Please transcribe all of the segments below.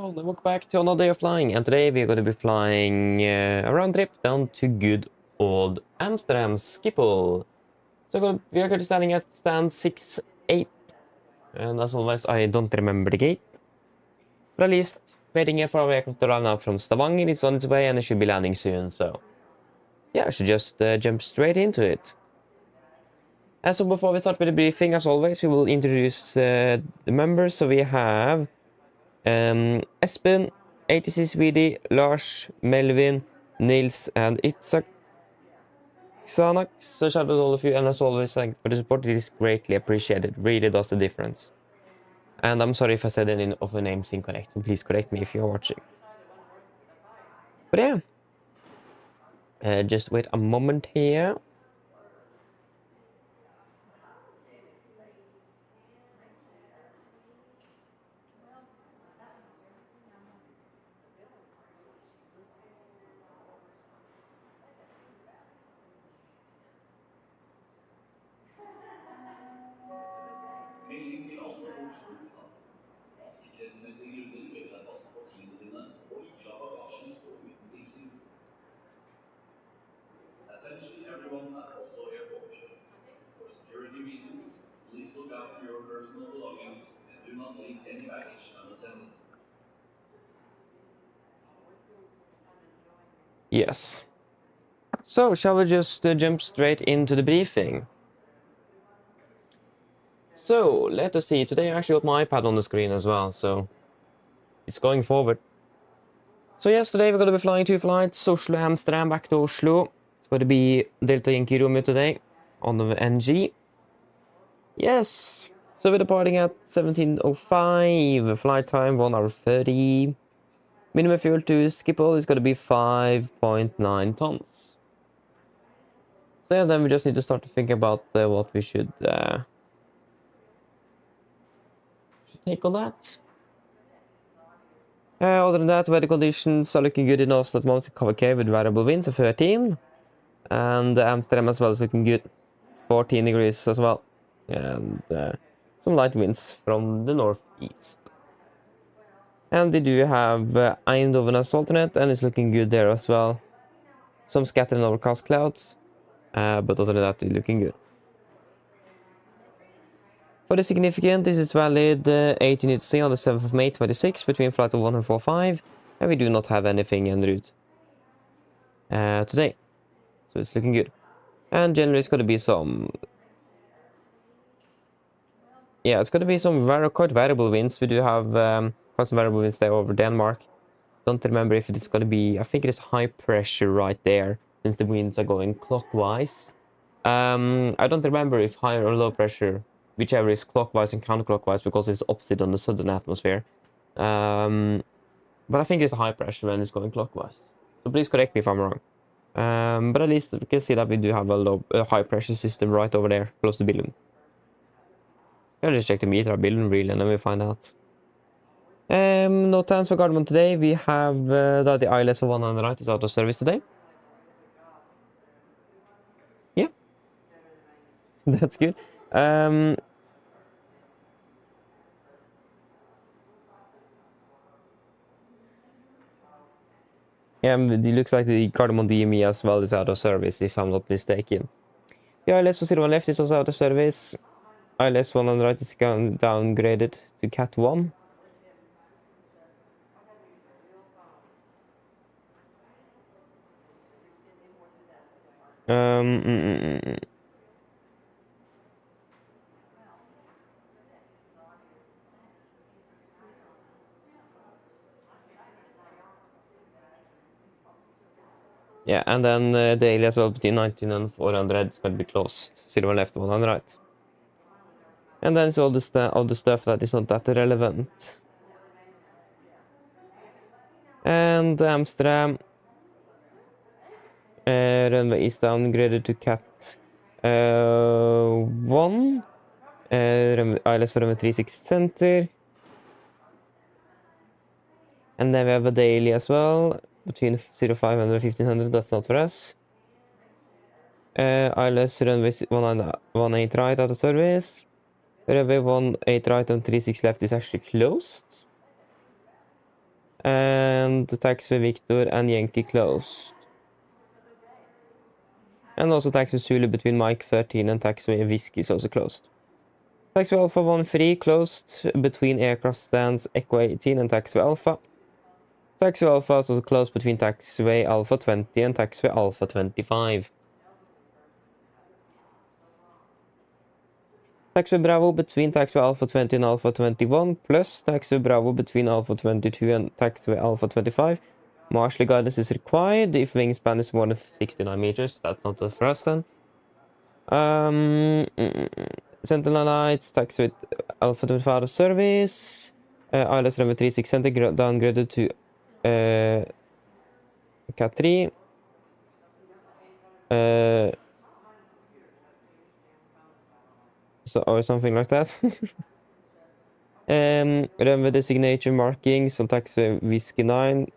everyone, and welcome back to another day of flying. And today we're going to be flying a round trip down to good old Amsterdam Schiphol. So we are currently standing at stand 6-8, and as always, I don't remember the gate. But at least waiting here for our aircraft to arrive out from Stavanger. It's on its way, and it should be landing soon. So yeah, I should just jump straight into it. And so before we start with the briefing, as always, we will introduce the members. So we have Espen, ATC Swede, Lars, Melvin, Nils, and Itzhak Xanax. So shout out to all of you, and as always, thank you for the support. It is greatly appreciated. Really does the difference. And I'm sorry if I said any of the names incorrect. Please correct me if you're watching. But yeah, just wait a moment here. Attention everyone at Oslo Airport. For security reasons, please look after your personal belongings and do not leave any baggage unattended. Yes. So, shall we just jump straight into the briefing? So, let us see. Today I actually got my iPad on the screen as well, so it's going forward. So yes, today we're going to be flying 2 flights, Oslo, Amsterdam, back to Oslo. It's going to be Delta Yankee Romeo today on the NG. Yes, so we're departing at 17:05, flight time 1 hour 30. Minimum fuel to Schiphol is going to be 5.9 tons. So yeah, then we just need to start to think about what we should take on that. Other than that, weather conditions are looking good in Oslo at the moment. Okay, with variable winds of 13. And Amsterdam as well is looking good. 14 degrees as well. And some light winds from the northeast. And we do have Eindhoven as alternate, and it's looking good there as well. Some scattered and overcast clouds. But other than that, it's looking good. For the significant, this is valid 18 UTC on the 7th of May 26 between flight of 1 and 45, and we do not have anything en route today, so it's looking good. And generally it's going to be some, yeah, it's going to be some quite variable winds. We do have quite some variable winds there over Denmark. Don't remember if it is going to be, I think it is high pressure right there, since the winds are going clockwise. I don't remember if high or low pressure, whichever is clockwise and counterclockwise, because it's opposite on the southern atmosphere. But I think it's a high pressure when it's going clockwise. So please correct me if I'm wrong. But at least we can see that we do have a high pressure system right over there, close to Billund. I'll just check the meter at Billund really, and then we find out. No plans for Gardermoen today. We have that the ILS for 100 right is out of service today. Yeah. That's good. Yeah, it looks like the Gardermoen DME as well is out of service, if I'm not mistaken. The ILS for 01 left is also out of service. ILS 100 right is downgraded to Cat 1. Yeah, and then daily as well between 19 and 400 is going to be closed. 01 left, 100 right. And then it's all the stuff that is not that relevant. And Amsterdam runway is downgraded to Cat 1. ILS for runway 36 center. And then we have a daily as well, between 0500 and 1500, that's not for us. ILS runway 18 right out of service. Runway 18 right and 36 left is actually closed. and taxiway Victor and Yankee closed. And also taxiway Zulu between Mike 13 and taxiway Whiskey is also closed. Taxiway Alpha 13 closed between aircraft stands Echo 18 and taxiway Alpha. Taxiway Alpha is also closed between taxiway Alpha 20 and taxiway Alpha 25. Taxiway Bravo between taxiway Alpha 20 and Alpha 21, plus taxiway Bravo between Alpha 22 and taxiway Alpha 25. Marshall guidance is required if wingspan is more than 69 meters. That's not for us then. Sentinel Lights, taxiway Alpha 25 out of service. ILS runway 36 center downgraded to Cat 3. Or something like that. Runway designation markings on taxiway Whiskey 9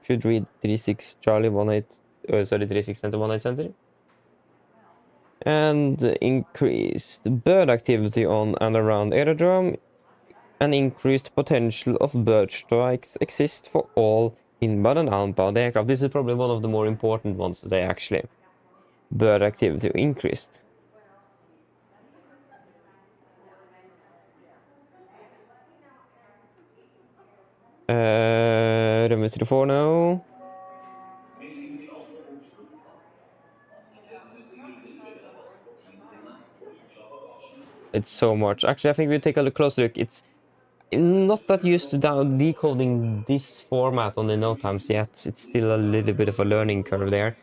should read 36 Charlie 18, sorry, 36 center 18 center. And increased bird activity on and around aerodrome. And increased potential of bird strikes exists for all inbound and outbound aircraft. This is probably one of the more important ones today, actually. Bird activity increased. Runway 34 now. It's so much. Actually, I think we'll take a closer look. It's not that used to decoding this format on the note times yet. It's still a little bit of a learning curve there.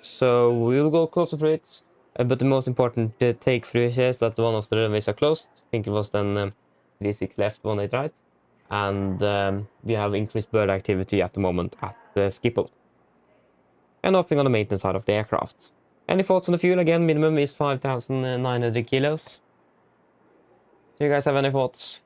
So we'll go closer to it. But the most important take for this is that one of the runways are closed. I think it was then 36 left, 18 right. And we have increased bird activity at the moment at Schiphol. And nothing on the maintenance side of the aircraft. Any thoughts on the fuel? Again, minimum is 5,900 kilos. Do you guys have any thoughts?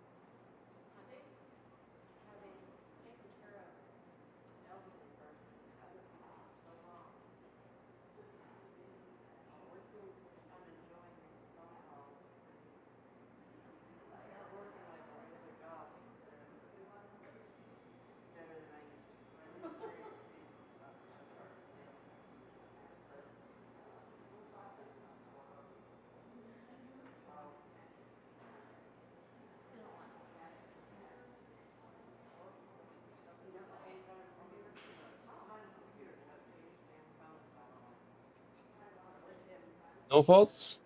No thoughts?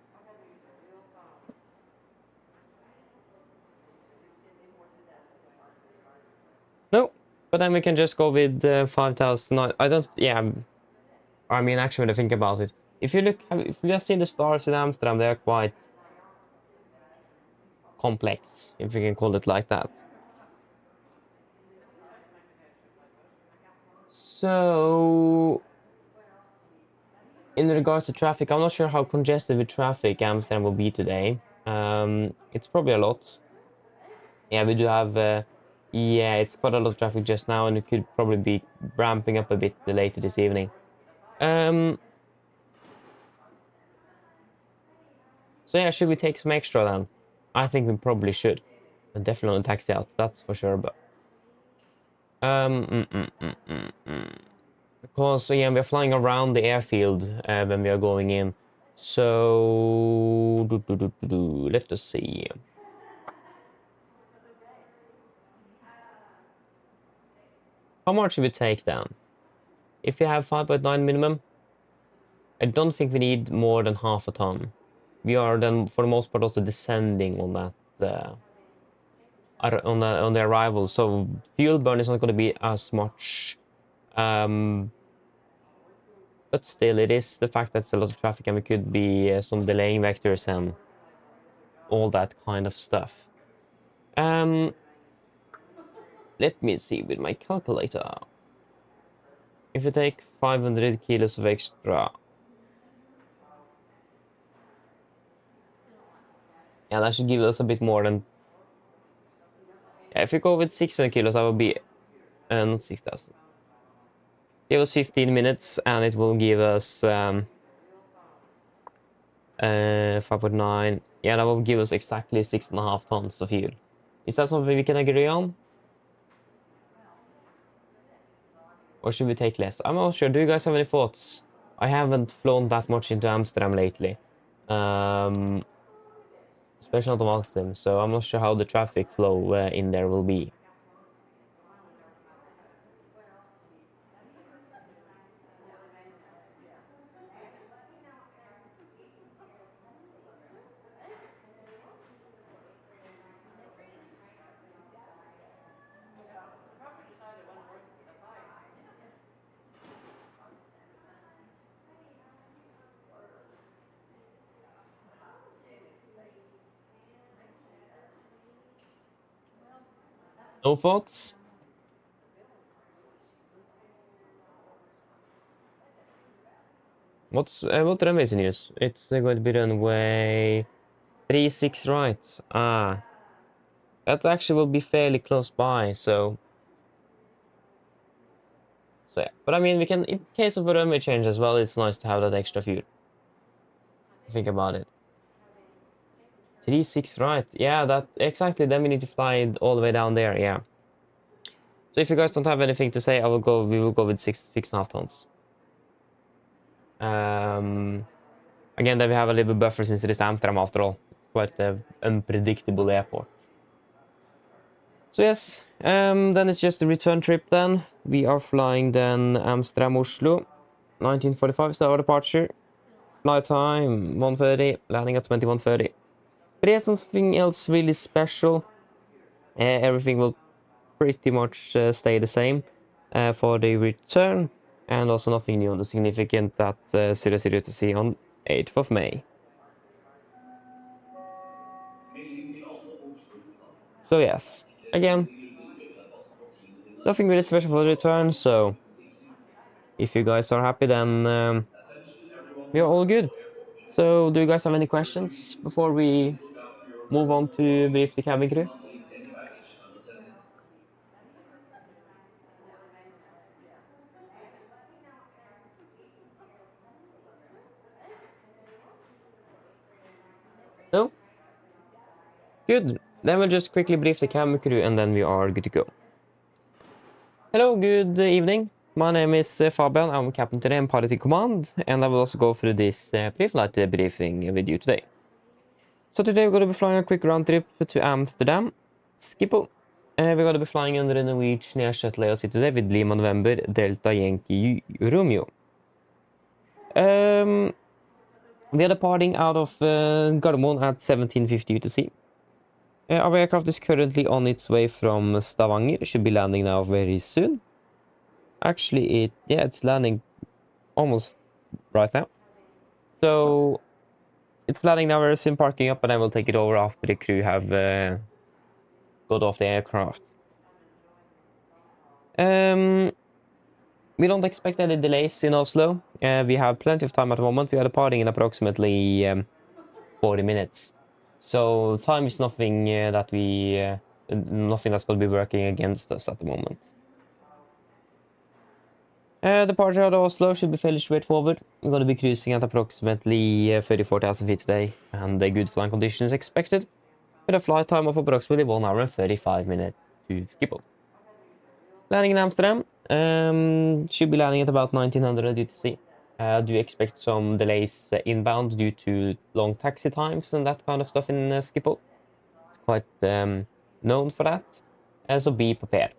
No, but then we can just go with 5,000. I don't, yeah. I mean, actually, when I think about it, if you look, if you have seen the stars in Amsterdam, they are quite complex, if you can call it like that. So, in regards to traffic, I'm not sure how congested with traffic Amsterdam will be today. It's probably a lot. Yeah, we do have, yeah, it's quite a lot of traffic just now, and it could probably be ramping up a bit later this evening. So yeah, should we take some extra then? I think we probably should. And definitely on taxi out, that's for sure, but... Because, yeah, we're flying around the airfield when we are going in. So... Let us see. How much should we take down? If we have 5.9 minimum, I don't think we need more than half a ton. We are then, for the most part, also descending on that... on the arrival, so fuel burn is not going to be as much, but still it is the fact that it's a lot of traffic and we could be some delaying vectors and all that kind of stuff. Let me see with my calculator. If you take 500 kilos of extra, yeah, that should give us a bit more than... If you go with 600 kilos, that would be... not 6,000. Give us 15 minutes, and it will give us... 5.9. Yeah, that will give us exactly 6.5 tons of fuel. Is that something we can agree on? Or should we take less? I'm not sure. Do you guys have any thoughts? I haven't flown that much into Amsterdam lately. Especially not on Amsterdam, so I'm not sure how the traffic flow in there will be. No thoughts? What runway is in use? It's going to be runway 36 right. Ah, that actually will be fairly close by. So yeah. But I mean, we can, in case of a runway change as well, it's nice to have that extra fuel. Think about it. 36 right. Yeah, that exactly. Then we need to fly it all the way down there. Yeah. So if you guys don't have anything to say, we will go with 6.5 tons. Again, then we have a little bit buffer since it is Amsterdam after all. It's quite an unpredictable airport. So yes, then it's just a return trip then. We are flying then Amsterdam, Oslo. 1945 is our departure. Flight time 1:30, landing at 21:30. But there's nothing else really special. Everything will pretty much stay the same for the return. And also nothing new on the significant that 00 to see on 8th of May. So yes, again, nothing really special for the return, so if you guys are happy, then we are all good. So do you guys have any questions before we move on to brief the cabin crew? No? Good. Then we'll just quickly brief the cabin crew and then we are good to go. Hello, good evening. My name is Fabian. I'm captain today and pilot in command, and I will also go through this pre-flight briefing with you today. So today we're going to be flying a quick round trip to Amsterdam, Schiphol. We're going to be flying under the Norwegian Air Shuttle AOC today with Lima November Delta Yankee Romeo. We are departing out of Gardermoen at 17:50 UTC. Our aircraft is currently on its way from Stavanger. It should be landing now very soon. Actually, it's landing almost right now. So it's landing now very soon, parking up, and I will take it over after the crew have got off the aircraft. We don't expect any delays in Oslo. We have plenty of time at the moment. We are departing in approximately 40 minutes. So time is nothing nothing that's going to be working against us at the moment. Departure out of Oslo should be fairly straightforward. We're going to be cruising at approximately 34,000 feet today, and good flying conditions expected, with a flight time of approximately 1 hour and 35 minutes to Schiphol. Landing in Amsterdam, should be landing at about 1900 UTC. Do you expect some delays inbound due to long taxi times and that kind of stuff in Schiphol? It's quite known for that, so be prepared.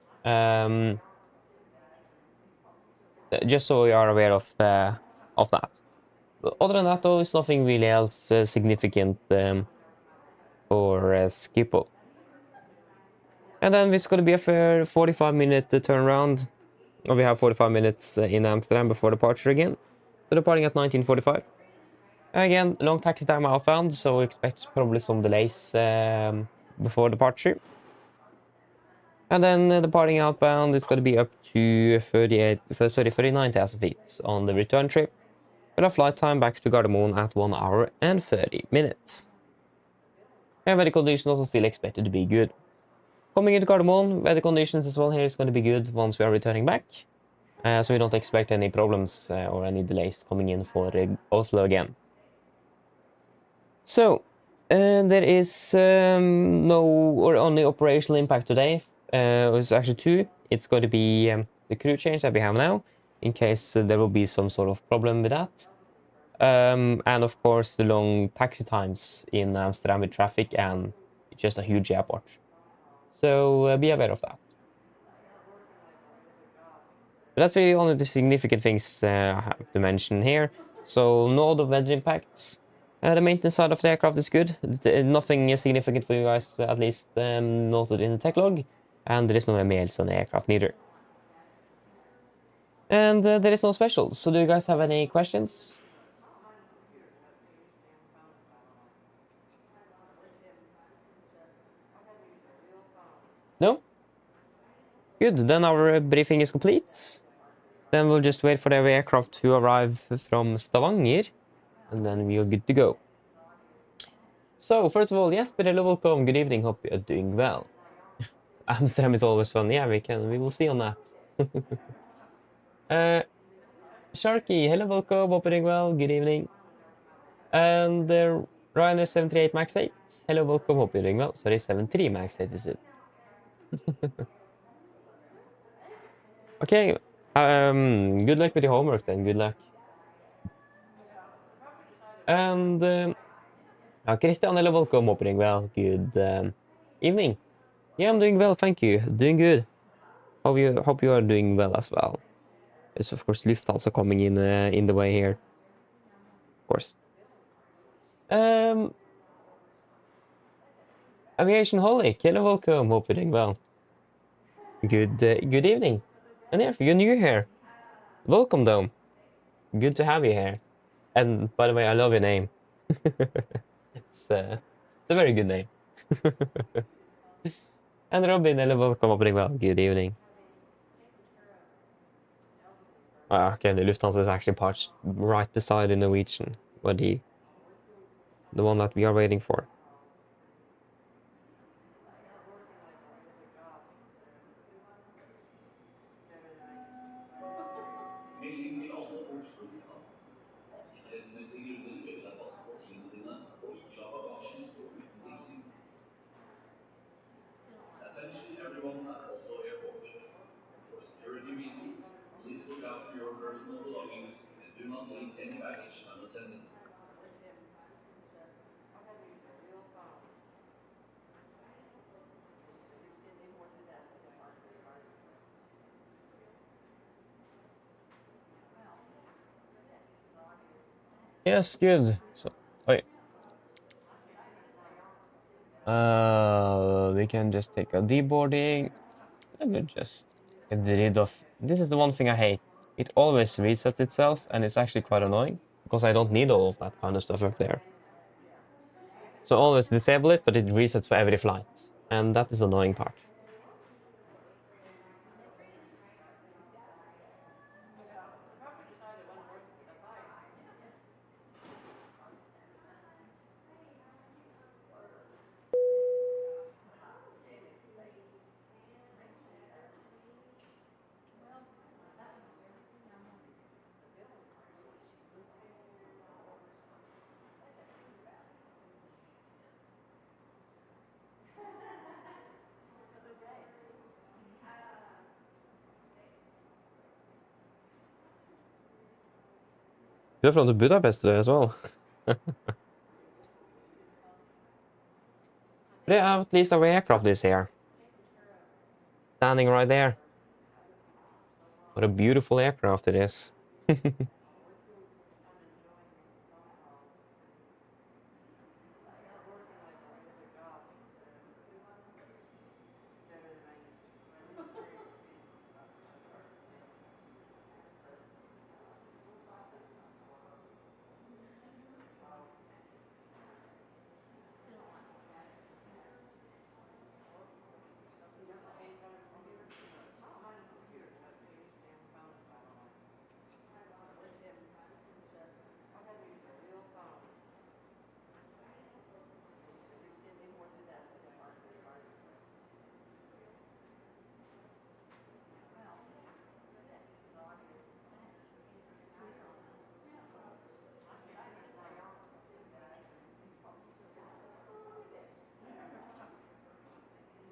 Just so we are aware of that. Other than that, though, it's nothing really else significant for Schiphol. And then it's going to be a fair 45-minute turnaround. We have 45 minutes in Amsterdam before departure again. So departing at 19:45. Again, long taxi time outbound, so expect probably some delays before departure. And then departing outbound, it's going to be up to 39,000 feet on the return trip, with a flight time back to Gardermoen at 1 hour and 30 minutes. And weather conditions also still expected to be good. Coming into Gardermoen, weather conditions as well here is going to be good once we are returning back. So we don't expect any problems or any delays coming in for Oslo again. So, there is no or only operational impact today. It's actually two. It's going to be the crew change that we have now, in case there will be some sort of problem with that. And of course, the long taxi times in Amsterdam with traffic and just a huge airport. So be aware of that. But that's really only the significant things I have to mention here. So no other weather impacts. The maintenance side of the aircraft is good. Nothing significant for you guys, at least noted in the tech log. And there is no MALs on the aircraft neither. And there is no specials. So do you guys have any questions? No? Good, then our briefing is complete. Then we'll just wait for the aircraft to arrive from Stavanger, and then we are good to go. So, first of all, yes, but hello, welcome, good evening, hope you are doing well. Amsterdam is always fun, yeah, we will see on that. Sharky, hello, welcome, hope you're doing well, good evening. And Ryanair 738 Max 8, hello, welcome, hope you're doing well. Sorry, 73 Max 8 is it? Okay, good luck with your homework then, good luck. And Christian, hello, welcome, hope you're doing well, good evening. Yeah, I'm doing well, thank you, doing good. Hope you are doing well as well. There's of course Lufthansa coming in the way here, of course. Aviation Holic, hello, welcome, hope you're doing well. Good evening. And if you're new here, welcome though. Good to have you here. And by the way, I love your name. It's a very good name. And Robin, hello, welcome, hope you're doing well. Good evening. Okay, the Lufthansa is actually parked right beside the Norwegian, or the one that we are waiting for. Melding til alle Oslo lufthavn. Av sikkerhetsmessige grunner ber vi deg passe på tingene dine og ikke la bagasjen stå uten tilsyn. Attention everyone at Oslo Airport. For security reasons, please look after your personal belongings and do not leave any baggage unattended. Yes, good. So, wait. We can just take a deboarding. Let me just get rid of... This is the one thing I hate. It always resets itself, and it's actually quite annoying, because I don't need all of that kind of stuff up there. So always disable it, but it resets for every flight. And that is the annoying part. You're from the Budapest today as well. Yeah, at least our aircraft is here. Standing right there. What a beautiful aircraft it is.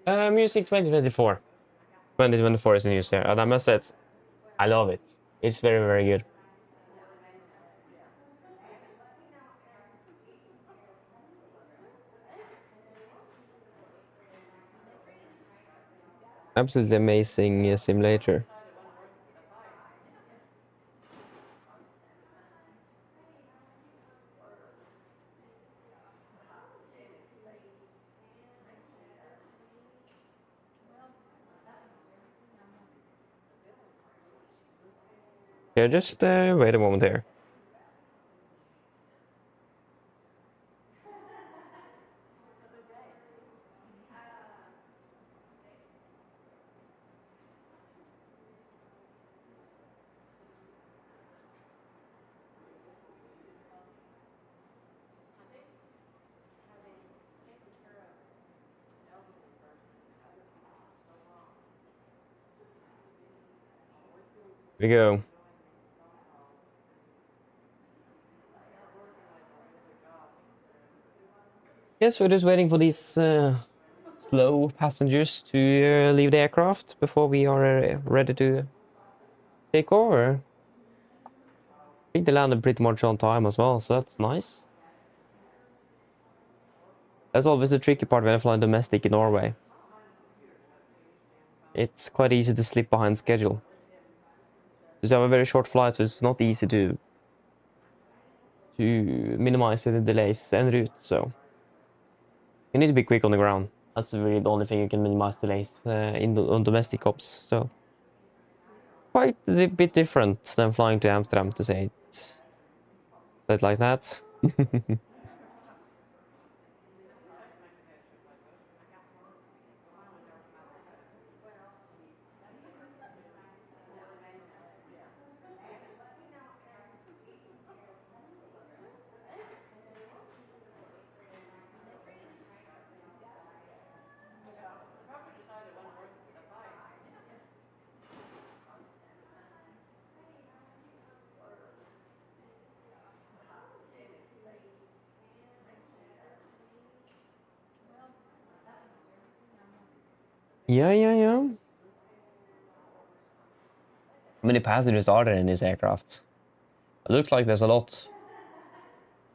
Music 2024. 2024 is the news here, and I must say I love it. It's very, very good. Absolutely amazing simulator. Yeah, just wait a moment here. Here we go. Yes, we're just waiting for these slow passengers to leave the aircraft before we are ready to take over. I think they landed pretty much on time as well, so that's nice. That's always the tricky part when I fly domestic in Norway. It's quite easy to slip behind schedule. Because you have a very short flight, so it's not easy to minimize the delays en route, so you need to be quick on the ground. That's really the only thing you can minimize delays on domestic ops, so quite a bit different than flying to Amsterdam, to say it like that. Yeah. How many passengers are there in this aircraft? It looks like there's a lot.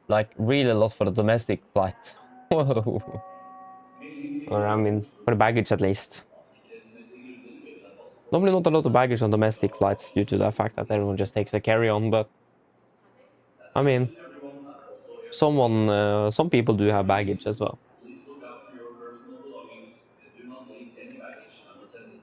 Like, really a lot for the domestic flight. Whoa. Or, I mean, for the baggage at least. Normally not a lot of baggage on domestic flights due to the fact that everyone just takes a carry-on, but I mean, some people do have baggage as well. Please look after your personal belongings and do not leave any baggage unattended.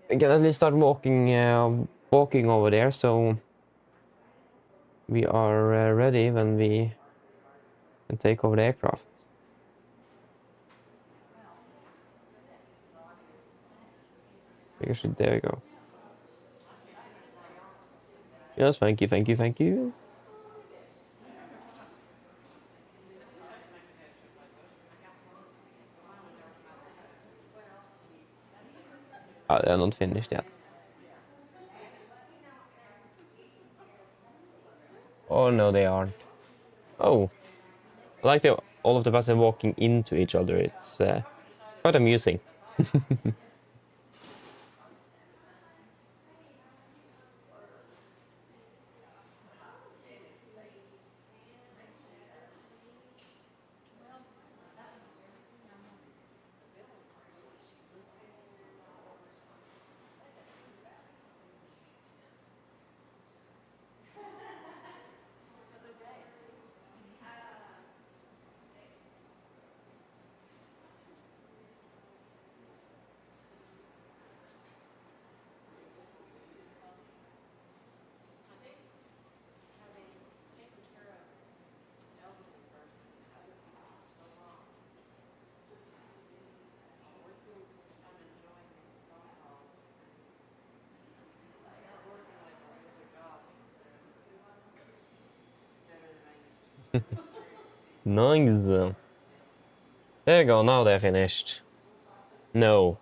We can at least start walking over there, so we are ready when we can take over the aircraft. There we go. Yes, thank you. They're not finished yet. Oh no, they aren't. Oh, I like all of the passengers walking into each other. It's quite amusing. Nice. There you go, now they're finished. No,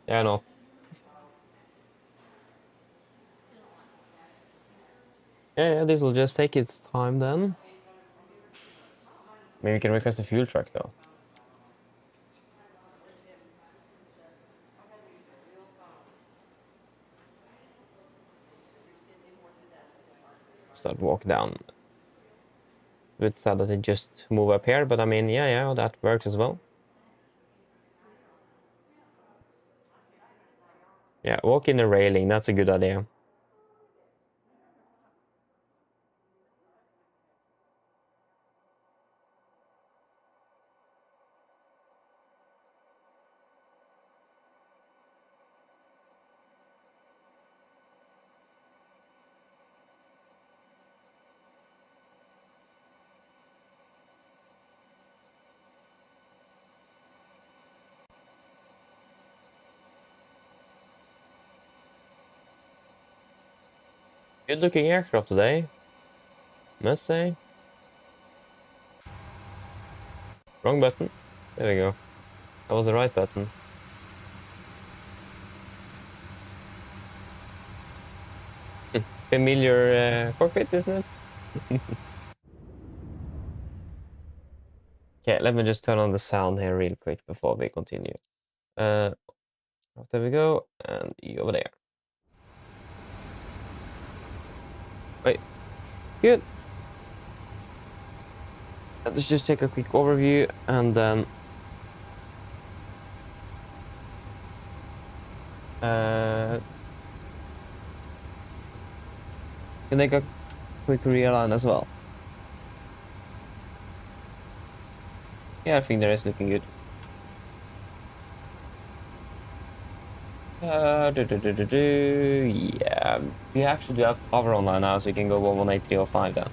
they're not. Yeah, this will just take its time then. Maybe we can request a fuel truck though. Start walk down. A bit sad that they just move up here, but I mean, yeah, that works as well. Yeah, walk in the railing, that's a good idea. Good looking aircraft today, must say. Wrong button. There we go. That was the right button. Familiar cockpit, isn't it? Okay, let me just turn on the sound here real quick before we continue. There we go, and you over there. Wait, good. Let's just take a quick overview and then can take a quick realign as well. Yeah, I think the rest looking good. Yeah, we actually do have hover online now, so you can go 118305 then.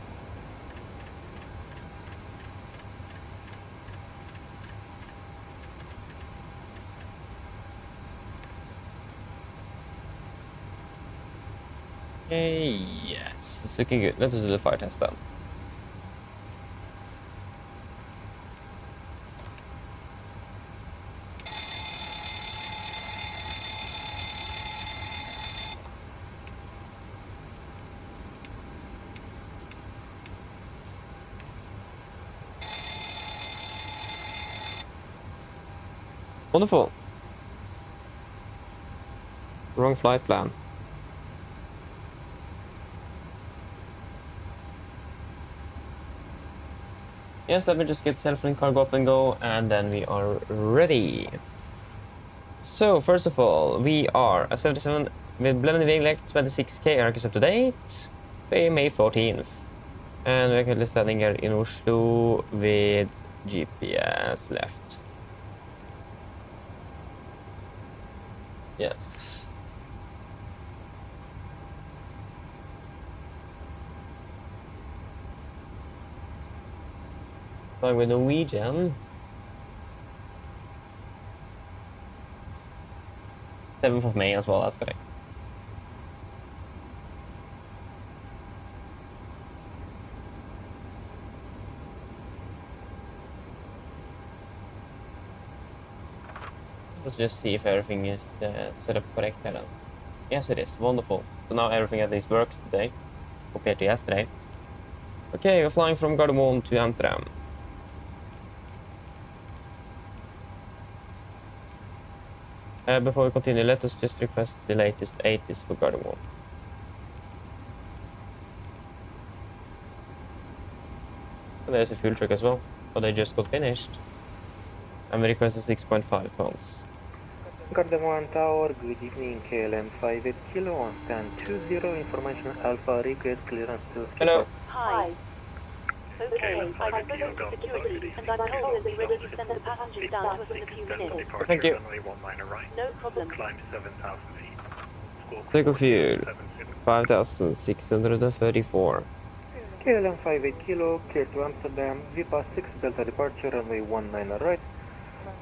Okay, yes, it's looking good. Let's do the fire test then. Wonderful. Wrong flight plan. Yes, let me just get self-link cargo up and go, and then we are ready. So, first of all, we are a 77 with blended winglet 26K RX up to date, May 14th. And we're currently standing here in Oslo with GPS left. Yes. Flying with Norwegian. 7th of May as well, that's correct. Let's just see if everything is set up correct here then. Yes, it is. Wonderful. So now everything at least works today, compared to yesterday. Okay, we're flying from Gardermoen to Amsterdam. Before we continue, let us just request the latest 80s for Gardermoen. And there's a fuel truck as well, but they just got finished. And we requested 6.5 tons. Gardermoen Tower, good evening, KLM 58 Kilo on stand 20, information Alpha, request clearance to... Hello. Hi. Okay, I've spoken to security, and I'm told they'll be ready to send the passengers down to us in a few minutes. Thank you. No problem. Climb 7,000 feet. Take a fuel. 5,634. KLM 58 Kilo, clear to Amsterdam, VPA 6 Delta departure, runway 19 right.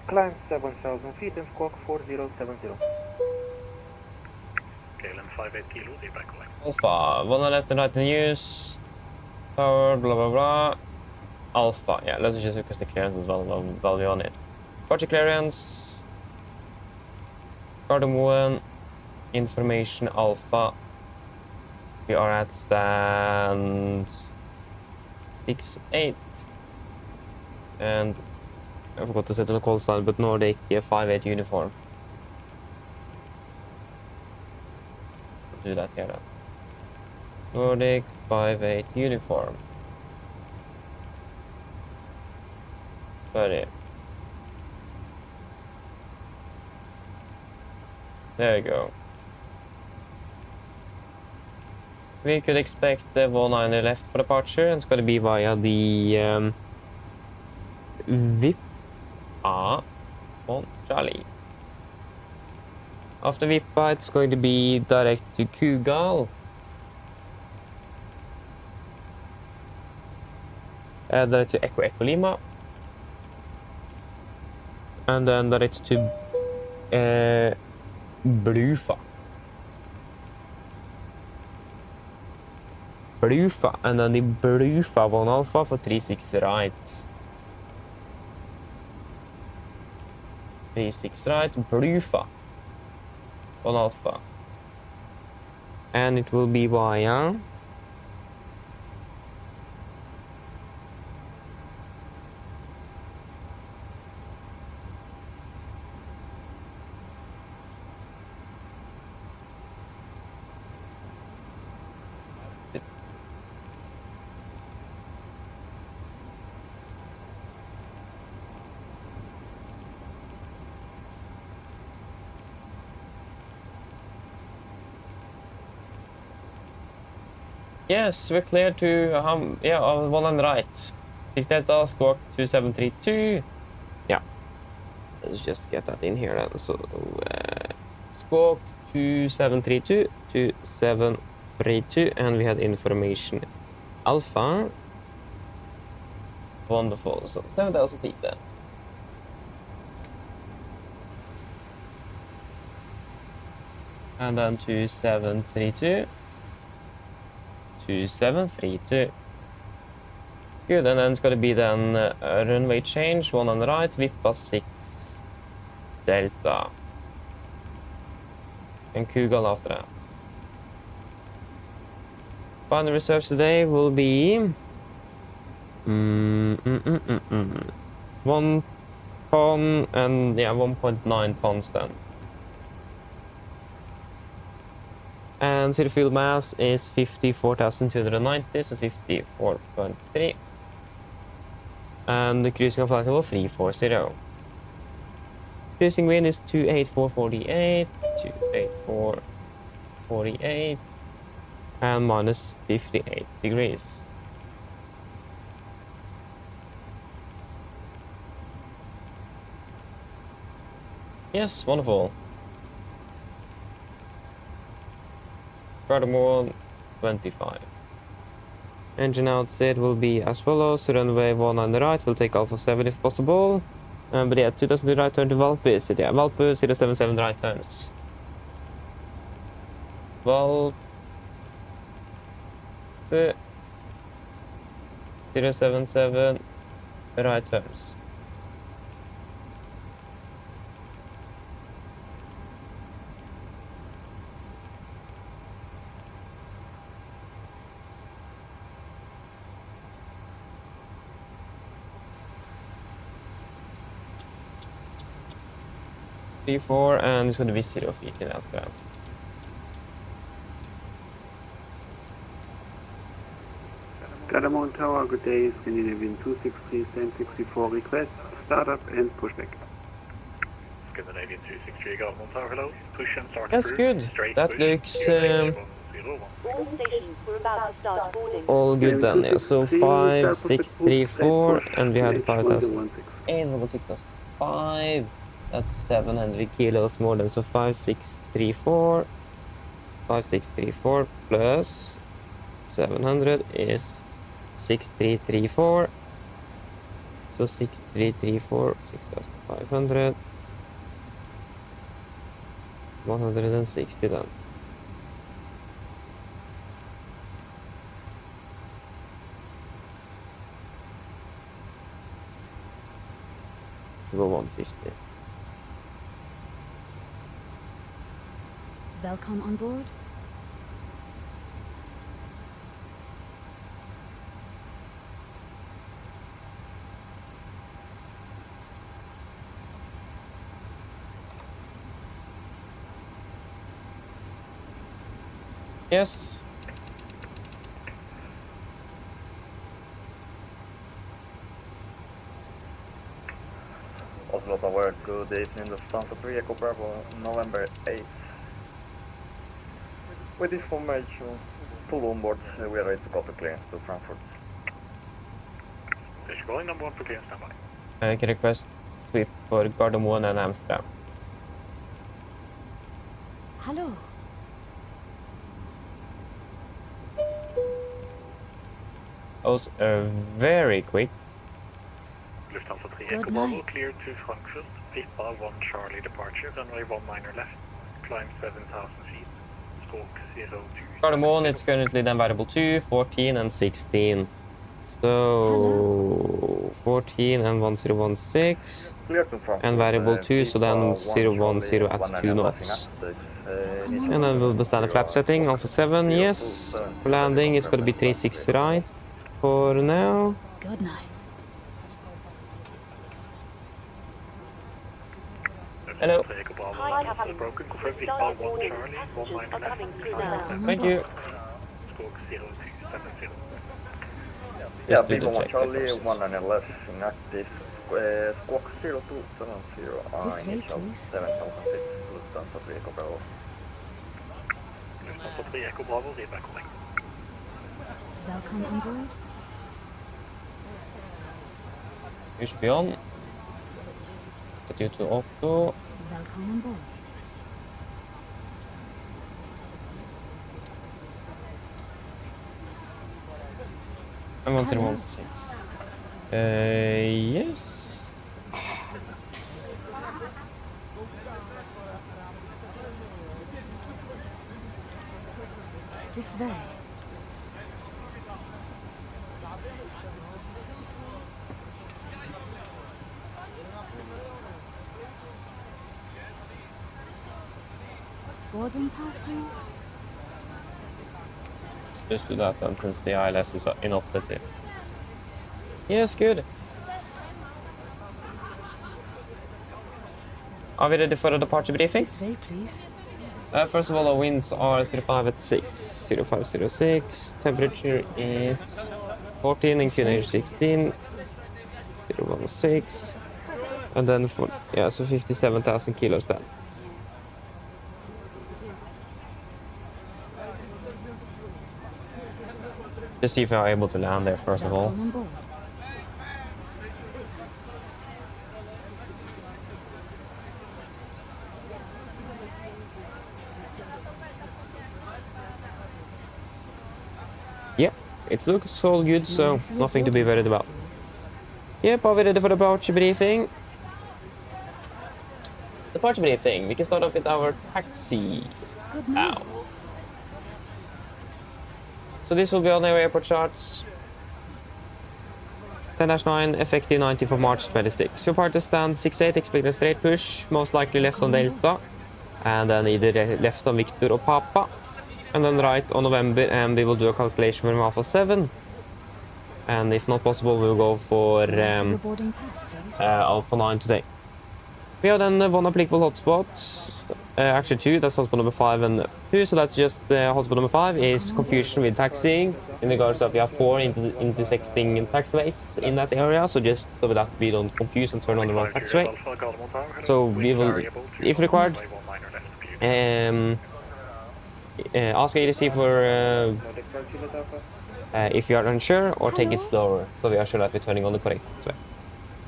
Climb 7,000 feet and squawk 4070. KLM 58 Kilo, back away. Alpha, one left and right in use. Tower, blah blah blah. Alpha. Yeah, let's just request the clearance as well while we're on it. Departure clearance. Gardermoen. Information Alpha. We are at stand 6-8. And I forgot to set the call sign, but Nordic 5-8 uniform. Do that here then. Nordic 5-8 uniform. 30. There you go. We could expect the 19 left for departure, and it's going to be via the Vippa on Charlie. After Vippa, it's going to be direct to Kugal. Direct to Echo Lima. And then direct to Brufa. And then the Brufa 1 Alpha for 36 right. 36 right, Brufa 1 Alpha. And it will be via yes, we're clear to yeah, 1 and right. 6 Delta, squawk 2732. Yeah. Let's just get that in here then. So squawk 2732, 2732, and we had information Alpha. Wonderful. So 7,000 feet then. And then 2732. 2732. Good, and then it's gonna be then runway change, 1 on the right, Vippa 6 Delta. And Kugal after that. Final reserves today will be 1 ton and yeah, 1.9 tons then. And zero fuel mass is 54,290, so 54.3. And the cruising of flight level 340. Cruising wind is 28448, 28448, and minus 58 degrees. Yes, wonderful. Gardermoen 25. Engine outset will be as follows. Runway 1 on the right, we'll take Alpha 7 if possible. But yeah, 2002 right turn to Valpu. So yeah, Valpu 077 right turns. Valpu 077 right turns. Four, and it's going to be 0 feet in Amsterdam. Gardermoen Tower, good day, Scandinavian 263, stand 64, request, startup and pushback. Scandinavian 263, Gardermoen Tower, hello, push and start. That's good. That looks all good then, yeah. So 5634, and we had 5,000. And 6,005. That's 700 kilos more than, so 5634. 5634 plus 700 is 6334. So 6334, 6,500. 160 then. 150. Welcome on board. Yes. Oslo Tower, good evening, the Santa 3 Echo Bravo, November 8th. With this formation, full on board, we are ready to go to clearance to Frankfurt. Station calling number 1 for clearance standby. I can request sweep for Gardermoen and Amsterdam. Hello. Those are very quick. Lufthansa 3 Good Echo Bravo, night. clear to Frankfurt. PIPA 1 Charlie departure, runway 19 left. Climb 7,000 feet. Squawk 02. Gardermoen, it's currently then variable 2, 14 and 16. So 14 and 1016 Clear to Frankfurt. and variable 2, so then 010 at 2 knots. And then we'll be standard flap setting, Alpha 7, yes. For landing, it's going to be 36 right for now. Good night. Hello. Lufthansa 3 Echo Bravo, Hi, is Captain. broken. Confirm PIPA Starlight 1 warning, Charlie, passengers 19 are left. coming through Climb now. Welcome on Thank board. you. Squawk 0270. Yeah, Just do the people checks Charlie, first. 1 left, inactive, squawk 0270, This way, initial please. 7,000 feet, Lufthansa 3 Echo Bravo. Lufthansa 3 Echo Bravo, read back calling. Welcome on board. You should be on. Put you to auto. Welcome on board. And 1016. Yes. This way. Boarding pass, please. Just do that then, since the ILS is inoperative. Yes, good. Are we ready for the departure briefing? This way, please. First of all, our winds are 05 at 6, 0506. Temperature is 14, inclination 16, 016. And then for, yeah, so 57,000 kilos then. Just see if we are able to land there first of all. Welcome on board. Yeah, it looks all good, so nothing to be worried about. Yep, are we ready for the departure briefing? Departure briefing, we can start off with our taxi. Good night. Ow. So this will be on our airport charts. 10-9, effective 90 for March 26. For part to stand 68, expect a straight push, most likely left on Delta, and then either left on Victor or Papa, and then right on November, and we will do a calculation from Alpha 7. And if not possible, we'll go for Your boarding pass, please. Alpha 9 today. We have then one applicable hotspot, actually 2, that's hotspot number 5 and 2, so that's just hotspot number 5 is confusion with taxiing, in regards to that we have 4 intersecting taxiways in that area, so just so that we don't confuse and turn on the wrong taxiway. So we will, if required, ask ADC for if you are unsure, or take it slower, so we are sure that we're turning on the correct taxiway.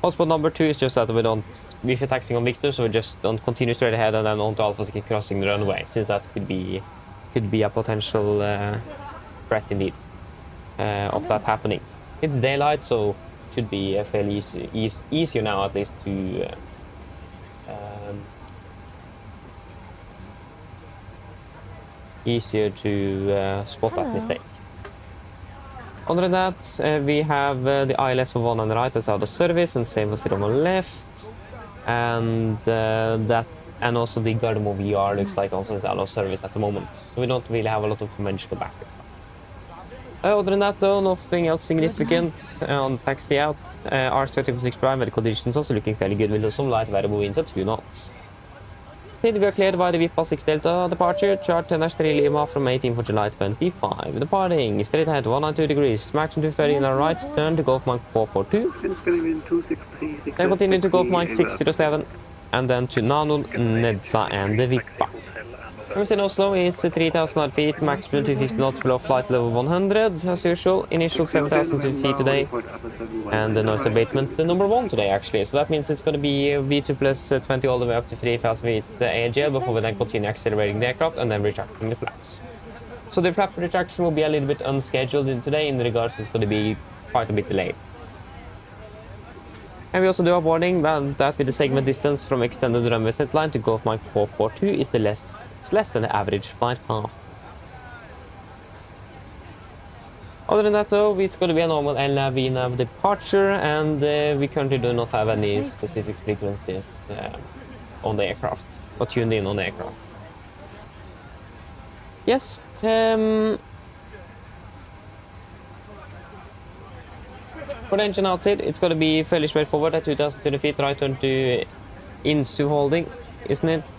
Hotspot number 2 is just that we don't, if you're taxiing on Victor, so we just don't continue straight ahead and then onto Alpha 6 crossing the runway, since that could be a potential threat indeed of that happening. It's daylight, so it should be fairly easier now at least to spot that mistake. Other than that, we have the ILS for 1 on the right, that's out of service, and same for 0 on the left. and and also the Gardermoen VR looks like also is out of service at the moment, so we don't really have a lot of conventional backup. Other than that though, nothing else significant on the taxi out. R36 Prime medical conditions also looking fairly good with some light variable winds at 2 knots. We are cleared by the VIPA 6 Delta departure, chart 10-3 Lima from 18 for July 25. Departing straight ahead 192 degrees, maximum to ferry in our right, turn to Gulf Mike 442. Then continue to Gulf Mike 607, and then to Nano, Nedsa and the VIPA. First in Oslo is 3,000 feet, maximum 250 knots below flight level 100, as usual. Initial 7,000 feet today, and the noise abatement the number 1 today actually. So that means it's going to be V2 plus 20 all the way up to 3,000 feet AGL before we then continue accelerating the aircraft and then retracting the flaps. So the flap retraction will be a little bit unscheduled in today in regards it's going to be quite a bit delayed. And we also do have warning that with the segment distance from extended runway set line to Gulf Mike 442 is less than the average flight path. Other than that though, it's going to be a normal LNAV departure, and we currently do not have any specific frequencies on the aircraft, or tuned in on the aircraft. Yes, for the engine outside, it's going to be fairly straightforward at 2,020 feet, right turn to Insu holding, isn't it?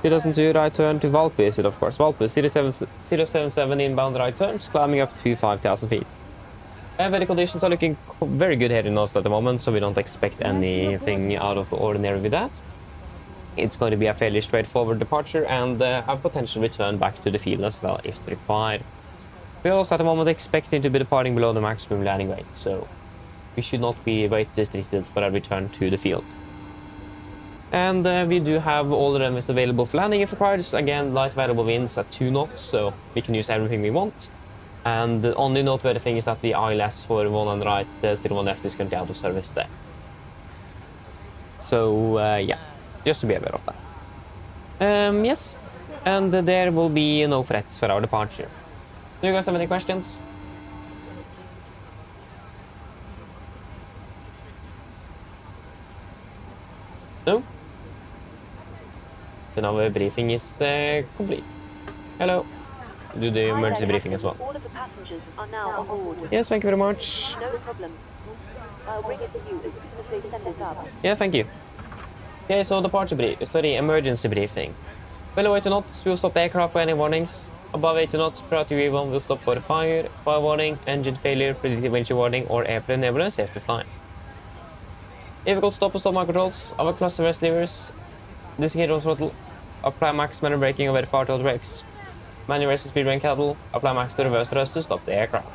2002 right turn to Valpo, is it of course? Valpo, 077 inbound right turns, climbing up to 5,000 feet. Weather conditions are looking very good here in Oslo at the moment, so we don't expect anything out of the ordinary with that. It's going to be a fairly straightforward departure and a potential return back to the field as well if required. We are also at the moment expecting to be departing below the maximum landing weight, so we should not be weight restricted for a return to the field. And we do have all the runways available for landing if required. Again, light variable winds at 2 knots, so we can use everything we want. And the only noteworthy thing is that the ILS for 1 and right, still 1 left is currently out of service today. So yeah, just to be aware of that. Yes, and there will be no threats for our departure. Do you guys have any questions? No? Then our briefing is complete. Hello. Do the emergency briefing as well. All of the passengers are now on board. Yes, thank you very much. No problem. I'll bring it to you as soon as they send it up. Yeah, thank you. Okay, so emergency briefing. Below 80 knots, we'll stop the aircraft for any warnings. Above 80 knots, priority V1 will stop for fire warning, engine failure, predictive windshield warning, or airplane nebulous safe to fly. If we go stop and stop my controls, our cluster rest levers, disengage on throttle, apply max manual braking over the far tail brakes, manual raise the speed brake handle, apply max to reverse thrust to stop the aircraft.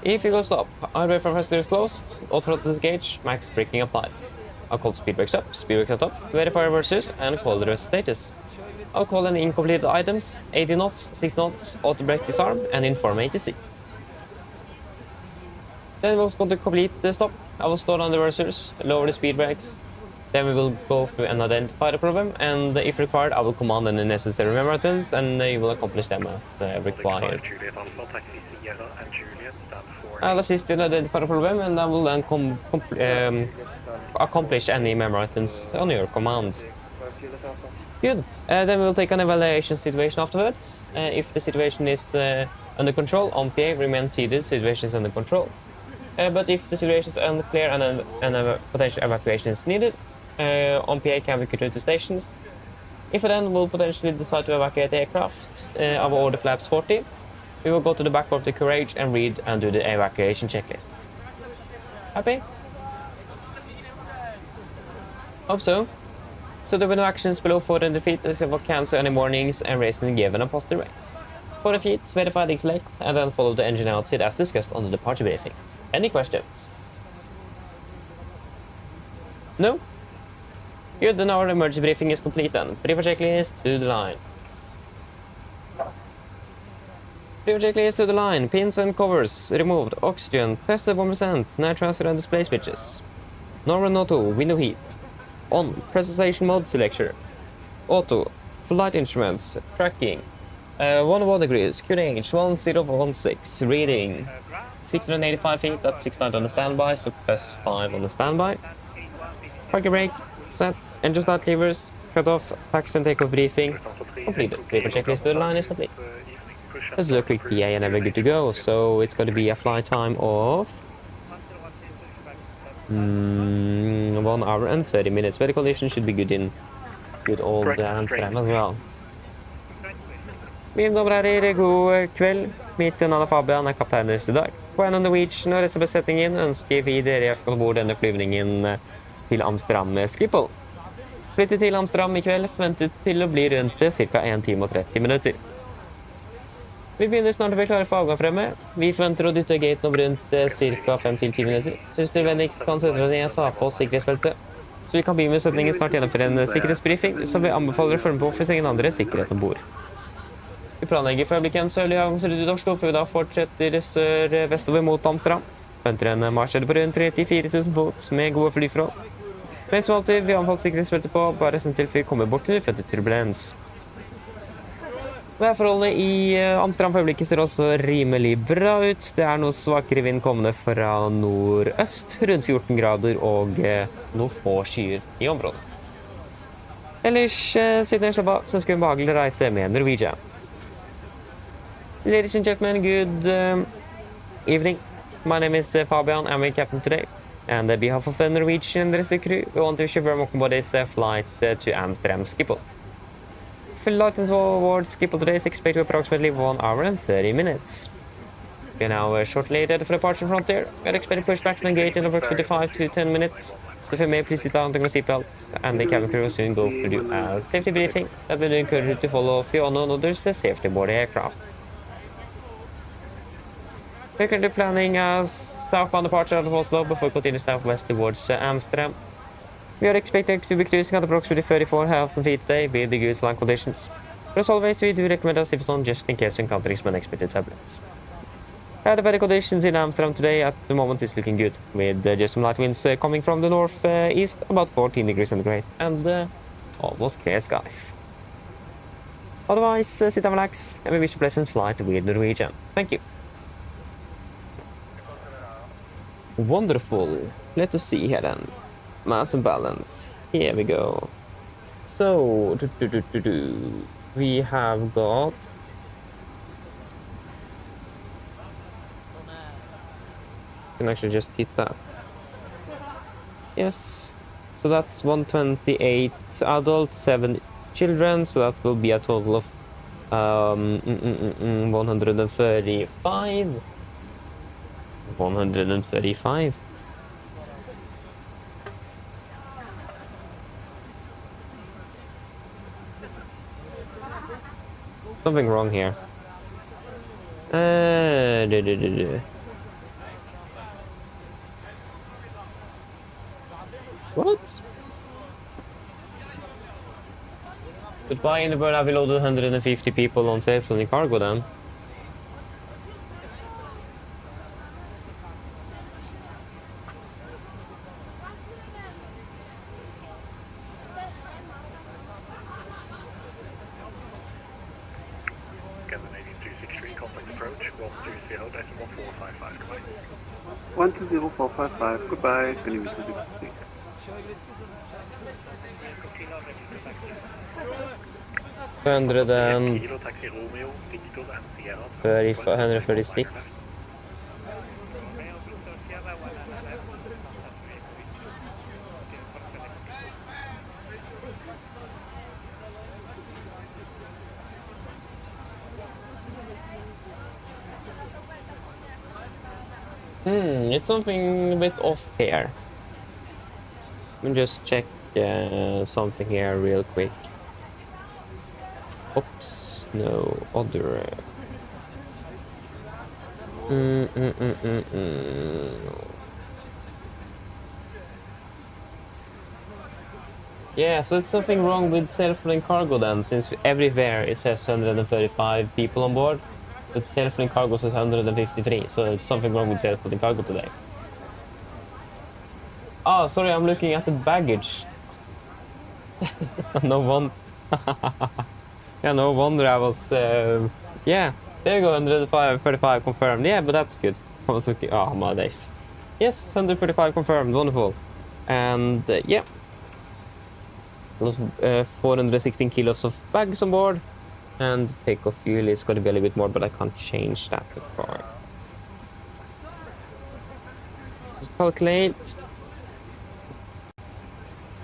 If you go stop, our brake thrust is closed, all throttle disengage, max braking applied. I'll call speed brakes up, speed brakes at top, verify reverses, and call the rest status. I'll call any incompleted items, 80 knots, 6 knots, auto brake disarm, and inform ATC. Then we'll go to complete the stop. I will start on the reversers, lower the speed brakes. Then we will go through and identify the problem, and if required, I will command any necessary memory items, and you will accomplish them as required. I'll assist you in identify the problem, and I will then accomplish any memory items on your command. Good. Then we'll take an evaluation situation afterwards. If the situation is under control, on PA remain seated, situation is under control. But if the situation is unclear and a potential evacuation is needed, on PA can we control to stations. If we then will potentially decide to evacuate the aircraft, our order flaps 40, we will go to the back of the Courage and read and do the evacuation checklist. Happy? Hope so. So there were no actions below 400 feet except for cancel any warnings and raising given a positive rate. 400 feet, verify the select, and then follow the engine outside as discussed on the departure briefing. Any questions? No? Good, then our emergency briefing is complete then. Brief checklist to the line. Brief checklist to the line. Pins and covers removed. Oxygen tested 1%. Night transfer and display switches. Normal auto, window heat. On, presentation mode selector. Auto, flight instruments, tracking. 1 degrees, QNH 1016, reading 685 feet, that's 690 on the standby, so +5 on the standby. Parking brake, set, engine start levers, cut off, taxi and takeoff briefing, completed. Vehicle checklist to the line is complete. Let's do a quick PA and then we're good to go. So it's going to be a flight time of 1 hour and 30 minutes. Weather conditions should be good in good old Amsterdam as well. Mine damer og herrer, god kveld. Mitt navn er Fabian, kaptein deres i dag. På Oslo Norwegian og resten av besetningen ønsker vi dere hjertelig om bord denne flyvningen til Amsterdam med Schiphol. Flyttet til Amsterdam i kveld, forventet til å bli rundt ca. 1 time og 30 minutter. Vi begynner snart å bli klare for avgang fremme. Vi forventer å dytte gaten om rundt ca. 5-10 minutter. Så hvis dere vennligst kan sette dere ned og ta på sikkerhetsbeltet, så vi kan kabinbesetningen snart gjennomføre en sikkerhetsbriefing, så vi anbefaler å følge på for å se ingen andre sikkerhet om bord. Vi planlegger for øyeblikket en sørlig avgangsrute ut Oslo, før vi da fortsetter sør-vestover mot Amsterdam. Venter en marsjrede på rundt 34 000 fot med gode flyforhold. Men som alltid, vi har anbefalt sikkerhetsbeltet på, bare sånn til vi kommer bort til uventet turbulens. Værforholdene i Amsterdam for øyeblikket ser også rimelig bra ut. Det er noe svakere vind kommende fra nordøst, rundt 14 grader og noen få skyer i området. Ellers, siden jeg slapp av, så ønsker vi en behagelig reise med Norwegian. Ladies and gentlemen, good evening. My name is Fabian. I'm your captain today. And on behalf of the Norwegian and the rest of the crew, we want to wish you very welcome aboard this flight to Amsterdam Schiphol. Flight towards Schiphol today is expected to approximately 1 hour and 30 minutes. We are now shortly headed for departure from there. We are expected to push back from the gate in approximately 5 to 10 minutes. So if you may please sit down to your seatbelts, and the cabin crew will soon go through a safety briefing that will encourage you to follow Fiona and others safely aboard the aircraft. We're currently planning a southbound departure out of Oslo before we continue southwest towards Amsterdam. We are expecting to be cruising at approximately 34,000 feet today with the good flying conditions. But as always, we do recommend a zip on just in case you encounter some unexpected turbulence. The weather conditions in Amsterdam today at the moment is looking good, with just some light winds coming from the northeast, about 14 degrees centigrade, and almost clear skies. Otherwise, sit and relax, and we wish you a pleasant flight with Norwegian. Thank you. Wonderful. Let us see here then. Mass and balance. Here we go. So, we have got... I can actually just hit that. Yes. So that's 128 adults, 7 children, so that will be a total of 135. 135. Something wrong here. What? But why in the world have we loaded 150 people on safe-flying cargo then? One two 455, goodbye, Scandinavian 263. 136. It's something a bit off here. Let me just check something here real quick. Oops, no, other. Yeah, so it's something wrong with self-flying cargo then, since everywhere it says 135 people on board. But self-flying cargo says 153, so it's something wrong with self-flying cargo today. Oh, sorry, I'm looking at the baggage. No wonder. Yeah, no wonder I was... yeah, there you go, 135 confirmed. Yeah, but that's good. I was looking. Oh my days. Yes, 135 confirmed. Wonderful. And yeah, 416 kilos of bags on board. And takeoff fuel is going to be a little bit more, but I can't change that to car. Just calculate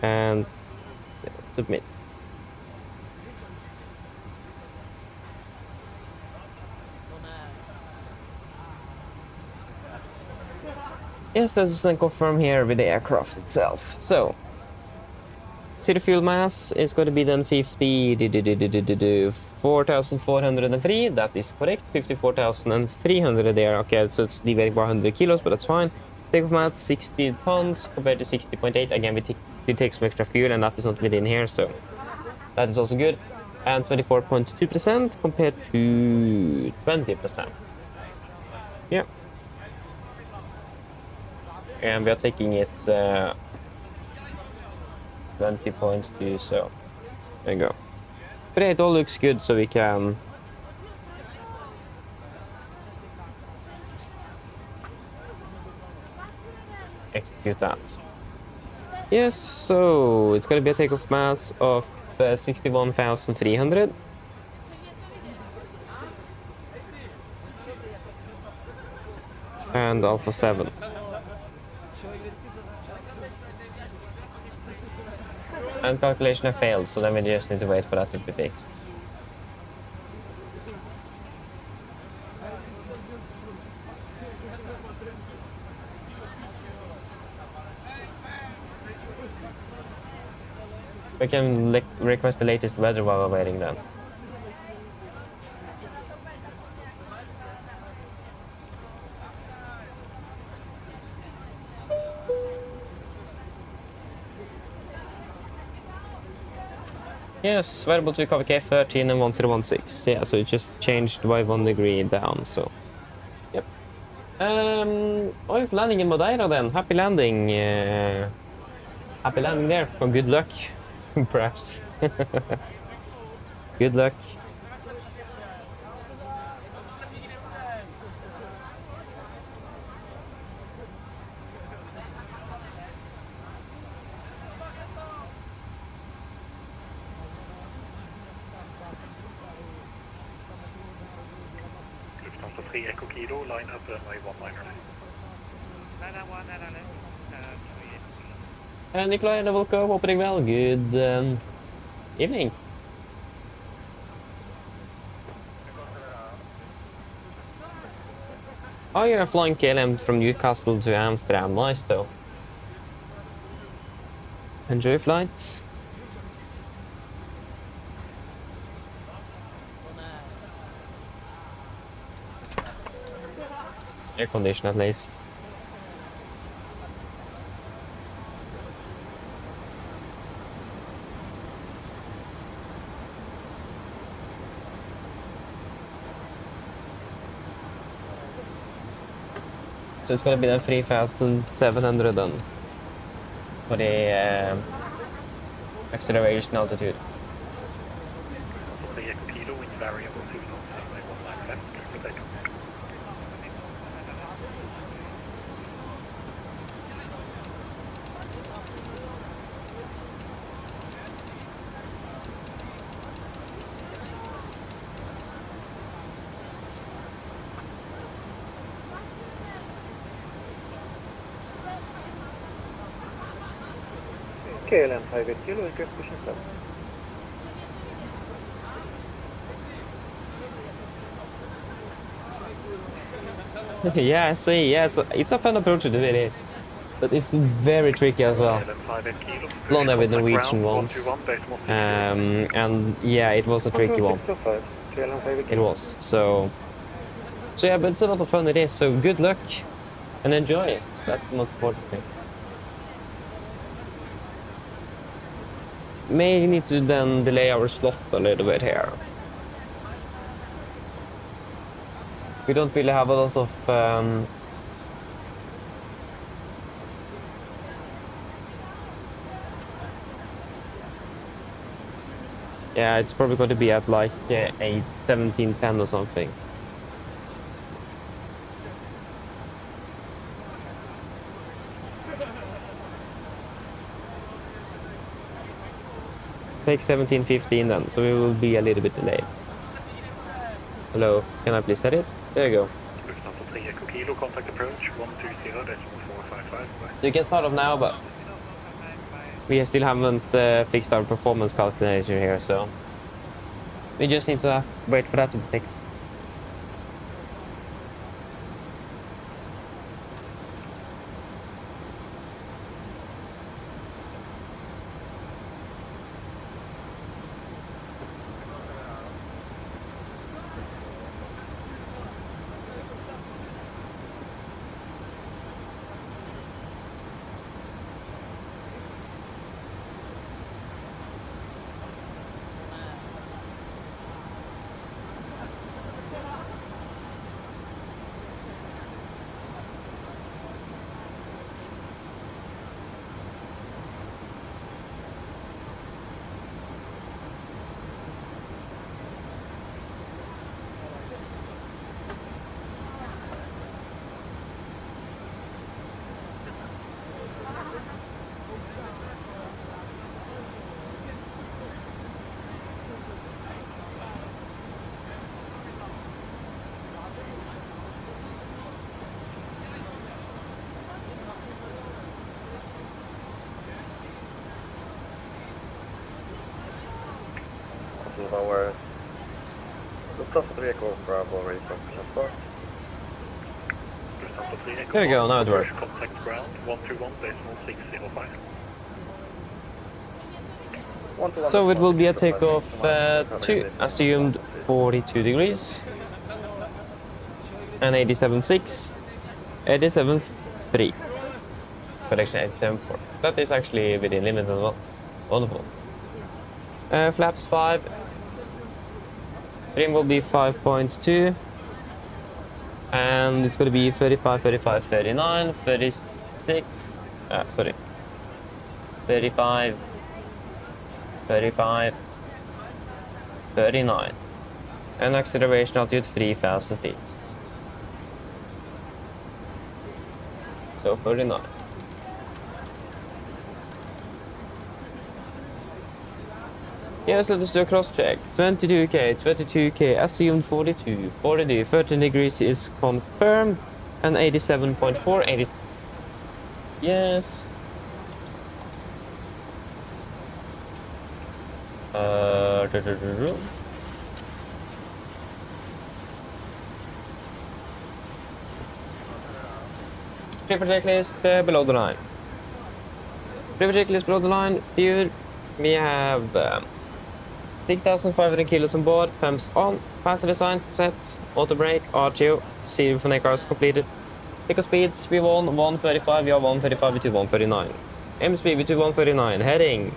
and submit. Yes, let's then confirm here with the aircraft itself. So, city fuel mass is going to be then 4,403. That is correct. 54,300 there. Okay, so it's divided by 100 kilos, but that's fine. Takeoff mass 60 tons compared to 60.8. Again, we take some extra fuel, and that is not within here, so that is also good. And 24.2% compared to 20%. Yeah. And we are taking it 20.2, so there you go. But yeah, it all looks good, so we can execute that. Yes, so it's going to be a takeoff mass of 61,300. And Alpha 7. And calculation have failed, so then we just need to wait for that to be fixed. We can request the latest weather while we're waiting then. Yes, variable to cover K13 and 1016. Yeah, so it just changed by 1 degree down, so. Yep. If landing in Madeira then. Happy landing. Happy landing there. Or good luck, perhaps. Good luck. Lufthansa 3 Echo Kilo, line up runway 19 left. Nikolai and Volko, opening well. Good evening. Oh, you're flying KLM from Newcastle to Amsterdam. Nice, though. Enjoy flights. Air condition at least. So it's gonna be then 3,700 then for the acceleration altitude. Lufthansa 3 Echo Kilo, wind variable 2 knots, runway 19 left, clear for takeoff. KLM 58 Kilo, aircraft pushing south. Yeah, I see. Yeah, it's a fun approach to do it, but it's very tricky as well. Flown there with Norwegian once, and yeah, it was a tricky one. It was. So yeah, but it's a lot of fun. It is. So good luck and enjoy it. That's the most important thing. May need to then delay our slot a little bit here. We don't really have a lot of yeah, it's probably going to be at like a 17:10 or something. take 17:15 then, so we will be a little bit delayed. Hello, can I please set it? There you go. Lufthansa 3 Echo Kilo, contact approach 120.455. You can start off now, but we still haven't fixed our performance calculator here, so we just need to wait for that to be fixed. Our Lufthansa 3 Echo Bravo ready for transport. Lufthansa 3 Echo There we go, now it works. Contact ground 121.605. So it will be a takeoff to assumed 42 degrees and 87.6, 87.3, but actually 87.4. That is actually within limits as well. Wonderful. Flaps 5. Trim will be 5.2. And it's going to be 35, 35, 39, 36. Sorry. 35, 35, 39. And acceleration altitude 3,000 feet. So 39. Yes, let us do a cross check. 22k, 22k, assumed 42, 42, 13 degrees is confirmed, and 87.4, 80. Yes. Clipper checklist below the line. Clipper checklist below the line. Here we have 6,500 kilos on board, pumps on, passenger sign set, auto brake, RTO, zero for cars completed. Takeoff speeds V1 135, we are 135 to 139. MSP to 139, heading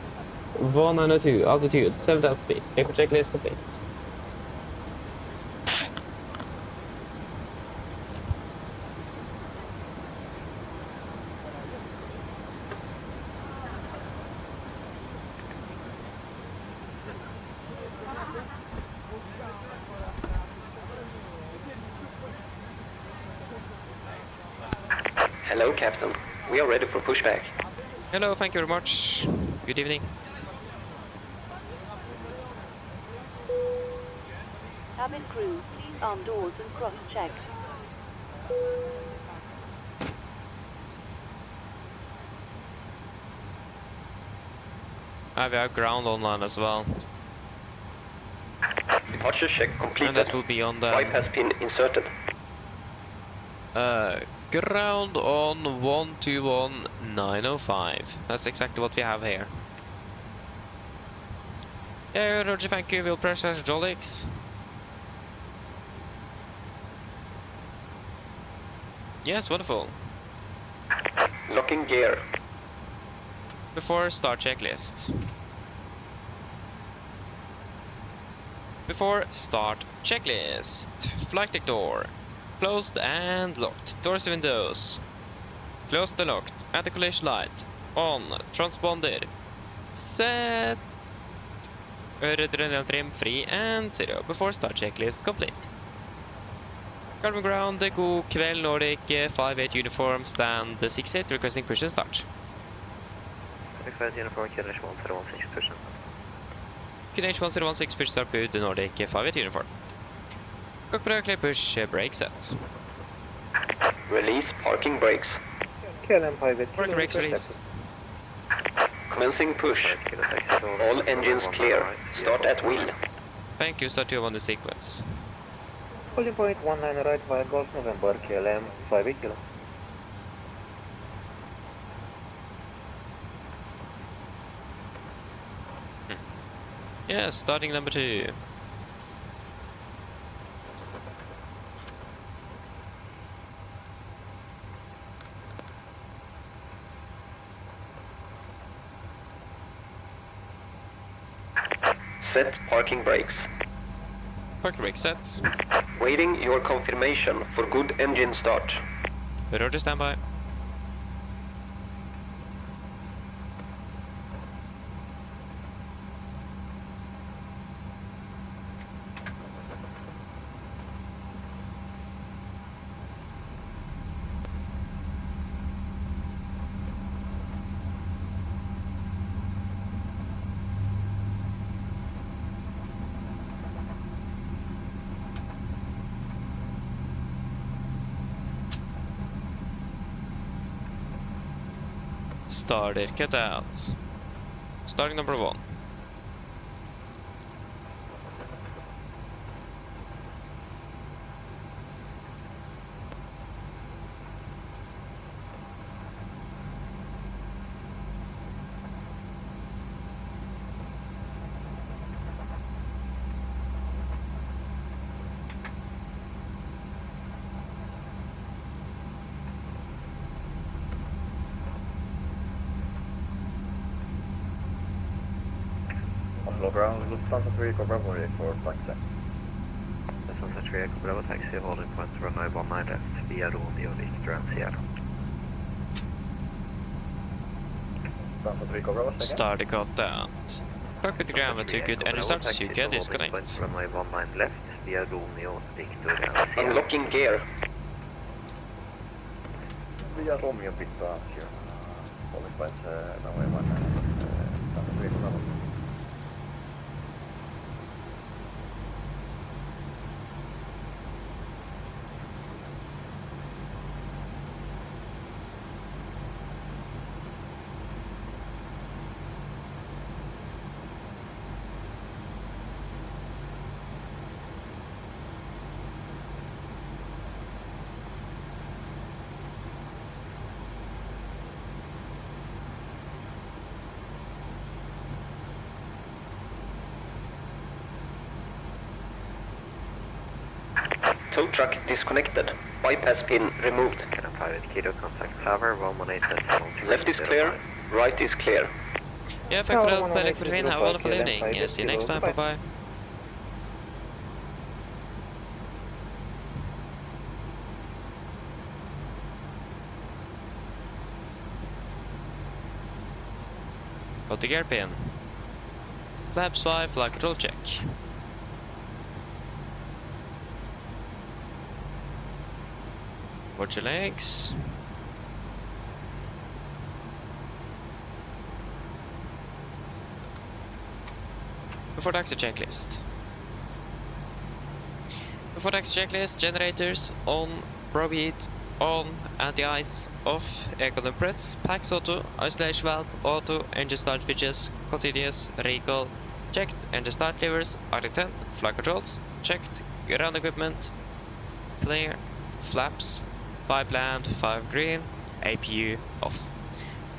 1902, altitude 7,000 feet. Paper checklist complete. Hello, Captain. We are ready for pushback. Hello, thank you very much. Good evening. Cabin crew, please arm doors and cross-check. We have ground online as well. Departure check completed. And that will be on the... Pipe has been inserted. Ground on 121.905. That's exactly what we have here. Yeah, Roger, thank you. We'll pressurize hydraulics. Yes, wonderful. Locking gear. Before start checklist. Before start checklist. Flight deck door. Closed and locked. Doors and windows. Closed and locked. Anti-collision light. On. Transponder. Set. Trim free and 0. Before start checklist complete. Carbon ground. God kväll Nordic 58 uniform stand 68 requesting push and start. 65 uniform, Killer 1 push and QNH1016 push start boot, the Nordic 5-8 uniform. Cockpit clear push, brake set. Release parking brakes. KLM 58 Parking kilo, brakes request released. Commencing push. All engines clear. Start at wheel. Thank you, start 2 on the sequence. Holding point 19 right via Golf November, KLM 58 kilo. Yeah, starting number 2. Set parking brakes. Parking brake set. Waiting your confirmation for good engine start. Roger, standby. Started cutout. Starting number 1. Oslo ground, Lufthansa 3, Cobra ready for taxi. Lufthansa 3, Cobra taxi, holding point runway 19 left, via Romeo Victor and Sierra. Lufthansa 3, Cobra, second. Started cutout. Cockpit ground to good engine starts, you can disconnect. Runway 19 left, via Romeo Victor and Sierra. Unlocking gear. Via Romeo Victor and Sierra. Holding point runway 19 left, Lufthansa 3, Cobra. Tow truck disconnected. Bypass pin removed. KLM 58 kilo, contact Tower 118. Left is clear. Right is clear. Yeah, thanks for the help, Perfermance. Have a wonderful evening. See you next time. Bye-bye. Got the gear pin. Flaps 5, flight control check. Watch your legs. Before taxi checklist. Before taxi checklist, generators on, probe heat on, anti-ice off, aircon press, packs auto, isolation valve auto, engine start switches, continuous, recall, checked, engine start levers, idle tent, flight controls, checked, ground equipment, clear, flaps, 5 land, 5 green, APU off.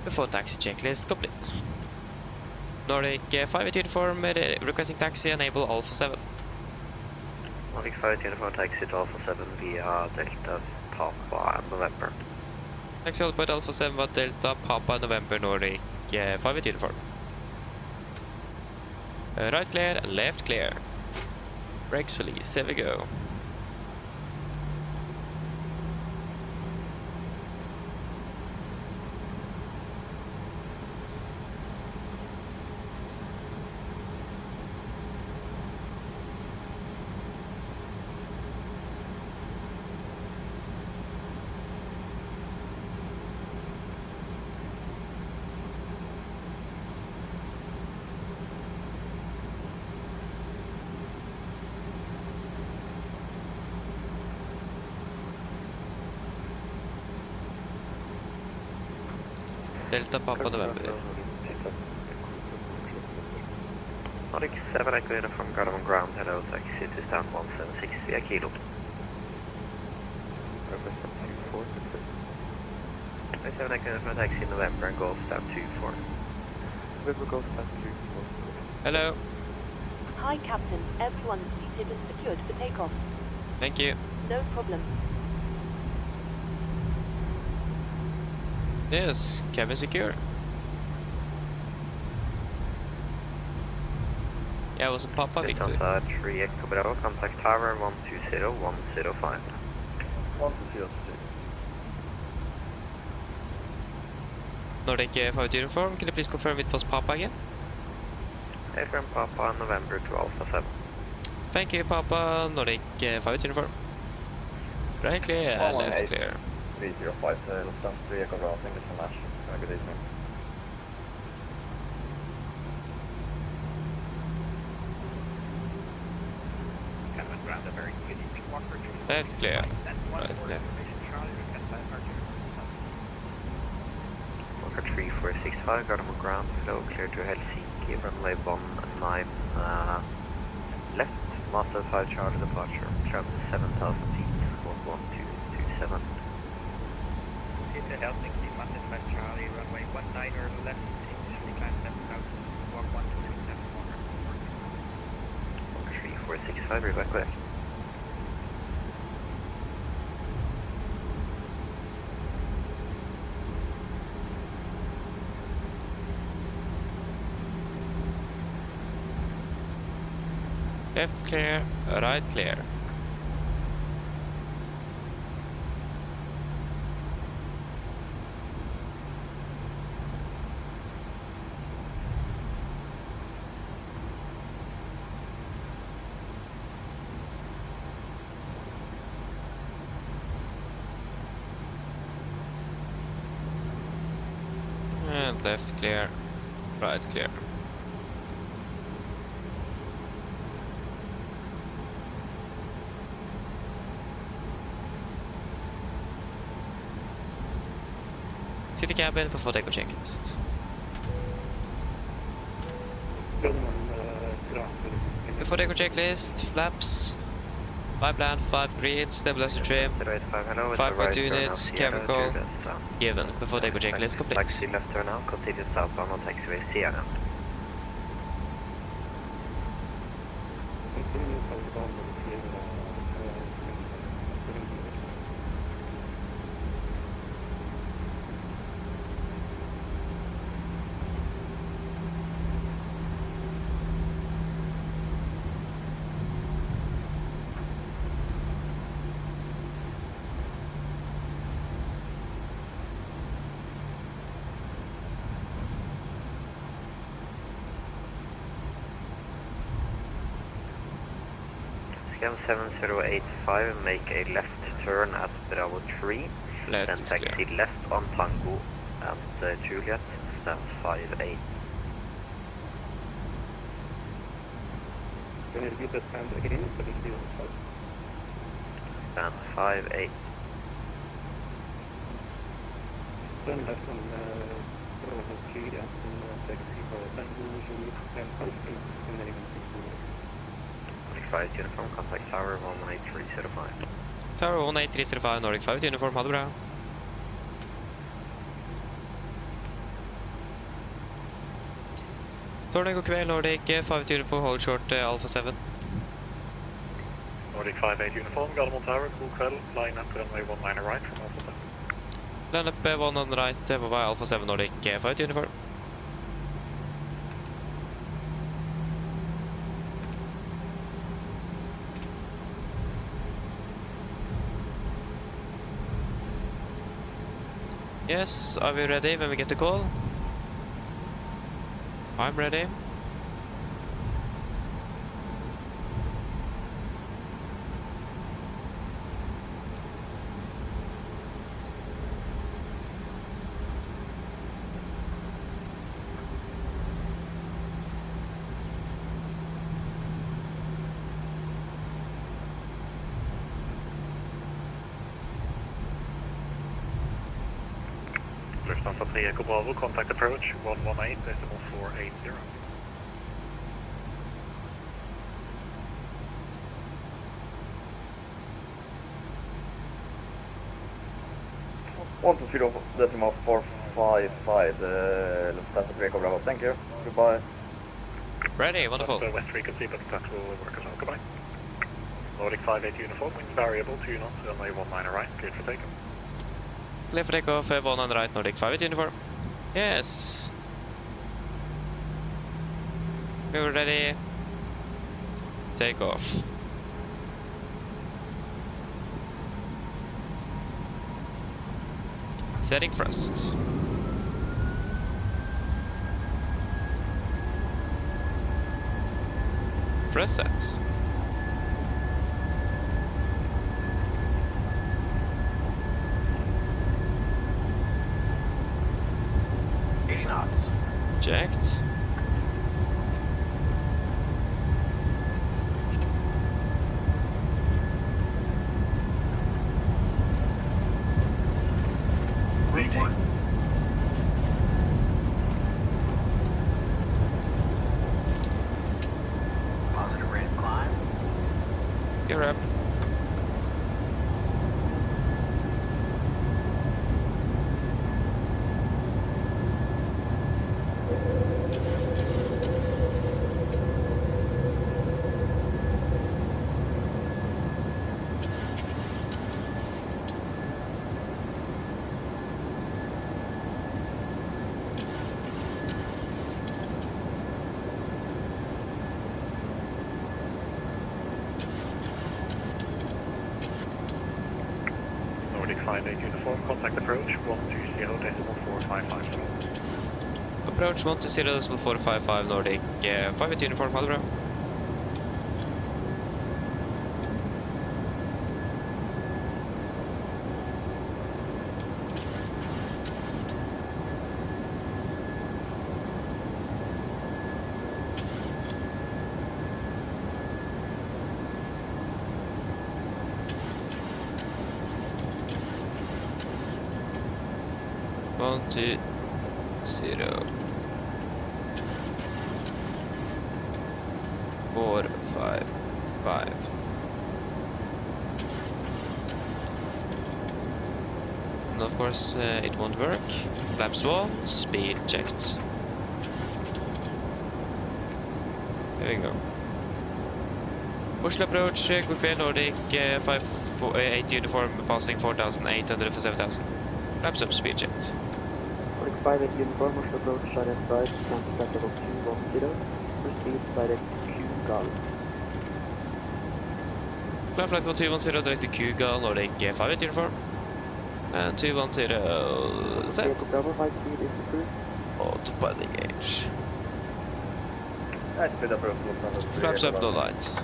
Before taxi checklist complete. Nordic 5-8 uniform requesting taxi, enable Alpha 7. Nordic 58 uniform taxi to Alpha 7 via Delta Papa November. Taxi hold point Alpha 7 via Delta Papa November Nordic 5-8 uniform. Right clear, left clear. Brakes release, here we go. Delta Papa November. Nordic 7 Echo Uniform, guard on ground, hello, taxi to stand 176 via Kilo. FSLTL 7 Echo Uniform, taxi November and Golf stand 24. November Golf stand 24. Hello. Hi, Captain. Everyone seated and secured for takeoff. Thank you. No problem. Yes, cabin secure. Yeah, it was a Papa Victor. Delta 3 Echo Bravo, contact tower 120105. 120. Nordic 5 uniform, can you please confirm it was Papa again? Affirm Papa, November to Alpha 7. Thank you, Papa. Nordic 5 uniform. Right clear, left clear. 305 to Lufthansa 3 Echo Bravo, thank you so much. Have a good evening. Left clear. Right clear. Walker 3465, guard on ground, flow clear to Helsinki, runway 19 left, Master 5 Charlie departure, travel 7,000 feet, squawk 1227. Into Helsinki, Master 5 Charlie, runway 19 or left, initially climb 7,000, squawk 1227. Walker 3465, reback back. Left clear, right clear. And left clear, right clear. City cabin before takeoff checklist. Before takeoff checklist, flaps, 5 land, 5 green, stabilizer trim, 5 right units, chemical, given. Before takeoff checklist complete. Taxi left turn out, continue southbound on taxiway Siena. Scam 7085, make a left turn at Bravo 3, Left then is taxi clear. left on Tango and Juliet, stand 58. Can you repeat the stand again? Stand 58. Turn left on Bravo 3 and taxi for Tango, Juliet, and 5 uniform, contact tower 18305. Tower 18305, Nordic 5 uniform, ha det bra. Torsdag god kveld, Nordic 5 uniform, hold short Alpha 7. Nordic 58 uniform, Gardermoen Tower, god kveld, line at runway 19 right from Alpha 7. Land up 1 on right, på vei Alpha 7, Nordic 5 uniform. Yes, are we ready when we get the call? I'm ready. Lufthansa 3 Echo Bravo, contact approach 118.480. 120.455, Lufthansa 3 Echo Bravo, thank you, goodbye. Ready, wonderful. West frequency, but that will work as well, goodbye. Nordic 58 uniform, wind variable 2 knots, runway 19 right, cleared for takeoff. Clear for takeoff, 19 right, Nordic 58 uniform. Yes. We're ready. Take off. Setting thrusts. Thrust set. Checked. Positive rate of climb. You're up. Nordic 58 uniform, contact approach 120.455. Approach 120.455 Nordic 58 uniform, ha det bra. One, two, 0. 4, 5, 5. And of course it won't work. Flaps 1, speed checked. There we go. Oslo approach, good clear Nordic 58 uniform passing 4,800 for 7,000. Flaps up, speed checked. Nordic 58 uniform, Oslo approach, direct right, cancel flight level 210, proceed direct Q-Gal. Climb flight level 210 direct to Q-Gal, Nordic 58 uniform. And 210 set. Bravo, high speed is approved. Autopilot engage. Speed approach, Lufthansa 3 Flaps Echo up, no Bravo. lights.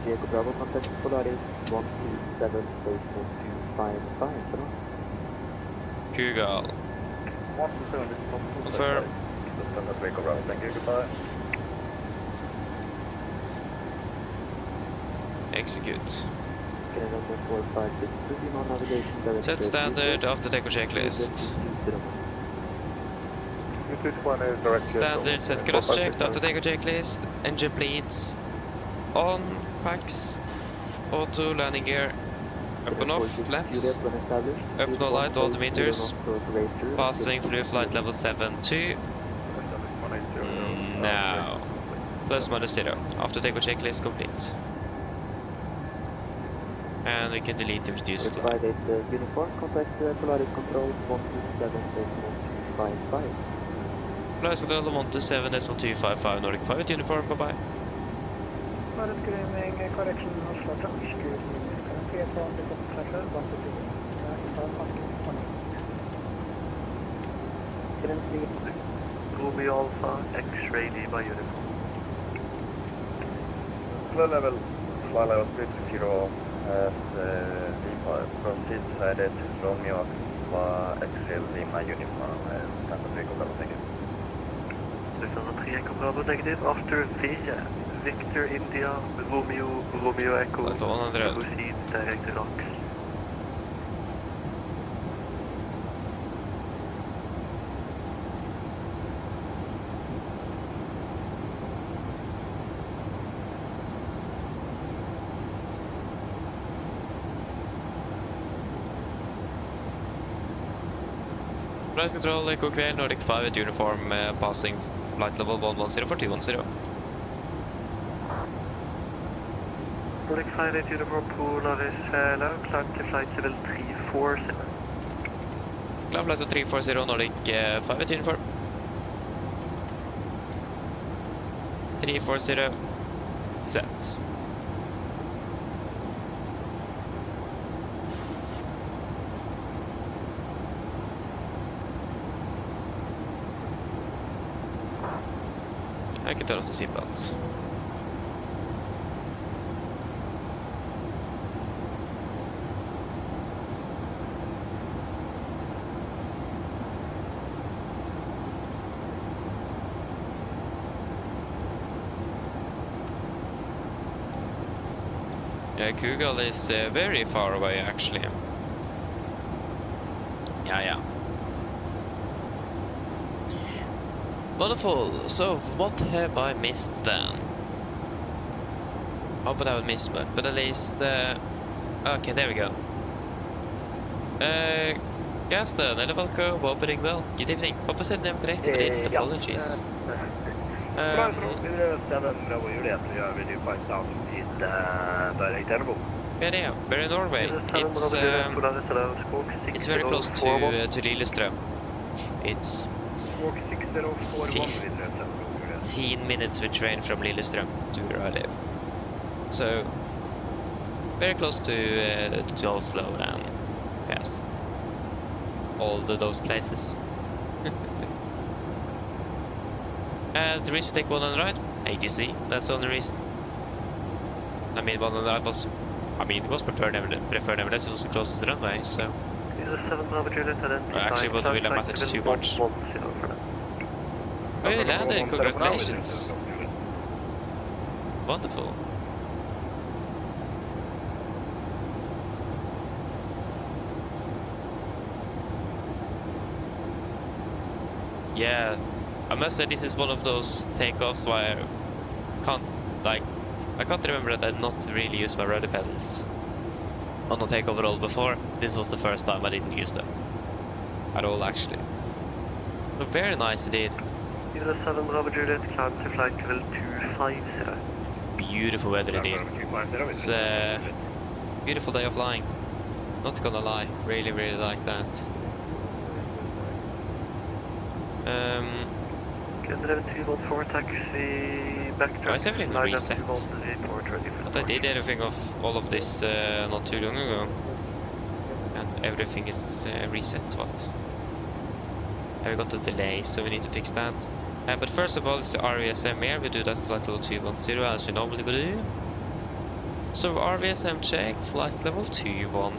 Diego Bravo, contact Polaris 127.125. Q-Gal. 127.125. Confirm. Lufthansa 3 Echo Bravo, thank you, goodbye. Execute. Set Set standard after takeoff checklist. Standard set cross checked after takeoff checklist. Engine bleeds. On. Packs. Auto landing gear. Up and off. Flaps. Up no light altimeters. Passing through flight level 72. Now. Plus minus 0. After takeoff checklist complete. And we can delete the reduced flight. Uniform, contact Polaris control 127.255. Polaris control 127.255 Nordic 58 uniform, bye bye. Polaris screaming, correction, Oslo approach, currently upon the pressure, 122. Romeo Alpha, X-ray by uniform. Fly level 50 as V5, proceed direct Romeo Alpha X-ray Lima uniform, Lufthansa 3 Echo Bravo, thank you. Lufthansa 3 Echo Bravo negative after V, Victor India, Romeo Echo, That's 100. proceed direct ROX. Flight control, Echo Clear, Nordic 5 at uniform, passing flight level 110 for 210. Nordic 5 at uniform, Polaris low, climb to flight level 340. Climb flight to 340, Nordic 5 at uniform. 340, set. I can turn off the seatbelts. Yeah, Google is very far away actually. Yeah. Wonderful. So, what have I missed then? Oh, but I haven't missed much. But at least, okay, there we go. Gaston, eller welcome, opening well. Good evening. Hope I said the name correctly. Apologies. We're in Norway. It's very close to Lillestrøm. It's 15 minutes with train from Lillestrøm to where I live. So very close to Oslo and yes, all those places. The reason we take one on the right, ATC. That's the only reason. I mean, one on the right was, it was preferred nevertheless. It was the closest runway, so. I actually wouldn't really matter too much. Oh, you landed! Congratulations! Wonderful. Yeah, I must say this is one of those takeoffs where I can't remember that I'd not really used my rudder pedals on a takeover roll before. This was the first time I didn't use them at all, actually. So very nice indeed. Unit 7 Bravo Juliet, climb to flight level 250. Beautiful weather indeed. It's a beautiful day of flying. Not gonna lie, really like that. Good 11-214 taxi back to it's everything reset. But I did everything of all of this not too long ago. And everything is reset, what? We got a delay, so we need to fix that. But first of all, it's the RVSM here. We do that flight level 210 as we normally would do. So RVSM check, flight level 210.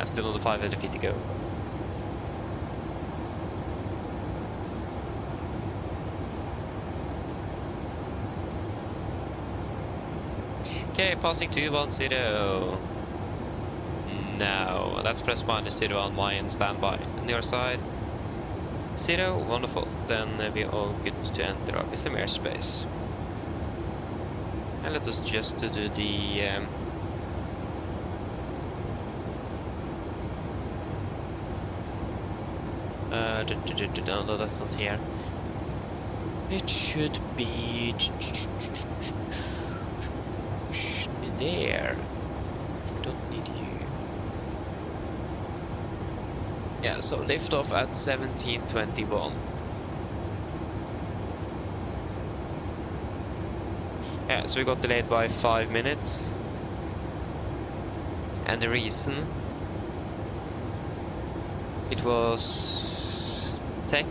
Still on the 500 feet to go. Okay, passing 210. No, that's press -0 on my end, standby. On your side. 0, wonderful. Then we're all good to enter RVSM airspace. And let us just do the no, that's not here. It should be there. We don't need you. Yeah, so lift off at 17:21. Yeah, so we got delayed by 5 minutes. And the reason it was tech.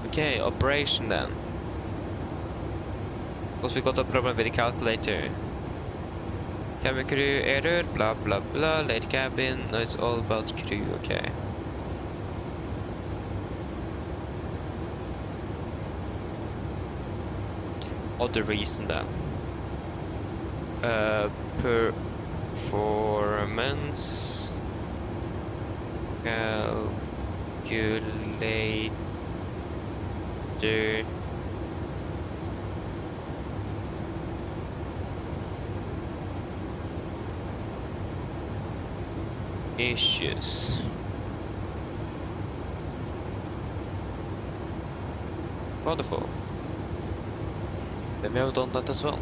Okay, operation then. Because we got a problem with the calculator. Cabin crew error, blah blah blah, late cabin, no, it's all about crew, okay. Other reason then. Performance. Calculator. Issues. Wonderful. Then we have done that as well.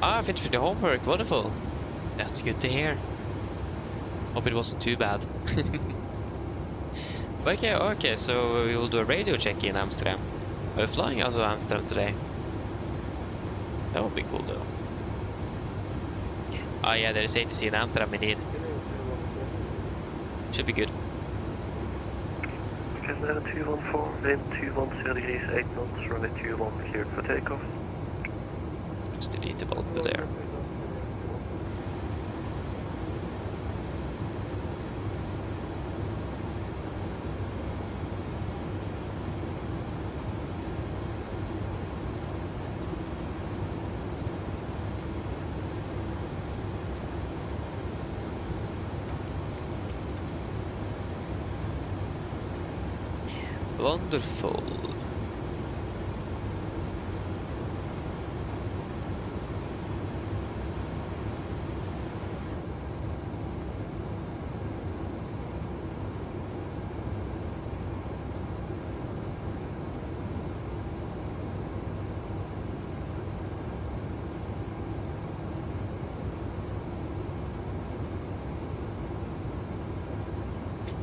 I finished with the homework. Wonderful. That's good to hear. Hope it wasn't too bad. Okay, so we will do a radio check in Amsterdam. We're flying out of Amsterdam today. That would be cool though. Oh yeah, there is ATC in Amsterdam indeed. Should be good. Canada 214, wind 210 degrees, 8 knots, runway 21 cleared for takeoff. Just delete the Volanta there. Wonderful.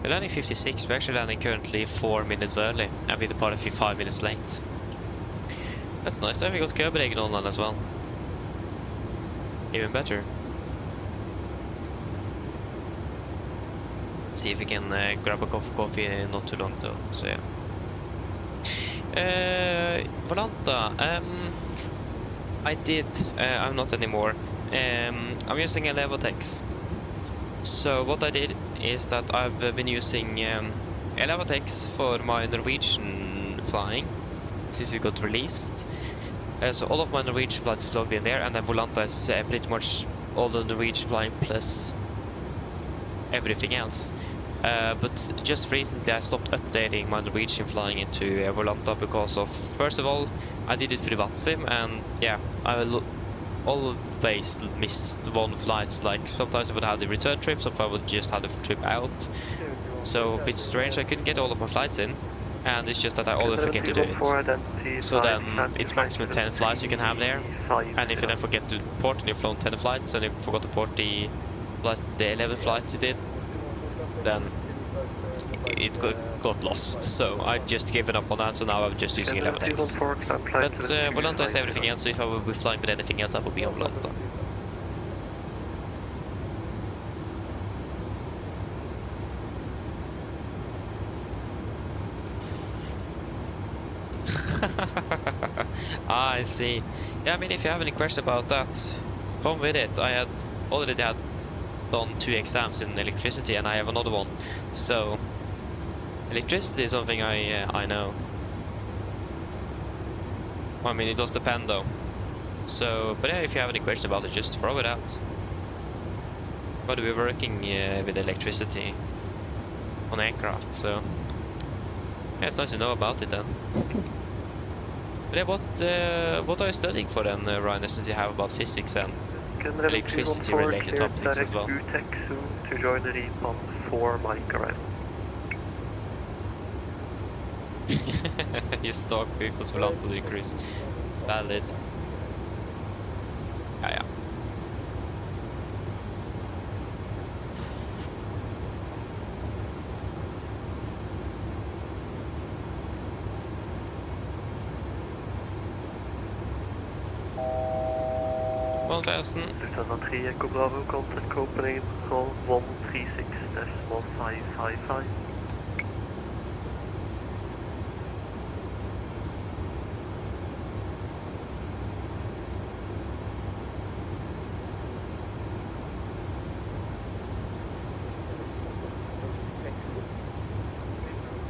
We're landing 56, we're actually landing currently 4 minutes early, and we departed 5 minutes late. That's nice, and we got Copenhagen online as well. Even better. Let's see if we can grab a cup of coffee not too long though, so yeah. Volanta, I'm not anymore. I'm using Elevatex. So what I did is that I've been using Elevatex for my Norwegian flying since it got released. So all of my Norwegian flights is logged in there, and then Volanta is pretty much all the Norwegian flying plus everything else. But just recently I stopped updating my Norwegian flying into Volanta because of, first of all, I did it for the VATSIM, and yeah, I always missed one flight. Like sometimes I would have the return trip, sometimes I would just have the trip out. So a bit strange, I couldn't get all of my flights in, and it's just that I always forget to do it. So then it's maximum 10 flights you can have there, and if you then forget to port and you've flown 10 flights and you forgot to port the 11 flights you did, then it got lost. So I just given up on that, so now I'm just using Elevatex. But Volanta is everything else, so if I would be flying with anything else, I would be on Volanta. I see. Yeah, I mean, if you have any question about that, come with it. I had already done 2 exams in electricity, and I have another one. So electricity is something I know. I mean, it does depend though. So, but yeah, if you have any question about it, just throw it out. But we're working with electricity on aircraft, so yeah, it's nice to know about it then. But yeah, what are you studying for then, Ryan, since you have about physics and electricity related topics as well? To join the Repon for Mike arrival. You stalk people's Volanta decrease. Valid. Yeah. Lufthansa 3 Echo Bravo, contact Copenhagen, call 136.555.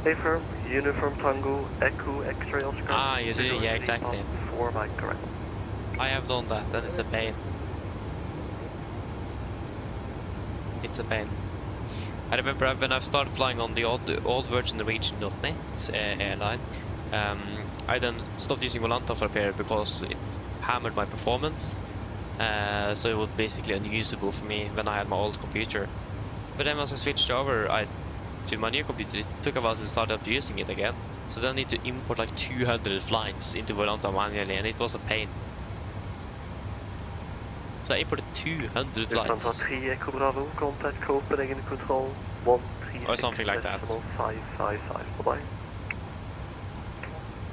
Stay firm, Uniform Tango, Echo, X-ray Oscar. Ah, you do? Yeah, exactly. 4 by correct. I have done that, and it's a pain. It's a pain. I remember when I started flying on the old Virgin Norwegian.net airline, I then stopped using Volanta for a period because it hammered my performance. So it was basically unusable for me when I had my old computer. But then once I switched over to my new computer, it took a while to start up using it again. So then I need to import like 200 flights into Volanta manually, and it was a pain. So I imported 200 flights. 3 Echo Bravo, contact Copenhagen control 136. Or something like that. 555, bye-bye.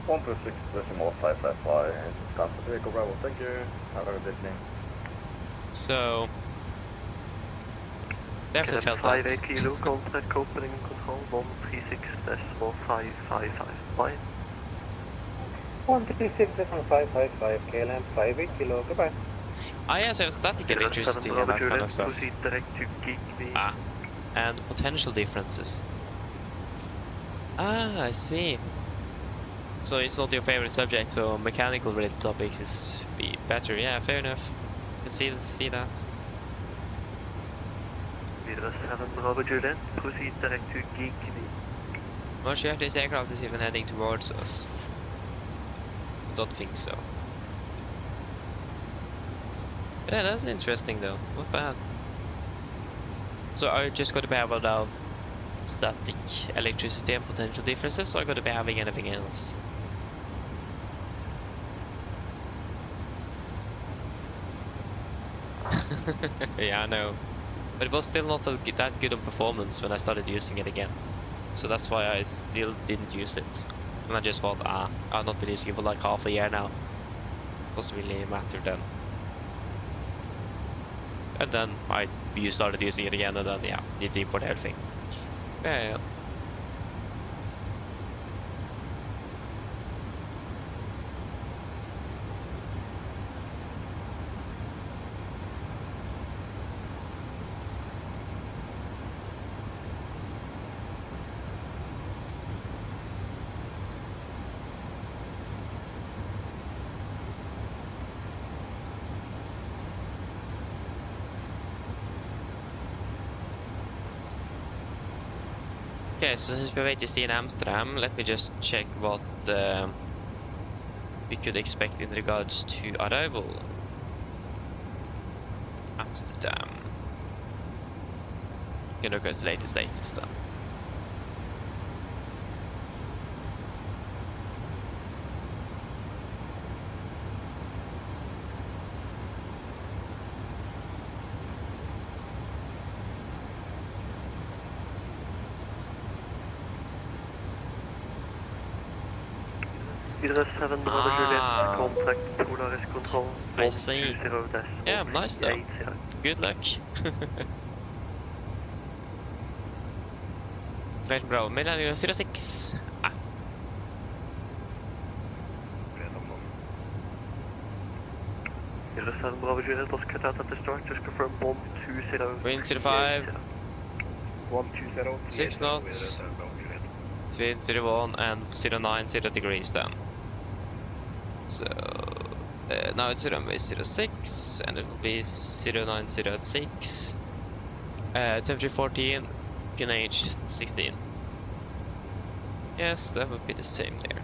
126.555 is Stanford Echo Bravo, thank you. Have a good evening. So definitely felt 5 that. kilo, contact Copenhagen control 136.555, bye. 136.555, KLM 58 kilo, goodbye. I also have static electricity and that kind of stuff. Proceed direct to Geekme. Ah, and potential differences. Ah, I see. So it's not your favorite subject, so mechanical related topics is better. Yeah, fair enough. I can see that. Leader 7 Bravo Juliet, proceed direct to Geekme. Not sure if this aircraft is even heading towards us. Don't think so. Yeah, that's interesting though. Not bad. So are you just going to be able to static electricity and potential differences, or are you going to be having anything else? Yeah, I know. But it was still not that good on performance when I started using it again. So that's why I still didn't use it. And I just thought, I've not been using it for like half a year now. Doesn't really matter then. And then you started using it again, and then yeah, need to import everything. Yeah. Okay, so since we're waiting to see in Amsterdam, let me just check what we could expect in regards to arrival. Amsterdam. You can look at the latest then. Leader 7 Bravo Juliet, contact Polaris control. I see. Yeah, nice though. Good luck. Very bra. Millennium 06. Leader 7 Bravo Juliet was cut out at the start. Just confirm 120. Wind 05. 120. 6 knots. Between 01 and 090 degrees then. So now it's runway 06 and it will be 090 at 6. Temperature 14, QNH 16. Yes, that would be the same there.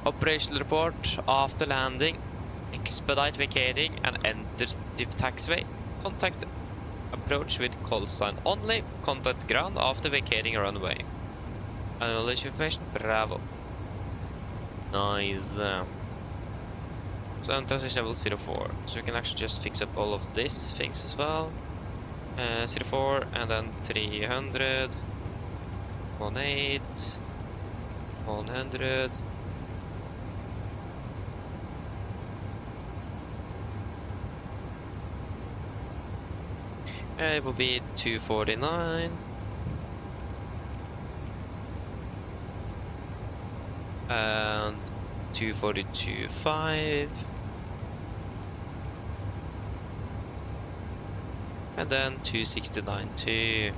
Operational report after landing. Expedite vacating and enter the taxiway. Contact approach with call sign only. Contact ground after vacating a runway. Acknowledge information, bravo. Nice. So on transition level 04. So we can actually just fix up all of these things as well. 04 and then 300. 18. 100. It will be 249. And 242.5. And then 269.2.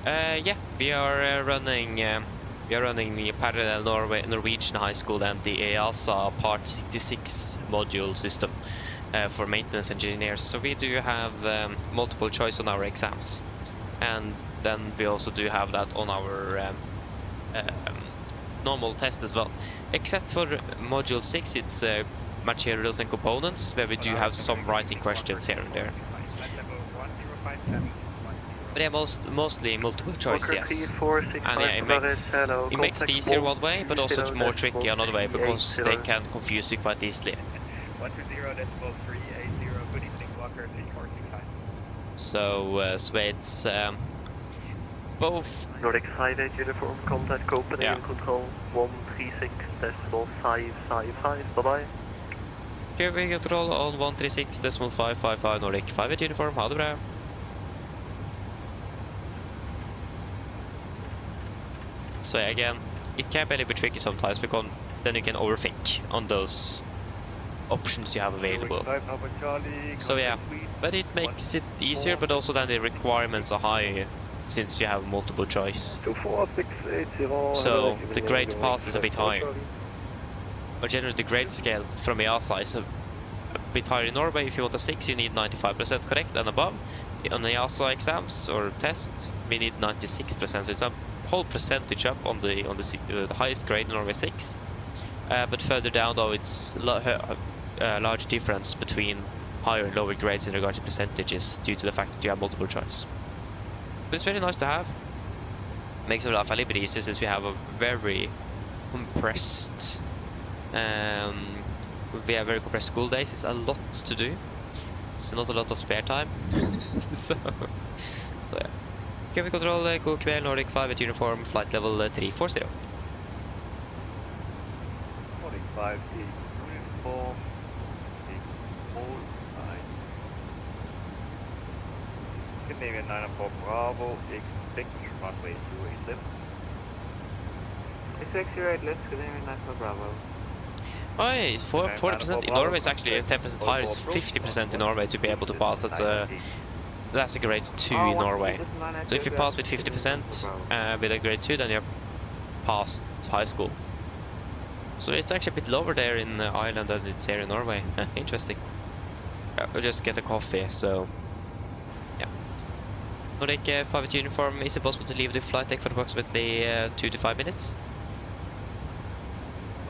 Yeah, we are running the parallel Norwegian High School and the EASA Part 66 module system for maintenance engineers. So we do have multiple choice on our exams, and then we also do have that on our normal test as well. Except for module 6, it's materials and components, where we do have some writing questions here and there. But yeah, mostly multiple choice, yes. And yeah, it makes it easier one way, but also more tricky another way, because they can confuse you quite easily. 120.380, good evening, Walker 3465. So it's both. Nordic 58 uniform, contact Copenhagen control 136.555, bye-bye. Copenhagen control on 136.555 Nordic 58 uniform, ha det bra. So yeah, again, it can be a little bit tricky sometimes, because then you can overthink on those options you have available. So yeah, but it makes it easier, but also then the requirements are higher since you have multiple choice. So the grade to pass is a bit higher. But generally the grade scale from EASA is a bit higher in Norway. If you want a 6, you need 95% correct and above. On the EASA exams or tests, we need 96%. So it's a whole percentage up on the highest grade in Norway 6. But further down though, it's a large difference between higher and lower grades in regard to percentages due to the fact that you have multiple choice. But it's very nice to have. Makes it a little bit easier since we have a very compressed school days. It's a lot to do. It's not a lot of spare time. so yeah. Can we control god kveld Nordic 58 uniform flight level 340. Nordic 58 uniform. Canadian 94 Bravo, expect runway 287. Expect your right left, Canadian 94 Bravo. Oh, yeah, 40% in Norway is actually 10% higher. It's 50% in Norway to be able to pass. That's a grade 2 in Norway. So if you pass with 50% with a grade 2, then you're past high school. So it's actually a bit lower there in Ireland than it's here in Norway. Interesting. Yeah, we'll just get a coffee, so yeah. Nordic 58 uniform, is it possible to leave the flight deck for approximately 2 to 5 minutes?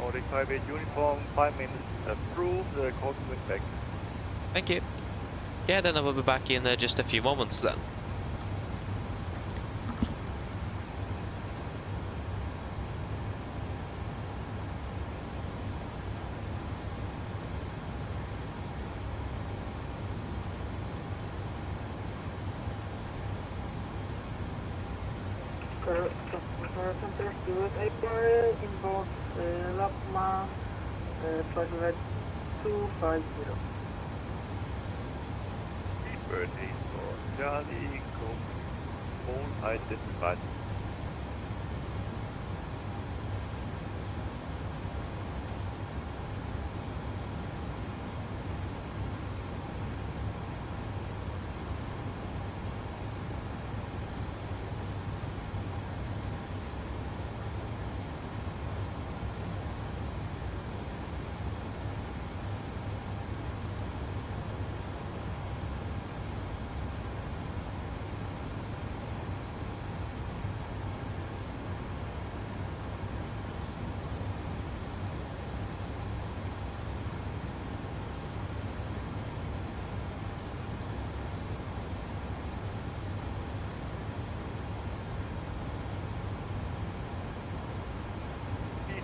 Nordic 58 uniform, 5 minutes approved, call to back. Thank you. Yeah, then I will be back in just a few moments then. Inbound Lapma, flight level 250. Bird 84 Charlie, phone identified.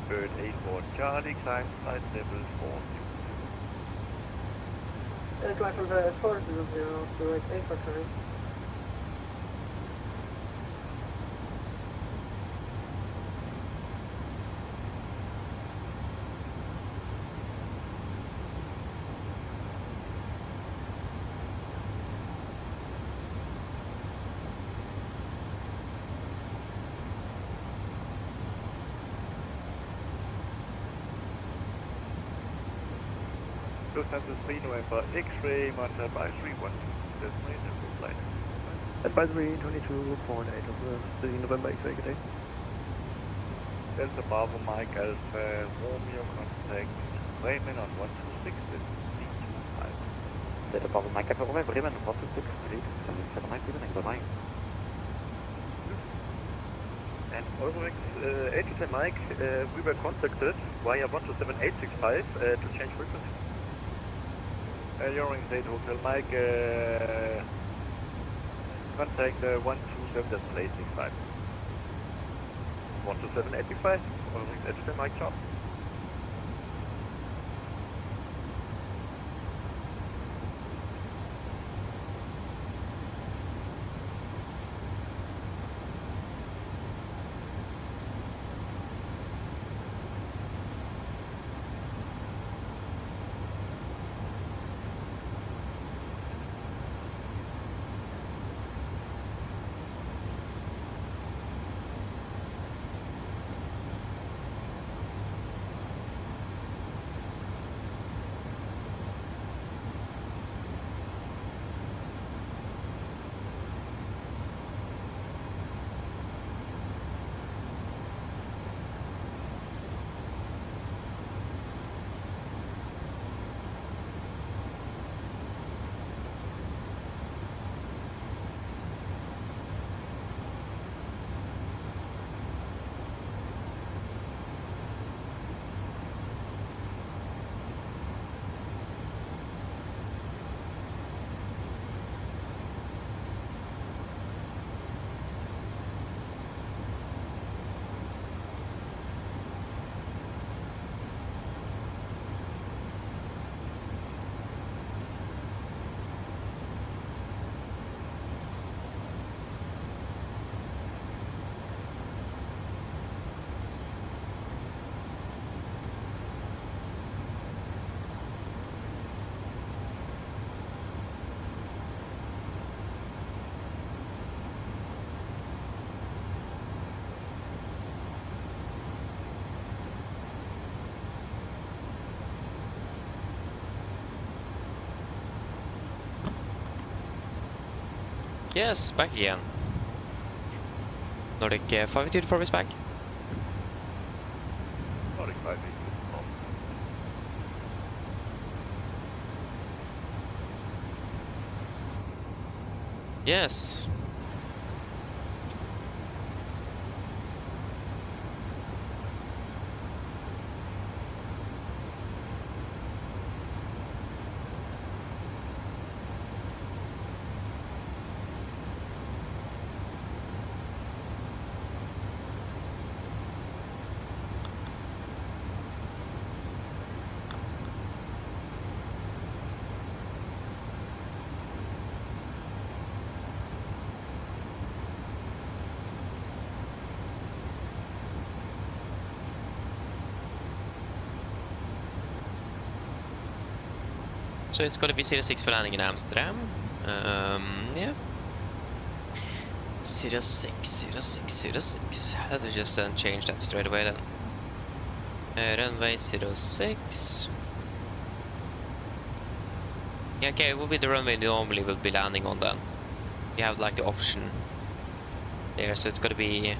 Bird 84 Charlie, climb flight level 4. Climb for the 400 to 8 factory. Lufthansa 3 November, X-ray, Mountain advisory 1, destination flight. Advisory 2248 of the November X-ray, good day. Delta Bravo Mike Alpha Romeo contact Bremen on 126 with D25. Delta Bravo Mike Alpha Romeo Bremen 126, please. Have a nice evening, bye-bye. And Oslo 810 Mike, we were contacted via 127865 to change frequency. You're in State Hotel Mike, contact 127.865. 127.865, Oslo 810 Mike, ciao. Yes, back again. Nordic 524 is back. Nordic 582. Yes. So it's gonna be 06 for landing in Amsterdam. Yeah. 06. Let us just change that straight away then. Runway 06. Yeah, okay, it will be the runway normally will be landing on then. You have like the option there, so it's gonna be.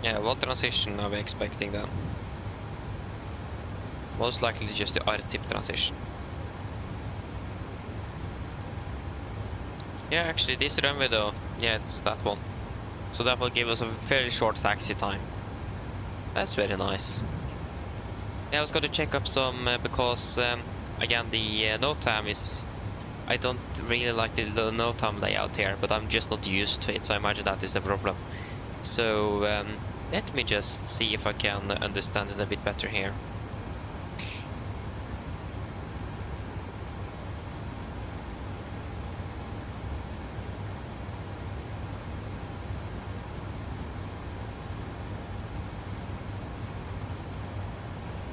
Yeah, what transition are we expecting then? Most likely just the R-tip transition. Yeah, actually this runway though, yeah, it's that one. So that will give us a fairly short taxi time. That's very nice. Yeah, I was going to check up some because again the NOTAM is. I don't really like the NOTAM layout here, but I'm just not used to it, so I imagine that is a problem. So let me just see if I can understand it a bit better here.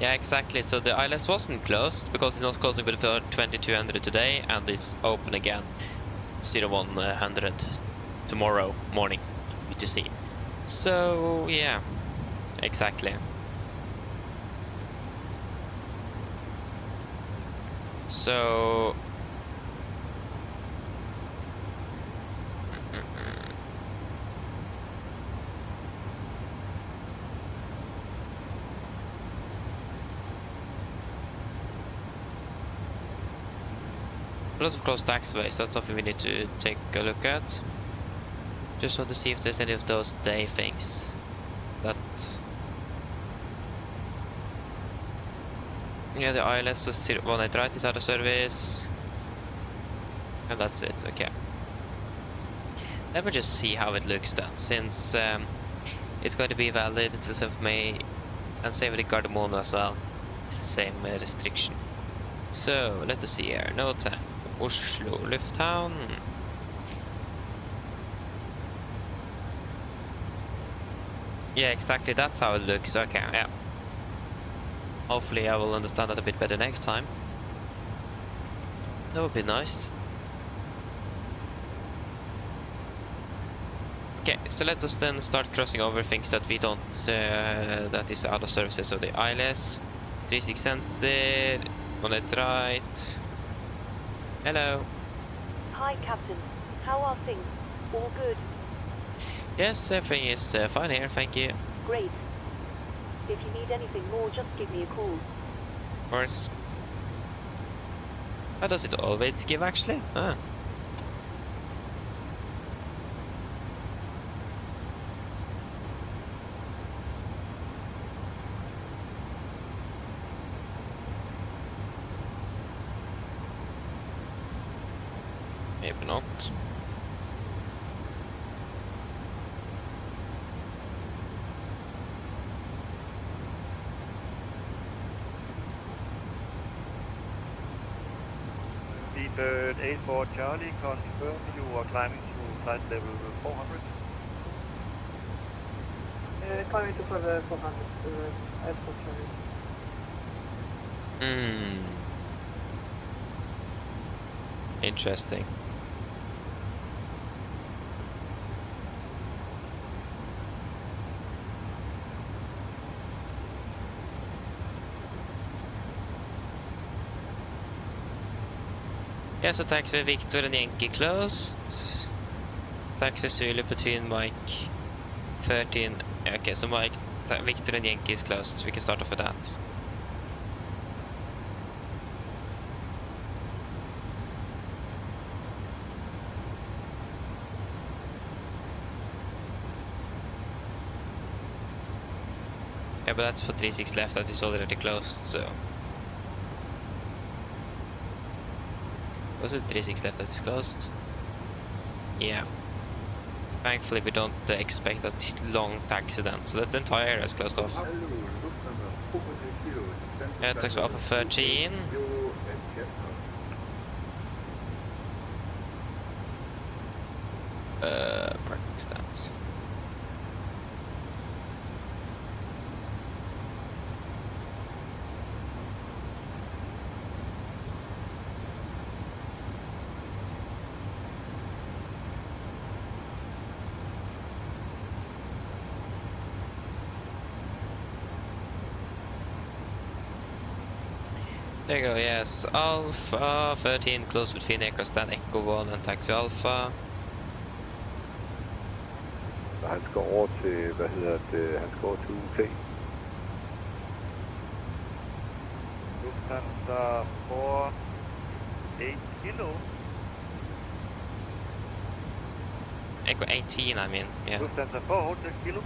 Yeah, exactly. So the ILS wasn't closed because it's not closing before 2200 today, and it's open again 0100 tomorrow morning UTC. So yeah, exactly. So a lot of closed taxiways, that's something we need to take a look at. Just want to see if there's any of those day things that... Yeah, the ILS was one night right is out of service. And that's it, okay. Let me just see how it looks then, since it's going to be valid to 7th of May, and same with the Gardermoen as well. Same restriction. So, let us see here. No time. Oslo Lufthavn. Yeah, exactly, that's how it looks. Okay, yeah. Hopefully I will understand that a bit better next time. That would be nice. Okay, so let us then start crossing over things that we don't, that is out of services. So the ILS, 36 Center, on it right. Hello. Hi, Captain. How are things? All good? Yes, everything is fine here, thank you. Great. If you need anything more, just give me a call. Of course. How does it always give, actually? Ah. Maybe not. Speedbird 84 Charlie, confirm you are climbing to flight level 400. Climbing to flight 400, airport Charlie. Interesting. Yeah, so taxi Victor and Yankee closed. Taxi Zulu between Mike 13. Okay, so Mike, Victor and Yankee is closed. So we can start off with that. Yeah, but that's for 36 left. That is already closed. So. Was it 36 left that is closed? Yeah. Thankfully we don't expect that long taxi then, so that entire area is closed off. Yeah, taxi Alpha 13. Parking stands. There you go, yes. Alpha 13 close between aircraft stand Echo 1 and taxi Alpha. Han skal over til, han skal over til UT. Lufthansa for 8 kilo. Echo 18, I mean, yeah. Lufthansa for Hotel Kilo.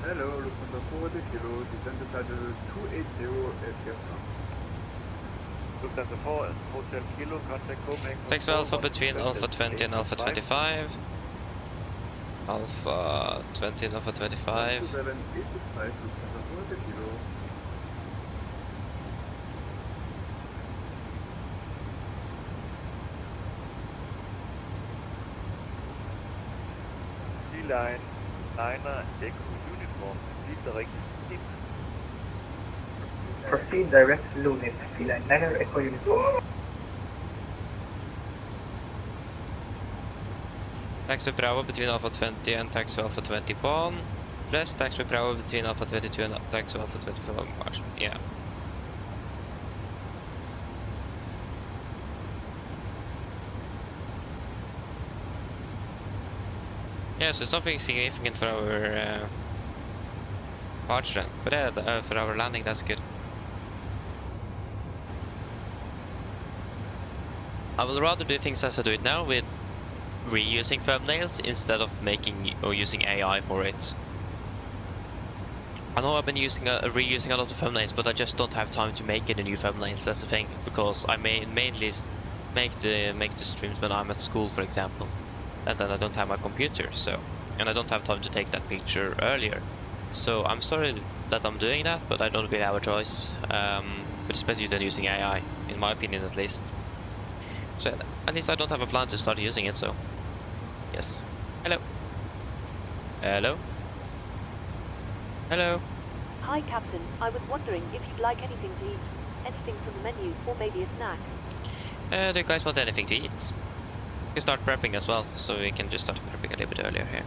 Hello, Lufthansa 4 kilo, descended title 280 at Lufthansa 4 Hotel Kilo, contact Copenhagen. Taxi Alpha between Alpha 20 and Alpha 25. Alpha 20 and Alpha 25. 785, Lufthansa 4 kilo. Line, liner, Echo uniform, lead direct. Proceed direct Lunit, Feline 9er Echo uniform. Taxi Bravo between Alpha 20 and Taxi Alpha 21. Plus Taxi Bravo between Alpha 22 and Taxi Alpha 24 March. Yeah. Yeah, so it's nothing significant for our departure then. But yeah, for our landing, that's good. I will rather do things as I do it now with reusing thumbnails instead of making or using AI for it. I know I've been reusing a lot of thumbnails, but I just don't have time to make any new thumbnails. That's the thing, because I mainly make the streams when I'm at school, for example, and then I don't have my computer, and I don't have time to take that picture earlier. So I'm sorry that I'm doing that, but I don't really have a choice. But it's better than using AI, in my opinion, at least. So at least I don't have a plan to start using it. So yes. Hello. Hello. Hello. Hi, Captain. I was wondering if you'd like anything to eat. Anything from the menu, or maybe a snack. Do you guys want anything to eat? We can start prepping as well, so we can just start prepping a little bit earlier here.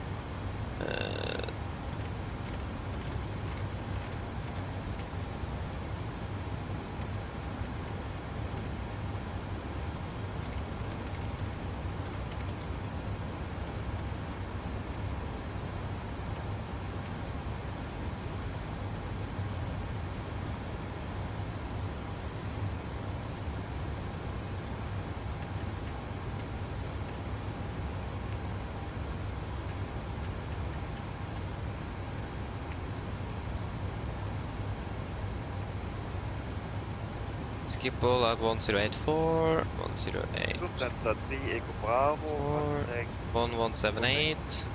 Skip all at 1084, 108, 1178.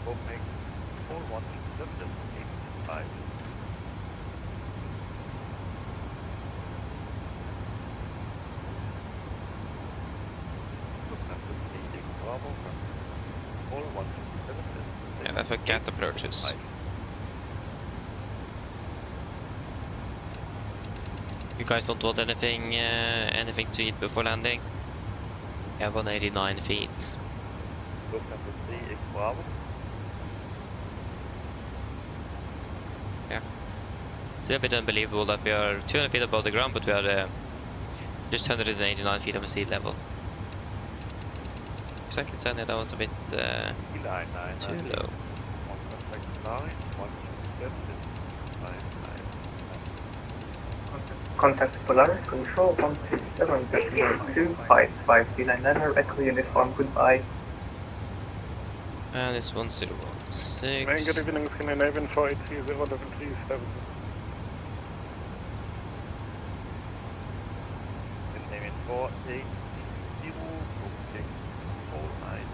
Yeah, that's what cat approaches. You guys don't want anything to eat before landing? Yeah, 189 feet. Yeah. It's a bit unbelievable that we are 200 feet above the ground, but we are just 189 feet of sea level. Exactly 10, yeah, that was a bit too low. Contact Polaris Control 167.2559 Echo Uniform, goodbye. And it's 1016. Main good Scandinavian 4801137. Scandinavian 480, booking 490.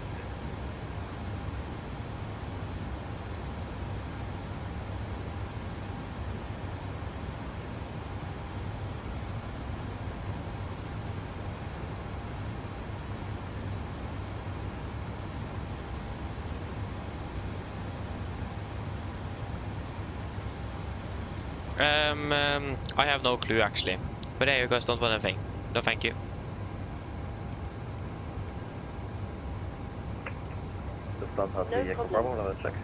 I have no clue actually. But hey, you guys don't want anything. No, thank you. No problem. Check.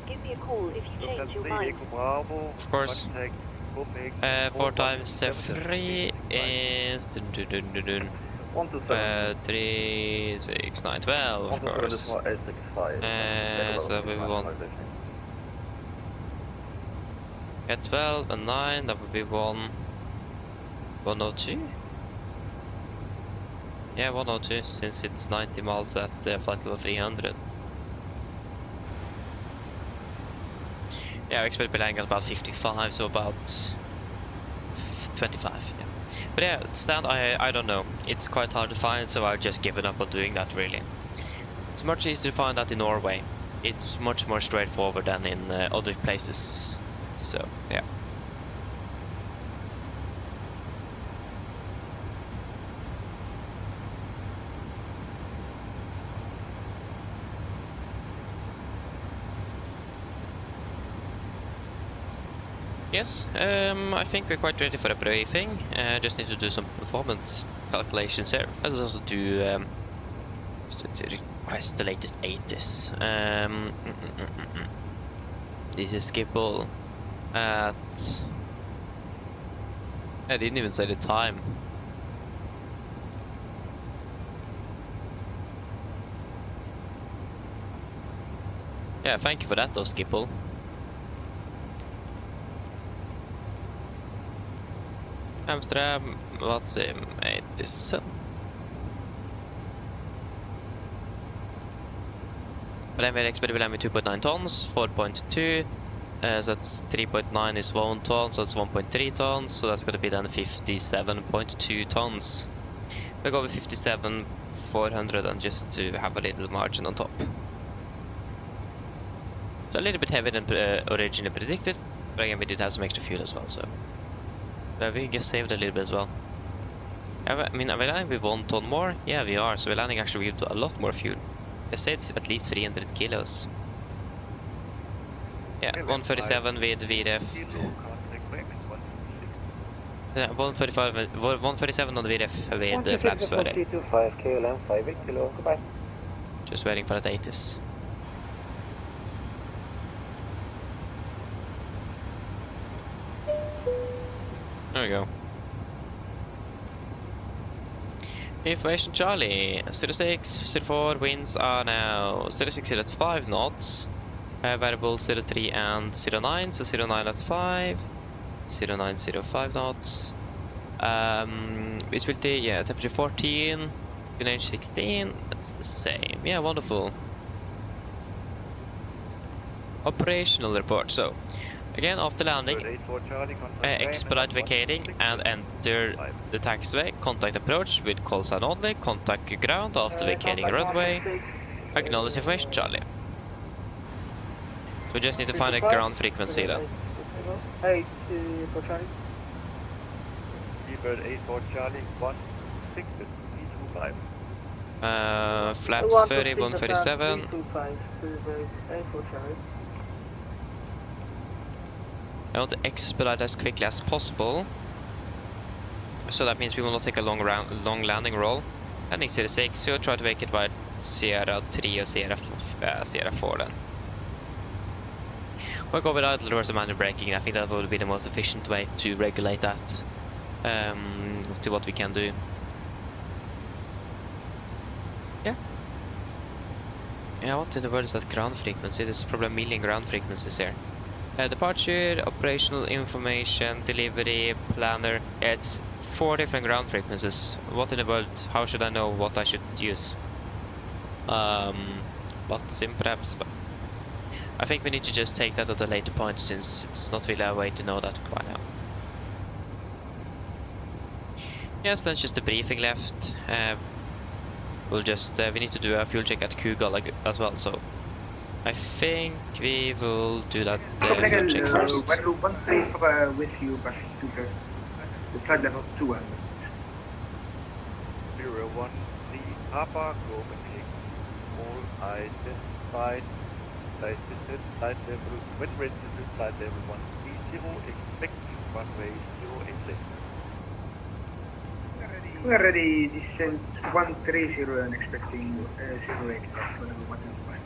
Give me a call if you change your mind. Of course. 4 times 3 is 3, 6, 9, 12, of course. So that will be 1. Yeah, 12 and 9, that would be 102. Yeah, 102, since it's 90 miles at flight level 300. Yeah, I expect to be landing at about 55, so about 25, yeah. But yeah, stand, I don't know. It's quite hard to find, so I've just given up on doing that, really. It's much easier to find that in Norway. It's much more straightforward than in other places. So, yeah. Yes, I think we're quite ready for a briefing. Just need to do some performance calculations here. Let's also do let's request the latest 80s. This is Schiphol at... I didn't even say the time. Yeah, thank you for that though, Skipple. Amsterdam, what's 87? But then we're expected to land with 2.9 tons, 4.2. So that's 3.9 is 1 ton, so that's 1.3 tons. So that's going to be then 57.2 tons. We'll go with 57,400 and just to have a little margin on top. So a little bit heavier than originally predicted, but again we did have some extra fuel as well, so we just saved a little bit as well. I mean, are we landing with 1 ton more? Yeah, we are. So we're landing actually with a lot more fuel. I saved at least 300 kilos. Yeah, 137 with VREF. Yeah, 137 on the VREF with the flaps for it. 325 KLM 58 kilo, goodbye. Just waiting for the datus. There we go. Information Charlie, 06, 04, winds are now 06 at 5 knots. Variable 03 and 09, so 09 at 5, 09, 05 knots. Visibility, yeah, temperature 14, range 16, that's the same. Yeah, wonderful. Operational report, so again, after landing, expedite vacating and enter the taxiway, contact approach with call sign only, contact ground after vacating runway, acknowledge information Charlie. So we just need to find a ground frequency though. 8 for Charlie. Seabird 84 Charlie, 16325. Flaps 30, 137. 325, Seabird 84 Charlie. I want to expedite as quickly as possible. So that means we will not take a long landing roll. Landing Sierra 6, we'll try to make it by Sierra 3 or Sierra 4 then. We'll go with idle reverse manual braking. I think that will be the most efficient way to regulate that to what we can do. Yeah. Yeah, what in the world is that ground frequency? There's probably a million ground frequencies here. Departure, operational information, delivery, planner. Yeah, it's 4 different ground frequencies. What in the world? How should I know what I should use? What sim perhaps? But I think we need to just take that at a later point since it's not really a way to know that by now. Yes, that's just a briefing left. We'll just we need to do a fuel check at Kugal as well, so I think we will do that fuel check first. One place with you, but the flight level 200. 01, the Papa, go maintain all identified, flight level, when registered, flight level 130, expect runway 086. We are ready, descent 130 and expecting 08 for level 125.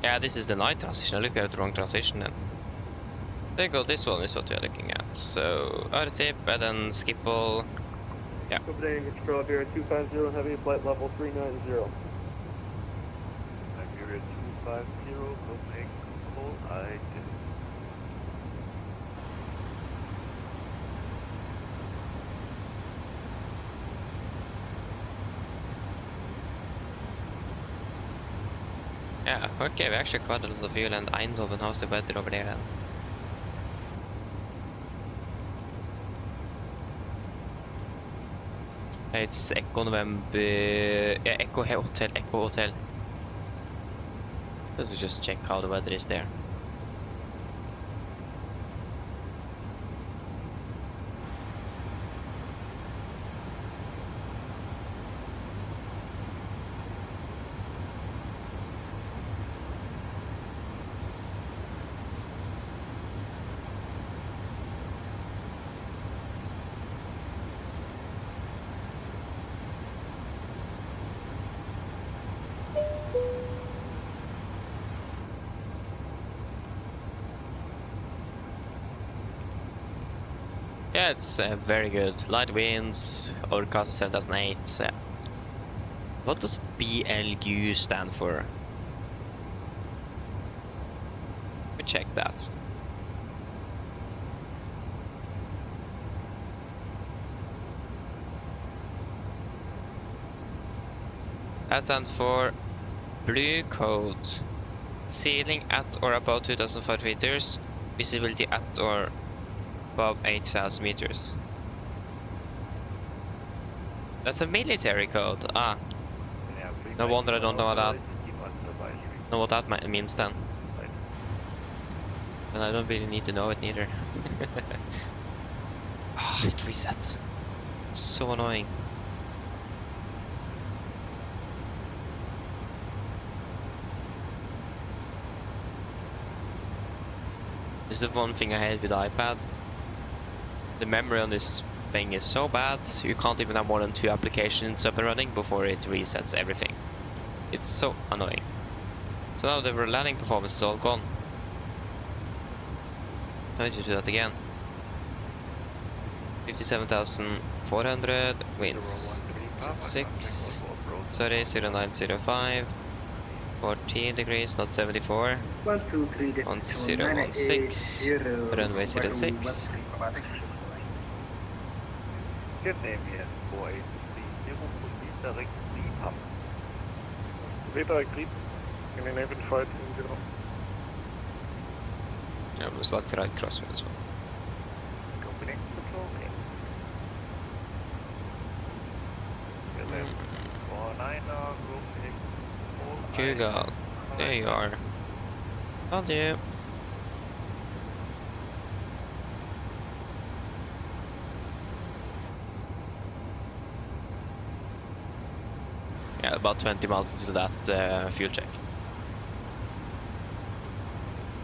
Yeah, this is the night transition. I look at the wrong transition then. There you go, this one is what we are looking at. So, RTIP, and then Skipple. Yeah. Copenhagen, it's Pearl Iberia 250, heavy flight level 390. Iberia 250, Copenhagen, call item. Yeah, okay, we actually quite a lot of fuel, and Eindhoven, how's the weather over there then? It's Echo November, yeah, Echo Hotel. Let's just check how the weather is there. Yeah, it's very good. Light winds, overcast 7008. What does BLU stand for? Let me check that. That stands for Blue Code. Ceiling at or above 2,500 meters. Visibility at or above 8,000 meters. That's a military code. Ah. No wonder I don't know what that means then. And I don't really need to know it neither. Ah, it resets. So annoying. This is the one thing I hate with the iPad. The memory on this thing is so bad, you can't even have more than 2 applications up and running before it resets everything. It's so annoying. So now the landing performance is all gone. I need to do that again. 57,400, winds 6, sorry, 0905, 14 degrees, not 74, 1016, runway 06. Redirect deep in 11.5 Yeah, most likely right crosswind as well. Hugo, there you are. Found you. Yeah, about 20 miles into that fuel check.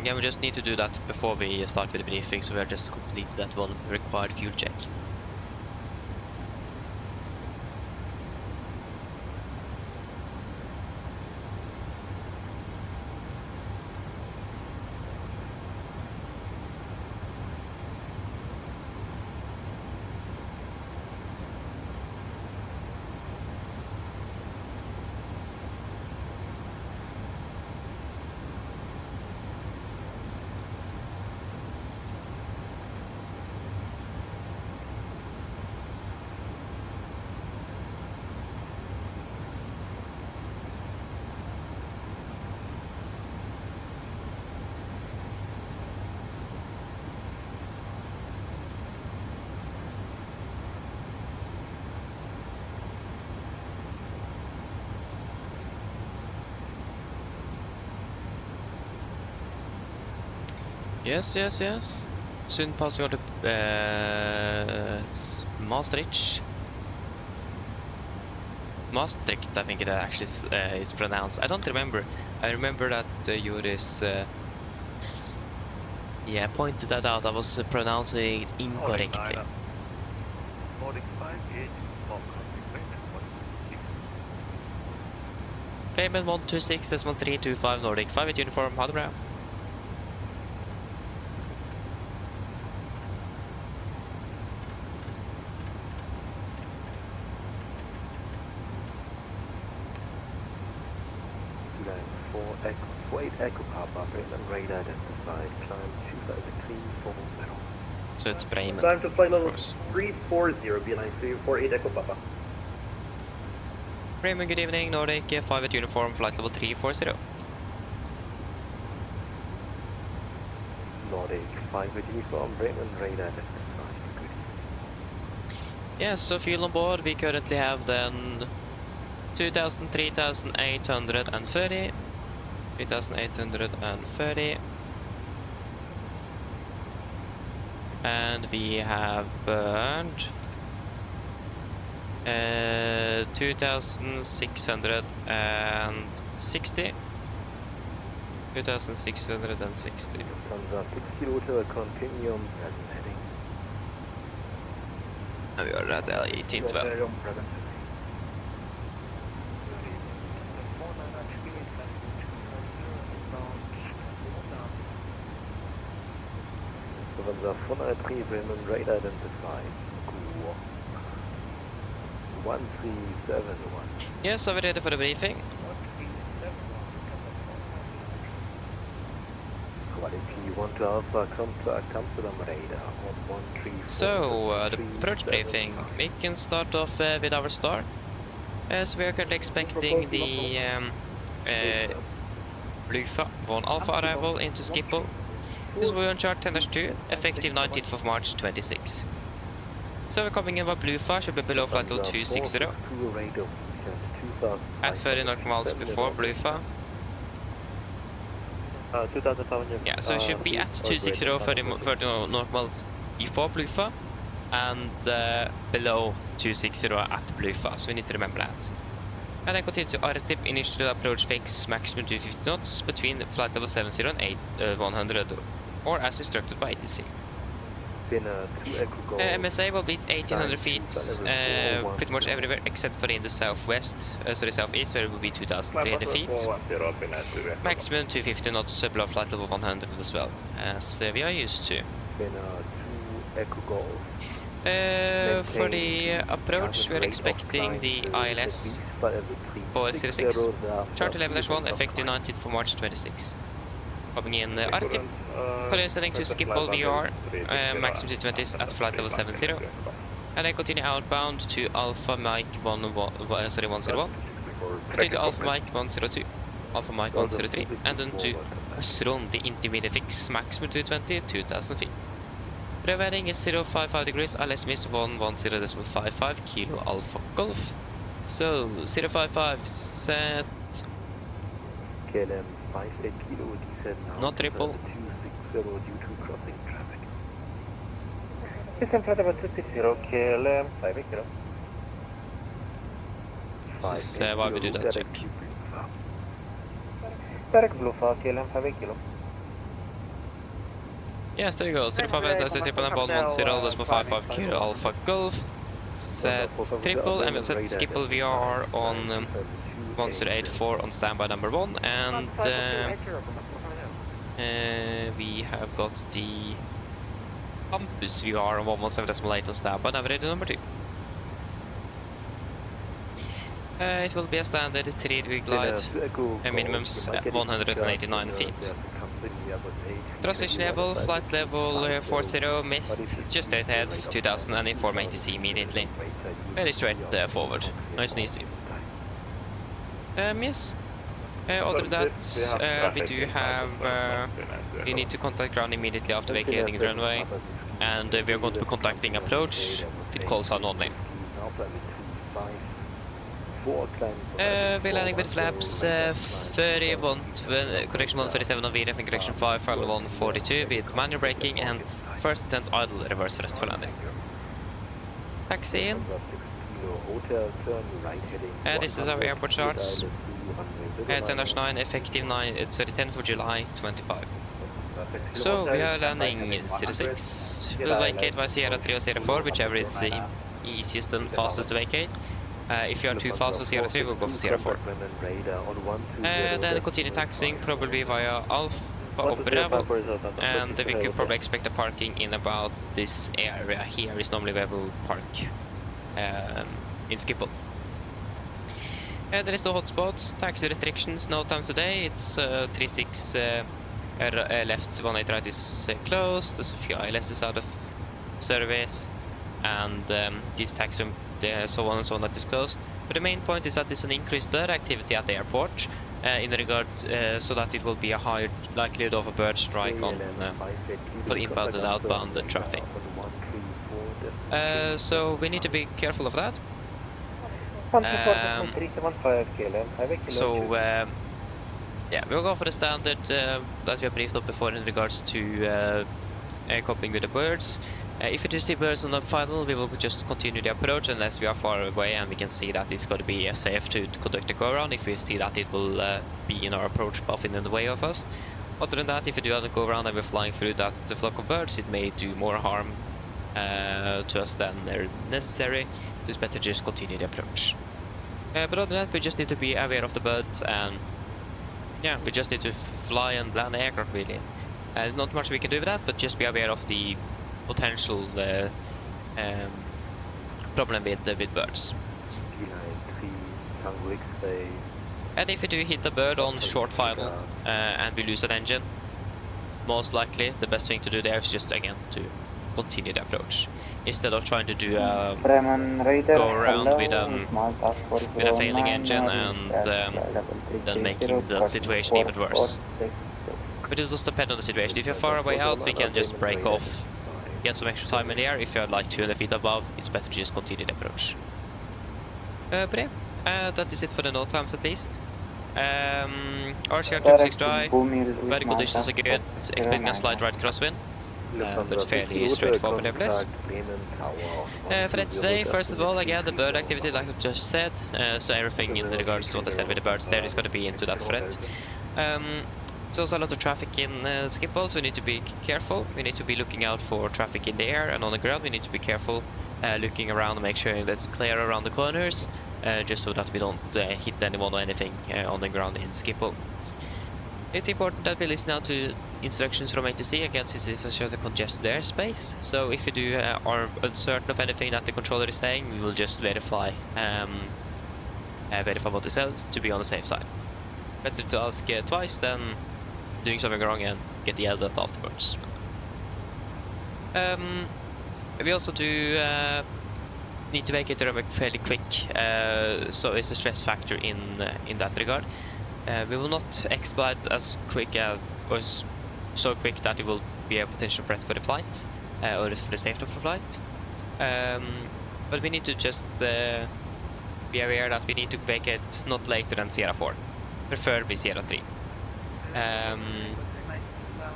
Yeah, we just need to do that before we start with the briefing, so we are just completed that one required fuel check. Yes. Soon passing on to Maastricht. Maastricht, I think it actually is pronounced. I don't remember. I remember that Joris pointed that out. I was pronouncing it incorrectly. Raymond 126.325 Nordic 5 at uniform. Ha det bra. Echo Papa, Bremen radar identified, climb 25340. So it's Bremen. Climb to flight level 340, beeline 348 Echo Papa. Bremen, good evening, Nordic 5 at uniform, flight level 340. Nordic 5 at uniform, Bremen radar identified, good. Yeah, so fuel on board, we currently have then 2,000, 3,830. 3,830, and we have burned 2,660. 2,660. Lufthansa 6 kilo to continuum present heading. And we are at LE1812. Lufthansa 403 Bremen, radar identified. 1371. Yes, så er vi ready for the briefing. Quality 1 to Alpha, contact Amsterdam radar on 134. So, the approach briefing. We can start off with our start. So we are currently expecting the Blufa 1 Alpha arrival into Schiphol. This will be on chart 10-2, effective 19th of March 26. So we're coming in by Blufa, should be below flight level 260. At 30 nautical miles before Blufa. 2,500. Yeah, so it should be at 260, 30 nautical miles before Blufa, and below 260 at Blufa, so we need to remember that. And then continue to RTIP, initial approach fix maximum 250 knots between flight level 70 and 100, or as instructed by ATC. MSA will be 1800 feet, pretty much everywhere except for in the southwest, sorry, southeast, where it will be 2300 feet. Maximum 250 knots below flight level 100 as well, as we are used to. For the approach, we are expecting the ILS 406, chart 11-1, effective 19th for March 26. Coming in RTIP, corresponding to Schiphol VR, maximum 220 at flight level 70, and then continue outbound to Alpha Mike 101, continue to Alpha Mike 102, Alpha Mike 103, and then to Oslo, the intermediate fix, maximum 220, 2000 feet. Preheading is 055 degrees, ILS miss 110.55 kilo Alpha Golf. So 055 set. KLM 58 kilo, descent now. Not triple. 260 due to crossing traffic. Descent flight level 260, KLM 58 kilo. This is why we do that check. Direct Blufa, KLM 58 kilo. Yes, there you go. 055 set triple and bond 10.55 kilo Alpha Golf. Set triple and we'll set Schiphol VR on 1084 on standby number 1, and we have got the Campus VR on 117.8 on standby Navigraph number 2. It will be a standard 3-degree glide, minimums at 189 feet. Transition level, flight level 40, missed, it's just straight ahead, 2000 and inform ATC immediately. Very straight forward, nice and easy. Yes, other than that, we do have, we need to contact ground immediately after vacating the runway, and we are going to be contacting approach with call sign only. We're landing with flaps 31, correction 137 on VRF and correction 5, file 142 with manual braking and first attempt idle reverse rest for landing. Taxi in. This is our airport charts. 10-9, effective 10th of July 25. So we are landing in City 6. We'll vacate by Sierra 3 or Sierra 4, whichever is the easiest and fastest to vacate. If you are too fast for Sierra 3, we'll go for Sierra 4. Then continue taxiing, probably via Alpha or Bravo, and we could probably expect a parking in about this area here is normally where we'll park in Schiphol. There is no hotspots, taxi restrictions, no times today, it's 36 left, 18 right is closed, there's a few ILS out of service, and this taxi room, so on and so on, that is closed. But the main point is that it's an increased bird activity at the airport in regard so that it will be a higher likelihood of a bird strike on for inbound and outbound traffic. So we need to be careful of that. Yeah, we'll go for the standard that we have briefed up before in regards to coping with the birds. If we do see birds on the final, we will just continue the approach unless we are far away and we can see that it's going to be safe to conduct a go-around. If we see that it will be in our approach path in the way of us. Other than that, if we do have a go-around and we're flying through that flock of birds, it may do more harm to us than necessary. So it's better to just continue the approach. But other than that, we just need to be aware of the birds, and yeah, we just need to fly and land the aircraft really. Not much we can do with that, but just be aware of the potential problem with birds. And if you do hit a bird on short final and we lose an engine, most likely the best thing to do there is just again to continue the approach instead of trying to do a go around with a failing engine and then making the situation even worse. But it does depend on the situation. If you're far away out, we can just break off, get some extra time in the air. If you're like 200 feet above, it's better to just continue the approach. But yeah, that is it for the no times at least. RCR 26 dry, weather conditions are good, expecting a slight right crosswind, but fairly straightforward nevertheless. For that today, first of all, again, the bird activity like I just said, so everything in regards to what I said with the birds there is going to be into that threat. There's also a lot of traffic in Schiphol, so we need to be careful. We need to be looking out for traffic in the air and on the ground. We need to be careful looking around and make sure it's clear around the corners, just so that we don't hit anyone or anything on the ground in Schiphol. It's important that we listen out to instructions from ATC, again, since this is just a congested airspace. So if you do are uncertain of anything that the controller is saying, we will just verify what it says to be on the safe side. Better to ask twice than doing something wrong and get yelled at afterwards. We also do need to vacate the runway fairly quick, so it's a stress factor in that regard. We will not expedite as quick or so quick that it will be a potential threat for the flight or for the safety of the flight. But we need to just be aware that we need to vacate not later than Sierra 4, preferably Sierra 3.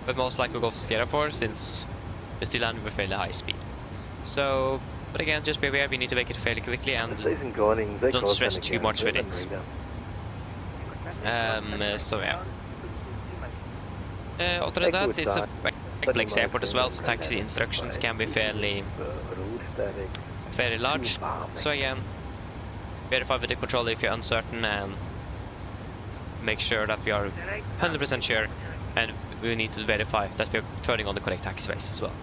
But most likely we'll go for Sierra 4 since we're still landing with fairly high speed. So, but again, just be aware we need to vacate fairly quickly and don't stress too much with it. So yeah. Other than that, it's a complex airport as well, so taxi instructions can be fairly large. So again, verify with the controller if you're uncertain and make sure that we are 100% sure, and we need to verify that we're turning on the correct taxiways as well.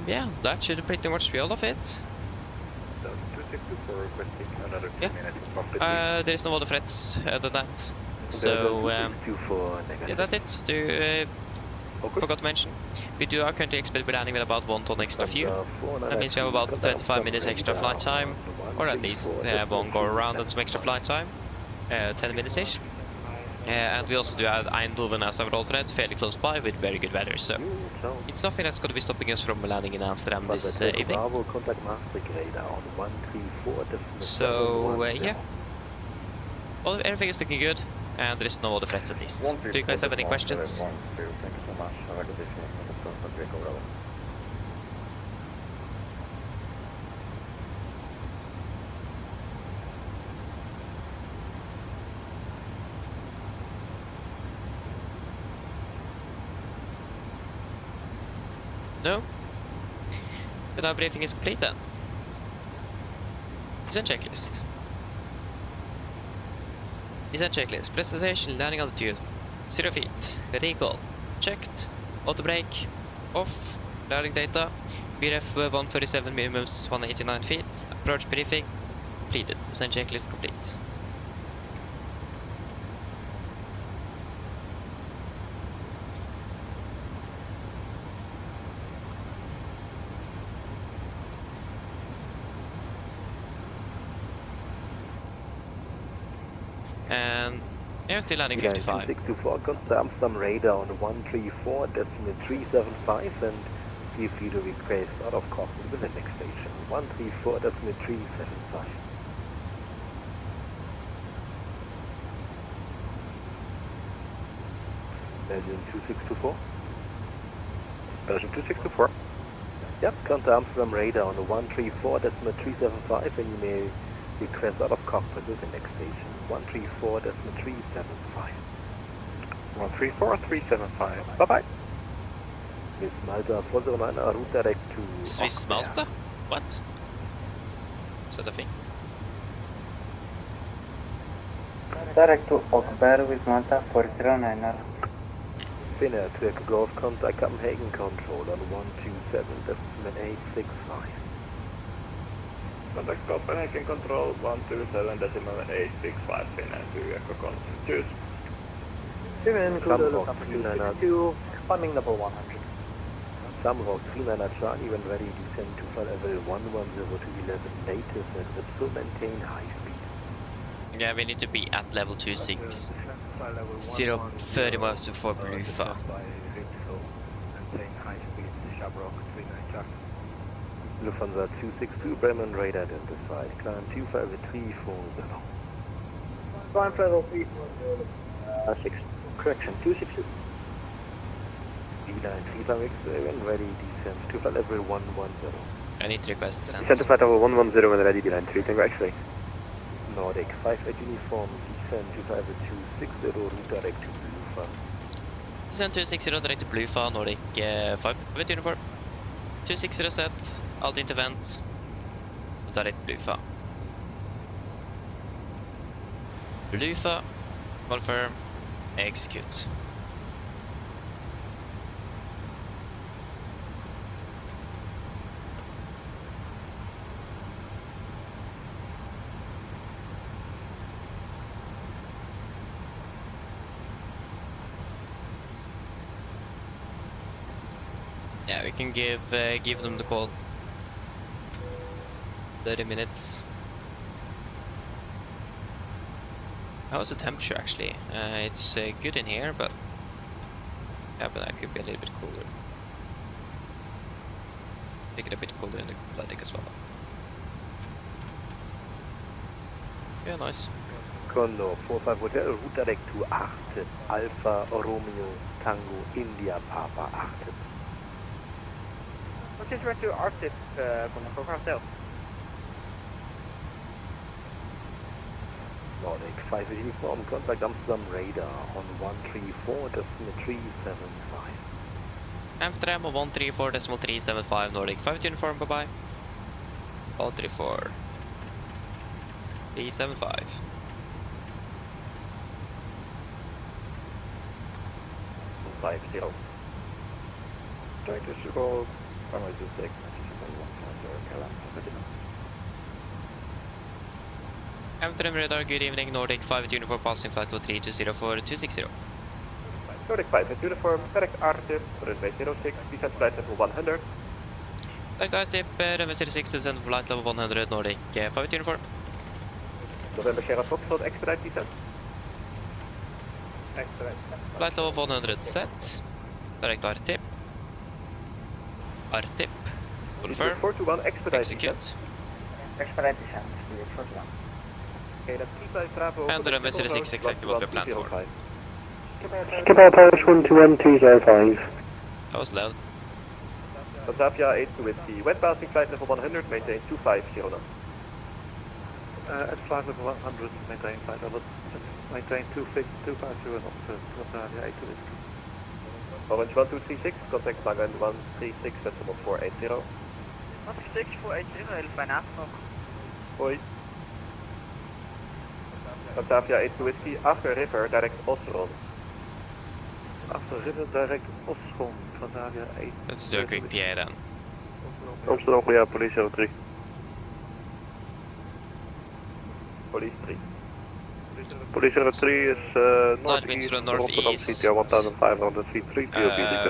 Yeah, that should pretty much be all of it. Yeah, there is no other threats other than that. So, yeah, that's it. Forgot to mention, we are currently expected to be landing with about 1 ton extra fuel. That means we have about 25 minutes extra flight time, or at least one go around and some extra flight time, 10 minutes-ish. And we also do have Eindhoven as our alternate, fairly close by with very good weather, so it's nothing that's going to be stopping us from landing in Amsterdam this evening. So, yeah, well, everything is looking good, and there is no other threats at least. Do you guys have any questions? No? But our briefing is complete then. Descent checklist. Descent checklist. Presentation, landing altitude 0 feet. Recall checked. Auto brake off. Landing data. BRF 137 minimums 189 feet. Approach briefing completed. Descent checklist complete. And yeah, still landing 55. 624, contact Amsterdam Radeon 134.375 and feel free to request out of cockpit with the next station 134.375. Belgium 2624. Belgium 2624. Yep, contact Amsterdam Radeon 134.375 and you may request out of cockpit with the next station 134.375. 134.375. Bye bye. Swiss Malta 409 en route direct to Swiss Malta? What? Is that a thing? Direct to Oakberg with Volanta 409er. Finnair to Echo Golf, contact Copenhagen Control on 127, decimal 865. Contact Copenhagen Control 127 decimal 865 Finnair to Echo Golf. Cheers. Human Samrock 2, climbing level 100. Samrock 39 Charlie, when ready, descend to flight level 110 to 11 latest and still maintain high speed. Yeah, we need to be at level 26. 30 miles before Blufa. Maintain high speed, Shamrock 39 Charlie. Lufthansa 262, Bremen radar identified, climb 25340. Climb level 340. 6, correction, 262. D9 35X, when ready, descend to flight level 110. I need to request descent. Descend to flight level 110 when ready, D9 3, Tango X-ray. Nordic 58 uniform, descend to flight level 260, route direct to Blufa. Descent 260 direct to Blufa, Nordic 58 uniform. 260 set, alt into vent. Direct Blufa. Blufa, confirm, execute. Yeah, we can give them the call. 30 minutes. How's the temperature actually? It's good in here, but yeah, but that could be a little bit cooler. Make it a bit cooler in the flight deck as well. Yeah, nice. Condor 45 Hotel, route direct to Arte, Alpha Romeo Tango India Papa Arte. What is right to Arctic, for ourselves? Nordic 5 uniform, contact Amsterdam radar on 134 decimal 375. Amsterdam on 134 decimal 375, Nordic 5 uniform, bye bye. 134 375. Trying to scroll. Amsterdam radar, good evening, Nordic 5 uniform, passing flight 3204 260. Nordic 5 uniform, direct RTIP, runway 06, descent flight level 100. Direct RTIP, runway 06, descent flight level 100, Nordic 5 uniform. November Sierra Foxtrot, expedite descent. Expedite. Flight level 100 set. Direct RTIP. RTIP. Confirm. 421, expedite execute. Expedite descent, 41. Okay, that's P5 Bravo. And the runway 06, exactly what we planned for. Skipper Paris 121-205. That was loud. Batavia 8 to Whiskey, west passing flight level 100, maintain 2509. At flight level 100, maintain flight level, maintain 250 and up to Batavia 8 to Whiskey. Orange 1236, contact Magan 136, decimal 480. 136 480, heel bijna afgekomen. Hoi. Batavia 8 to Whiskey, after river, direct Oslo. After river, direct Oslo, Batavia 8. Let's do a quick PA then. Amsterdam, ja, police 03. Police 3. Police 03 is northeast, Rotterdam CTR 1500 feet 3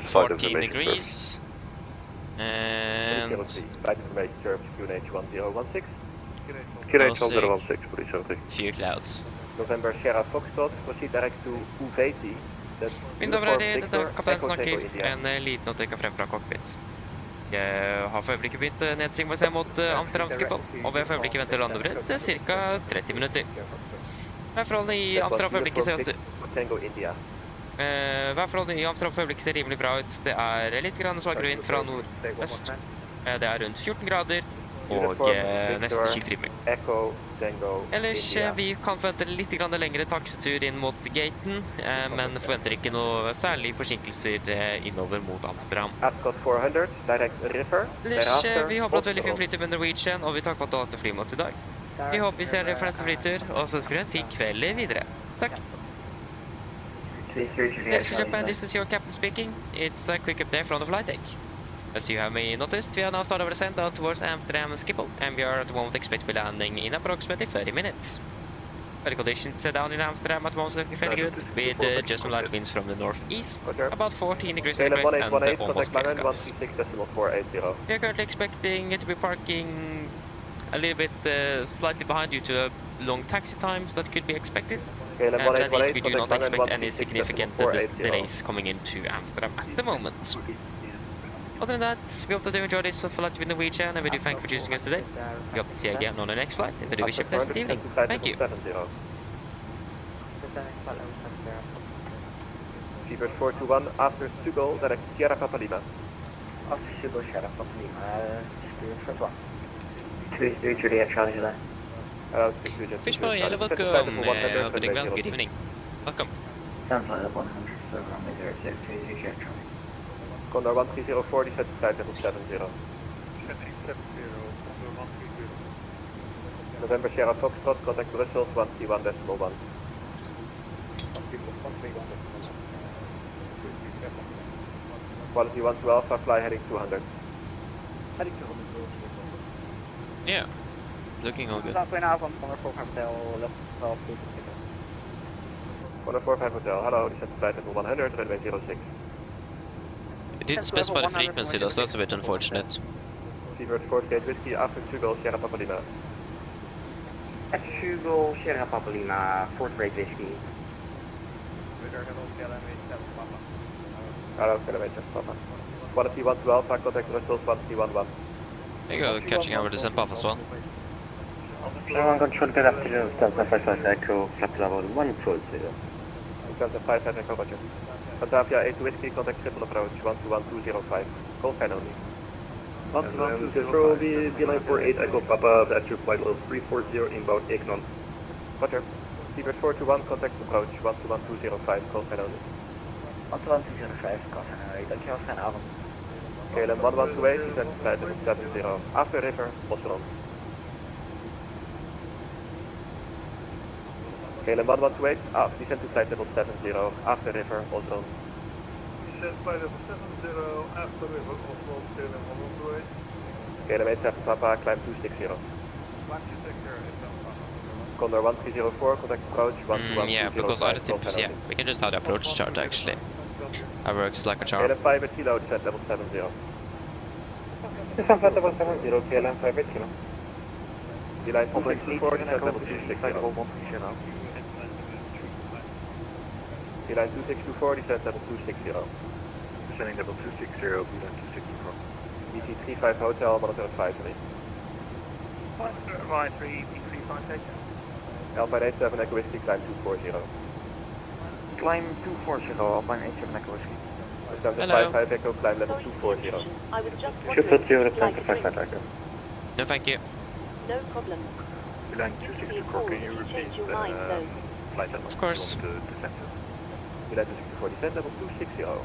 14 degrees. And right information, German QNH 1016. QNH 1016, police 03. Few clouds. November Sierra Foxtrot, proceed direct to U80. Min damer og herrer, dette er kaptein snakker. En liten noe trekker frem fra cockpit. Jeg har for øyeblikket begynt nedstigning mot Amsterdam Schiphol, og vi har for øyeblikket ventet landebrett til ca. 30 minutter. Værforholdene i Amsterdam for øyeblikket ser ser rimelig bra ut. Det er litt grann svakere vind fra nordøst. Det er rundt 14 grader og nesten skyfriming. Ellers vi kan forvente litt grann lengre taksetur inn mot gaten, men forventer ikke noe særlig forsinkelser innover mot Amsterdam. Ellers vi håper at veldig fin flytur med Norwegian, og vi takker for at du har hatt fly med oss i dag. Vi håper vi ser dere for neste flytur, og så ønsker vi en fin kveld videre. Tack. Ladies and gentlemen, this is your captain speaking. It's a quick update from the flight deck. As you have may noticed, we have now started our descent down towards Amsterdam Schiphol, and we are at the moment expect to be landing in approximately 30 minutes. Weather conditions down in Amsterdam at the moment looking fairly good, with just some light winds from the northeast, about 14 degrees centigrade and almost clear skies. We are currently expecting it to be parking a little bit slightly behind due to long taxi times that could be expected. And at least we do not expect any significant delays coming into Amsterdam at the moment. Other than that, we hope that you enjoyed this flight with Norwegian, and we do thank you for choosing us today. We hope to see you again on the next flight, and we do wish you a pleasant evening. Thank you. Seabird 421, after Sugo, direct Sierra Papa Lima. After Sugo, Sierra Papa Lima, Spirit for 1. 2 Juliet, Charlie July. Fishboy, hello, welcome. Good evening. Welcome. Sounds like 100, so runway 06, 2 Juliet, Charlie. Condor 1304, descent to flight level 70. November Sierra Foxtrot, contact Brussels 131.1. Quality 1 to Alpha, fly heading 200. Heading 200. Yeah, looking all good. Goedenavond, Condor 45 Hotel, level 12, Condor 45 Hotel, hello, descent to flight level 100, runway 06. It did specify the frequency though, so that's a bit unfortunate. Seabird 48 Whiskey, after Sugo, Sierra Papa Lima. At Sugo, Sierra Papa Lima, 48 Whiskey. Hello, kilometer, Papa. Quality 1 to Alpha, contact Brussels 1311. There you go, catching our descent path as well. Control, good afternoon, Delta 55 Echo, flight level 140. Delta 5 Echo, roger. Batavia 8 Whiskey, contact triple approach 121-205. Call sign only. 121-205, beeline 48 Echo Papa, that's your flight level 340 inbound Ignon. Roger. Seabird 421, contact approach 121-205. Call sign only. 121-205, call sign only. Dankjewel, fijne avond. KLM 1128, descent to flight level 70. After river, Oslo. KLM 1128, descent to flight level 70, after river, Oslo. Descent flight level 70, after river, Oslo, KLM 1128. KLM 87 Papa, climb 260. 1260, Condor 1304, contact approach 121-205. Yeah, because other tips, yeah, we can just have the approach chart actually. That works like a charm. KLM 5 at Kilo, descent level 70. Descent flight level 70, KLM 5 at Kilo. Beeline 264, descent level 260. Beeline 2624, descent level 260. Descending level 260, beeline 264. BT 35 Hotel, 1053. 153, B35 taken. Alpine 87 Echo Whiskey, climb 240. Climb 240, Alpine 87 Echo Whiskey. Descent to 55 Echo, climb level 240. I was just Should 0 descent to 55 Echo. No, thank you. No problem. Beeline 264, can you repeat the flight level? Of course. Beeline 264, descent level 260. 260.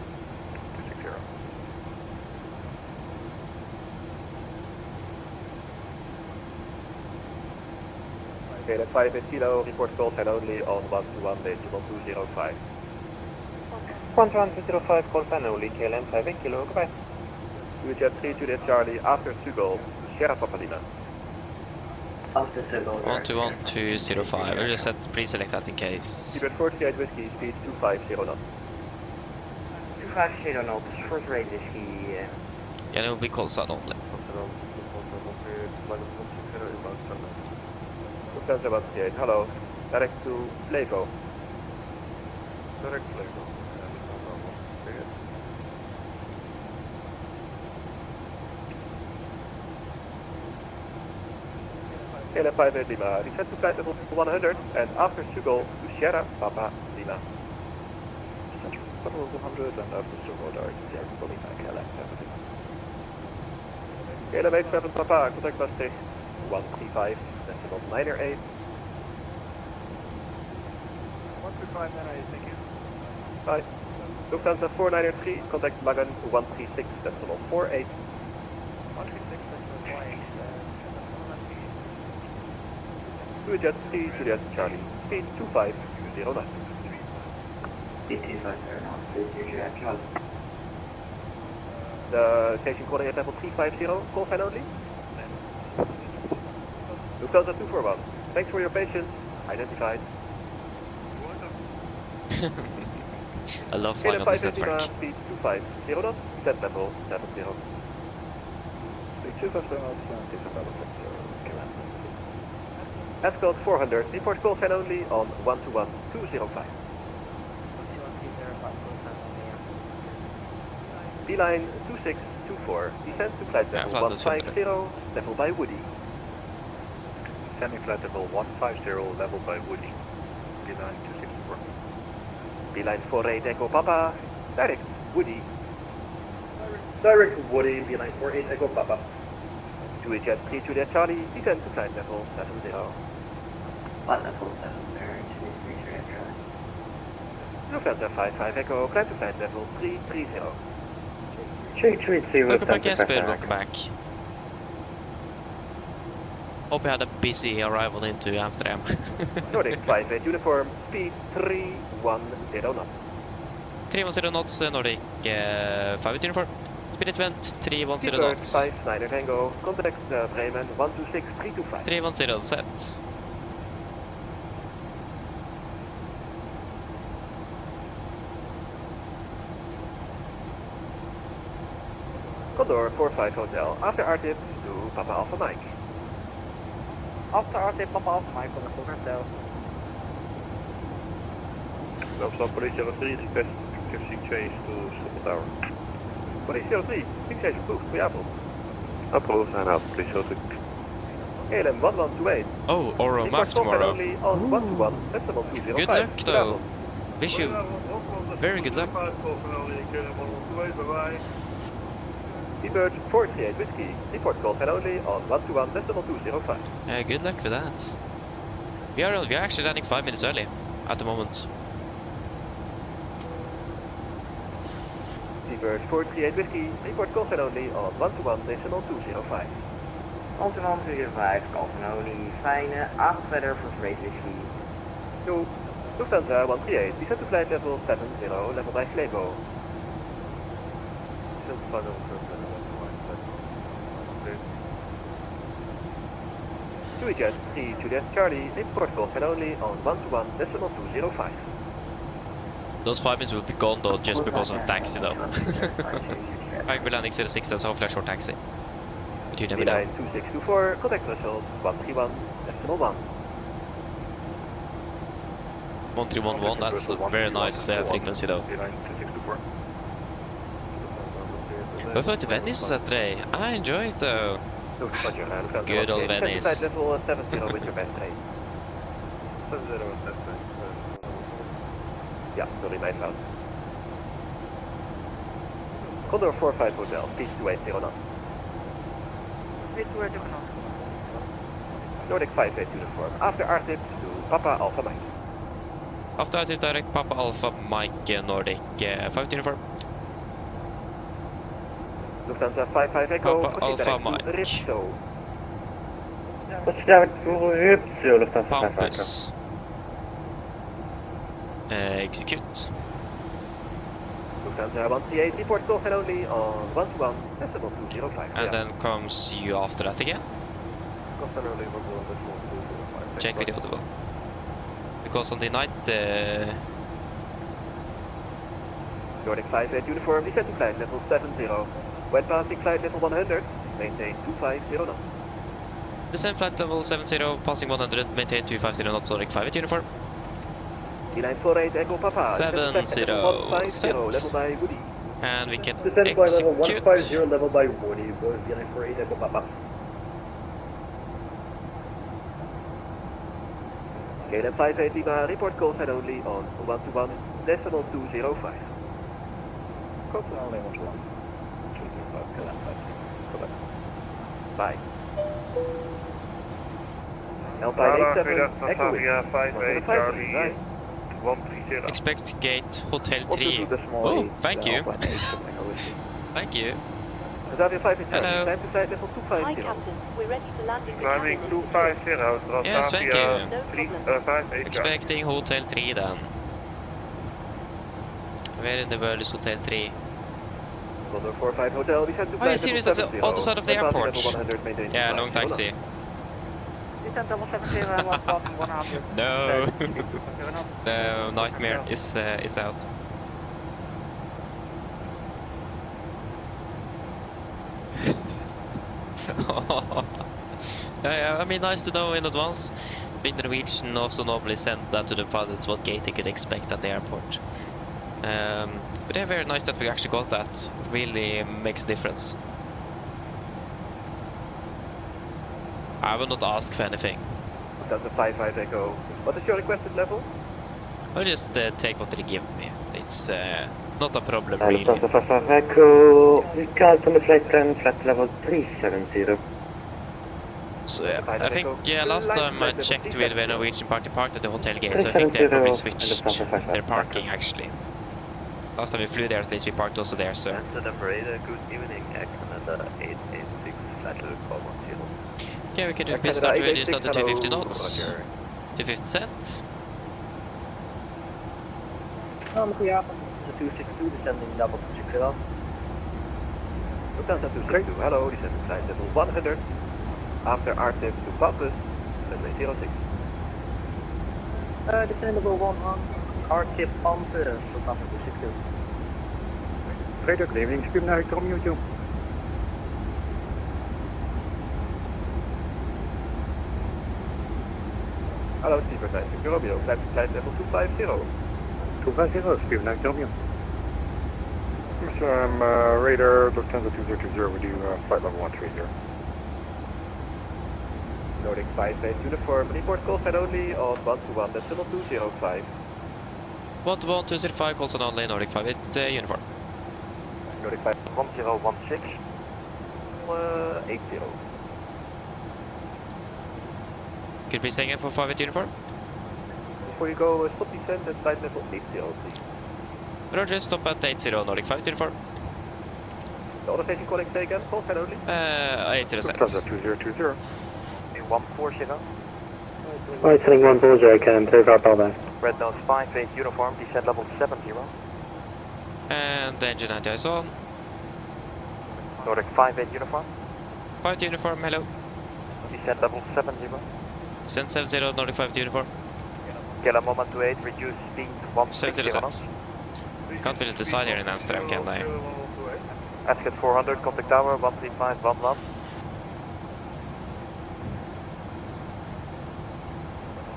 Okay, that's 5 at Kilo, report call sign only on 121 decimal 205. 11205, call sign only, KLM 5 at Kilo, goodbye. UHF 3 Juliet Charlie, after Sugo, Sierra Papa Lima. After Sugo, 121-205, I just said pre-select that in case. Seabird 48 Whiskey, speed 250 knots. 250 knots, first rate Whiskey. Yeah, it will be call sign only. Lufthansa 138, hello. Direct to Flevo. Direct Flevo. KLM 58 Lima, descent to flight level 100 and after Sugo to Sierra Papa Lima. Descent to level 100 and after Sugo direct to Sierra Papa Lima, KLM 70. KLM 87 Papa, contact Maastricht 135, decimal 908. 135, 908, thank you. Hi. Lufthansa 4903, contact Magan 136, decimal 48. 136, decimal 48. 2-jet 3 Juliet Charlie, speed 2509. Speed 2509, Juliet Charlie. The station calling at level 350, call sign only. Lufthansa 241, thanks for your patience, identified. I love flying on this network. Speed 250 knots, set level 70. Escort 400, report call sign only on 121-205. Beeline 2624, descend to flight level 150, level by Woody. Descending flight level 150, level by Woody. Beeline 264. Beeline 48 Echo Papa, direct Woody. Direct Woody, Beeline 48 Echo Papa. 2-jet 3 Juliet Charlie, descend to flight level 70. Flight level 70, 3 Juliet Charlie. Lufthansa 55 Echo, climb to flight level 330. 330, Welcome back, Jesper. Welcome back. Hope you had a busy arrival into Amsterdam. Nordic 58 uniform, speed 310 knots. 310 knots, Nordic 58 uniform. Speed event 310 Seabird knots. 59 Tango, contact Bremen 126325. 310 set. Condor 45 Hotel, after RTIP to Papa Alpha Mike. After RTIP Papa Alpha Mike on the full hotel. Welcome, Police 03, request taxi change to Schiphol Tower. Police 03, big change approved, goedenavond. Approved and out, Police 03. KLM 1128. Oh, Oro Maf tomorrow. Only on 121, decimal 205. Good luck though. Wish you very good luck. Seabird 438 Whiskey, report call sign only on 121, decimal 205. Good luck with that. We are actually landing 5 minutes early at the moment. Seabird 438 Whiskey, report call sign only on 121, decimal 205. 205, call sign only, fijne, aan verder voor Freight Whiskey. No, Lufthansa 138, descend to flight level 70, level by Flebo. Jet 3 Juliet Charlie, report call sign only on 121, decimal 205. Those 5 minutes will be gone though, just because of taxi though. Right, we're landing 06, that's hopefully a short taxi. But you never know. 2624, contact threshold 131, decimal 1. 1311, that's a very nice frequency though. We flew to Venice on Saturday. I enjoy it though. Good old Venice. Level 70 with your best rate. 70 Ja, sorry, mijn fout. Condor 45 Hotel, speed 280 knots. Speed 280 knots. Nordic 58 uniform, after RTIP to Papa Alpha Mike. After RTIP direct Papa Alpha Mike Nordic 5 uniform. Lufthansa 55 Echo, Papa Alpha Mike. Ripso. What's that for Ripso, Lufthansa 55 Echo? Pampus. Execute. Lufthansa 138, report call sign only on 121, decimal 205. And then comes you after that again. Check with the audible. Because on the night Nordic 58 uniform, descend to flight level 70. When passing flight level 100, maintain 250 knots. descend flight level 70, passing 100, maintain 250 knots, Nordic 58 uniform. Beeline 48 Echo Papa, 70 set. level by Woody. And we can Descend flight level execute. 150, level by Woody, Beeline 48 Echo Papa. KLM 58 Lima, report call sign only on 121, decimal 205. Call sign only 121. 205, Bye. Alpine 87, Echo Wind, 58 Charlie 130. Expect gate Hotel 3. Oh, thank you. Thank you. Xavier 5 is Hello. time to flight level Hi, 250. Captain. We're ready to land in the Climbing cabin. 250, Yes, thank you. No problem. 5 Expecting Hotel 3 then. Where in the world is Hotel 3? Condor 45 Hotel, descend to Are you flight serious? level That's the other side of the Departure airport. level 100, maintain Yeah, flight long level taxi. Descent level 70 and 1,100. No. No, Nightmare is out. Yeah, I mean, nice to know in advance. Big Norwegian also normally send that to the pilots what gate they could expect at the airport. But yeah, very nice that we actually got that. Really makes a difference. I will not ask for anything. That's a 55 Echo. What is your requested level? I'll just take what they give me. It's not a problem And really. Delta 55 Echo, we called on the flight plan, flight level 370. So yeah, I think last time I checked with the Norwegian parked at the hotel gate, so I think they probably switched their parking actually. Last time we flew there, at least we parked also there, so. Amsterdam Radeon, good evening, Canada 886, flight level 410. Okay, we can do business start radius down to 250 knots. 250 cents. Goedenavond. 262 descending level 260. Lufthansa 262, hello, descend to flight level 100. After RTIP to Pampus, runway 06. Descend level 100. R-tip Pampus, Lufthansa 262. Freighter, good evening. Scream now, Tom, you. Hello, Steven 96 Romeo, flight level 250. 250, Scream now, Tom, you. I'm Radar, Lufthansa 2020, we do flight level 130. Nordic 58 uniform, report call sign only on 121, decimal 205. 11205 calls on only Nordic 58 uniform. Nordic 5 1016, 80. Could you please stay again for 58 uniform? Before you go, stop descent at flight level 80, please. Roger, stop at 80 Nordic 58 uniform. The other station calling stay again, call sign only. 80 Lufthansa 2020. 140. Right, heading 140, can take our power back. Red Nose 58 uniform, descent level 70. And the engine anti is on. Nordic 58 uniform, 58 uniform, hello. descent level 70. Send 70 Nordic 58 uniform. KLM 128, reduce speed 160 cents. Can't fit it inside here in Amsterdam, can I? Ascot 400, contact tower 13511.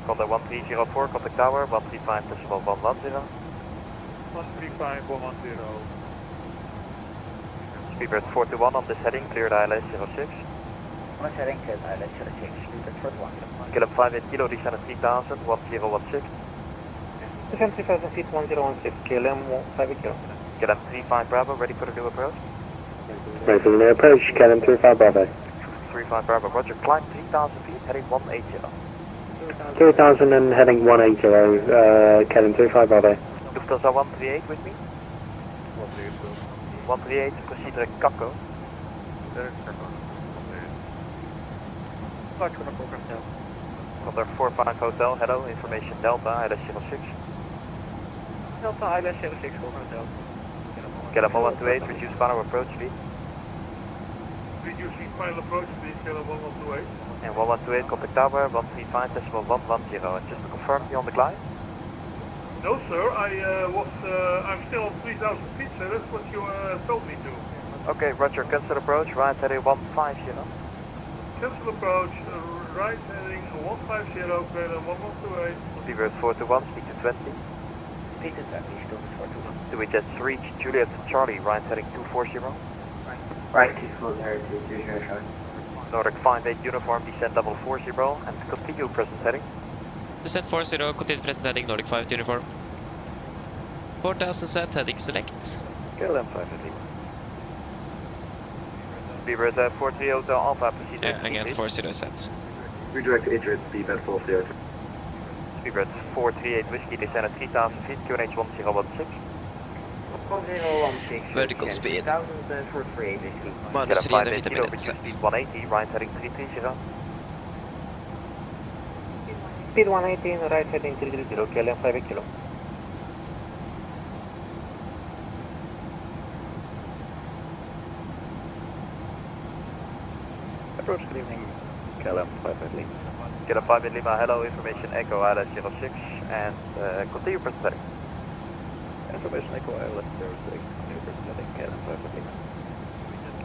Contact 1304, contact tower 135.110. 135.110. Speedbird 421 on this heading, cleared ILS 06. On this heading, cleared ILS 06, speedbird 41. KLM 58 kilo, descend at 3000, 1016. Descend 3000 feet, 1016, KLM 58 kilo. KLM 35 Bravo, ready for the new approach. Ready for the new approach, KLM 35 Bravo. 35 Bravo, roger, climb 3000 feet, heading 180. 3000 and heading 180, KLM 35 Bravo. Lufthansa 138 with me. 138, proceed to Kakko. Contact 45 Hotel, hello, information Delta, ILS 06. Delta ILS 06, hotel. KLM 128, reduce final approach speed. Reducing final approach speed, KLM 128. And 128, contact tower 135.110. Just to confirm, you on the glide? No, sir. I'm still on 3,000 feet, sir. That's what you told me to. Okay, roger. Cancel approach. Right heading 150. Cancel approach. Right heading 150. KLM 1128. Speedbird 421. Speed to 20. Speed to 20. Still 421. Do we just reach Juliet Charlie? Right heading 240. Right 240. Charlie. Nordic 58 uniform. Descent level 40 and continue present heading. Descent 40, continue present heading, Nordic 5 uniform. 4000 set, heading select. KLM 550. Speedbird 43 Hotel Alpha, proceed. Yeah, again 40 set. Redirect Idris, speedbird 40. Speedbird 438 Whiskey, descend at 3000 feet, QNH 1016. vertical speed. 3000 for 38 whiskey. Minus 350 kilo, minutes. reduce speed 180, right heading 330. Speed 118, right heading 330, KLM 5 kilo. Approach, good evening, KLM 5 Lima. KLM 5 Lima, hello, information Echo ILS 06, and continue presenting. Information Echo ILS 06, continue presenting, KLM 5 Lima.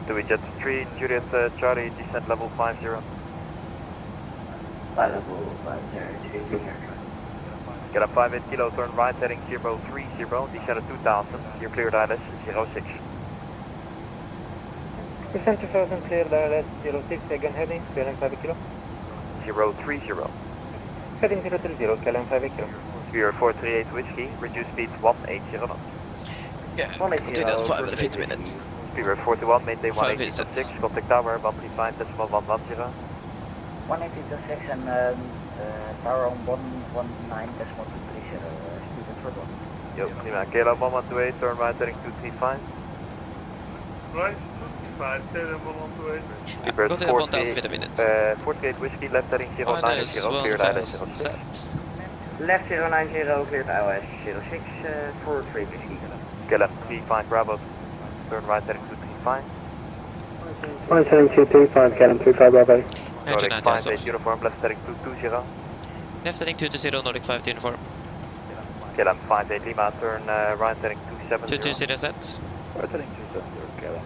Do we jet 3, Juliet Charlie, descent level 50. Level 50, KLM 58 kilo, turn right heading 030, descend at 2000, you're cleared ILS 06. Descent 2000, cleared ILS 06, again heading, KLM 5 kilo. 030. Heading 030, KLM 5 kilo. Spirit 438 whiskey, reduce speed 180 knots. Yeah, continue at 550 minutes. Spirit 41, maintain 5 180.6, contact tower 135.110. 180.6 and tower on 119.230, speed and throttle. Yo, Lima, KLM 1128, turn right heading 235. Right, 235, KLM 1128. Spirit Continue at 1050 minutes. 48 whiskey, left heading 090, Minus cleared ILS 1000 06. sets. Left 090, cleared ILS 06 for 3 whiskey. KLM 35 Bravo, turn right heading 235. Right heading 235, KLM 35 Bravo. Engine Nordic 90 58 off. uniform, left heading 220. Left heading 220, Nordic 5 uniform. KLM 58 Lima, turn right heading 270. 220 set. Right heading 270, KLM 5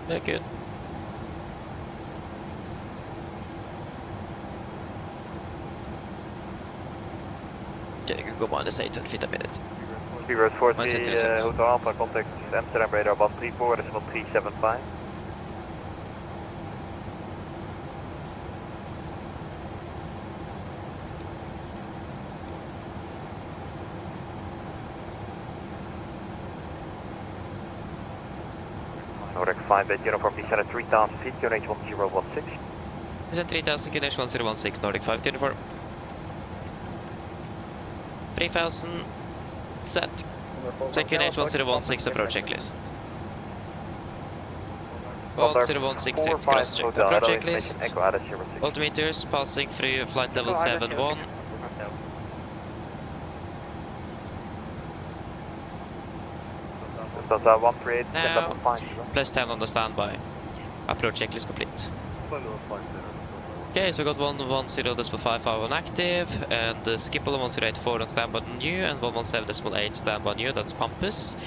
Yeah, good. Okay, you can go minus 8 and feet a minute. Spirit 40, Minus 8 sets. Hotel Alpha, contact Amsterdam radar 134, decimal 375. Nordic 58 uniform, descend at 3000 feet, QNH 1016. Descent 3000, QNH 1016, Nordic 5 uniform. 3000 set. Check QNH 1016, approach checklist. 1016 set, cross check. Approach checklist. Altimeters passing through flight level 71. Now, plus 10 on the standby. Approach checklist complete. Okay, so we got 110.55 on active, and Skippel 1084 on standby on new, and 117.8 standby on new, that's Pampus.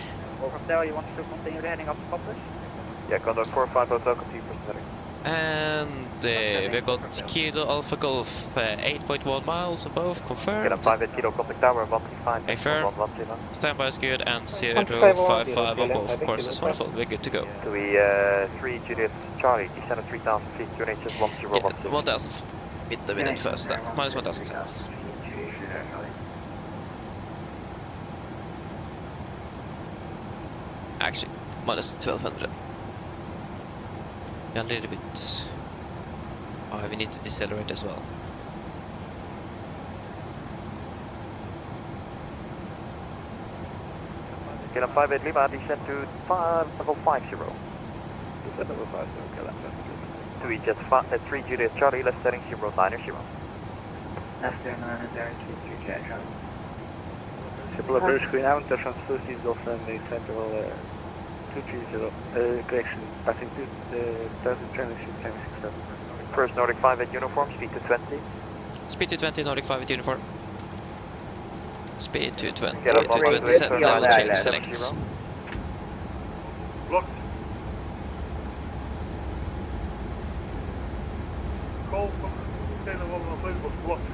Hotel, you want to continue heading up to Pampus? Yeah, contact 45 Hotel, continue presenting. And we got Kilo Alpha Golf 8.1 miles above, confirmed. KLM 58 Kilo, contact tower 135. Confirm. Standby is good, and 055 on both courses, wonderful, we're good to go. Do we 3 Juliet Charlie, descend at 3000 feet, QNH 1016. 1000 feet a minute first then, minus 1000 cents. Actually, minus 1200. A little bit. Oh, we need to decelerate as well. KLM 58 Lima, descend to level 50. Descent level 50, KLM 5 Do we jet 3 Juliet Charlie, left heading 090. Left 090, Juliet Charlie. Simple approach, Green Island, transfer seats off and the central 230, correction, passing 2000 transition 1067. First Nordic 58 uniform, speed to 20. Speed 220, Nordic 5 uniform. Speed 220, KLM 220 set, level change, select. Blocked. Call from KLM 118 was blocked.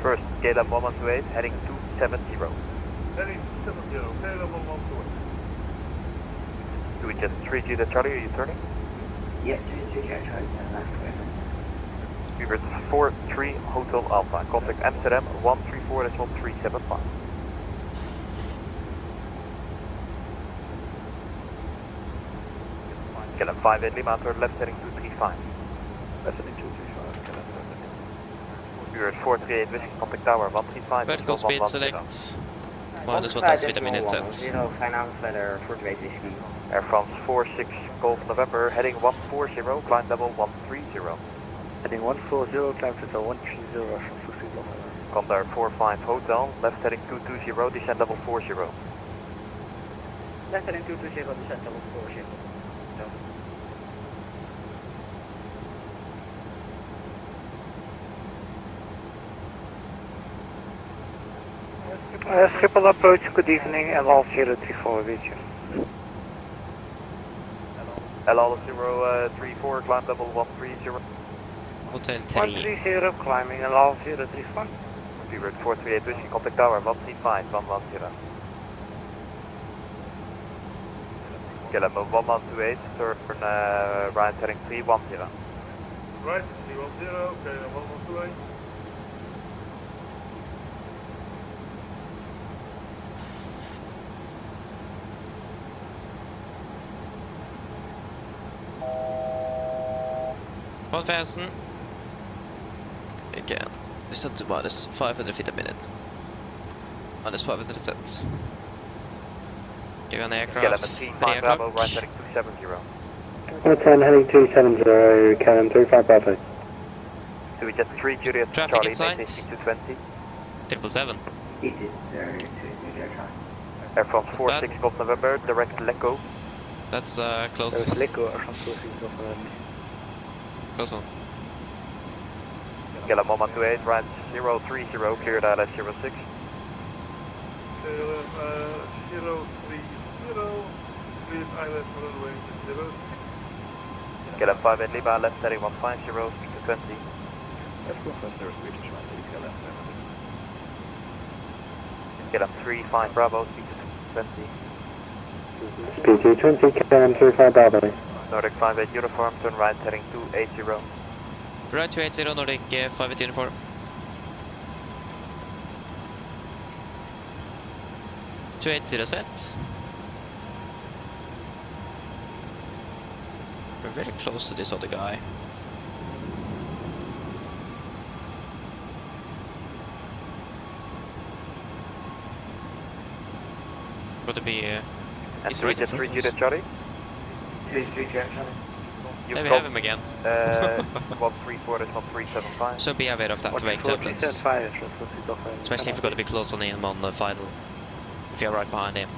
First KLM 128, heading 270. Heading 270, KLM 118. Do we jet 3 Juliet Charlie, are you turning? Yes, Juliet Charlie, left way. Spirit 43 Hotel Alpha, contact Amsterdam 134.375. KLM 58 Lima, turn left heading 235. Left heading 235, KLM 5. We're at 438 Whiskey, contact tower 135. Vertical speed select. Minus 1,000 feet a minute set. 0, fijn aan verder, 48 Whiskey. Air France 46 Golf November, heading 140, climb level 130. Heading 140, climb to 130, Condor 45 Hotel, left heading 220, descend level 40. Left heading 220, descend level 40. Schiphol approach, good evening, LL034 Norwegian. LL034, climb level 130. Hotel 3. 130, climbing LL034. We're at 438 Whiskey, contact tower 135, 110. KLM 1128, turn right heading 310. Right, 310, okay, 1128. Fasten. Again, descend to minus 500 feet a minute. Minus 500 set. Give an aircraft. KLM Bravo, right heading 270. 110 heading 270, KLM 35 Bravo. So we get 3 Juliet Traffic Charlie, in sight. maintain 220. 777. Air France 46 Golf November, direct Lecco. That's close. Close one. KLM 1128, right 030, cleared ILS 06. KLM 030, cleared ILS runway 0. KLM 58 Lima, left heading 150, speed to 20. KLM 35 Bravo, speed to 20. Speed 220, KLM 35 Bravo. Nordic 58 uniform, turn right heading 280. Right 280, Nordic 58 uniform. Set. We're very close to this other guy. Got to be he's right in front of us. Charlie. There we have him again. 134, that's 1375. So be aware of that wake turbulence. Especially if you're going to be close on him on the final. If you're right behind him.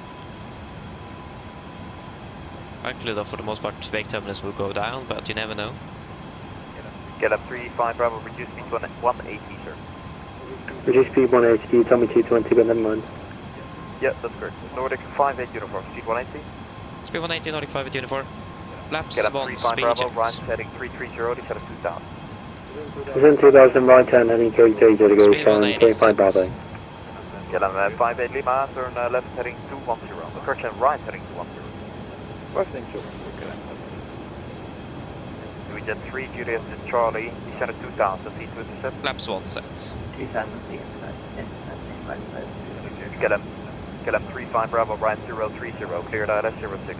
Likely though, for the most part, wake turbulence will go down, but you never know. KLM 35 Bravo, reduce speed to 180, sir. Reduce speed 180, you told me 220, but never mind. Yeah, that's correct. Nordic 58 uniform, speed 180. Speed 180, Nordic 58 uniform. Laps KLM 1, 35 speed Bravo, checked. right heading 330, descend 2000. Descend 2000, right turn heading 330, go Speed 180 25 Bravo. KLM 58 Lima, turn left heading 210. Correction, right heading 210. We get 3 Juliet Charlie, descend at 2000, feet to intercept. Laps 1 set. KLM 35 Bravo, right 030, cleared ILS 06.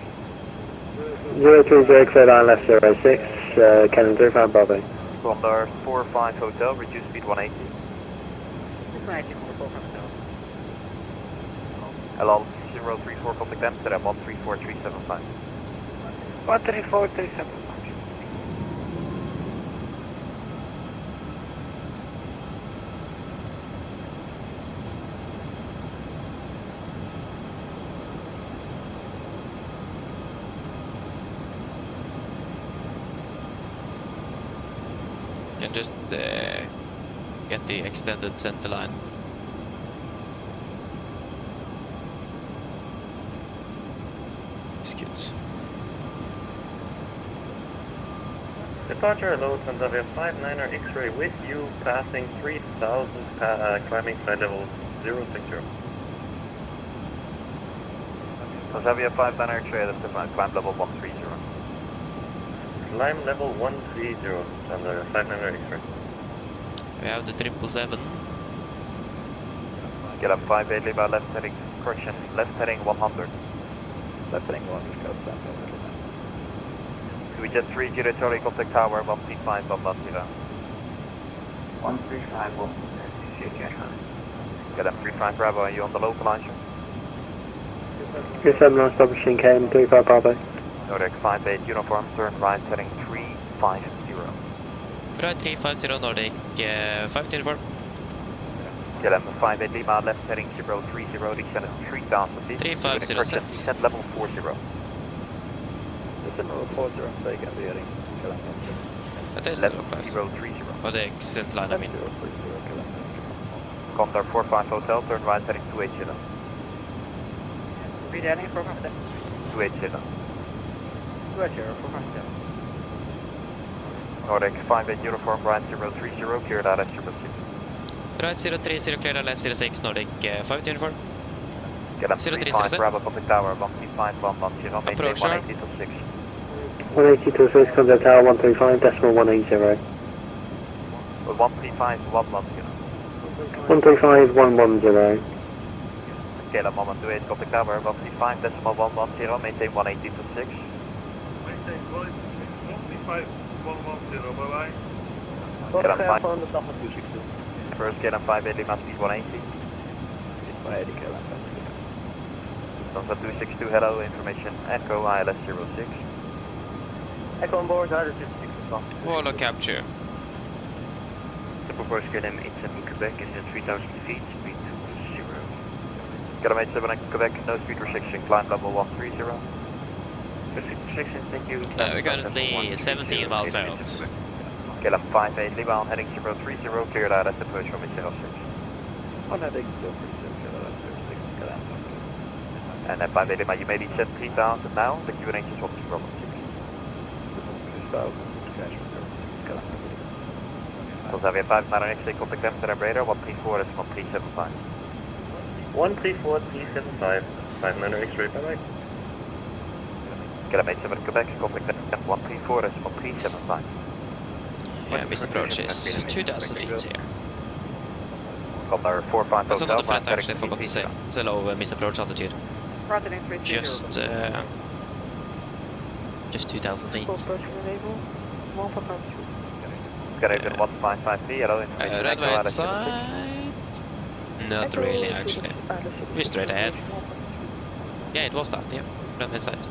030, cleared ILS 06, KLM 35 Bravo. Condor 45 Hotel, reduce speed 180. LL 034, contact Amsterdam 134375. 134, Can just get the extended center line. Excuse. Departure Lufthansa Avia 59er X-ray with you, passing 3000, climbing flight level 060. Avia 59er X-ray, that's the climb level 130. Climb level 130, Lufthansa 59er X-ray. We have the 777. Get up 58 Lima, left heading, correction, left heading 100. Left heading 100, go south. We just 3 Juliet Charlie, contact tower 135, 110. 135, Get M35 Bravo, are you on the localizer? Yes, I'm non-establishing KM35 Bravo. Nordic 58 uniform, turn right heading 350. Right 350 Nordic, 524. KLM 58 Lima, left heading 030, descended 3000 feet. 350 set. Descent level 40. Descent level 40, so you can be heading KLM. Det är så localized. 030. Och det är exit line, I mean. Condor 45 Hotel, turn right heading 280. Repeat heading for Amsterdam. 280. 280 for Amsterdam. Nordic 58 uniform, right 030, cleared out at 06. Right 030, cleared out at 06 Nordic, 5 uniform. KLM 030 set. Bravo, Public Tower, 135, 110, maintain 180 to 6. 180 to 6, contact tower 135, decimal 180. 135, 110. 135, 110. KLM 128, contact tower, 135, decimal 110, maintain 180 to 6. Maintain 135, 110, bye-bye. KLM 5. First KLM 58, Lima speed 180. 180 KLM. Delta 262, hello, information, Echo ILS 06. Echo on board, ILS 06. Wall of capture. The proposed KLM 87 Quebec is at 3000 feet, speed 20. KLM 87 in Quebec, no speed restriction, climb level 130. Restriction, thank you. We're currently 17 miles out. KLM 58, Lima heading 030, cleared out at approach from 06. On heading 030, cleared out at 06 KLM. And at 58 Lima, you may descend 3000 now, the QNH is 120. 3000, cash KLM. Xavier 59 RX, contact Amsterdam radar, 134, that's 1375. 134, 375, 59 X-ray, bye-bye. KLM 87 Quebec, contact 134, that's 1375. Yeah, missed approach is 2000 feet here. Condor 45 That's Hotel, another flat right actually, I forgot to say. It's a low missed approach altitude. Just 2000 feet. Canadian 155P, hello, information. Red right side? Not really, actually. We're straight ahead. Yeah, it was that, yeah. Red right side.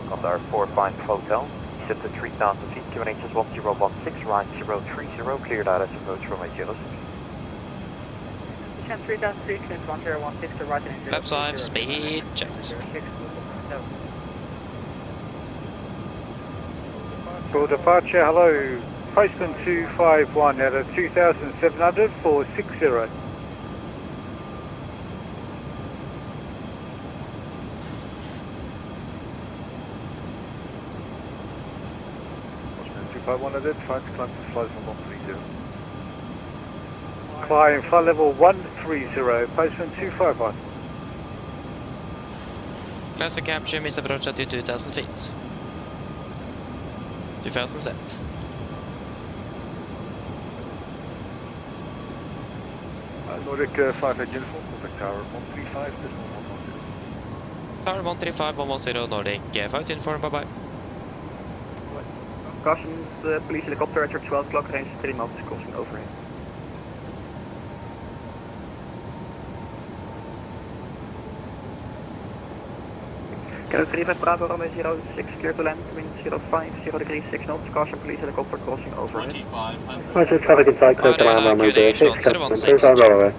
Condor 45 Hotel, descend to 3000 feet, QNH is 1016, right 030, cleared out as approach from 806. Descend 3000 feet, clear 1016 to right and Left side, speed checked. For departure, hello, postman 251 at a 2700 for 60. Postman 251 identified, climb to flight from 130. Climb flight level 130, postman 251. Close to capture, missed approach at 2000 feet. 2000 set. Nordic 58 uniform, contact tower 135, decimal 110. Tower 135, 110, Nordic, 5 uniform, bye bye. Cautions, police helicopter at your 12 o'clock range, 3 miles crossing over. Kilo 35 Bravo, runway 06, clear to land, wind 05, 0 degrees 6 knots, caution police helicopter crossing over. Roger, traffic inside, clear to land, runway 06, contact tower.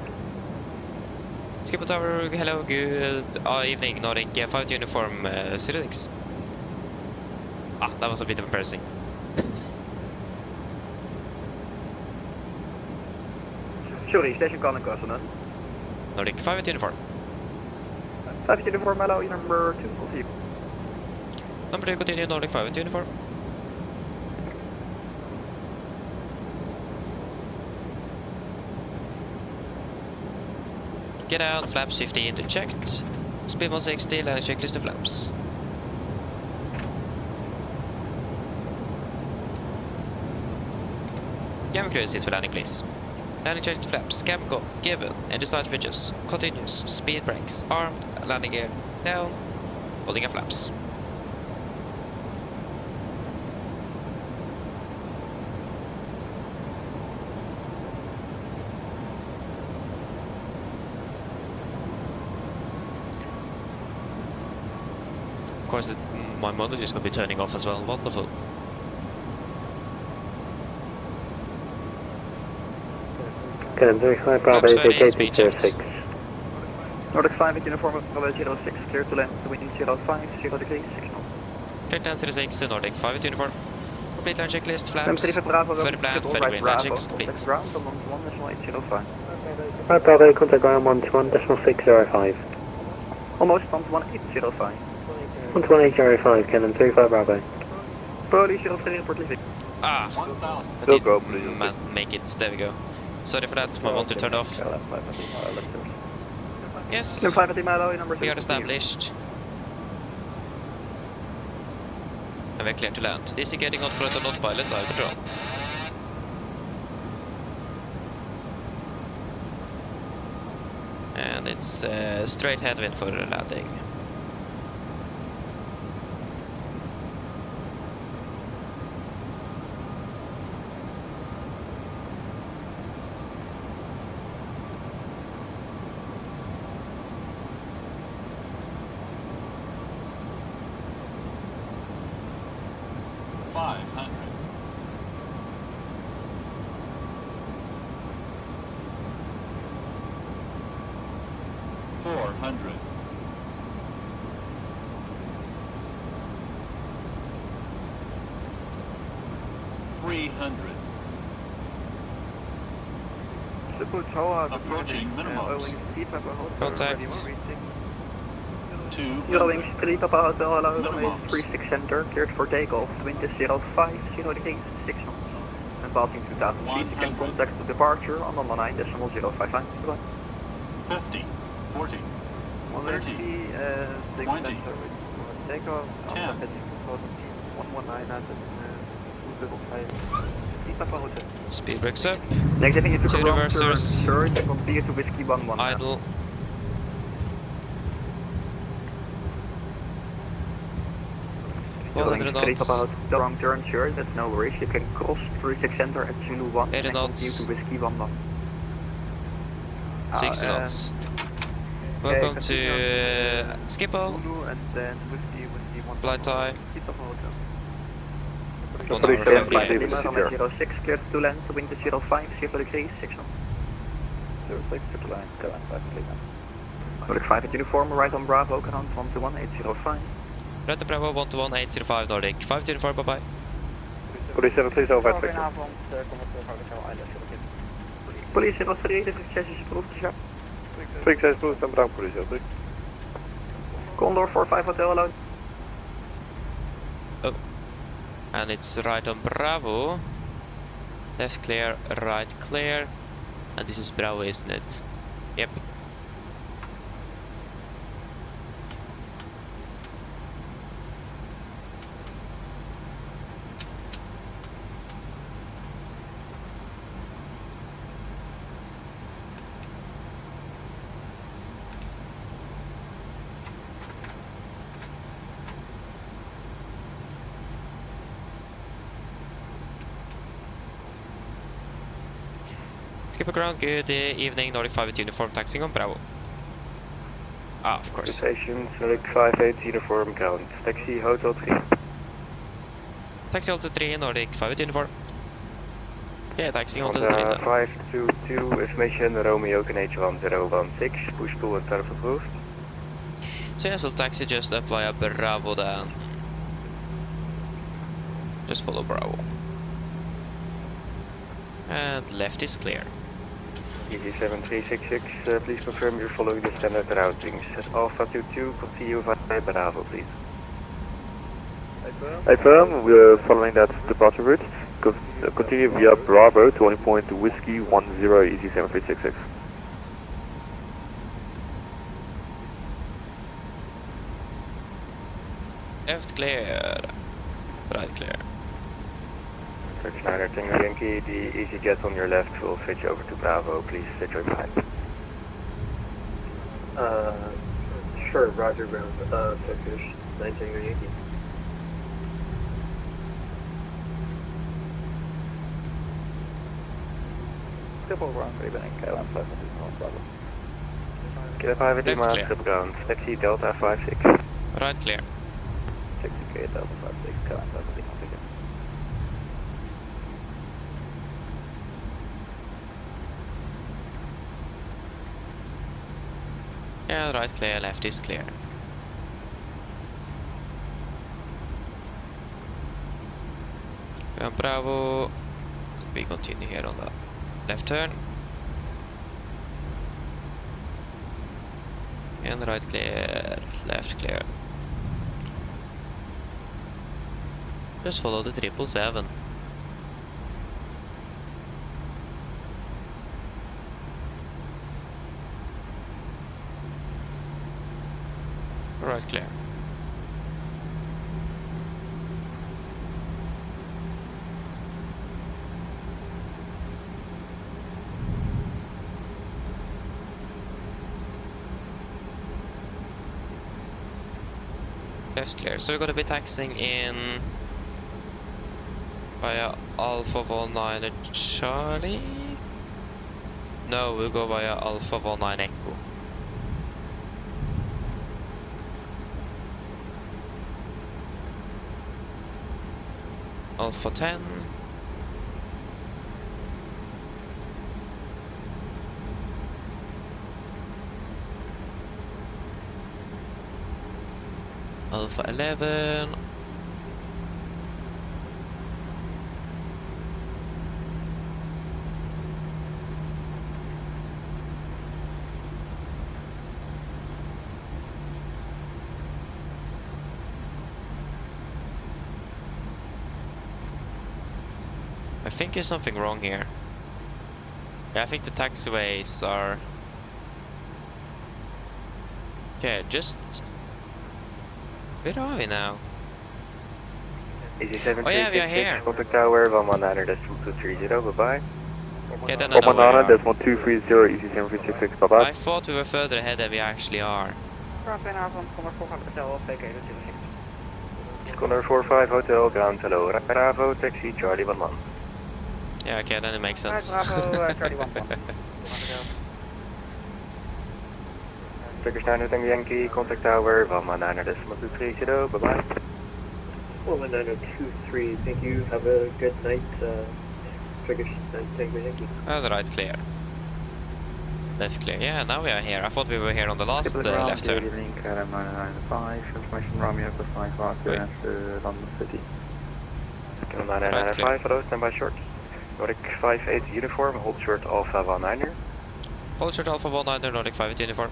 Skipper Tower, hello, good evening, Nordic, 5 uniform, 06. That was a bit embarrassing. Sorry, station calling consonant. Nordic 5 uniform. 5 uniform, allow number 2, we'll see you. Number 2, continue Nordic 5 uniform. Get out, flaps 15 to checked. Speed 160, landing checklist to flaps. Cabin crew seats for landing, please. Landing checks to flaps, cabin go, given, engine start switches, continuous, speed brakes, armed, landing gear, down, holding at flaps. Of course, my monitor is going to be turning off as well. Wonderful. Cannon 35 Bravo, vacating 06. Nordic 5 uniform, Bravo 06, clear to land, wind 05, 0 degrees, 6 knots. Clear to land 06, Nordic 5 uniform. Complete land checklist, flaps. Bravo, Further plan, further green land checks, complete. Ground on 1.1.05. Right Bravo, contact ground 121.605. Almost 1.1805. 11805, Cannon 35 Bravo. Police 03, report leaving. Ah, I didn't make it, there we go. Sorry for that, my monitor turned off. Yes, we are established. And we're clear to land. Disengaging on front and not pilot, dial control. And it's straight headwind for landing. Approaching minimums. Contact. Wings 3 Papa Hotel, hello, 36 center, cleared for takeoff, wind is 05, 0 degrees, 6 knots. And passing 2000 feet, you can contact the departure on 119.055. Goodbye. 50, 40, 30, 20, takeoff, 10, 119. Speed brakes up. Negative, you took 2 a wrong reversers. turn, sir, clear to whiskey 11. Idle. Building 3 Papa the wrong turn, sure, that's no worries. You can cross 36 center at Zulu 1 and continue to whiskey 11. 60 knots. Welcome to Schiphol. And then whiskey 1. Flight time. 1 hour 58. 06, cleared to land, wind is 05, 0 degrees, 6 knots. 06 to land, go on, 5 Nordic 5 at uniform, right on Bravo, ground 121.805. Right to Bravo 121.805 Nordic 5 to uniform, bye bye. Police 7, please over at Police 03, de succes is approved, ja. Succes, approved, en bedankt police 03. Condor 45 Hotel, hello. Oh. And it's right on Bravo. Left clear, right clear. And this is Bravo, isn't it? Yep. Skipper ground, good evening, Nordic 5 uniform, taxiing on Bravo. Ah, of course. Station, Nordic 58 uniform, ground. Taxi, Hotel 3. Taxi Hotel 3, Nordic 5 uniform. Yeah, taxiing Hotel 3 now. 522, information, Romeo Canadian 1016, push pull and turf approved. So yes, we'll taxi just up via Bravo then. Just follow Bravo. And left is clear. EZ7366, please confirm you're following the standard routings. At Alpha 22, continue via Bravo, please. Affirm, we're following that departure route. Continue via Bravo to 1 Whiskey 10 EZ7366. Left clear. Right clear. Search 9 Tango Yankee, the EasyJet on your left will switch over to Bravo, please set your behind. Sure, Roger, ground. Turkish 9 Tango Yankee. Triple ground, Raven, KLM 5 Bravo. Kilo 5 Left miles, clear. step ground, taxi Delta 56. Right clear. 60K Delta 56, KLM 5 Yeah, right clear, left is clear. We are Bravo. We continue here on the left turn. And right clear, left clear. Just follow the 777. Right clear. Left clear. So we're gonna be taxiing in via Alpha 19 Charlie. No, we'll go via Alpha 19 Echo. Alpha 10. Alpha 11. I think there's something wrong here. Yeah, I think the taxiways are... Okay, just... Where are we now? EZ7366, Oh yeah, we are here. contact tower, 119.230, bye-bye. Okay, then I know where we are. 119.230, EZ7366, bye-bye. I thought we were further ahead than we actually are. Condor 45 Hotel, ground hello, Bravo, taxi Charlie 11. Yeah, okay, then it makes sense. Bravo, Charlie 11. Turkish 9 Tango Yankee, contact tower, 119.230, bye-bye. 19023, thank you, have a good night, Turkish 9 Tango Yankee. Right clear. Left clear. Yeah, now we are here. I thought we were here on the last left turn. Link, KLM 995, information Romeo for 5 Arthur and London City. KLM 995, hello, standby short. Nordic 58 uniform, hold short Alpha 19er. Hold short Alpha 19er, Nordic 58 uniform.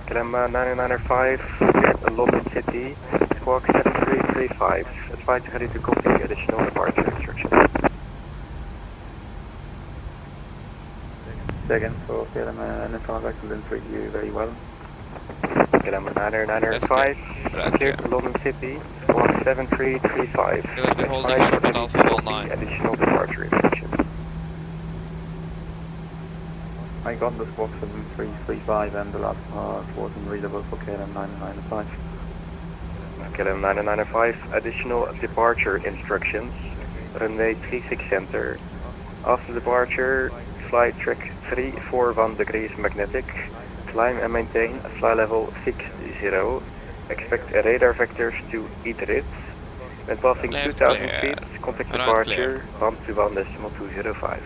KLM 995, London City, squawk 7335. Advise ready to complete additional departure instructions. Second, so KLM 995 will treat you very well. KLM 995, clear to London City, squawk 7335. We will be holding short at Alpha 19. Additional departure instructions. I got the squawk 7335 and the last part wasn't readable for KLM 995. KLM 995, additional departure instructions. Runway 36 center. After departure, fly track 341 degrees magnetic. Climb and maintain fly level 60. Expect radar vectors to eat it. When passing 2000 feet, contact departure 121.205.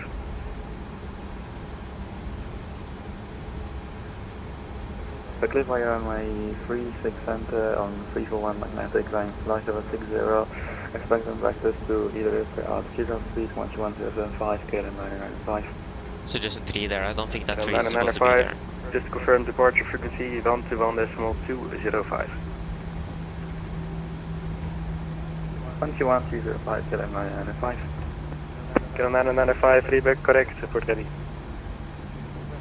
Quickly via runway 36 center on 341 magnetic line flight 760. Expecting practice to either altitude on speed 121.075 KLM 995. So just a 3 there. I don't think that 3 is supposed to be there. Just confirm departure frequency 121.205. 121.205 KLM 995. KLM 995, feedback correct, report ready.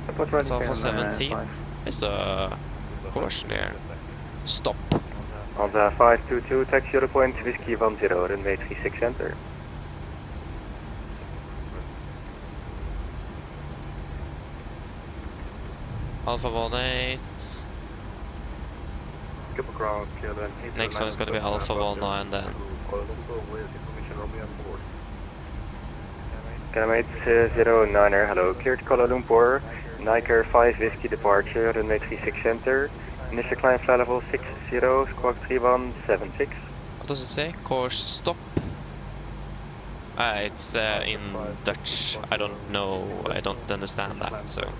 Report ready. It's Alpha KLM 17. 995. There's a caution there. Stop. Alpha 522, taxi 0 point, whiskey 10, runway 36 center. Alpha 18. Skipper ground, KLM. Next one is going to be Alpha 19 then. KLM 809er, hello, cleared Kuala Lumpur. Niker 5 whiskey departure, runway 36 center. Initial climb flight level 60, squawk 3176. What does it say? Course stop. It's in Dutch. I don't know. I don't understand that. So,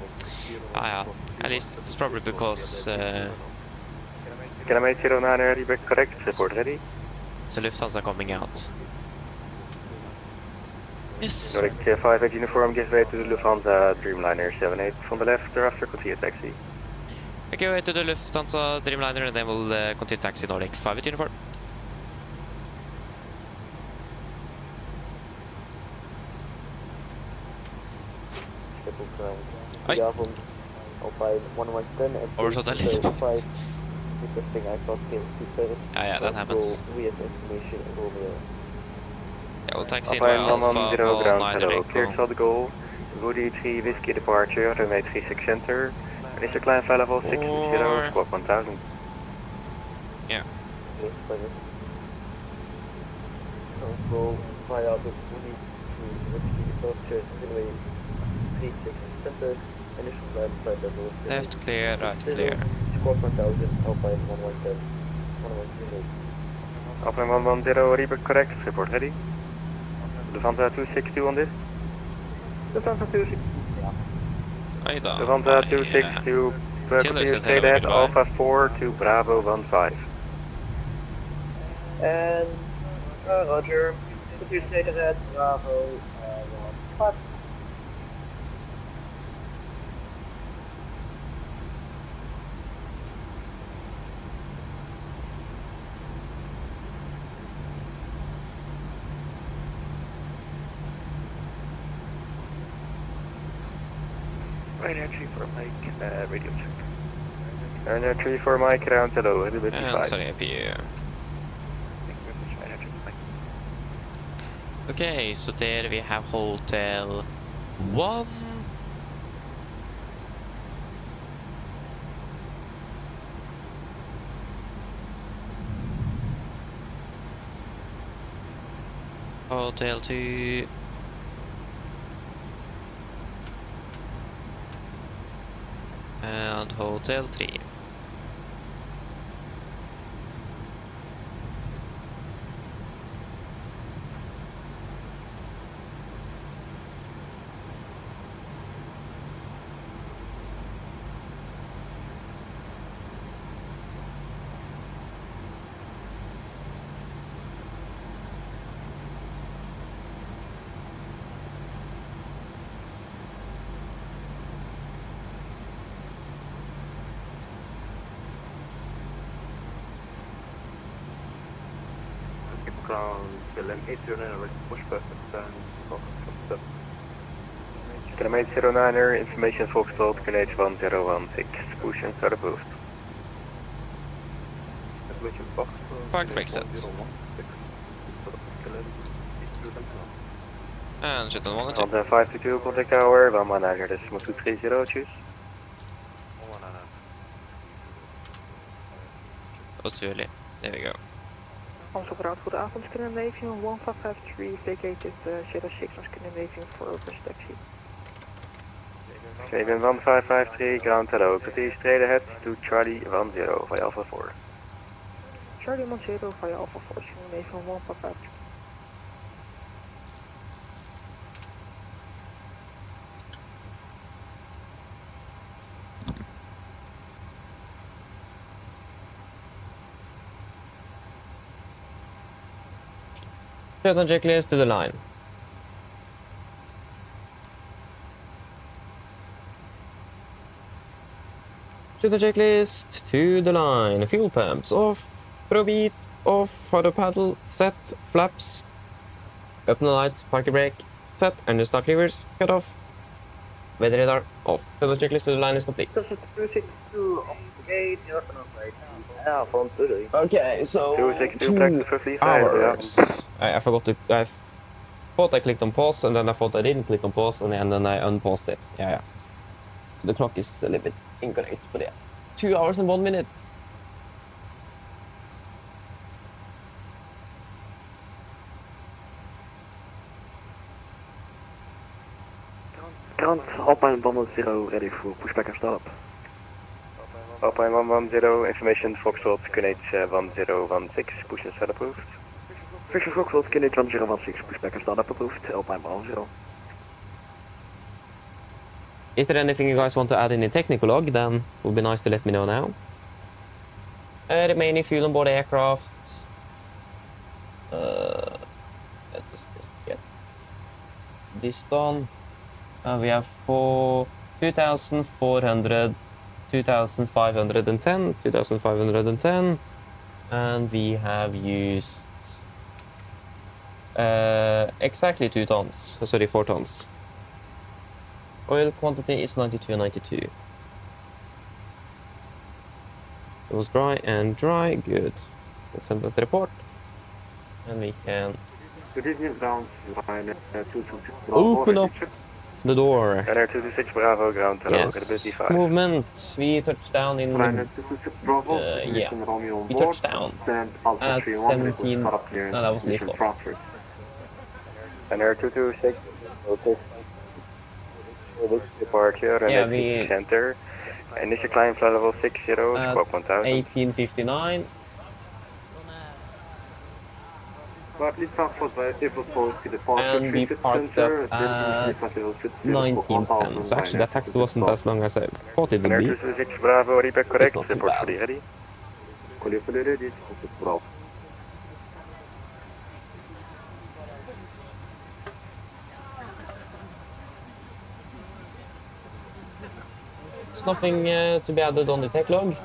yeah. At least it's probably because. KLM 809er, feedback correct. Report ready. So Lufthansa coming out. Yes. Nordic 5 at uniform gives way to the Lufthansa Dreamliner 78 from the left, thereafter continue taxi. Okay, way to the Lufthansa Dreamliner and then we'll continue taxi Nordic 5 at uniform. Oi. Overshot a little bit. Yeah, that happens. Yeah, we'll taxi in by Alpha 110 ground, hello, Echo. cleared South Goal, Woody 3 whiskey departure, runway 36 center, initial climb flight level 60, squawk 1000. Yeah. Go via the Woody to whiskey departure, runway 36 center, initial climb flight level. Left clear, right clear. Squawk 1000, Alpine 110, 110. Alpine 110, Reebok correct, report ready. Lufthansa 262 on this. Lufthansa 262, yeah. Lufthansa 262, continue straight ahead, Alpha 4 to Bravo 15. And, Roger, continue straight ahead, Bravo 15. Ryanair 3 for Mike, radio check. Ryanair 3 for Mike, round hello, Elevatex And 5. sorry, up here. Okay, so there we have Hotel 1. Hotel 2. And Hotel 3. Ground, KLM 809, push perfect, and KLM 809er, information Foxtrot, QNH 1016, push and start approved. Information Foxtrot, Park brake set. And shut down 1 and 2. 522, contact tower, 119.230, choose. That was too early. There we go. Amsterdam, goedenavond, Scandinavian 1553 vacated 06 on Scandinavian for reverse taxi. Canadian 1553, ground hello, continue straight ahead to Charlie 10 via Alpha 4. Charlie 10 via Alpha 4, Scandinavian 1553. Shutdown checklist to the line. Shutdown checklist to the line. Fuel pumps off. Throw beat off. Throttle paddle set. Flaps. Open the light. Parking brake set. Engine start levers cut off. Weather radar off. Shutdown checklist to the line is complete. 262 off the gate, you're on right. Yeah, front today. Okay, so 262 hours. I forgot to. I thought I clicked on pause, and then I thought I didn't click on pause, and then I unpaused it. Yeah. So the clock is a little bit incorrect, but yeah. 2 hours and 1 minute. Ground Alpine 110 ready for pushback and startup. Alpine 110, information Foxtrot, QNH 1016, push and start approved. Fisher Foxtrot, QNH 1016, pushback and startup approved, Alpine 110. Is there anything you guys want to add in the technical log? Then it would be nice to let me know now. Remaining fuel on board aircraft. Let us just get this done. We have 2,400, 2,510, 2,510, and we have used exactly 2 tons, sorry, 4 tons. Oil quantity is 92 and 92. It was dry and dry, good. Let's send that report. And we can open up the door. Air 226 Bravo, ground hello, yes. Movement. We touched down in yeah. We touched down at 17. No, that was lift off. And Air 226, okay. Departure, yeah, we center. Initial climb flight level 60, squawk 1000. 1859. And we parked up at 1910. So actually that taxi wasn't as long as I thought it would be. Bravo, repair correct, it's not too report bad. fully ready. It's nothing to be added on the tech log.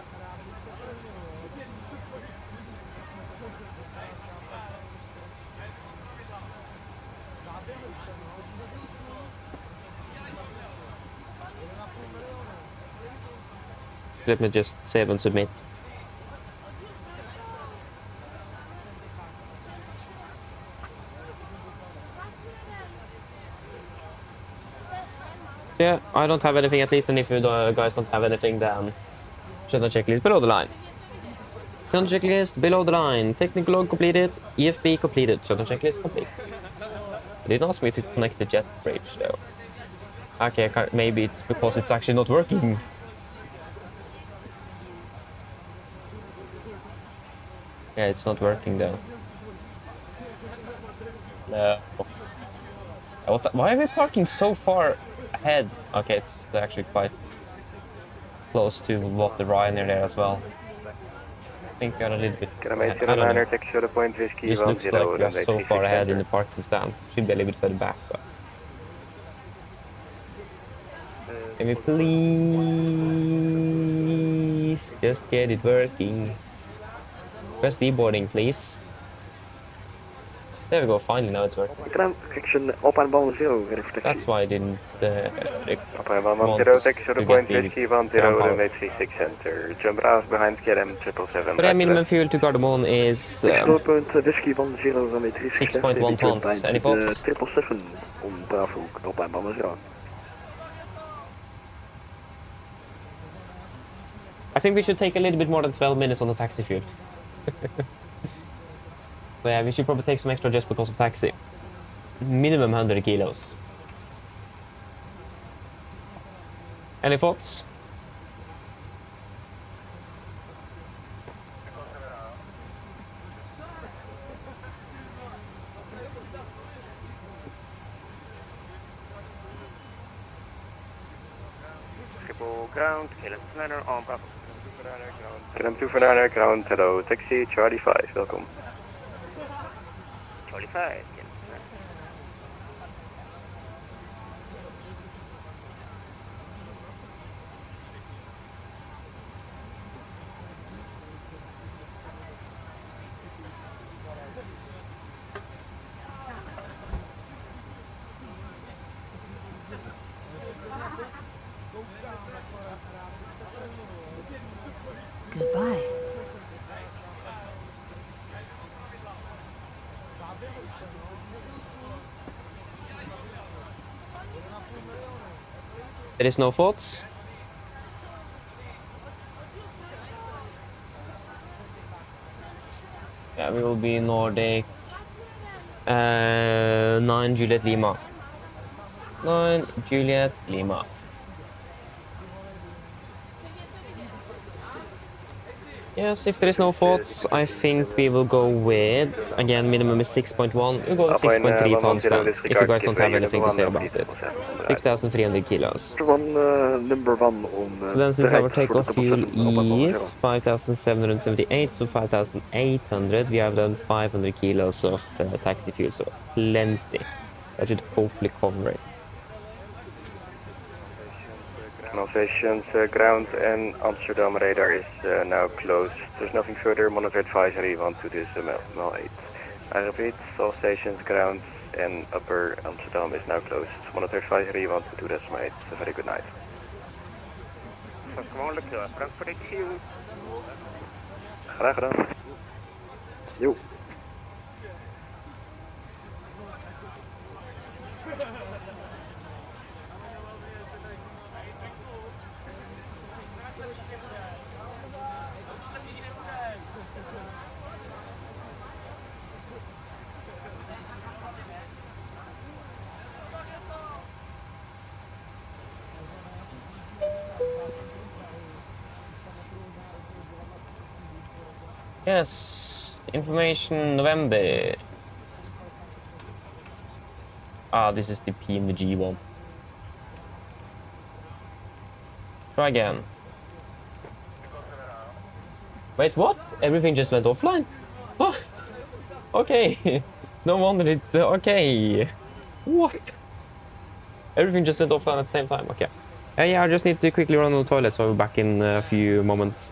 Let me just save and submit. So yeah, I don't have anything at least, and if you guys don't have anything, then shutdown checklist below the line. Shutdown checklist below the line. Technical log completed. EFB completed. Shutdown checklist complete. It didn't ask me to connect the jet bridge though. Okay, maybe it's because it's actually not working. Yeah, it's not working though. No. Why are we parking so far ahead? Okay, it's actually quite close to what the Ryanair there as well. I think we're a little bit ahead. I don't know. Just looks like we are so far ahead in the parking stand. Should be a little bit further back, but... Can we please just get it working? Press deboarding, please. There we go, finally now it's working. Correction, Alpine 10, ready for That's why I didn't Alpine want 10, us to take 0.50, get the 10, ground power. runway 36 center. Jump out behind KLM 777. But minimum fuel to Gardermoen is 6.1 tons. Any thoughts? 777 on Bravo, Alpine 10. I think we should take a little bit more than 12 minutes on the taxi fuel. So yeah, we should probably take some extra just because of taxi. Minimum 100 kilos. Any thoughts? Ground, KLM 2 on Bravo. KLM 2 ground, hello, taxi, Charlie 5, welkom. qualified. Goodbye. There is no thoughts. Yeah, we will be Nordic. 9 Juliet Lima. 9 Juliet Lima. Yes, if there is no thoughts, I think we will go with, again, minimum is 6.1. We'll go with 6.3 tons then, if you guys don't have anything to say about it. 6,300 kilos. Number 1 on... So then since our takeoff fuel is 5,778 to 5,800, we have done 500 kilos of taxi fuel, so plenty. That should hopefully cover it. Conversations, ground and Amsterdam radar is now closed. There's nothing further. Monitor advisory 1 to this Mel 8. I repeat, all stations, ground and upper Amsterdam is now closed. Monitor advisory 1 to decimal 8. A very good night. Graag gedaan. Jo. Yes, information November. Ah, this is the PMDG one. Try again. Wait, what? Everything just went offline? Oh, okay. No wonder it... Okay. What? Everything just went offline at the same time. Okay. Yeah, I just need to quickly run to the toilet, so I'll be back in a few moments.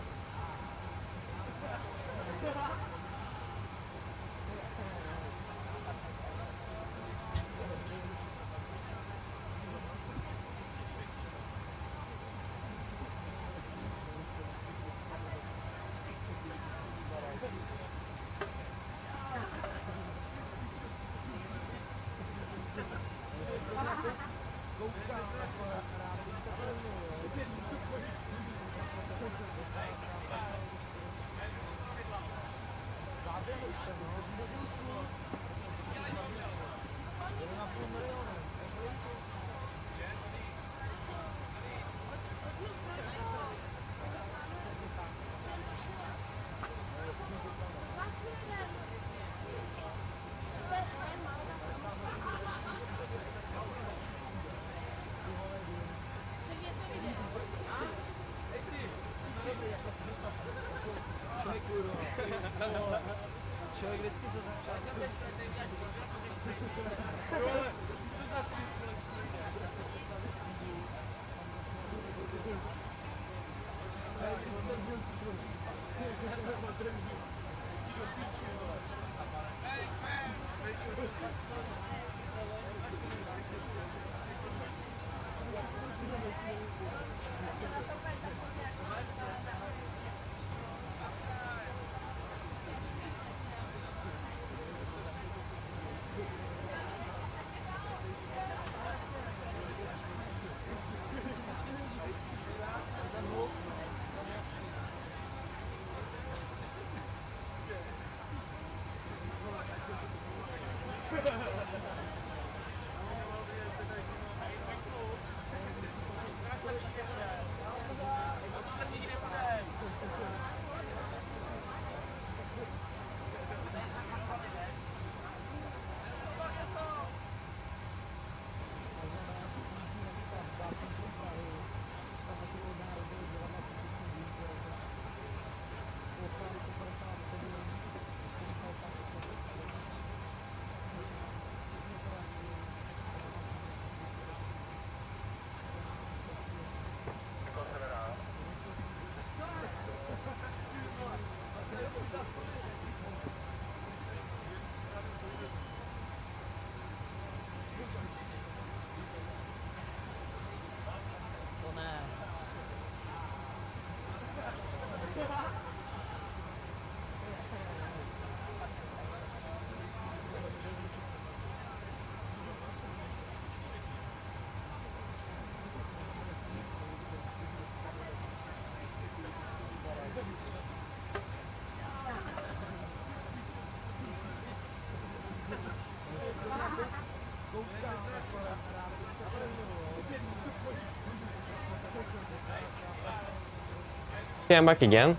Okay, I'm back again.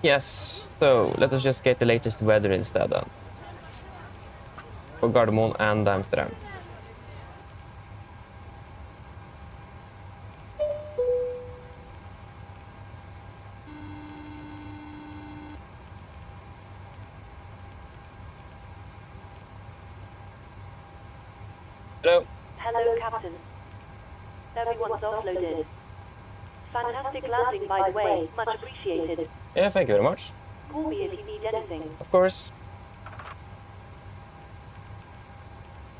Yes, so let us just get the latest weather instead then. For Gardermoen and Amsterdam. Hello. Hello, Captain. Everyone's offloaded. Fantastic landing, by the way. Much appreciated. Yeah, thank you very much. Call me if you need anything. Of course.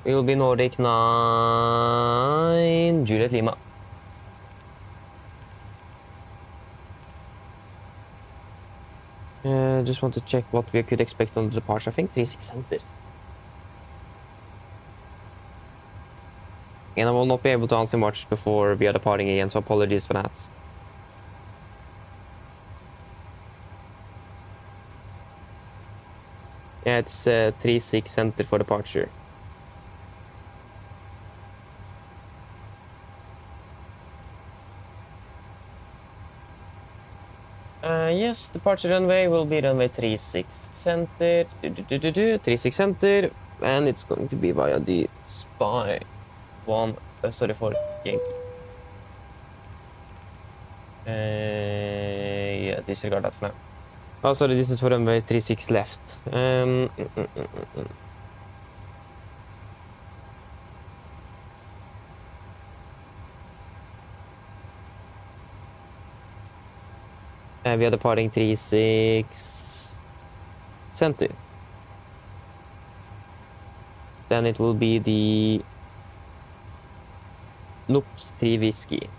We will be Nordic 9, Juliet Lima. Just want to check what we could expect on the departure. I think 36 center. And I will not be able to answer much before we are departing again, so apologies for that. Yeah, it's 36 center for departure. Yes, departure runway will be runway 36 center, 36 center, and it's going to be via the Spy 1, sorry for Yankee. Yeah, disregard that for now. Oh, sorry, this is for runway 36 left. We are departing 36 center. Then it will be the Noops 3 Whiskey.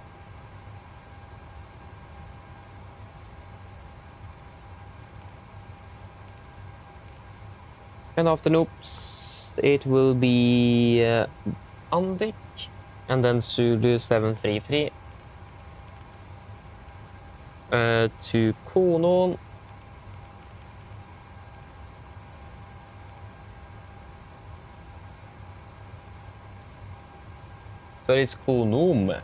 And after Noops, it will be Andik, and then Zulu 733. To Konon. So it's Konom.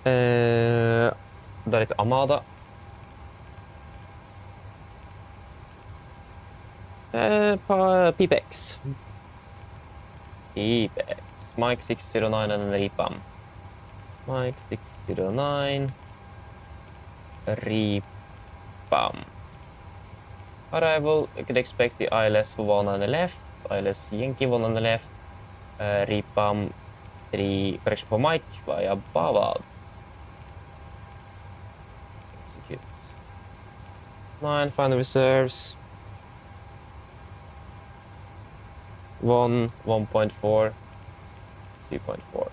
Deretter Amada. Pipex. Pipex. Mike 609 and Ripam. Mike 609. Ripam. Arrival, you could expect the ILS for 1 on the left, ILS Yankee 1 on the left, Ripam 3, correction for Mike via Bavad. Execute. 9, final reserves. 1, 1.4, 3.4.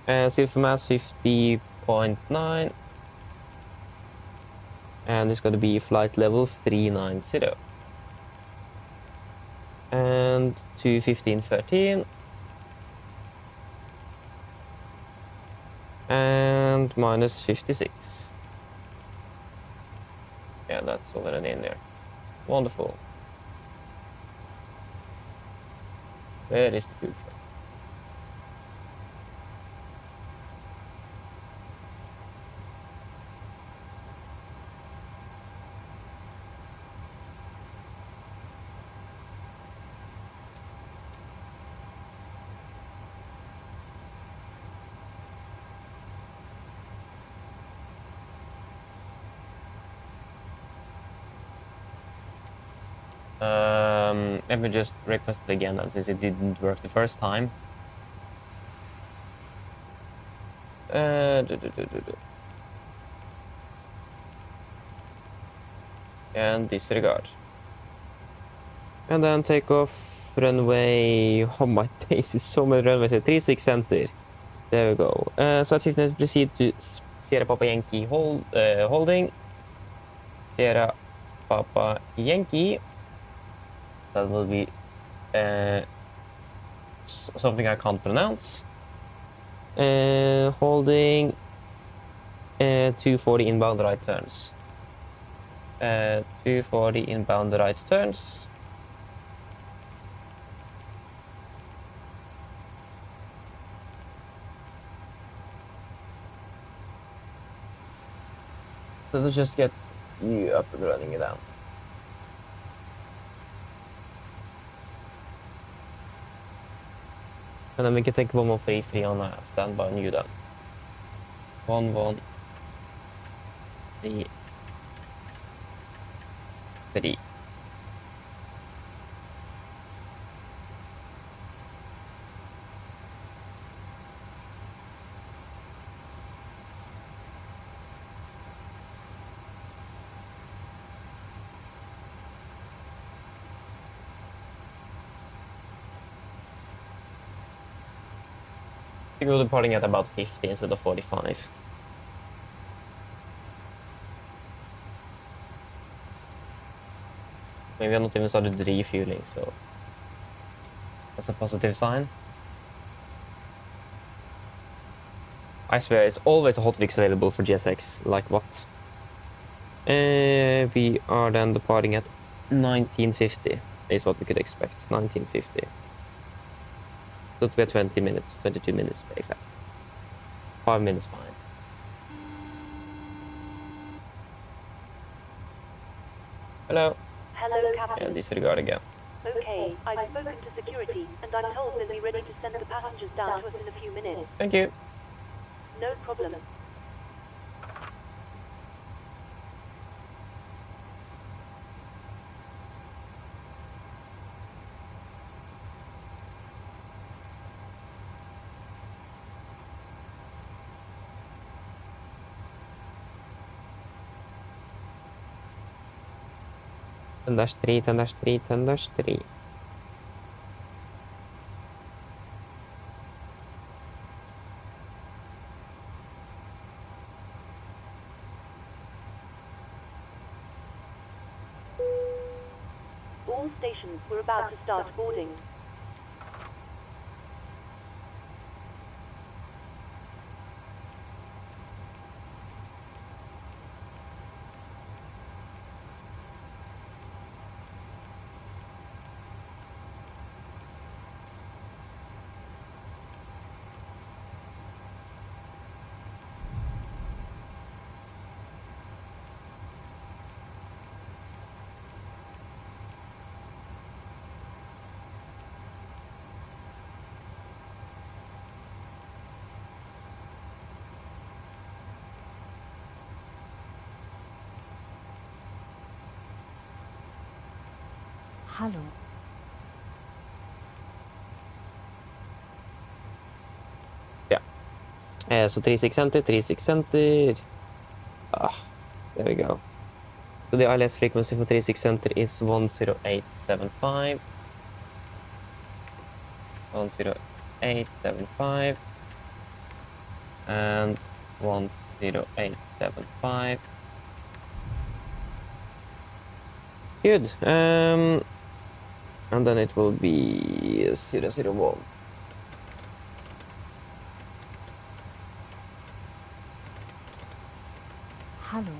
And silver mass 50.9. And it's going to be flight level 390. And to 1513. And minus 56. Yeah, that's already in there. Wonderful. Where is the future? Let me just request it again, and since it didn't work the first time. And disregard. And then take off runway. Oh my days, it's so many runways. 36 center. There we go. So at 15, proceed to Sierra Papa Yankee holding. Sierra Papa Yankee. That will be something I can't pronounce. Holding 240 inbound right turns. 240 inbound right turns. So let's just get you up and running it down. And then we can take 113 on a standby on you then. 113. I think we're departing at about 50 instead of 45. Maybe I'm not even started refueling, so that's a positive sign. I swear, it's always a hotfix available for GSX. Like what? We are then departing at 1950. Is what we could expect. 1950. So we are 20 minutes, 22 minutes exact. 5 minutes behind. Hello. Hello, Captain. Yeah, disregard again. Okay, I've spoken to security, and I'm told they'll be ready to send the passengers down to us in a few minutes. Thank you. No problem. /3, /3, /3. All stations were about to start boarding. Hallo. Yeah. So 36 center, 36 center. There we go. So the ILS frequency for 36 center is 10875. 10875. And 10875. Good. And then it will be 001. Hallo.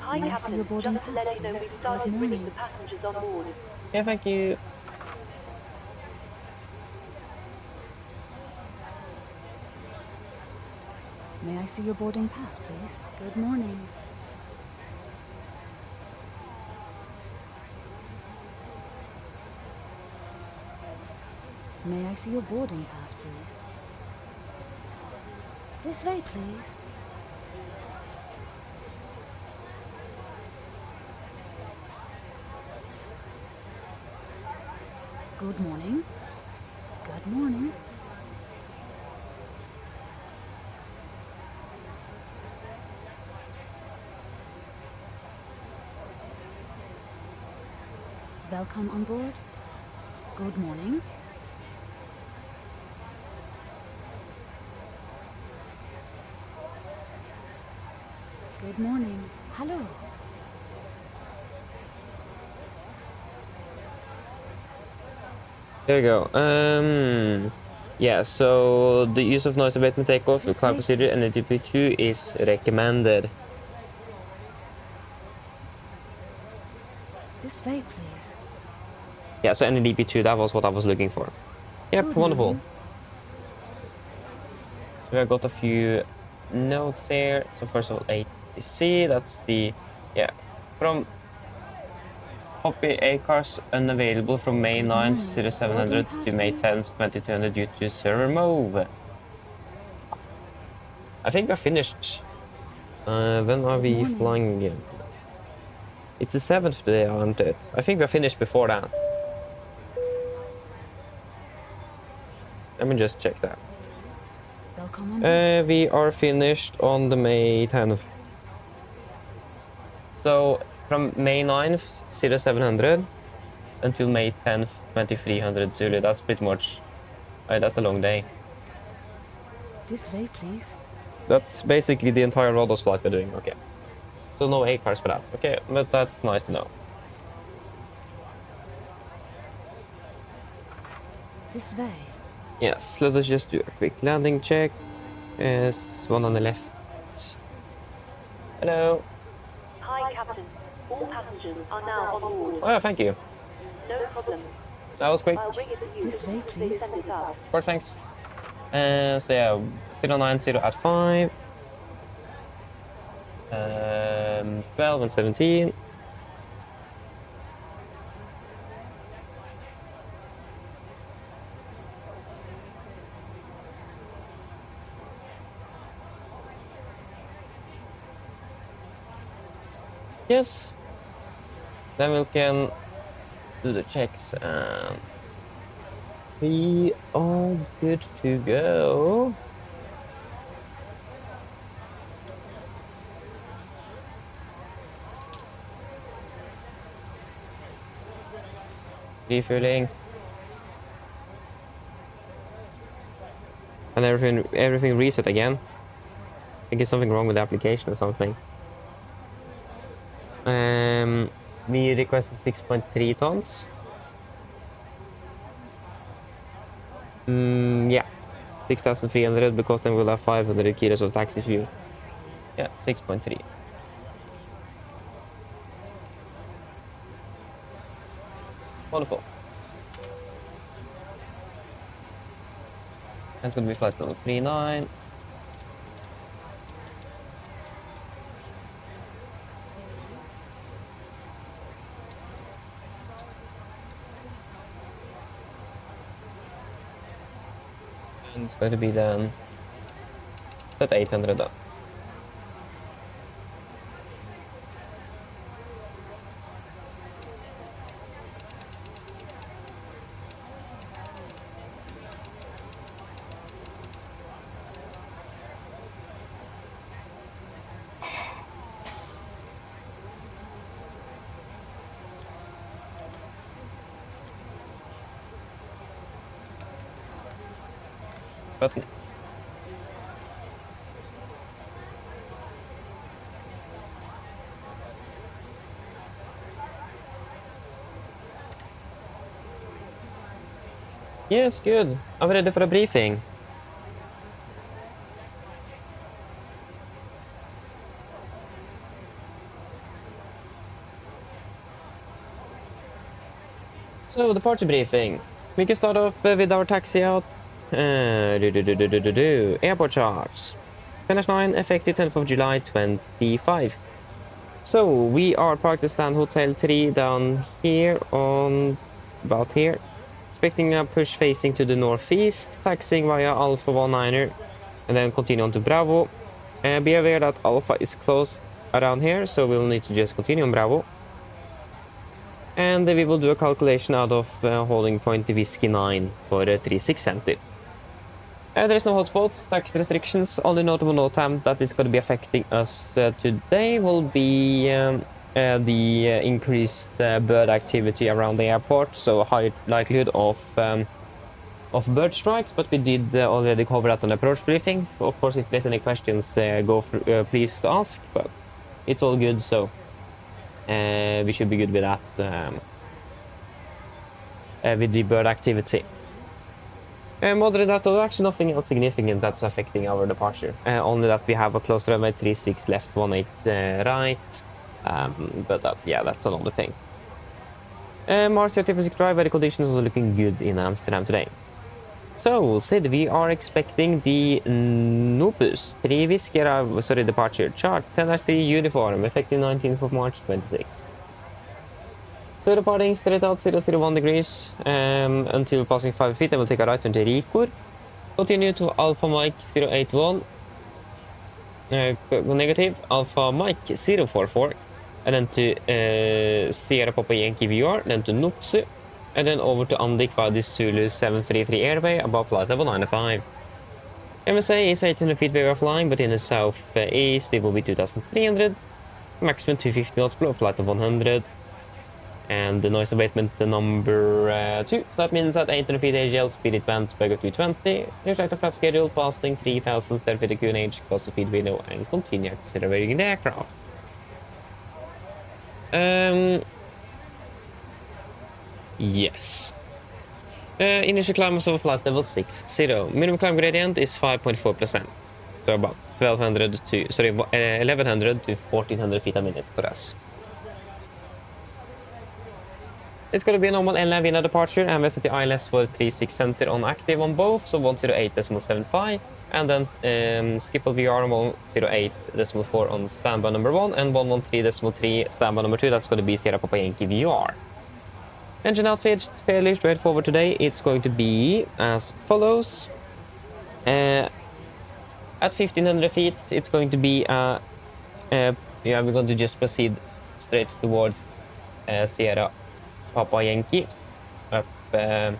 Hi, May I see Captain. your boarding Just to let pass, you know, please? we've started Good bringing morning. the passengers on board. Yeah, thank you. May I see your boarding pass, please? Good morning. May I see your boarding pass, please? This way, please. Good morning. Good morning. Welcome on board. Good morning. Good morning. Hello. There you go. Yeah, so the use of noise abatement takeoff with climb procedure and DP2 is recommended. This way, please. Yeah, so NDP2, that was what I was looking for. Yep, Good wonderful. morning. So I got a few notes here. So first of all, ATC, that's the, yeah, from copy A cars unavailable from May 9th, 0700 to May 10th, 2200 due to server move. I think we're finished. When are we flying again? It's the 7th today, aren't it? I think we're finished before that. Let me just check that. We are finished on the May 10th. So from May 9th, 0700 until May 10th, 2300 Zulu. That's pretty much, that's a long day. This way, please. That's basically the entire Rhodos flight we're doing, okay. So no A cars for that, okay, but that's nice to know. This way. Yes, let us just do a quick landing check. There's one on the left. Hello. Hi, Captain. All passengers are now on board. Oh, thank you. No problem. That was quick. I'll ring it to you. This way, please. Send it up. Of course, thanks. So yeah, 090 at 5. 12 and 17. Yes. Then we can do the checks and we are good to go. Refueling. And everything reset again. I think it's something wrong with the application or something. We requested 6.3 tons. Yeah, 6,300 because then we'll have 500 kilos of taxi fuel. Yeah, 6.3. Wonderful. That's going to be flight level 39. And it's going to be then at 800 up. Button. Yes, good. I'm ready for a briefing. So, departure briefing. We can start off with our taxi out. Airport charts. Finish 9, effective 10th of July 25. So, we are parked at Stand Hotel 3 down here on about here. expecting a push facing to the northeast, taxiing via Alpha 19er, and then continue on to Bravo. Be aware that Alpha is close around here, so we'll need to just continue on Bravo. And we will do a calculation out of holding point Whiskey 9 for 36 center. There is no hotspots, tax restrictions. Only notable note that is going to be affecting us today will be the increased bird activity around the airport, so a high likelihood of bird strikes, but we did already cover that on the approach briefing. Of course, if there's any questions, please ask, but it's all good, so we should be good with that, with the bird activity. Other than that, though, actually nothing else significant that's affecting our departure. Only that we have a close runway 36 left, 18 right. But yeah, that's another thing. RC-36 drive weather conditions are looking good in Amsterdam today. So, Sid, we are expecting the Nopus 3 Whiskey, departure. Chart 10-3 uniform, effective 19th of March 26. So departing straight out 001 degrees until passing 5 feet, and we'll take a right into Rikor. Continue to Alpha Mike 081, negative, Alpha Mike 044, and then to Sierra Papa Yankee VR, then to Nopsu, and then over to Andik Vadis Zulu 733 airway above flight level 95. MSA is 800 feet where we are flying, but in the southeast it will be 2300, maximum 250 knots below flight level 100. And the noise abatement number 2, so that means at 800 feet AGL, speed it went Beggar 220, retract the flight schedule, passing 3000, steady for the QNH, close the speed window, and continue accelerating the aircraft. Yes. Initial climb was over flight level 60. Minimum climb gradient is 5.4%, so about 1100 to 1400 feet a minute for us. It's going to be a normal LNAV in a departure, and we set the ILS for 36 center on active on both, so 108.75, and then Schiphol VR 108.4 on standby number 1, and 113.3 standby number 2, that's going to be Sierra Papa Yankee VR. Engine outfit, fairly straightforward today. It's going to be as follows. At 1500 feet, it's going to be, yeah, we're going to just proceed straight towards Sierra Papa Yankee, up there,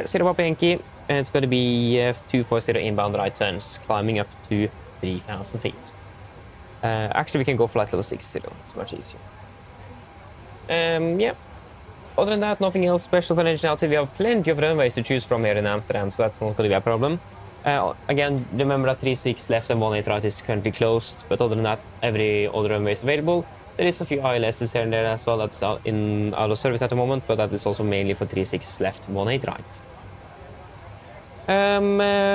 Sierra Papa Yankee, and it's going to be 240 inbound right turns, climbing up to 3000 feet. Actually, we can go flight level 60, it's much easier. Yeah. Other than that, nothing else special for engine outside. We have plenty of runways to choose from here in Amsterdam, so that's not going to be a problem. Again, remember that 36 left and 18 right is currently closed, but other than that, every other runway is available. There is a few ILSs here and there as well that's out of service at the moment, but that is also mainly for 36 left, 18 right.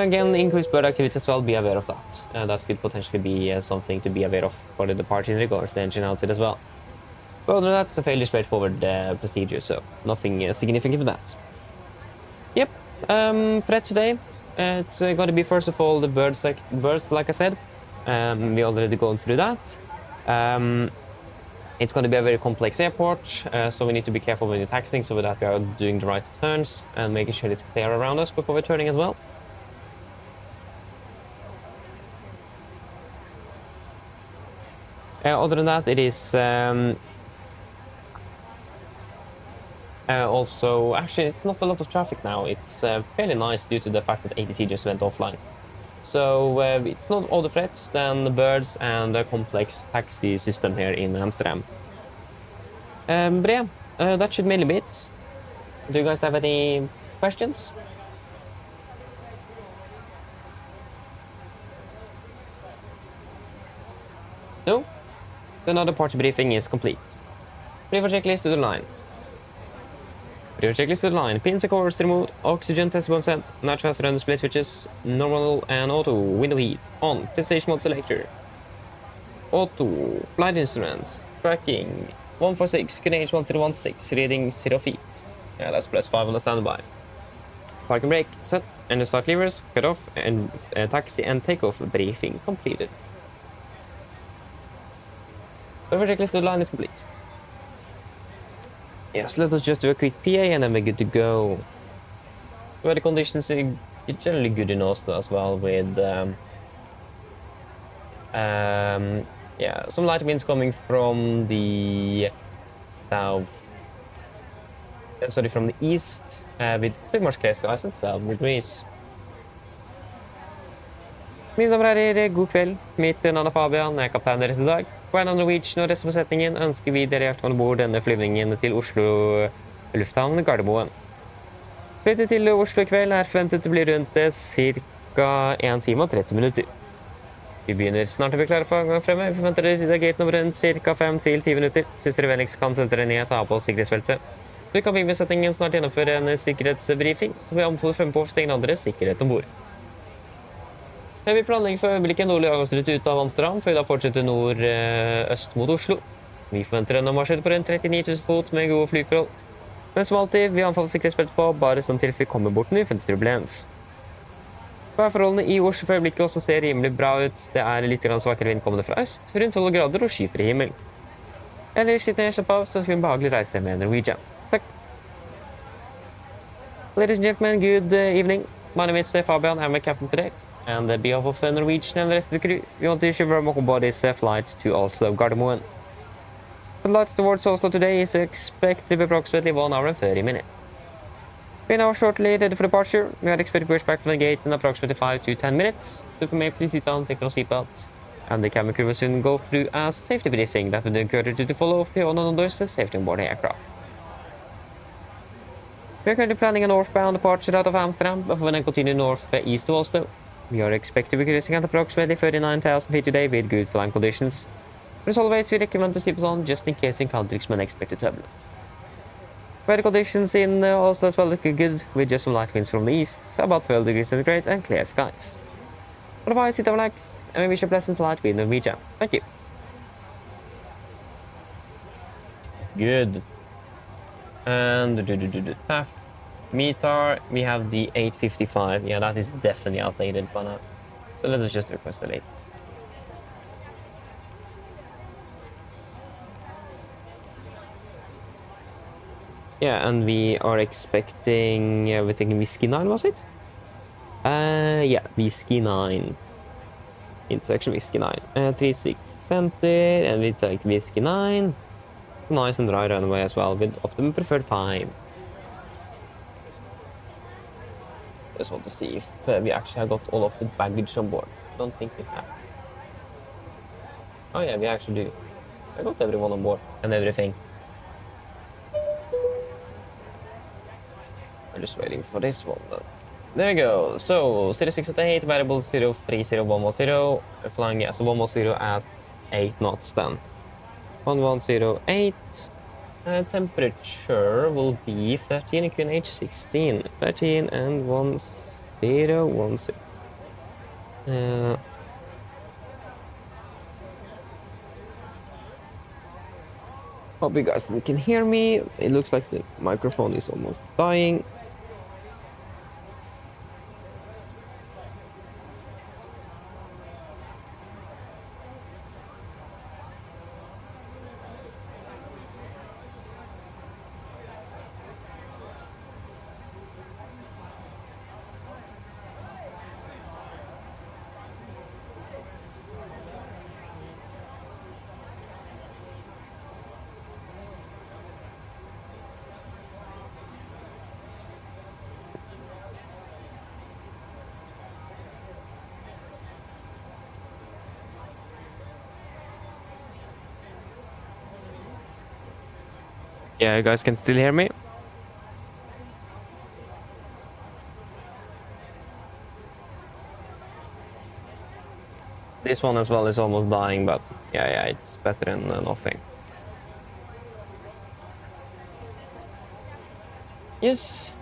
Again, increased bird activity as well, be aware of that. That could potentially be something to be aware of for the departure in regards to the engine outside as well. But other than that, it's a fairly straightforward procedure, so nothing significant with that. Yep, threats today. It's going to be, first of all, the birds, like I said. We already gone through that. It's going to be a very complex airport, so we need to be careful when we're taxiing, so that we are doing the right turns and making sure it's clear around us before we're turning as well. Other than that, it is also, actually, it's not a lot of traffic now. It's fairly nice due to the fact that ATC just went offline. So it's not all the threats than the birds and a complex taxi system here in Amsterdam. But yeah, that should mainly be it. Do you guys have any questions? No? Then our departure briefing is complete. Brief checklist to the line. Brief checklist to the line. Pins and covers removed. Oxygen test bomb set. Natural surrender split switches. Normal and auto. Window heat. On. PlayStation mode selector. Auto. Flight instruments. Tracking. 146. QNH 1016. Reading 0 feet. Yeah, that's +5 on the standby. Parking brake set. And the start levers cut off. And taxi and takeoff briefing completed. The checklist to the line is complete. Yes, let us just do a quick PA and then we're good to go. Weather conditions are generally good in Oslo as well, with yeah, some light winds coming from the south. Sorry, from the east, with pretty much clear skies and 12 degrees. Mine damer og herrer, god kveld. Mitt navn er Fabian, jeg er kaptein deres i dag. På vegne av Norwegian og resten av besetningen ønsker vi dere hjertelig om bord denne flyvningen til Oslo lufthavn Gardermoen. Flyttet til Oslo i kveld er forventet å bli rundt ca. 1 time og 30 minutter. Vi begynner snart å bli klare for avgang fremme. Vi forventer dere til gaten om rundt ca. 5 til 10 minutter. Synes dere vennligst kan sette dere ned og ta på sikkerhetsfeltet. Så kan besetningen snart gjennomføre en sikkerhetsbriefing, så vi anbefaler fremme på overstegen av deres sikkerhet om bord. Vi planlegger for øyeblikket nordlig avgangsrute ut av Amsterdam, før vi da fortsetter nord-øst mot Oslo. Vi forventer en marsjrute på rundt 39 000 fot med gode flyforhold. Men som alltid, vi anbefaler sikkerhetsfeltet på, bare sånn til vi kommer bort med uventet turbulens. Værforholdene i Oslo for øyeblikket også ser rimelig bra ut. Det er litt svakere vind kommende fra øst, rundt 12 grader og skyfri himmel. Ellers sitter jeg slapp av, så ønsker vi en behagelig reise med Norwegian. Takk. Ladies and gentlemen, good evening. My name is Fabian, I'm a captain today. And on behalf of Norwegian and the rest of the crew, we want to wish you very welcome aboard this flight to Oslo Gardermoen. The flight towards Oslo today is expected to be approximately 1 hour and 30 minutes. We are now shortly ready for departure. We are expected to push back from the gate in approximately 5 to 10 minutes. So if you may please sit down, take your seatbelts. And the cabin crew will soon go through a safety briefing that will encourage you to follow if you want to know the safety on board the aircraft. We are currently planning a northbound departure out of Amsterdam before then continue north-east to Oslo. We are expected to be cruising at approximately 39,000 feet today with good flying conditions. But as always, we recommend to keep us on just in case you encounter some unexpected turbulence. Weather conditions in Oslo as well look good, with just some light winds from the east, about 12 degrees centigrade and clear skies. Otherwise, sit and relax, and we wish you a pleasant flight with Norwegian. Thank you. Good. And TAF. METAR, we have the 855. Yeah, that is definitely outdated by now. So let us just request the latest. Yeah, and we are expecting, we're taking Whiskey 9, was it? Yeah, Whiskey 9. Intersection Whiskey 9. 36 center, and we take Whiskey 9. Nice and dry runway as well, with optimum preferred 5. Just want to see if we actually have got all of the baggage on board. Don't think we have. Oh yeah, we actually do. I got everyone on board and everything. I'm just waiting for this one then. There we go. So 0688, variable 030110, flying so 110 at 8 knots then. 1108. Temperature will be 13 and QNH 16. 13 and 1016. Hope you guys can hear me. It looks like the microphone is almost dying. Yeah, you guys can still hear me? This one as well is almost dying, but yeah, it's better than nothing. Yes.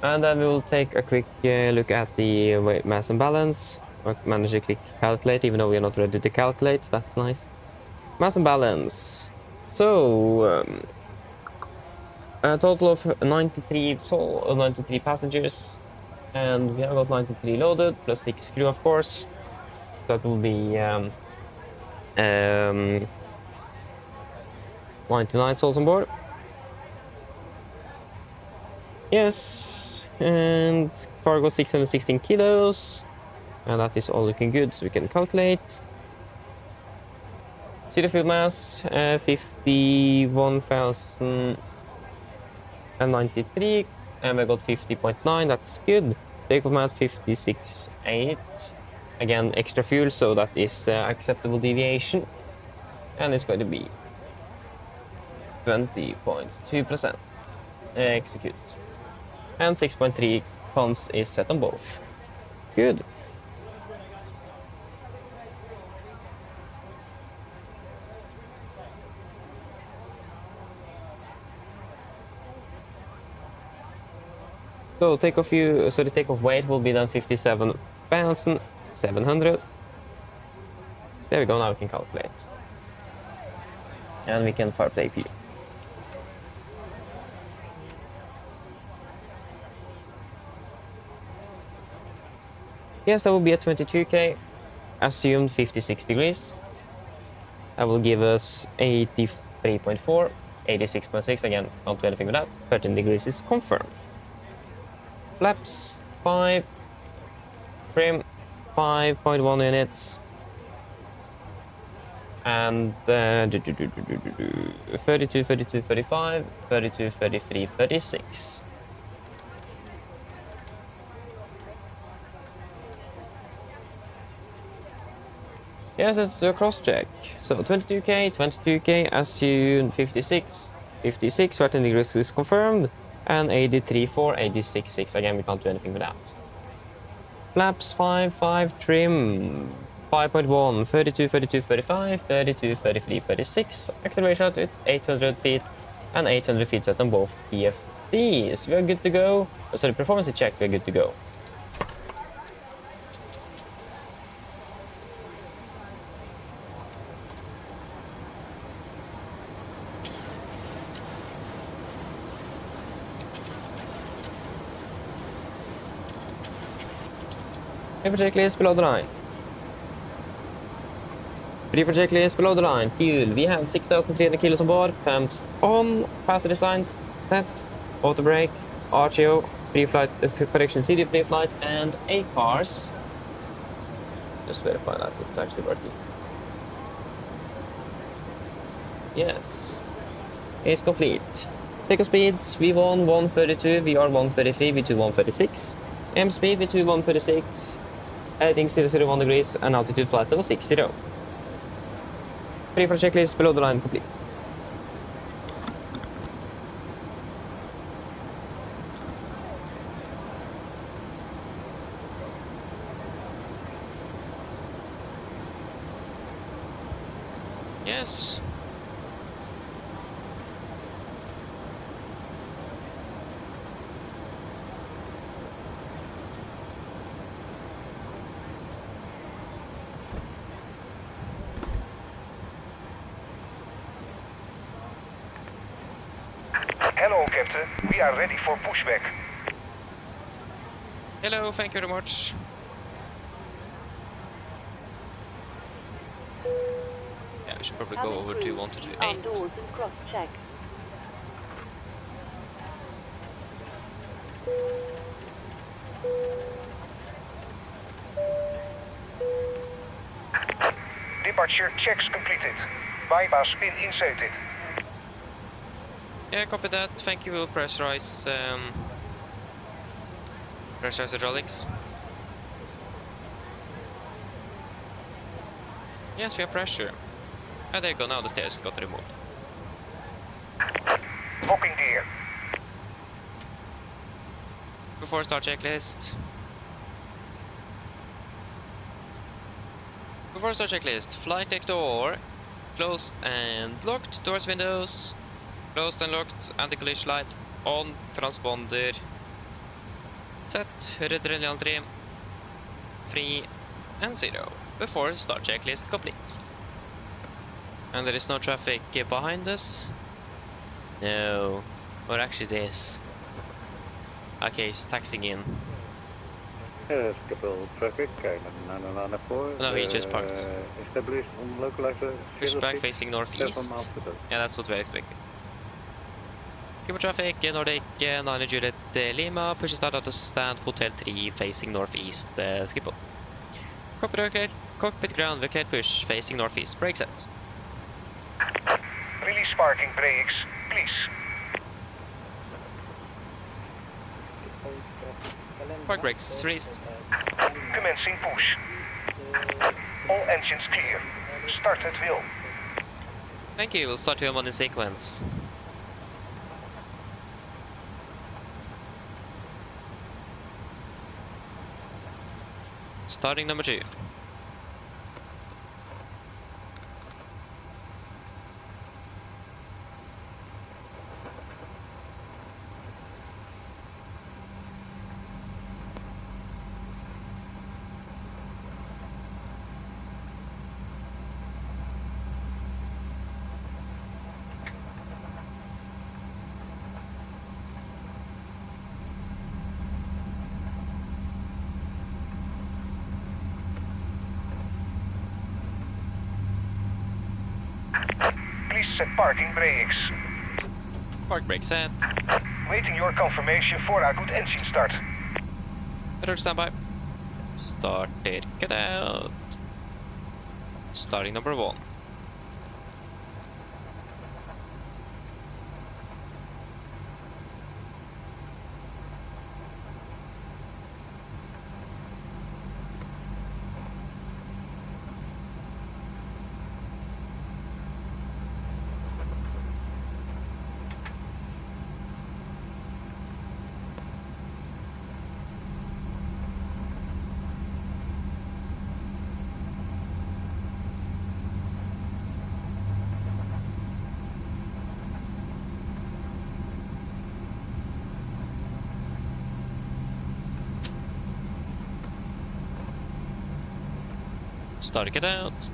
And then we will take a quick look at the weight, mass and balance. I managed to click calculate, even though we are not ready to calculate. That's nice. Mass and balance. So, a total of 93 passengers, and we have got 93 loaded, plus 6 crew, of course. So that will be 99 souls on board. Yes, and cargo 616 kilos, and that is all looking good, so we can calculate. Zero fuel mass, 51,093, and we got 50.9, that's good. Takeoff mass 56.8, again extra fuel, so that is acceptable deviation, and it's going to be 20.2%. Execute. And 6.3 tons is set on both. Good. So the takeoff weight will be then 57,700. There we go, now we can calculate. And we can fire play P. Yes, that will be at 22k, assumed 56 degrees. That will give us 83.4, 86.6, again, don't do anything with that. 13 degrees is confirmed. Flaps, 5. Trim, 5.1 units. And 32, 32, 35, 32, 33, 36. Yes, it's a cross check. So 22k, assume 56, 56, 13 degrees is confirmed, and 83.4, 86.6. Again, we can't do anything with that. Flaps 5, trim 5.1, 32, 32, 35, 32, 33, 36. Acceleration at 800 feet, and 800 feet set on both PFDs. We are good to go. Sorry, performance check, we are good to go. Pre-project list below the line. Pre-project list below the line. Fuel. We have 6,300 kilos on board. Pumps on. Passenger signs set. Auto brake. RTO. Pre-flight correction. CD pre-flight and ACARS. Just verify that it's actually working. Yes. It's complete. Takeoff speeds. V1 132. VR 133. V2 136. M speed V2 136. Heading 001 degrees and altitude flight level 60. Free for checklist below the line complete. Yes. Hello, Captain. We are ready for pushback. Hello, thank you very much. Yeah, we should probably go over to 1228. Doors and cross check. Departure checks completed. Bypass pin inserted. Yeah, copy that. Thank you. We'll pressurize hydraulics. Yes, we have pressure. Ah, there you go. Now the stairs got removed. Booking gear. Before start checklist. Before start checklist. Flight deck door closed and locked. Doors, windows closed and locked. Anti-collision light on. Transponder set. Redrellian 3 free and 0. Before start checklist complete. And there is no traffic behind us. No, or actually this. Okay, he's taxing in. Skipper traffic, 994. No, he just parked. Established on localizer. Push back facing northeast. Yeah, that's what we're expecting. Skipper traffic, Nordic 9 Juliet Lima, push start out to stand Hotel 3 facing northeast, Skipper. Cockpit ground, vector push facing northeast, brake set. Release parking brakes, please. Park brakes, released. Commencing push. All engines clear. Start at wheel. Thank you, we'll start wheel on in sequence. Starting number 2. Please set parking brakes. Park brake set. Waiting your confirmation for a good engine start. Better standby. Started, get out. Starting number 1. Start, get out.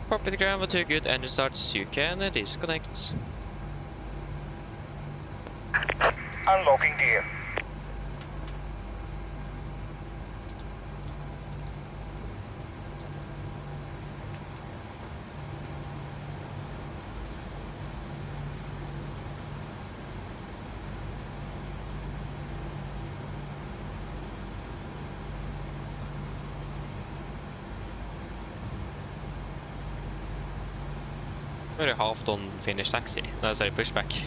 Cockpit ground with 2 good engine starts, you can disconnect. Unlocking gear. Nu är det half-ton finish taxi. Nej, så är det pushback.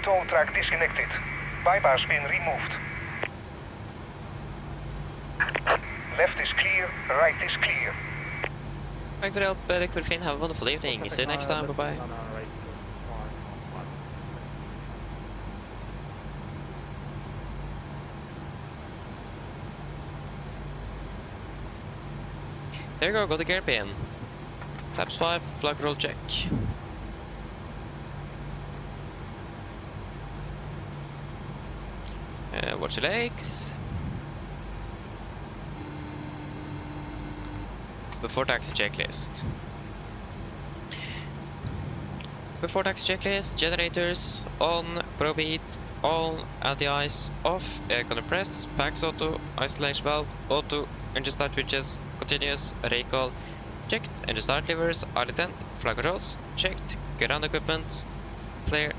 Tow track disconnected. Bypass pin removed. Left is clear, right is clear. Thank for the help, Quickfin. Have a wonderful evening. See you next time. Bye-bye. There you go, got the gear pin. Flaps 5, flag roll check. Watch your legs. Before taxi checklist. Before taxi checklist, generators on, probeat, on, LDIs off, air compress, packs auto, isolation valve, auto, engine start switches, continuous, recall, checked, engine start levers, idle tent, flag controls, checked, ground equipment, flare,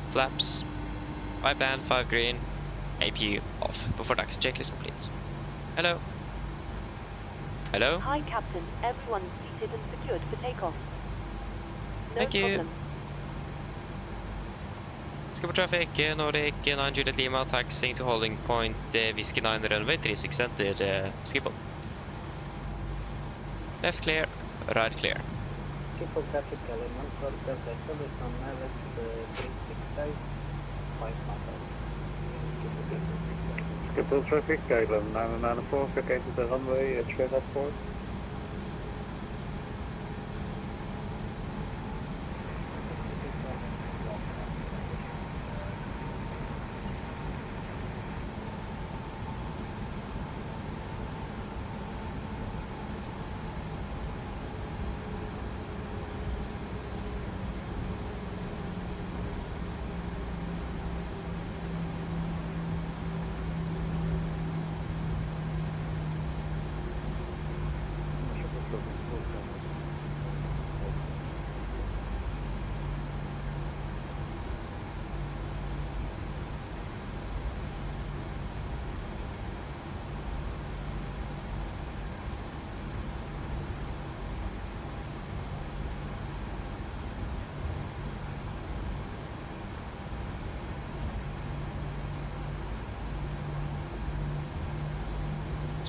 flaps, 5 band, 5 green, APU off. Before taxi checklist complete. Hello. Hello? Hi, Captain. Everyone seated and secured for takeoff. No Thank you. problem. Skipper traffic, Nordic 9 Juliet Lima, taxiing to holding point Whiskey 9 runway 36 center, Skipper. Left clear, right clear. Skipper traffic, element contact service on Navigraph 365, 5 Skipper traffic, 1194, okay to the runway, straight up forward.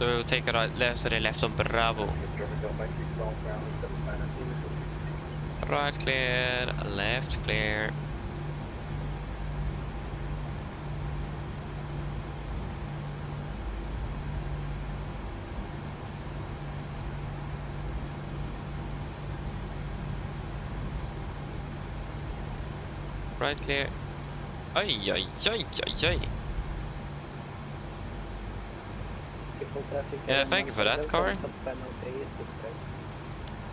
So we'll take a right, left on Bravo. Right clear, left clear. Right clear. Ay, ay, ay, ay, ay. Yeah, thank you for that, car.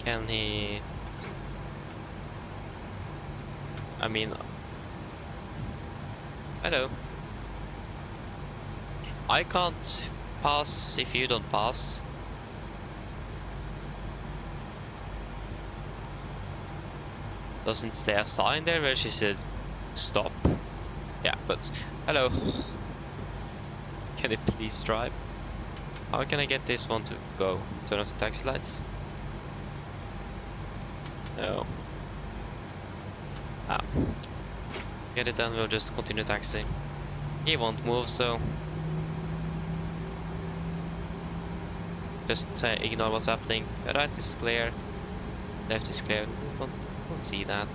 Can he... I mean... Hello. I can't pass if you don't pass. Doesn't stay a sign there where she says stop? Yeah, but... Hello. Can it please drive? How can I get this one to go? Turn off the taxi lights? No. Ah. Get it done, we'll just continue taxiing. He won't move, so... Just ignore what's happening. Right is clear. Left is clear. Don't see that.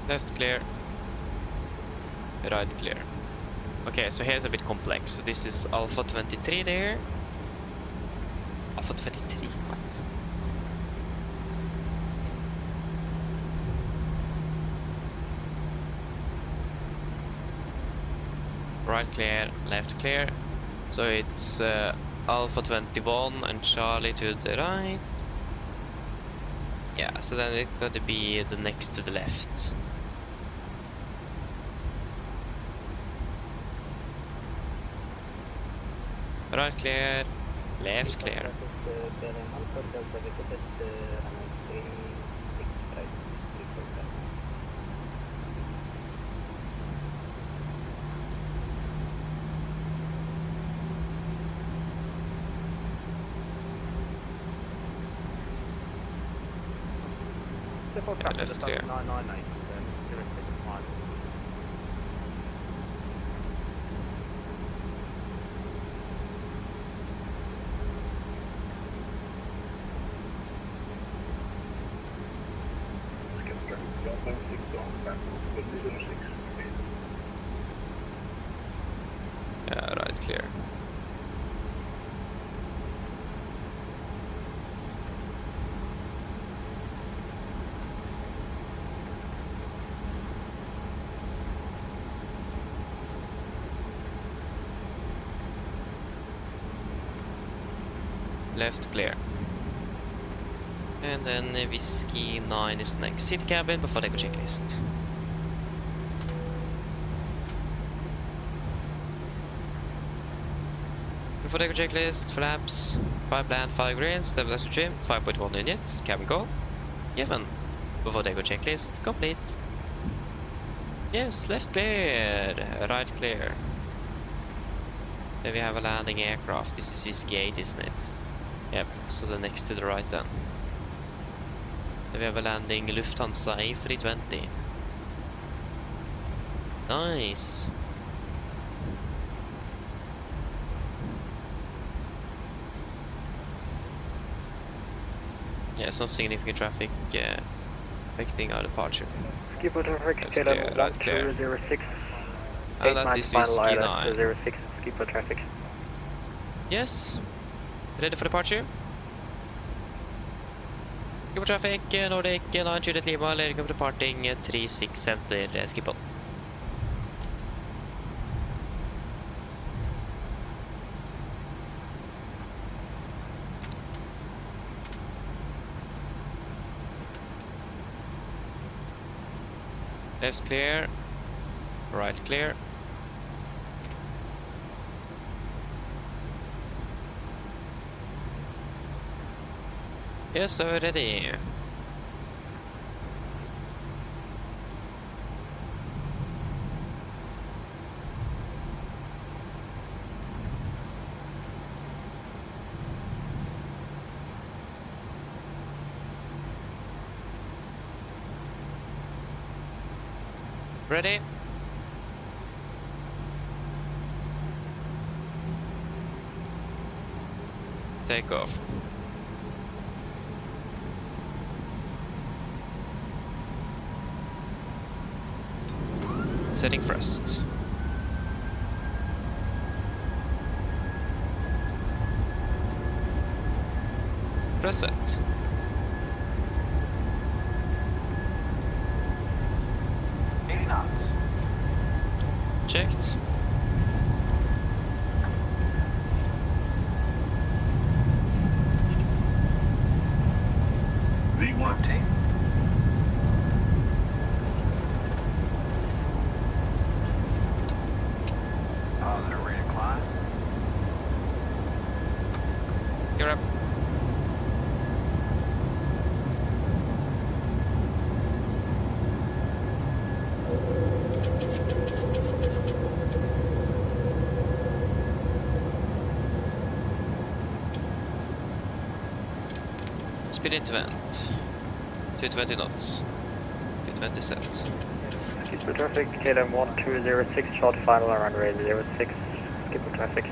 Left clear. Right clear. Okay, so here's a bit complex. So this is Alpha 23 there. Alpha 23, what? Right clear, left clear. So it's Alpha 21 and Charlie to the right. Yeah, so then it's got to be the next to the left. Right clear, left clear. Yeah, left clear. Yeah, right clear. Left clear. And then Whiskey 9 is next seat cabin before they go checklist. Before they go checklist, flaps, 5 land, 5 greens, stabilizer trim, 5.1 units, cabin call, given. Before they go checklist, complete. Yes, left clear, right clear. Then we have a landing aircraft. This is Whiskey 8, isn't it? Yep, so the next to the right then. Then we have a landing Lufthansa A320. Nice. Yeah, some significant traffic affecting our departure. Skipper traffic, clear, right clear. 1206. And that is Whiskey 9. 06, skipper traffic. Yes. Ready for departure? Skipper traffic, Nordic 9 Juliet Lima, laying of departing 36 center, skipper. Left clear, right clear. Yes, so we're ready. Ready? Take off. Setting thrust. Press set. Checked. V1 team. Positive rate of climb. You're up. Speed into vent. 220 knots. 220 set. Skipper traffic, KLM 1206, short final on runway 06, skipper traffic.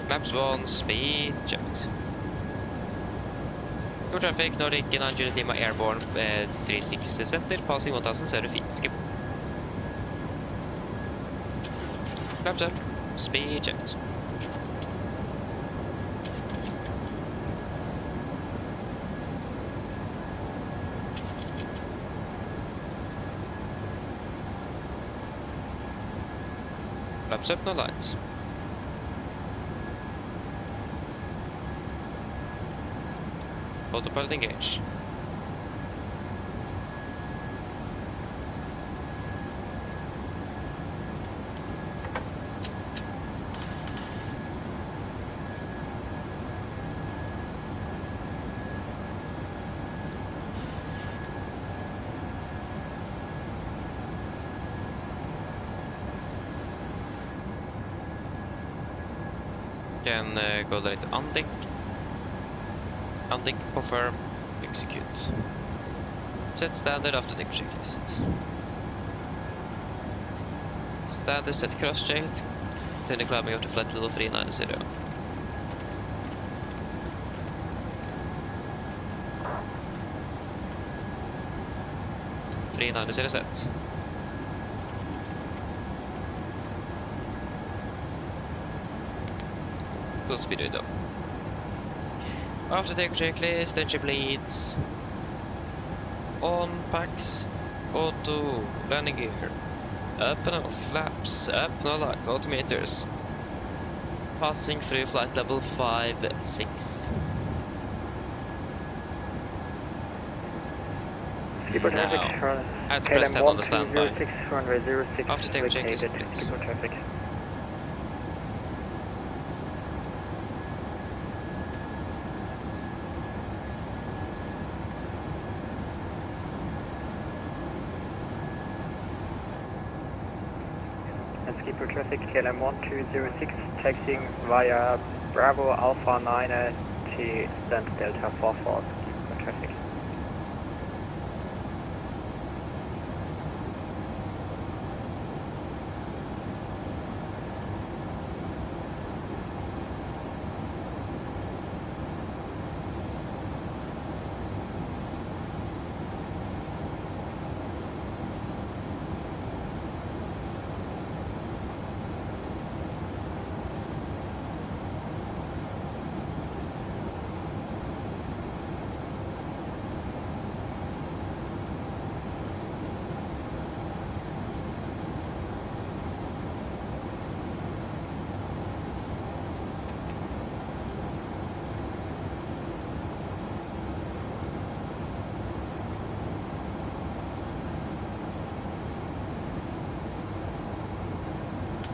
Flaps 1, speed checked. Good traffic, Nordic 9 Juliet Lima airborne 36 center, passing 1000 feet. Skip. Flaps up, speed checked. Flaps up, no lights. Autopilot engage. Can go direct to undeck. Undeck, confirm, execute. Set standard after deck checklist. Standard set cross check. Turning climbing up to flight level 390. Set. Full speed window. After take checklist, engine bleeds. On packs. Auto. Landing gear. Up and off. Flaps. Up, no light. Altimeters. Passing through flight level 5-6. Skipper traffic, as press 10 on the standby. Runway 06, After take checklist, please. skipper traffic. Skipper traffic, KLM 1206, taxiing via Bravo Alpha 9 to stand Delta 44, skipper traffic.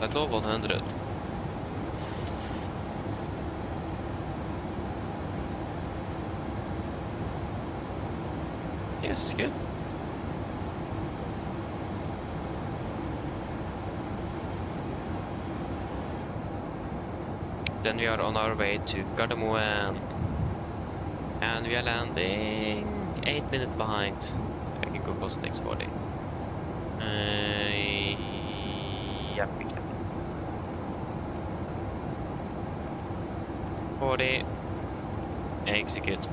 Flight level 100. Yes, good. Then we are on our way to Gardermoen. And we are landing 8 minutes behind. I can go post next 40. Yep, we can. 40. Execute.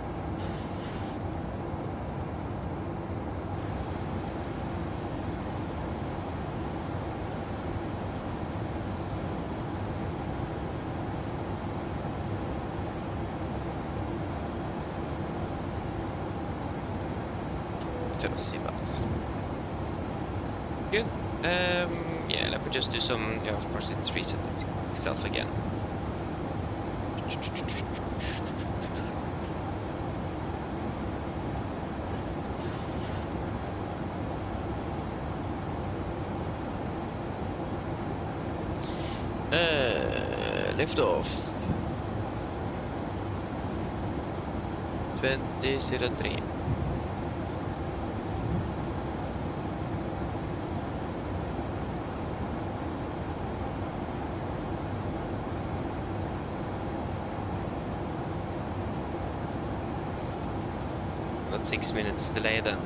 See that. Good. Yeah, let me just do some. Yeah, of course, it's resetting itself again. Lift off. 2003. Got 6 minutes delay then.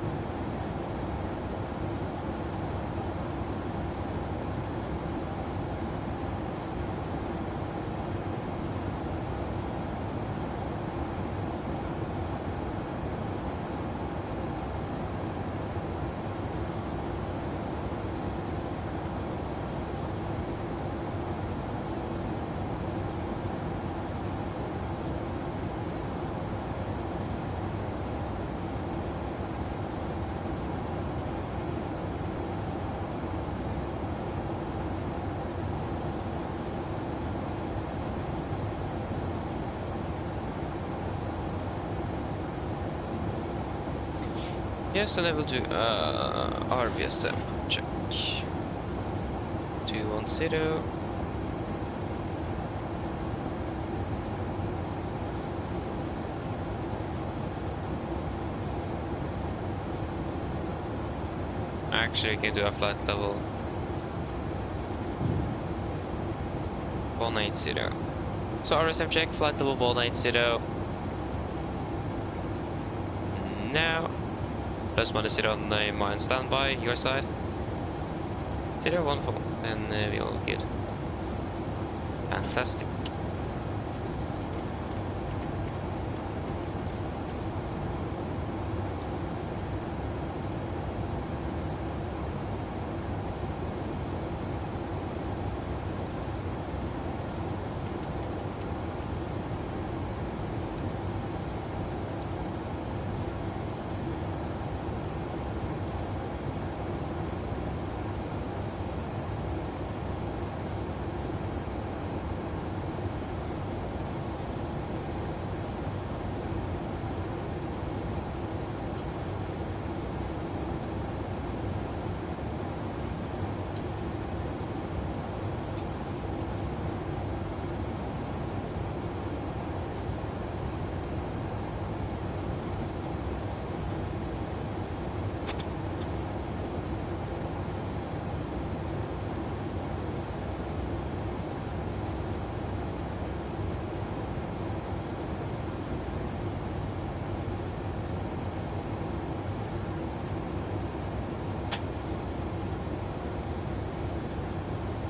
Yes, and I will do RVSM check. 210. Actually, we can do a flight level 180. So RVSM check, flight level 180. Now. Plus minus 0 on mine standby, your side. 014, then we all good. Fantastic.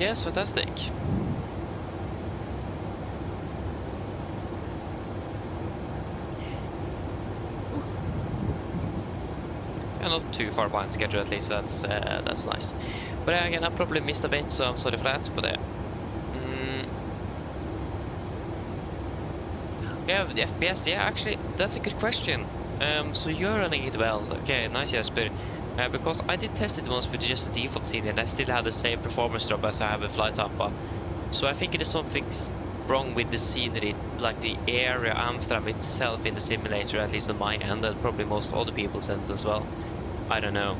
Yes, fantastic. Yeah, not too far behind schedule at least, that's nice. But again, I probably missed a bit, so I'm sorry for that. But yeah, the FPS, yeah, actually, that's a good question. So you're running it well. Okay, nice, Jesper. Because I did test it once with just the default scene and I still have the same performance drop as I have with Flight Up. So I think it is something wrong with the scenery, like the area Amsterdam itself in the simulator, at least on my end, and probably most other people's ends as well. I don't know.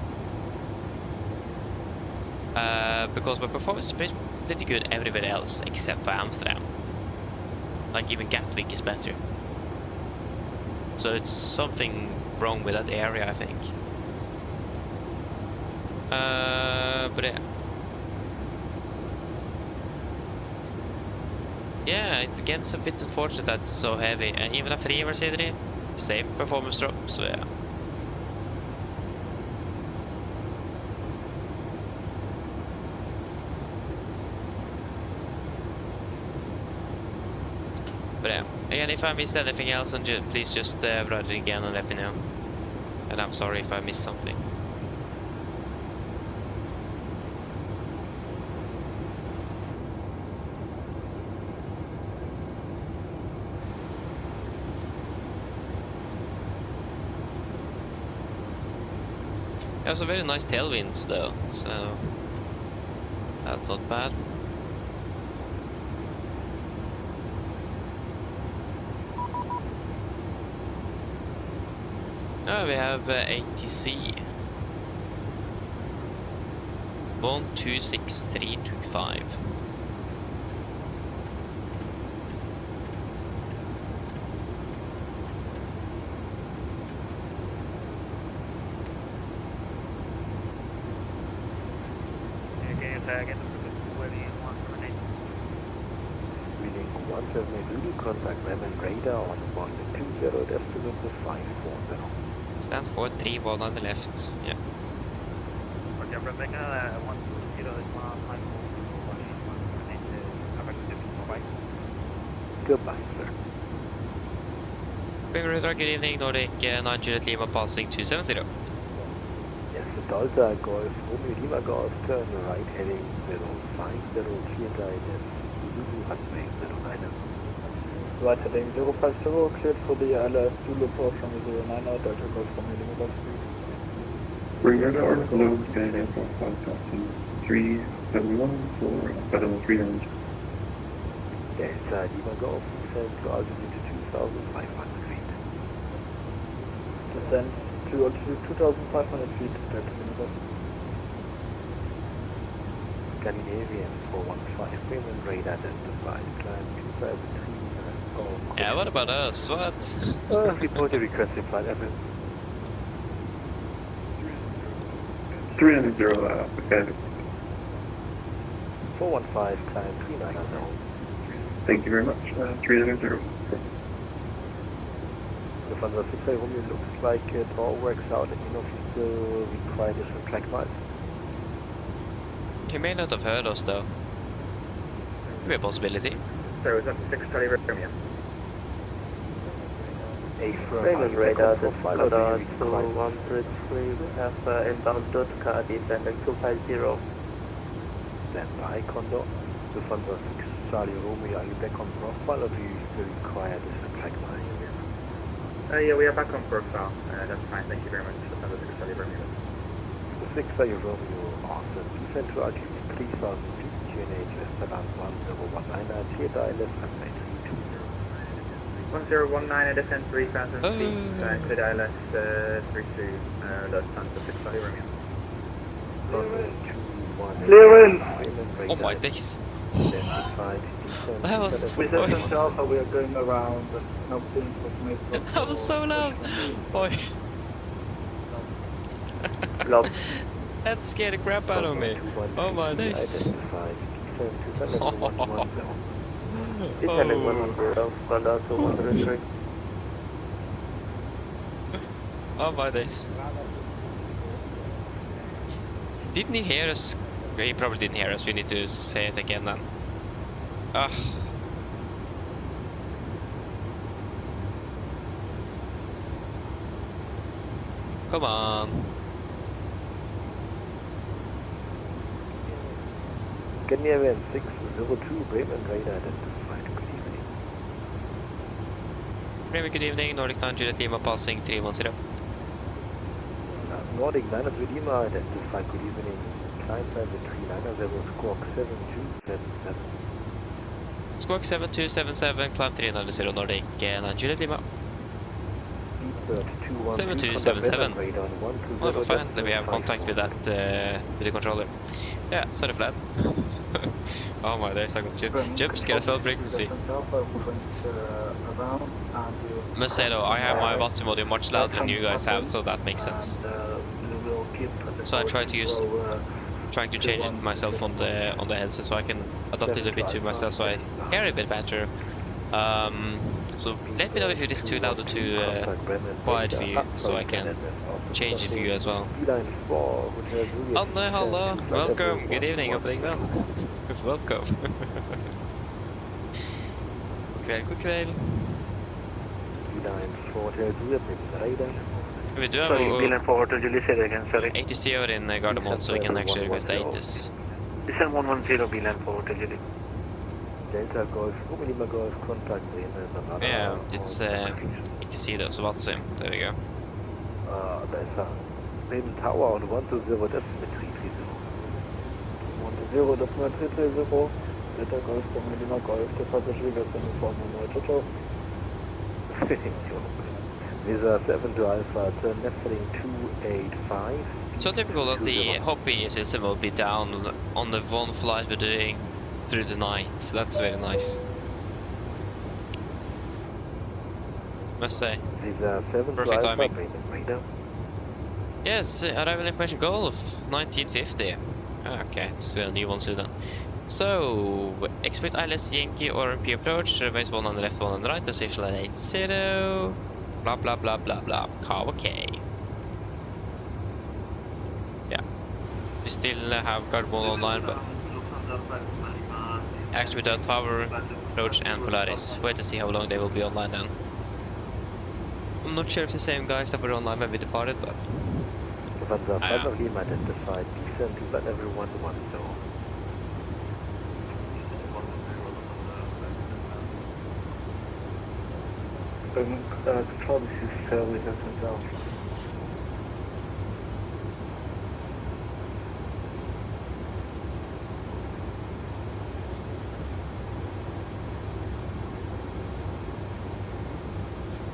Because my performance is pretty good everywhere else except for Amsterdam. Like even Gatwick is better. So it's something wrong with that area, I think. But yeah, it's again a bit unfortunate that it's so heavy, and even a free Mercedes, same performance drop. So yeah. But yeah, again, if I missed anything else, then please just write it again and let me know. And I'm sorry if I missed something. There's some very nice tailwinds though, so that's not bad. Oh, we have ATC 126325. Reading 178 contact AMD Radar on 120, estimate to 540. Stand for 31 on the left, yeah. Okay, Rebecca, 120 is 154. Goodbye, sir. Bring radar, good evening, Nordic 9 Juliet Lima passing 270. Yes, Delta Golf, Romeo Lima Golf, turn right heading 0503 guidance, Zulu runway 09. Right heading 050, cleared for the ILS Zulu approach from the 09, Delta Golf Romeo Lima Golf Street. Bring radar, hello, Canada, 5371 for Federal 300. Delta Lima Golf, descend to altitude 2,500 feet. Descend to altitude 2,500 feet, Delta Lima Golf. Scandinavian 415, Bremen radar identified, climb 253. Yeah, what about us? What? Report your requested flight, Evan. 390, okay. 415, climb 390. Thank you very much. 390. The Thunder 6 Romeo looks like it all works out enough to require additional track miles. He may not have heard us though. Could be a possibility. So is that 6 Charlie Romeo? Raymond radar, Dakota 2133, we have inbound Dutka descending 250. Stand by, Condor. The Thunder 6 Charlie Romeo, are you back on profile or do you still require additional track miles? Yeah, we are back on profile. That's fine, thank you very much. The Thunder 6 Charlie Romeo. The 6 Charlie Romeo, awesome. Descend to altitude 3,000 feet, QNH, Amsterdam 1019, cleared ILS runway 1019, descend 3,000 feet, cleared ILS 32, Lufthansa 6 Charlie Romeo. Clearance! Oh my days. That was Resistance Alpha, we are going around. No things was made. That was so loud. Boy. That scared the crap out of me. Oh my days. Oh my days. Didn't he hear us? He probably didn't hear us. We need to say it again then. Ugh. Come on. Scandinavian 602, Bremen radar identified. Good evening. Bremen, good evening. Nordic 9 Juliet Lima passing 310. Nordic 900 Lima identified. Good evening. Climb level 390, squawk 7277. Squawk 7277, climb 390 Nordic 9 Juliet Lima. Speedbird 7277. Well, finally we have contact with that, with the controller. Yeah, sorry for that. Oh my days, I got jump scare cell frequency. Must say though, I have my Watson module much louder than you guys have, so that makes sense. So I try to trying to change it myself on the headset so I can adapt it a bit to myself so I hear a bit better. So let me know if it is too loud or too quiet for you, so I can change it for you as well. Anne, hello, welcome, good evening, opening bell. Welcome. God kväll. We do have ATC over in Gardermoen, so we can actually request ATIS. Descend 110, Bilan for Hotel Julie. Delta Golf, Lima Golf, contact yeah, it's ATC though, so what's him? There we go. Da ist er. Neben Tower und 120, das ist mit 330. 120, das ist mit 330. Delta Golf, Lima Golf, der Passagier wird dann vorne neu. Ciao, ciao. Visa 7 to Alpha, turn left heading 285. So typical that the hopping system will be down on the one flight we're doing through the night. That's very nice. Must say. Perfect timing. Yes, arrival information Golf 1950. Okay, it's a new one soon then. So, expect ILS Yankee or MP approach, base 1 on the left, 1 on the right, position at 80. Blah blah blah blah blah. Car okay. Yeah. We still have Gardermoen online, but actually without Tower, Approach and Polaris. Wait to see how long they will be online then. I'm not sure if the same guys that were online when we departed, but identified descent to let everyone one zone. Control, this is Lieutenant Down.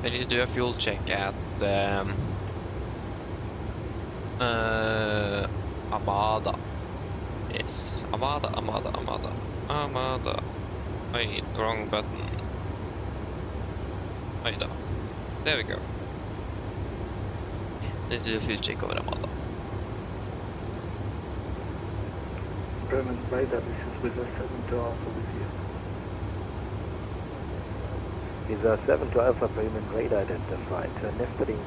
we need to do a fuel check at Armada. Yes, Armada. Wait, wrong button. Wait, there we go. Need to do a fuel check over Armada. Perfermance radar, this is with a 7 to Alpha with you. Is a 7 to Alpha Perfermance radar identified. Turn left heading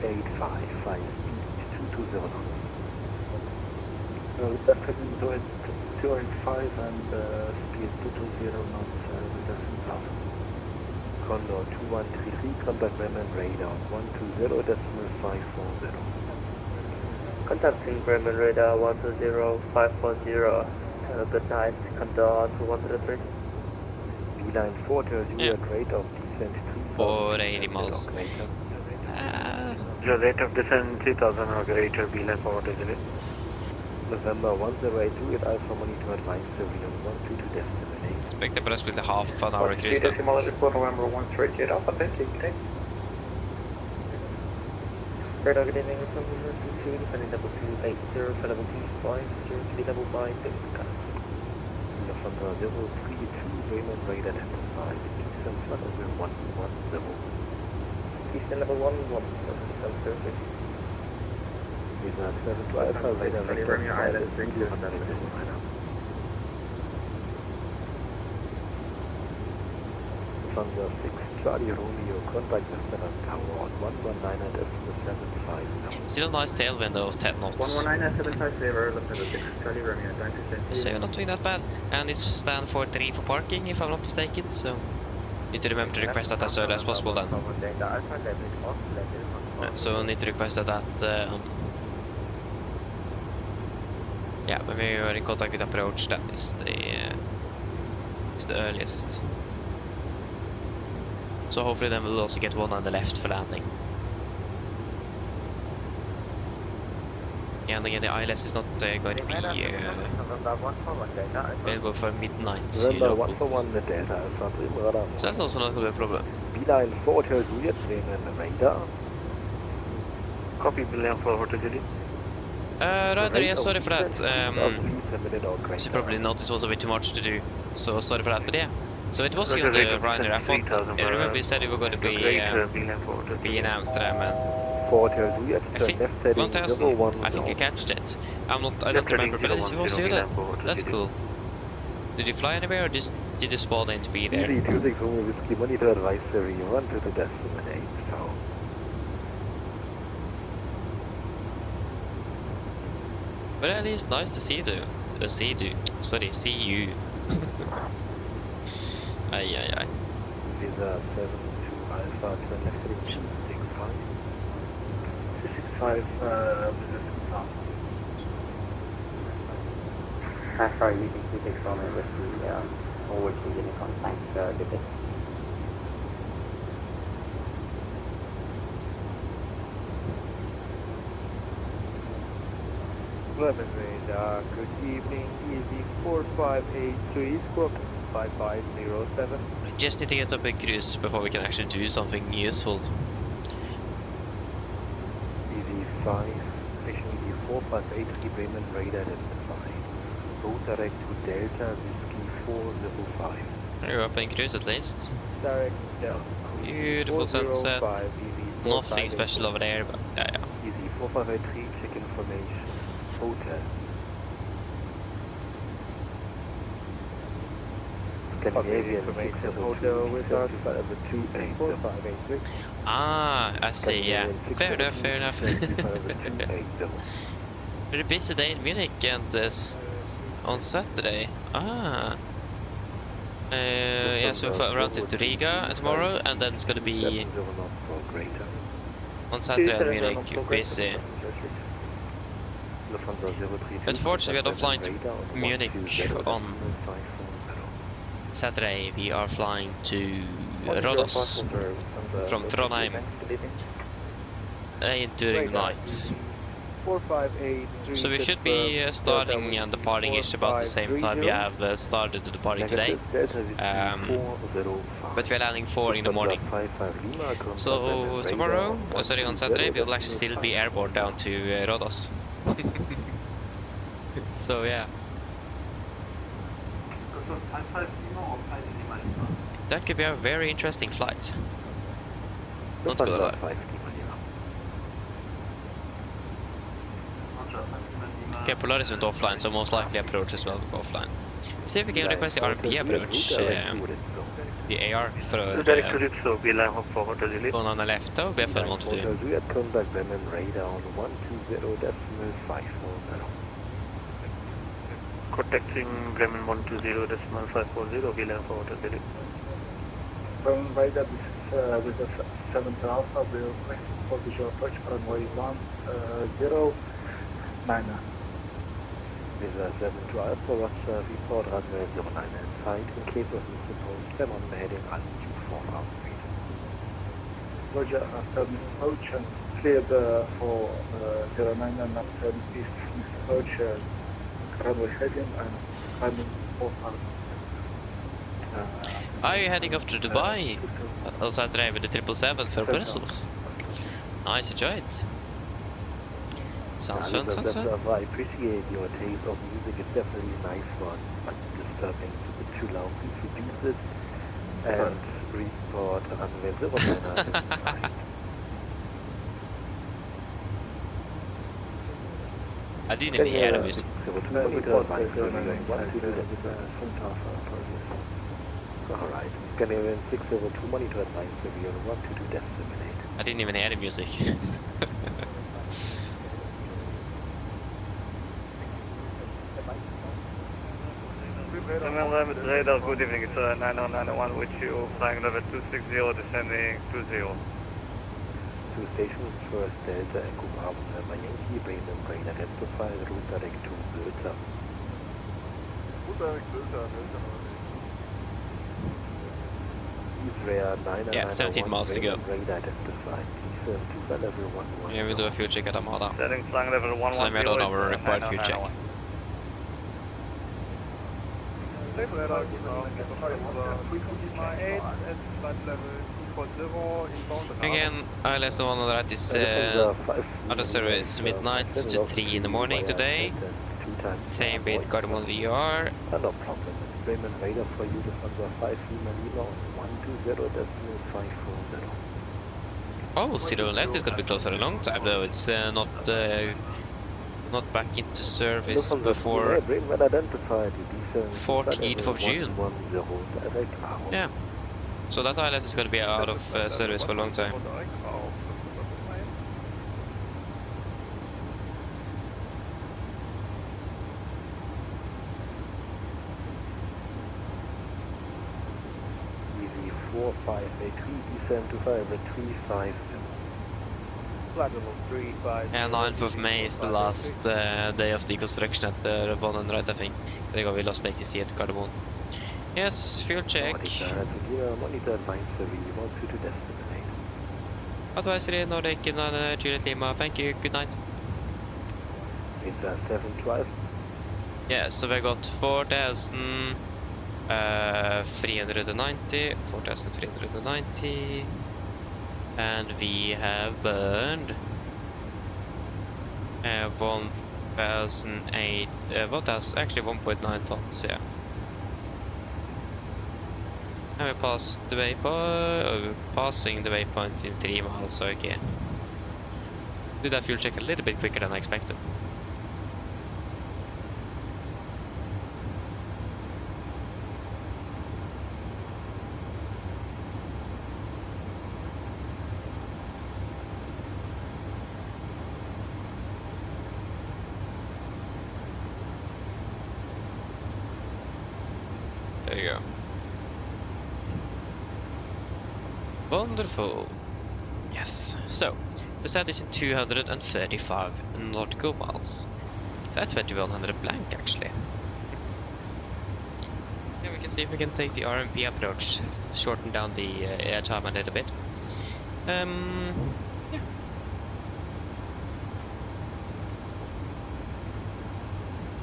285, 5 speed 220 knots. Left heading 285 and speed 220 knots with a 7 to Alpha. Condor 2133, contact Bremen radar 120.540. Contacting Bremen radar 120.540. Good night, Condor 2133. V-line 4 tells you a rate of descent 480 miles. Your rate of descent 3000 or greater, Bilan for Hotel Julie. November 1082 at Alpha Monitor advice Seville 122 destination. Expect the press with a half an hour increase then. November 138 Alpha, thank you. Radar good evening, from the 22, defending double 280 for level 25, 03 double 5, November 032, Raymond radar identified, Eastern flight over 110. Eastern level 117. Is that 7 to Alpha radar Thunder 6, Charlie Romeo, contact Lieutenant Tower on 119 at F75. Still a nice tailwind of 10 knots. 119 at 75 favor, Lieutenant 6, Charlie Romeo, 9%. So you're not doing that bad. And it's stand for 3 for parking, if I'm not mistaken, so need to remember to request that as early as possible then. So need to request that yeah, when we are in contact with approach, that is the earliest. So hopefully then we'll also get one on the left for landing. And again, the ILS is not going to be available for midnight. So that's also not going to be a problem. B-line 4 tells you at Bremen radar. Copy, William for Hotel Julie. Ryder, yeah, sorry for that. So you probably noticed it was a bit too much to do. So sorry for that, but yeah. So it was you on the Ryder. I thought, I remember you said you were going to be in Amsterdam, and I think 1000. I think you catched it. I don't remember, but it was you then. That's cool. Did you fly anywhere, or just did you spawn in to be there? Easy 26 Romeo Whiskey Monitor Advisory 1 to the destination. But at least nice to see you. See you. Ay. Visa 7 to Alpha 265. 265, Sorry, you can keep it from it with the Norwegian Unicorn. Thanks, good day. Radar, good evening, Easy 4583, squawk 5507. We just need to get up a cruise before we can actually do something useful. Easy 5, station Easy 4583, Bremen radar identified. Route direct to Delta Whiskey 405. You're up in cruise at least. Direct Delta. Beautiful sunset. Nothing special over there, but yeah. Easy 4583, check information. Hotel. Scandinavian Hotel with us, 284-583. Ah, I see, yeah. Fair enough. Very busy day in Munich and on Saturday. Yeah, so we're around to Riga tomorrow, and then it's gonna be on Saturday in Munich, busy. Unfortunately, we are not flying to Munich on Saturday. We are flying to Rhodos from Trondheim during night. So we should be starting and departing-ish about the same time we have started the departing today. But we're landing 4 in the morning. So tomorrow, sorry, on Saturday, we will actually still be airborne down to Rhodos. So yeah. That could be a very interesting flight. Not gonna lie. Okay, Polaris went offline, so most likely approach as well will go offline. See if we can request the RP approach, the AR for going on the left or BFL 122. Contact them and radar on 120.540. Contacting Bremen 120.540, VLAN for Hotel Delhi. From radar, this is with the 7th Alpha, we request for visual approach runway 1090. Visa 7 to Alpha, Russia, report runway 09 inside. In case of misapproach, them on the heading altitude 4,000 feet. Roger, after misapproach and cleared for 09 and after east misapproach, runway heading and climbing 4,000. Are you heading off to Dubai on Saturday with the 777 for Brussels? Nice, enjoy it. Sounds fun. I appreciate your taste of music, it's definitely a nice one, but disturbing, it's a bit too loud. Please reduce it and report runway 09. I didn't even hear the music. Alright, Scandinavian 602 monitor advisory on 122 destinate. I didn't even hear the music. Radar, good evening, it's 9091 with you, flying level 260, descending 20. Two stations, first Delta Echo Bravo Yankee, Bremen radar identified, route direct to Delta. Yeah, 17 miles to go. Yeah, we'll do a fuel check at Armada. So then we're on our required fuel check. Again, ILS 100 is out of service midnight to 3 in the morning today. Same with Gardermoen VR. No problem. Raymond radar for you, Lufthansa 5 Lima Lima on 120.540. Oh, zero left is going to be closed for a long time though. It's not back into service before 14th of June. Yeah, so that island is going to be out of service for a long time. Easy 4583 descend to 535. And 9th of May is the last day of the construction at the 100, I think. There you go, we lost ATC at Gardermoen. Yes, fuel check. Monitor advisory, wants you to destinate. Advisory, Nordic, Juliet Lima, thank you, good night. It's 712. Yeah, so we got 4,390, and we have burned 1,008, actually 1.9 tons, yeah. And we passed the waypoint, passing the waypoint in 3 miles, so okay. Do that fuel check a little bit quicker than I expected. There you go. Wonderful. Yes. So, the set is in 235 nautical miles. That's 2100 blank, actually. Yeah, we can see if we can take the RMP approach, shorten down the air time a little bit. Yeah.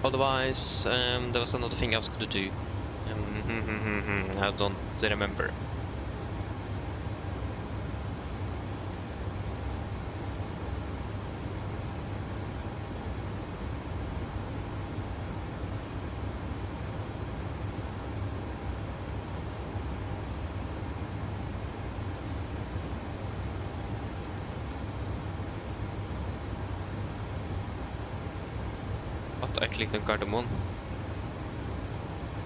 Otherwise, there was another thing I was going to do. I don't remember. What? I clicked on Gardermoen.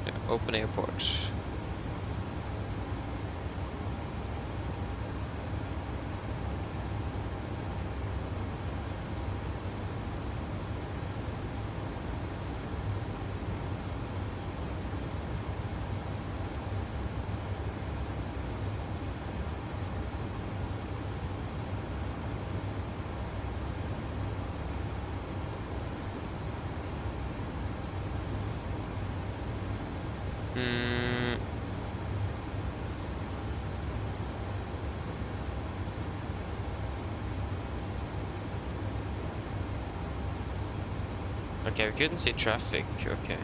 Yeah, open airport. Okay, we couldn't see traffic. Okay.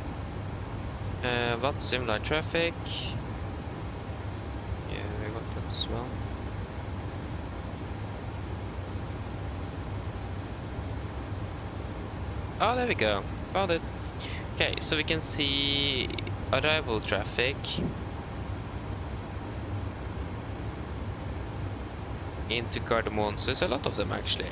What similar traffic? Yeah, we got that as well. Oh, there we go. Found it. Okay, so we can see arrival traffic into Gardermoen. So there's a lot of them actually.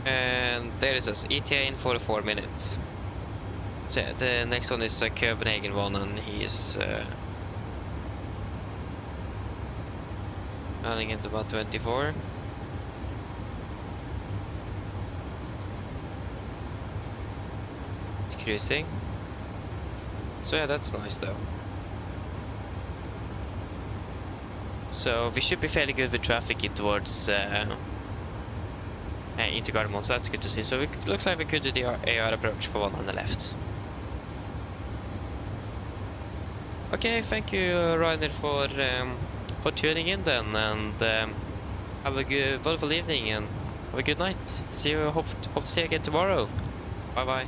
And there it says ETA in 44 minutes. So yeah, the next one is a Copenhagen one, and he's running into about 24. It's cruising. So yeah, that's nice though. So we should be fairly good with traffic in towards into Gardermoen, so that's good to see. So it looks like we could do the AR approach for one on the left. Okay, thank you Rainer for tuning in then, and have a good, wonderful evening and have a good night. See you. Hope to see you again tomorrow. Bye bye.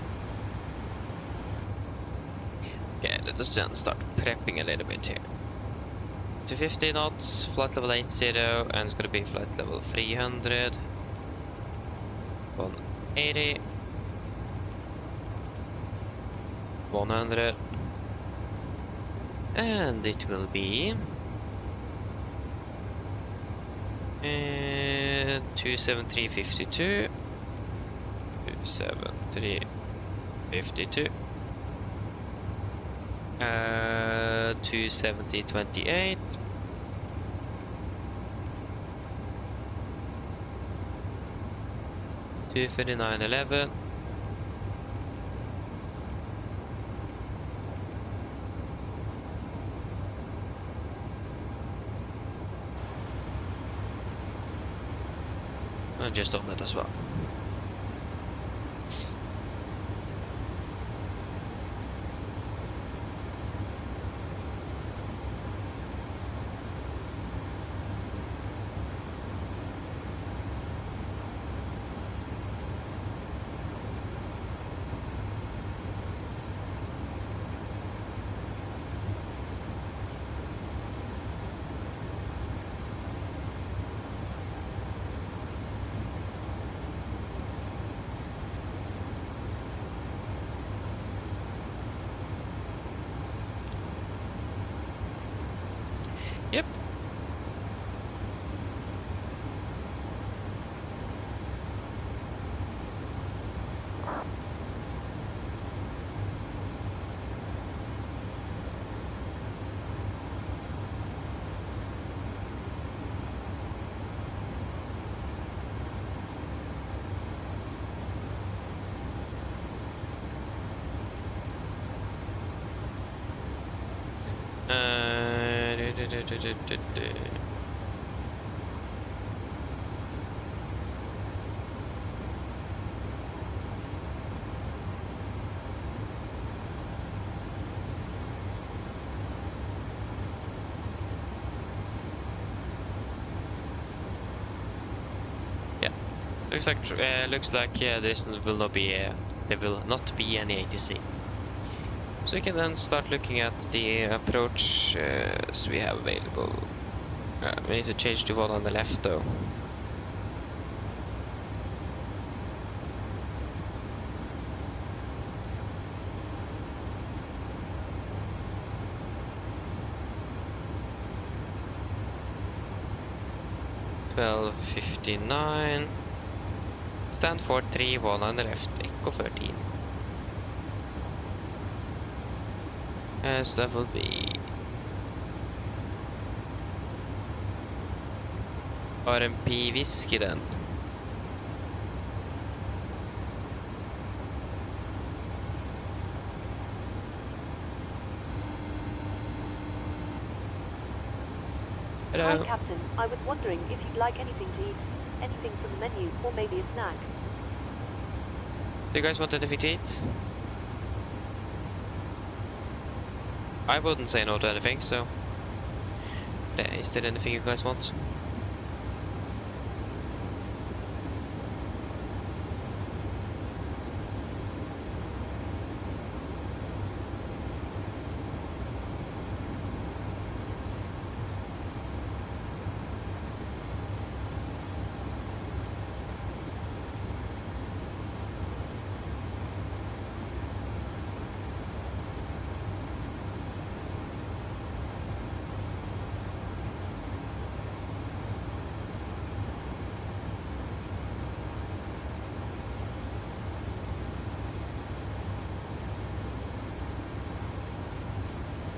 Okay, let us then start prepping a little bit here. 250 knots, flight level 80, and it's gonna be flight level 300. 180. 100. And it will be 273.52. 273.52. 270.28. 239.11. And just on that as well. Yep. Looks like this will not be there will not be any ATC. So we can then start looking at the approach we have available. We need to change to one on the left though. $12.59. Stand for 3-1 on the left, Echo 13. So that will be RMP Whiskey then. Hello. Hi, Captain. I was wondering if you'd like anything to eat. Anything from the menu, or maybe a snack. Do you guys want anything to eat? I wouldn't say no to anything, so... Is there anything you guys want?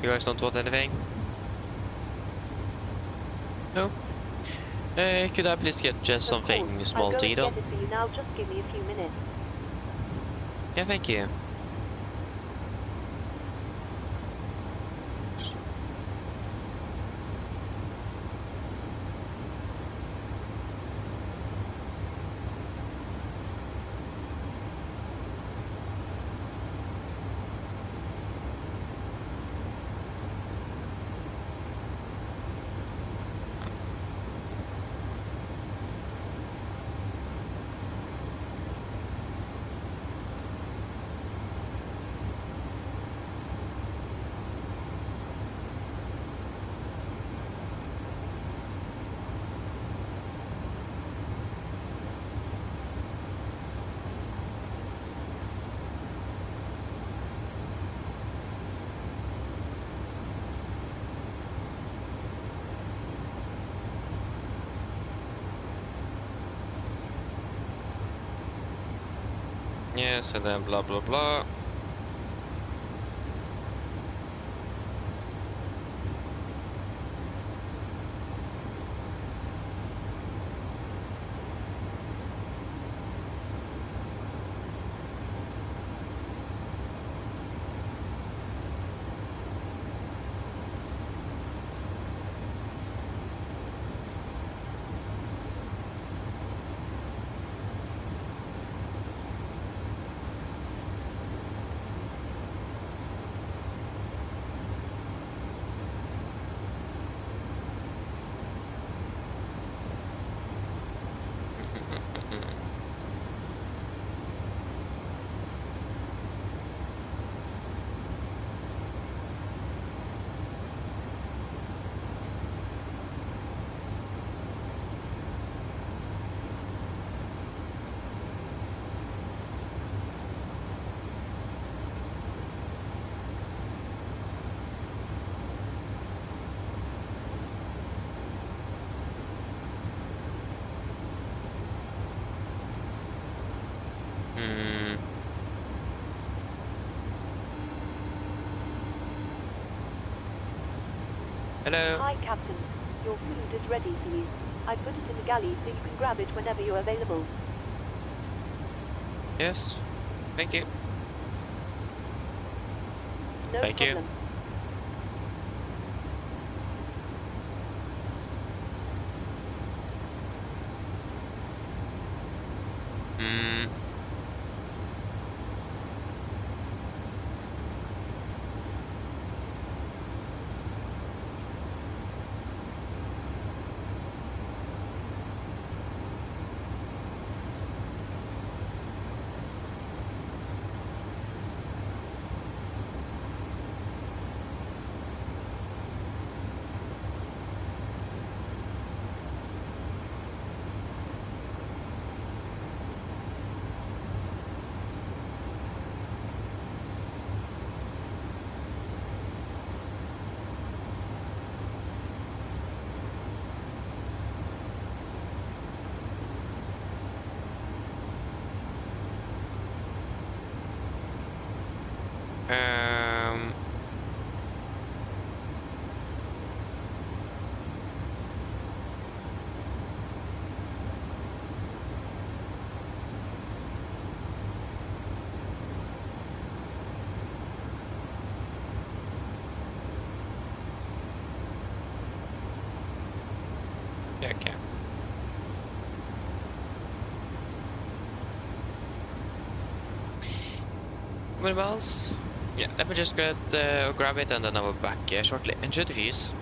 You guys don't want anything? No? Could I please get just something small to eat on? I'll go and get it for you now, just give me a few minutes. Yeah, thank you. Yes, and then blah blah blah. Hello. Hi, Captain. Your food is ready for you. I put it in the galley so you can grab it whenever you're available. Yes. Thank you. No Thank problem. you. Yeah, okay. How many miles? Yeah, let me just grab it and then I'll be back shortly. Enjoy the views.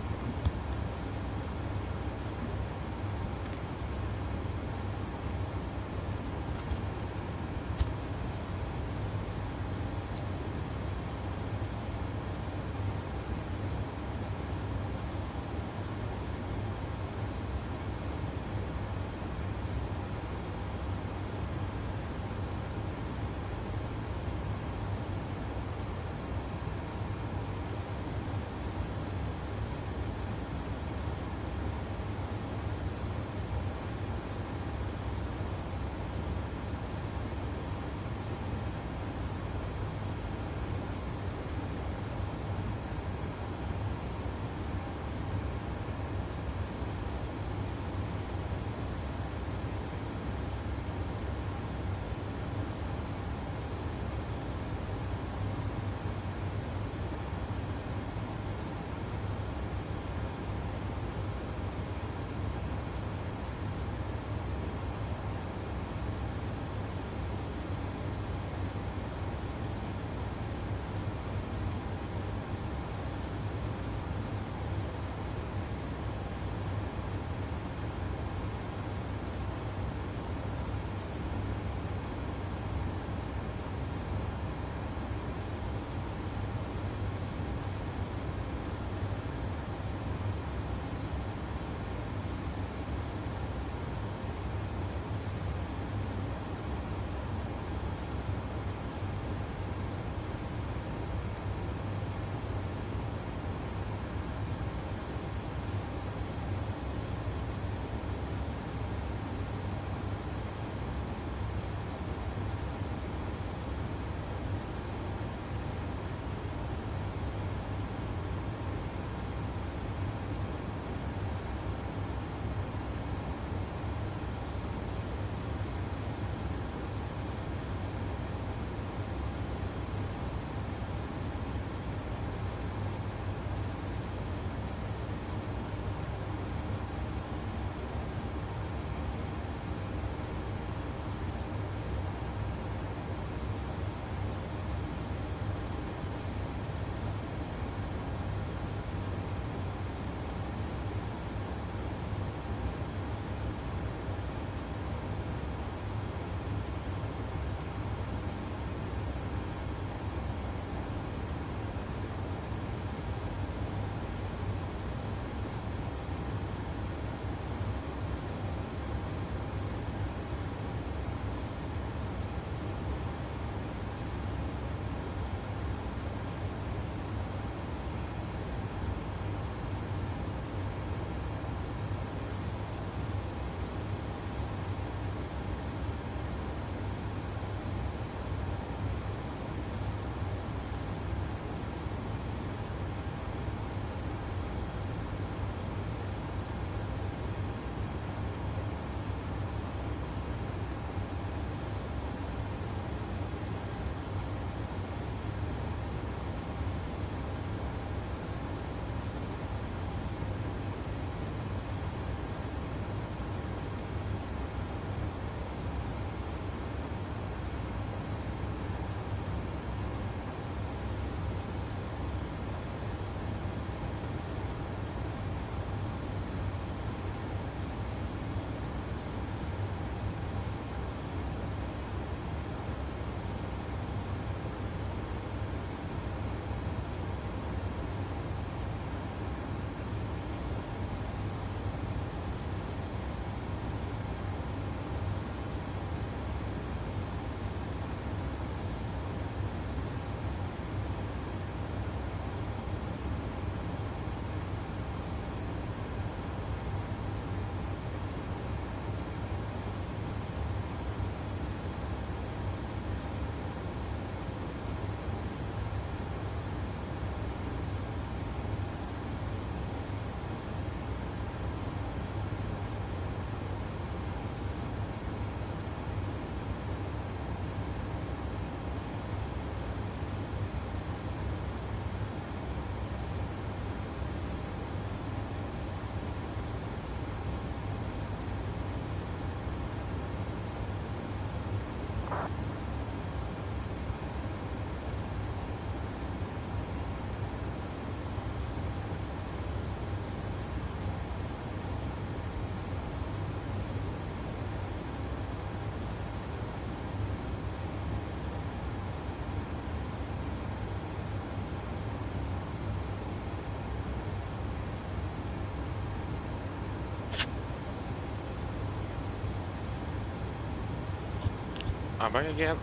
I'm back again.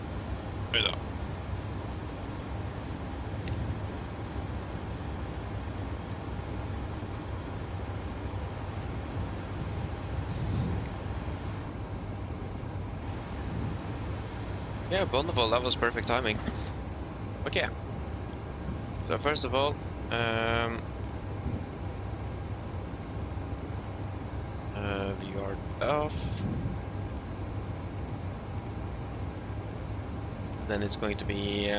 Wait up. Yeah, wonderful. That was perfect timing. Okay. So first of all, VR off. Then it's going to be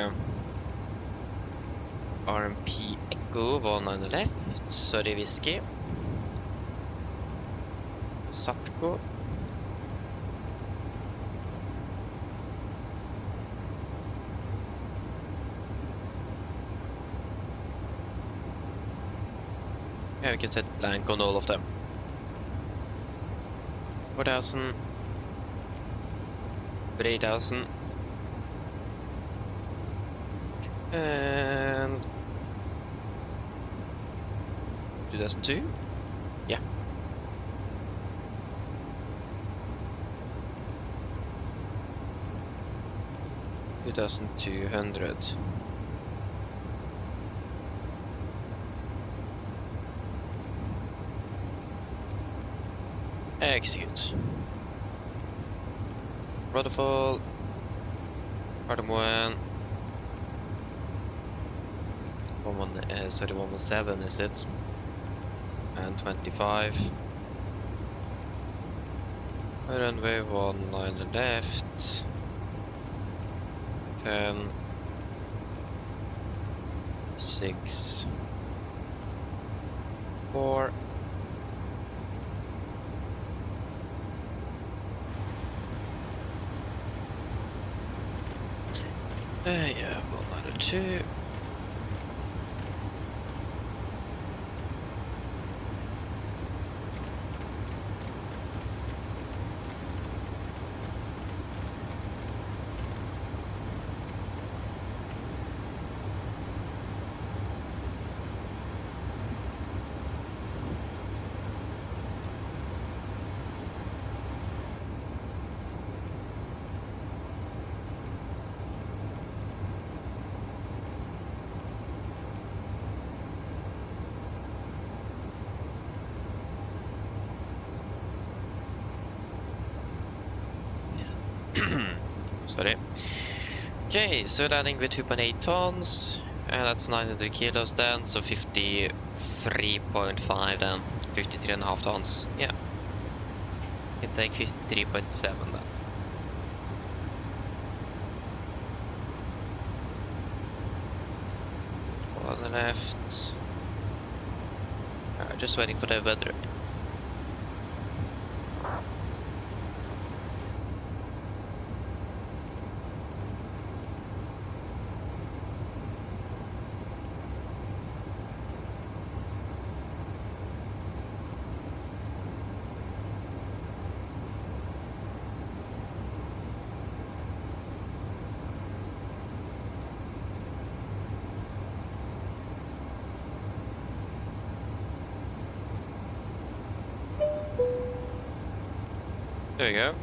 RMP Echo 1 on the left, sorry Whiskey, Satko, yeah, we can set blank on all of them. 4000, 3000, and 2002, yeah. $2,200. Execute. Waterfall. Cardamom. 117 is it? And 25. Runway 19 left. 10. 6. 4. Yeah, Volanta 2. Sorry. Okay, so landing with 2.8 tons, and that's 900 kilos then, so 53.5 then, 53.5 tons, yeah. You can take 53.7 then. On the left. Just waiting for the weather. There we go.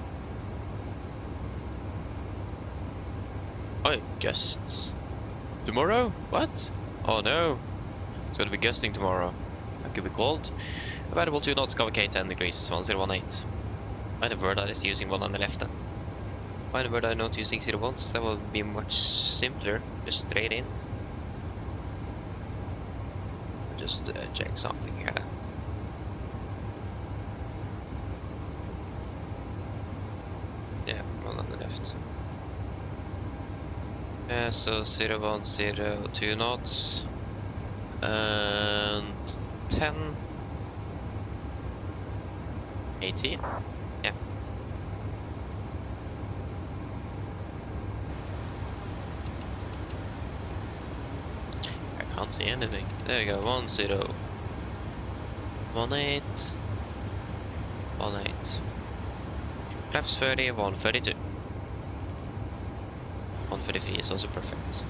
Oh, gusts. Tomorrow? What? Oh no. It's gonna be gusting tomorrow. That could be cold. Available 2 knots, cover K 10 degrees, 1018. Find a word that is using one on the left then. Find a word I'm not using 01s, that will be much simpler. Just straight in. Just check something here then. Yeah, one on the left. Yeah, so 0102 knots and 10 18. Yeah. I can't see anything. There we go. 10 18 18. Flaps 30, 132. 133 is also perfect.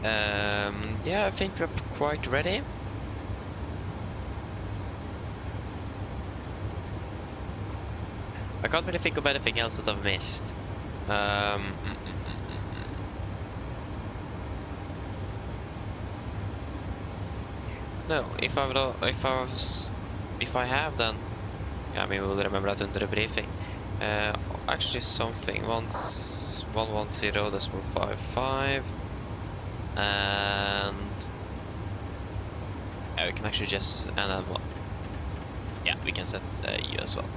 Yeah, I think we're quite ready. I can't really think of anything else that I've missed. No, if I have then, yeah, I mean we'll remember that under the briefing. Actually something 110.55, and yeah, we can actually just and then what? Yeah, we can set you as well.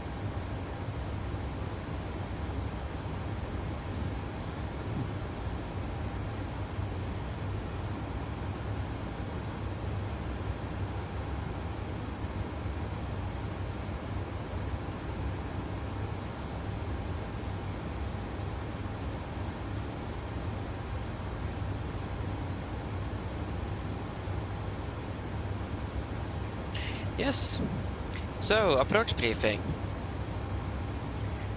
Yes, so approach briefing.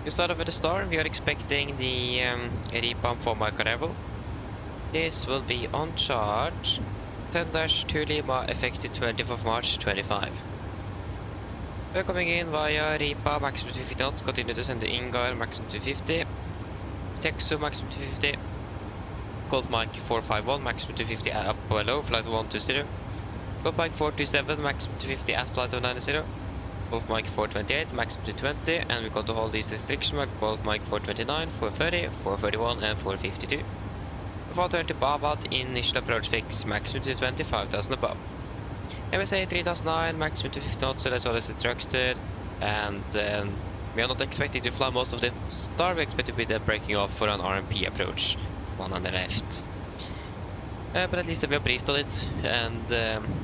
We start off with the star. We are expecting the repump for mic arrival. This will be on charge 10-2 Lima, effective 20th of March 25. We're coming in via Ripa, maximum 250 knots, continue to send the Ingar, maximum 250, Texu, maximum 250, Golf Mike 451, maximum 250 up or low, flight 120. Golf Mike 427, maximum 250 at flight 190. Golf Mike 428, maximum 220, and we got to hold these restriction mark. Golf Mike 429, 430, 431, and 452. Before turn to Bavat, initial approach fix, maximum 220, 5000 above. MSA 3009, maximum 250 knots, so that's all is instructed. And we are not expecting to fly most of the star, we expect to be the breaking off for an RMP approach, one on the left. But at least we have briefed on it, and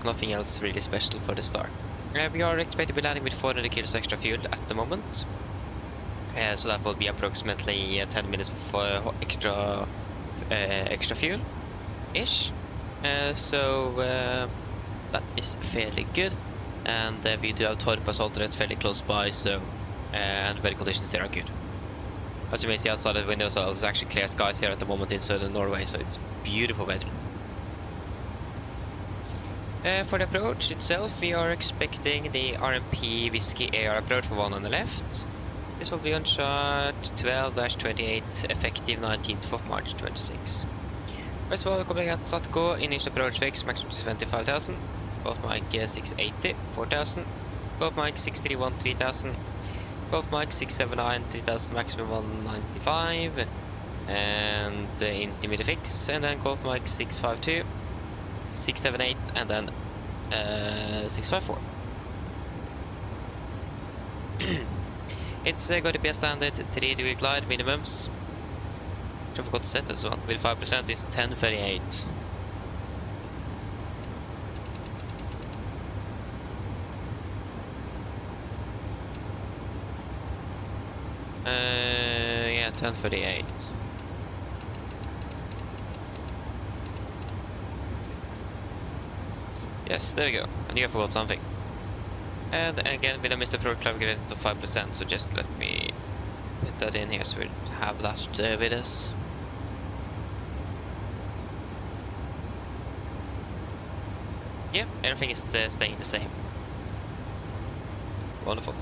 nothing else really special for the star. We are expected to be landing with 400 kilos extra fuel at the moment, so that will be approximately 10 minutes of extra fuel-ish. So that is fairly good, and we do have Torpas alternate fairly close by, so and weather conditions there are good. As you may see outside the windows, there's actually clear skies here at the moment in southern Norway, so it's beautiful weather. For the approach itself, we are expecting the RMP Whiskey AR approach for one on the left. This will be on chart 12-28, effective 19th of March 26. First of all, we're coming at Satko, initial approach fix, maximum 25,000. Golf Mike 680, 4,000. Golf Mike 631, 3,000. Golf Mike 679, 3,000, maximum 195. And intermediate fix, and then Golf Mike 652. 678, and then 654. It's going to be a standard 3-degree glide minimums. I forgot to set this one. With 5% is 1038. Yeah, 1038. Yes, there we go. I knew I forgot something. And again, with a missed approach, I've get it to 5%, so just let me put that in here so we have that with us. Yeah, everything is staying the same. Wonderful.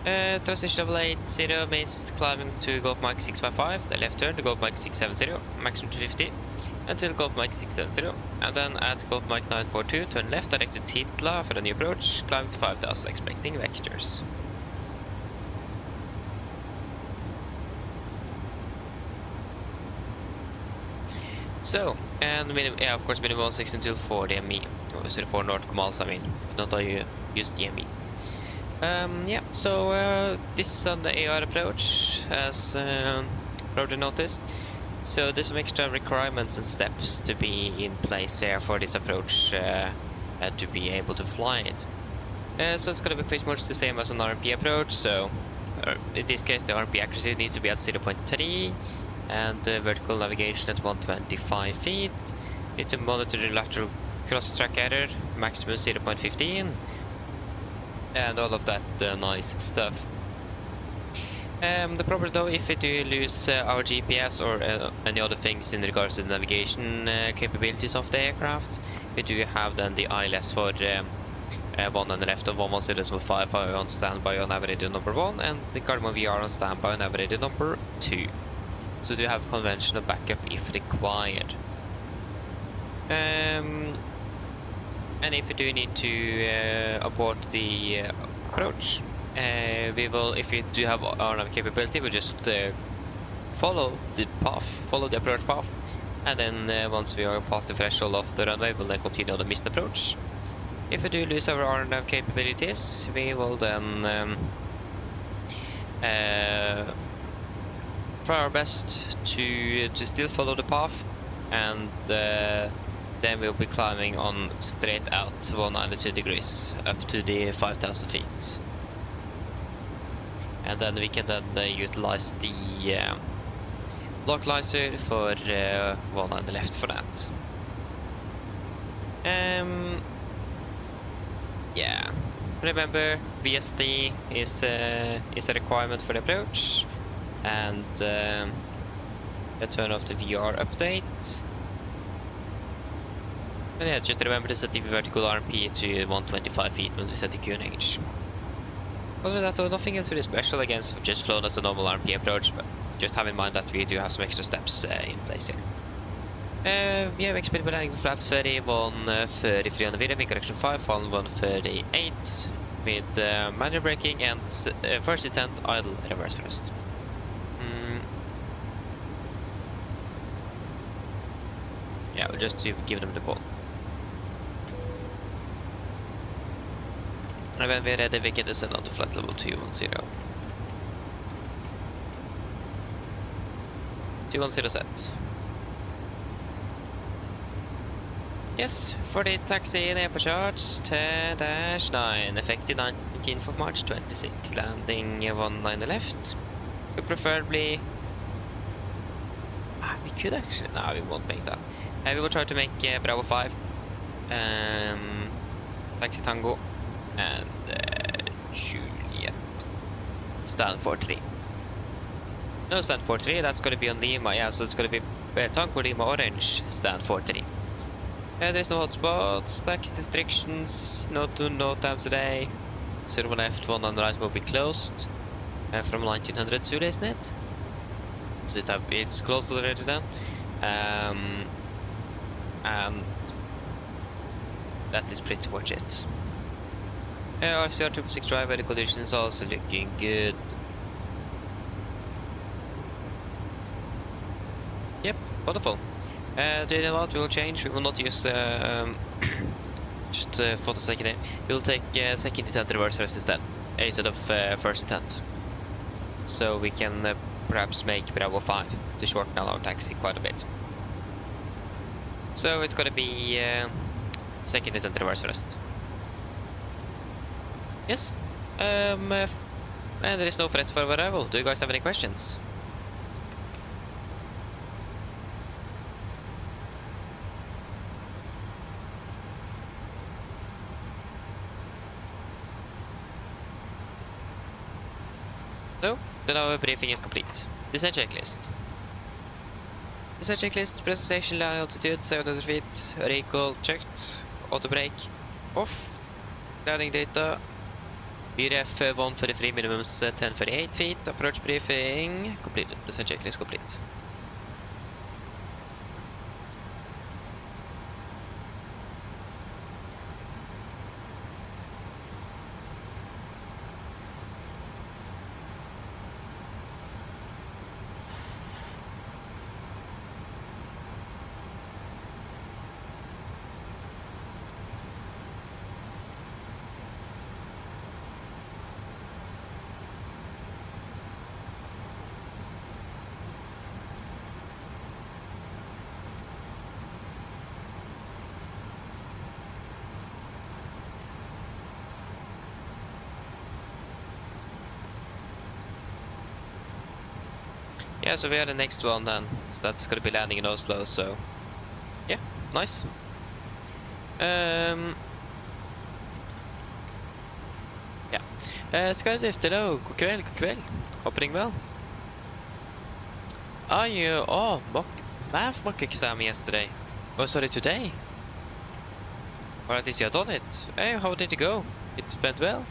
Transition of late 0, missed, climbing to Golf Mike 655, the left turn to Golf Mike 670, maximum 250. Until Golf Mike 670, and then at Golf Mike 942, turn left direct to Titla for the new approach, climb to 5000, expecting vectors. So, and yeah, of course, minimum 16 until 4 DME, so 4 North Comals, I mean, not how you use DME. Yeah, so this is on the AR approach, as Roger noticed. So there's some extra requirements and steps to be in place there for this approach to be able to fly it. So it's going to be pretty much the same as an RMP approach. So in this case, the RMP accuracy needs to be at 0.3 and vertical navigation at 125 feet. Need to monitor the lateral cross-track error, maximum 0.15, and all of that nice stuff. The problem though, if we do lose our GPS or any other things in regards to the navigation capabilities of the aircraft, we do have then the ILS for one on the left of 110.5 on standby on Radeon number 1 and the Garmin VR on standby on Radeon number 2. So we do have conventional backup if required. And if we do need to abort the approach, we will, if we do have our nav capability, we'll just follow the path, follow the approach path, and then once we are past the threshold of the runway, we'll then continue on the missed approach. If we do lose our RNAV capabilities, we will then try our best to still follow the path, and then we'll be climbing on straight out 192 degrees up to the 5,000 feet. And then we can then utilize the localizer for one on the left for that. Yeah, remember VST is a requirement for the approach, and turn off the VR update. And yeah, just remember to set the vertical RMP to 125 feet when we set the QNH. Other than that, though, nothing else really special against just flown as a normal RMP approach, but just have in mind that we do have some extra steps in place here. We have expected landing with flaps 30, 133 on the video, correction 5, on 138 with manual braking and first intent idle reverse thrust. Yeah, we'll just give them the call. And when we're ready, we can descend on to flight level 210. 210 set. Yes, for the taxi and airport charge 10-9, effective 19th of March 26, landing 19 left. We preferably... we could actually... no, we won't make that. We will try to make Bravo 5, Taxi Tango, and Juliet. Stanford 3. No, Stanford 3, that's going to be on Lima, yeah, so it's going to be Tango Lima Orange, Stanford 3. There's no hotspots, taxi restrictions, no time today. 0 left, 1 on the right will be closed from 1900 to, isn't it? So it's closed already then. And that is pretty much it. RCR 666 driver, the conditions also looking good. Yep, wonderful. Do you know what? We will change. We will not use just for the second here. We will take second intent reverse thrust instead of first intent. So we can perhaps make Bravo 5 to shorten our taxi quite a bit. So it's gonna be second intent reverse thrust. Yes. And there is no threat for arrival. Do you guys have any questions? No? Then our briefing is complete. Descent checklist. Descent checklist, presentation, landing altitude 700 feet, recall checked, auto brake off, landing data, BRF 143 minimums 1038 feet, approach briefing completed, descent checklist complete. Yeah, so we are the next one then. So that's gonna be landing in Oslo, so yeah, nice. Yeah. Skydift, hello. God kväll, god kväll. Hoping well. Are you... Oh, math mock exam yesterday. Oh, sorry, today. Or at least you have done it. Hey, how did it go? It went well?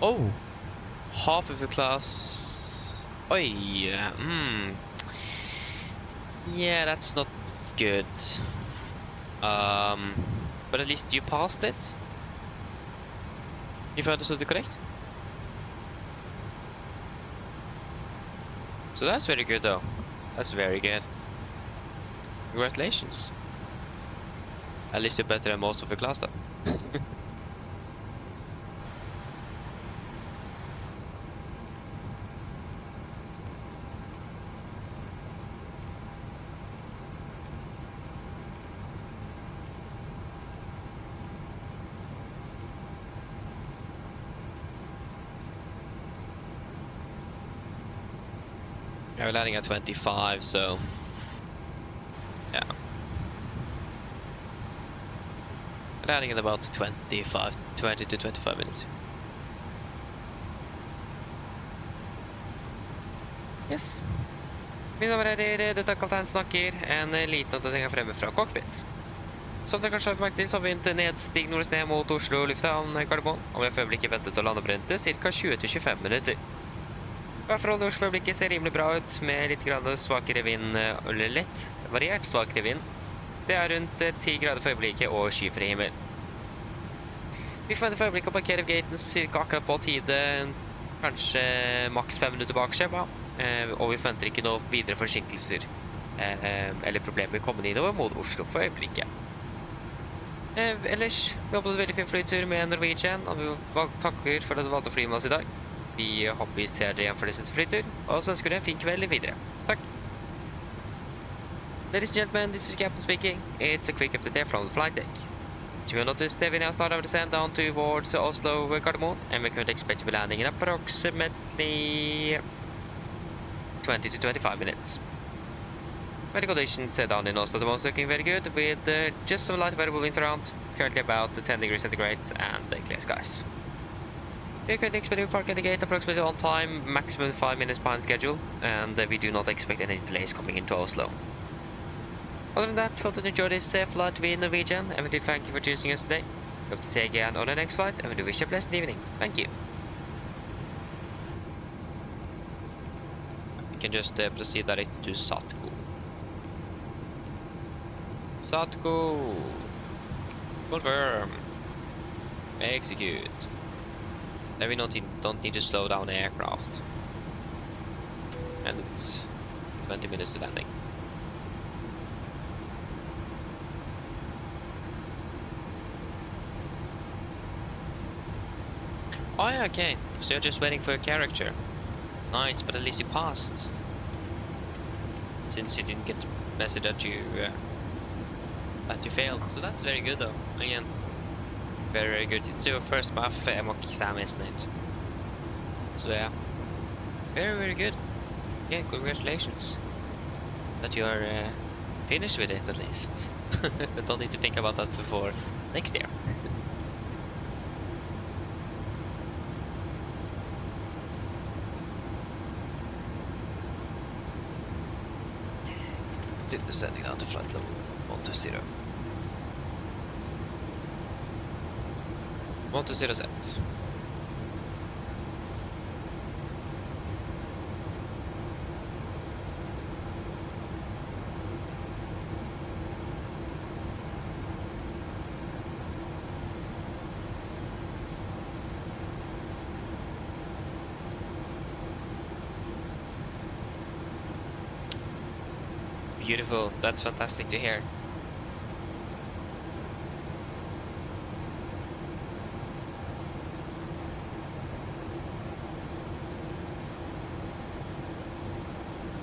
Oh, half of the class. Oh, yeah. Yeah, that's not good. But at least you passed it. If I understood it correct. So that's very good, though. That's very good. Congratulations. At least you're better than most of the class, though. Yeah, we're landing at 25, so yeah. We're landing in about 20 to 25 minutes. Yes. Mine damer og herrer, dette er kaptein snakker. En liten oppdatering her fremme fra cockpit. Som dere kanskje har lagt merke til, så har vi begynt nedstig nordøst ned mot Oslo lufthavn Gardermoen. Og vi har for øyeblikket ventet å lande på rundt ca. 20-25 minutter. Forholdene i Oslo for øyeblikket ser rimelig bra ut, med litt svakere vind, eller lett variert svakere vind. Det er rundt 10 grader for øyeblikket og skyfri himmel. Vi forventer for øyeblikket å parkere gaten cirka akkurat på tide, kanskje maks 5 minutter bak skjema, og vi forventer ikke noe videre forsinkelser eller problemer kommende innover mot Oslo for øyeblikket. Ellers, vi håper det veldig fin flytur med Norwegian, og vi takker for at du valgte å fly med oss i dag. Vi håper vi ser dere igjen for neste flytur, og så ønsker dere en fin kveld videre. Takk! Ladies and gentlemen, this is Captain speaking. It's a quick update from the flight deck. As you will notice, we now start our descent down towards Oslo Gardermoen, and we currently expect to be landing in approximately 20 to 25 minutes. Weather conditions down in Oslo, the most looking very good, with just some light variable winds around, currently about 10 degrees centigrade and clear skies. We are currently expecting to park at the gate approximately on time, maximum 5 minutes behind schedule, and we do not expect any delays coming into Oslo. Other than that, we hope to enjoy this flight with Norwegian, and we do thank you for choosing us today. We hope to see you again on the next flight, and we do wish you a pleasant evening. Thank you. We can just proceed directly to Satko. Satko. Confirm. Execute. Then we don't need to slow down the aircraft. And it's 20 minutes to landing. Oh yeah, okay. So you're just waiting for your character. Nice, but at least you passed. Since you didn't get the message that you failed. So that's very good though. Again. Very, very good. It's your first math mock exam, isn't it? So yeah. Very, very good. Yeah, congratulations. That you are finished with it at least. Don't need to think about that before next year. Descending down to flight level 120. 120 set. Beautiful, that's fantastic to hear.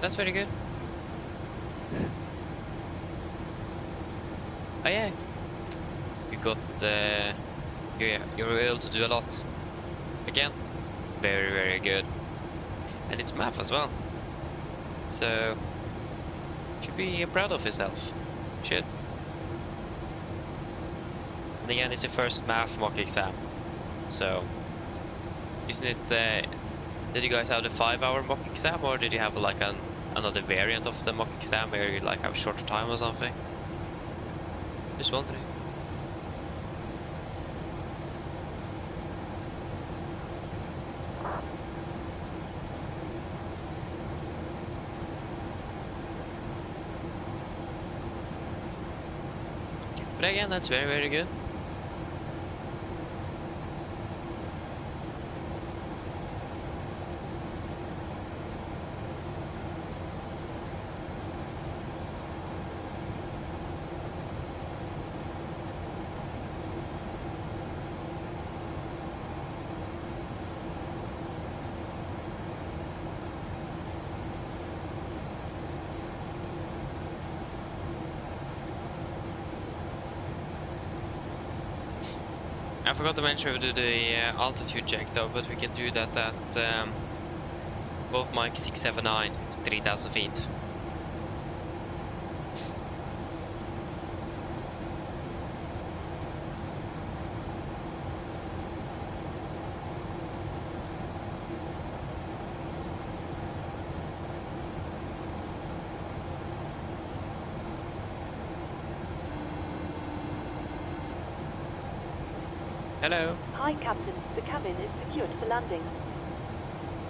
That's very good. Oh yeah, you got you were able to do a lot. Again, very, very good. And it's math as well. So should be proud of yourself. Should. And again, it's your first math mock exam. So, isn't it, did you guys have the 5-hour mock exam, or did you have like another variant of the mock exam where you like have a shorter time or something? Just wondering. But again, that's very, very good. I forgot to mention we do the altitude check though, but we can do that at both Mike 679, 3000 feet. Hello. Hi, Captain. The cabin is secured for landing.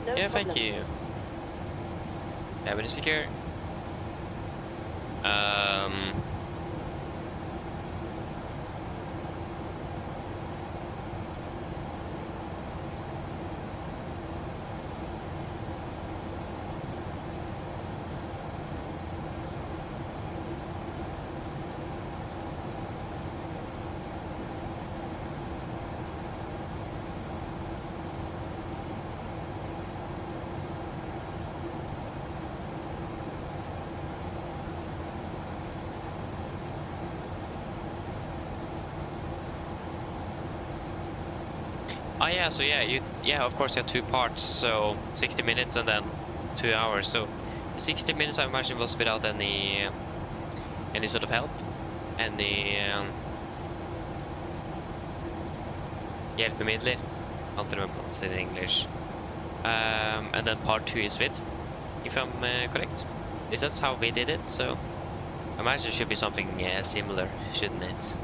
No Yeah, problem. thank you. Cabin is secure. Oh yeah, so yeah, of course you have 2 parts, so 60 minutes and then 2 hours. So 60 minutes I imagine was without any sort of help, any hjälpemedel. I can't remember what it's in English. And then part 2 is with, if I'm correct. That's how we did it, so I imagine it should be something similar, shouldn't it?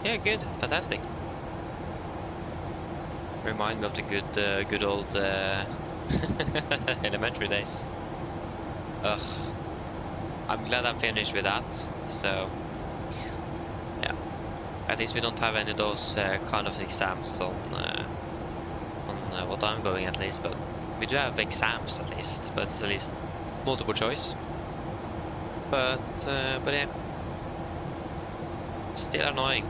Yeah, good, fantastic. Remind me of the good old elementary days. Ugh, I'm glad I'm finished with that. So, yeah, at least we don't have any of those kind of exams on what I'm going at least. But we do have exams at least, but it's at least multiple choice. But yeah, still annoying.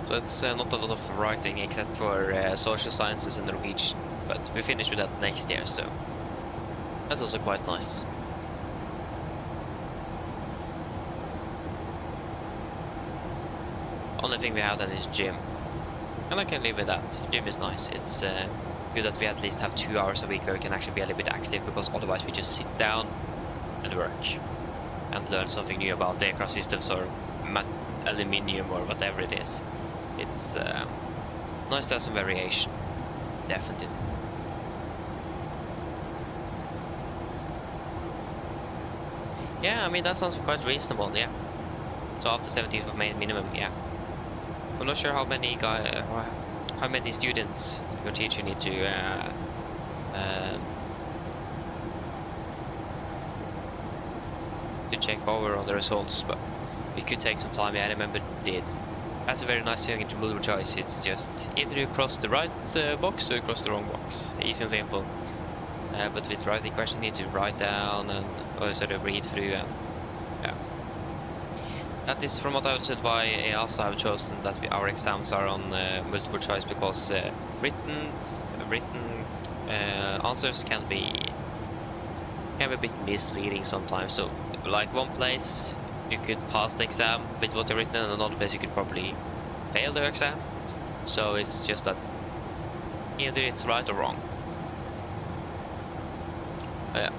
So it's not a lot of writing except for social sciences and Norwegian, but we finish with that next year, so that's also quite nice. Only thing we have then is gym, and I can live with that. Gym is nice. It's good that we at least have 2 hours a week where we can actually be a little bit active, because otherwise we just sit down and work and learn something new about the aircraft systems or aluminium or whatever it is. It's nice to have some variation, definitely. Yeah, I mean that sounds quite reasonable, yeah. So after 17th of May minimum, yeah. I'm not sure how many students your teacher need to check over on the results, but it could take some time. Yeah, I remember it did. That's a very nice thing into multiple choice. It's just either you cross the right box or you cross the wrong box. Easy and simple. But with writing question, you need to write down and or sort of read through. And yeah, that is from what I understood why EASA have chosen that our exams are on multiple choice, because written answers can be a bit misleading sometimes. So, like one place you could pass the exam with what you've written, and another place you could probably fail the exam. So it's just that either it's right or wrong. Yeah.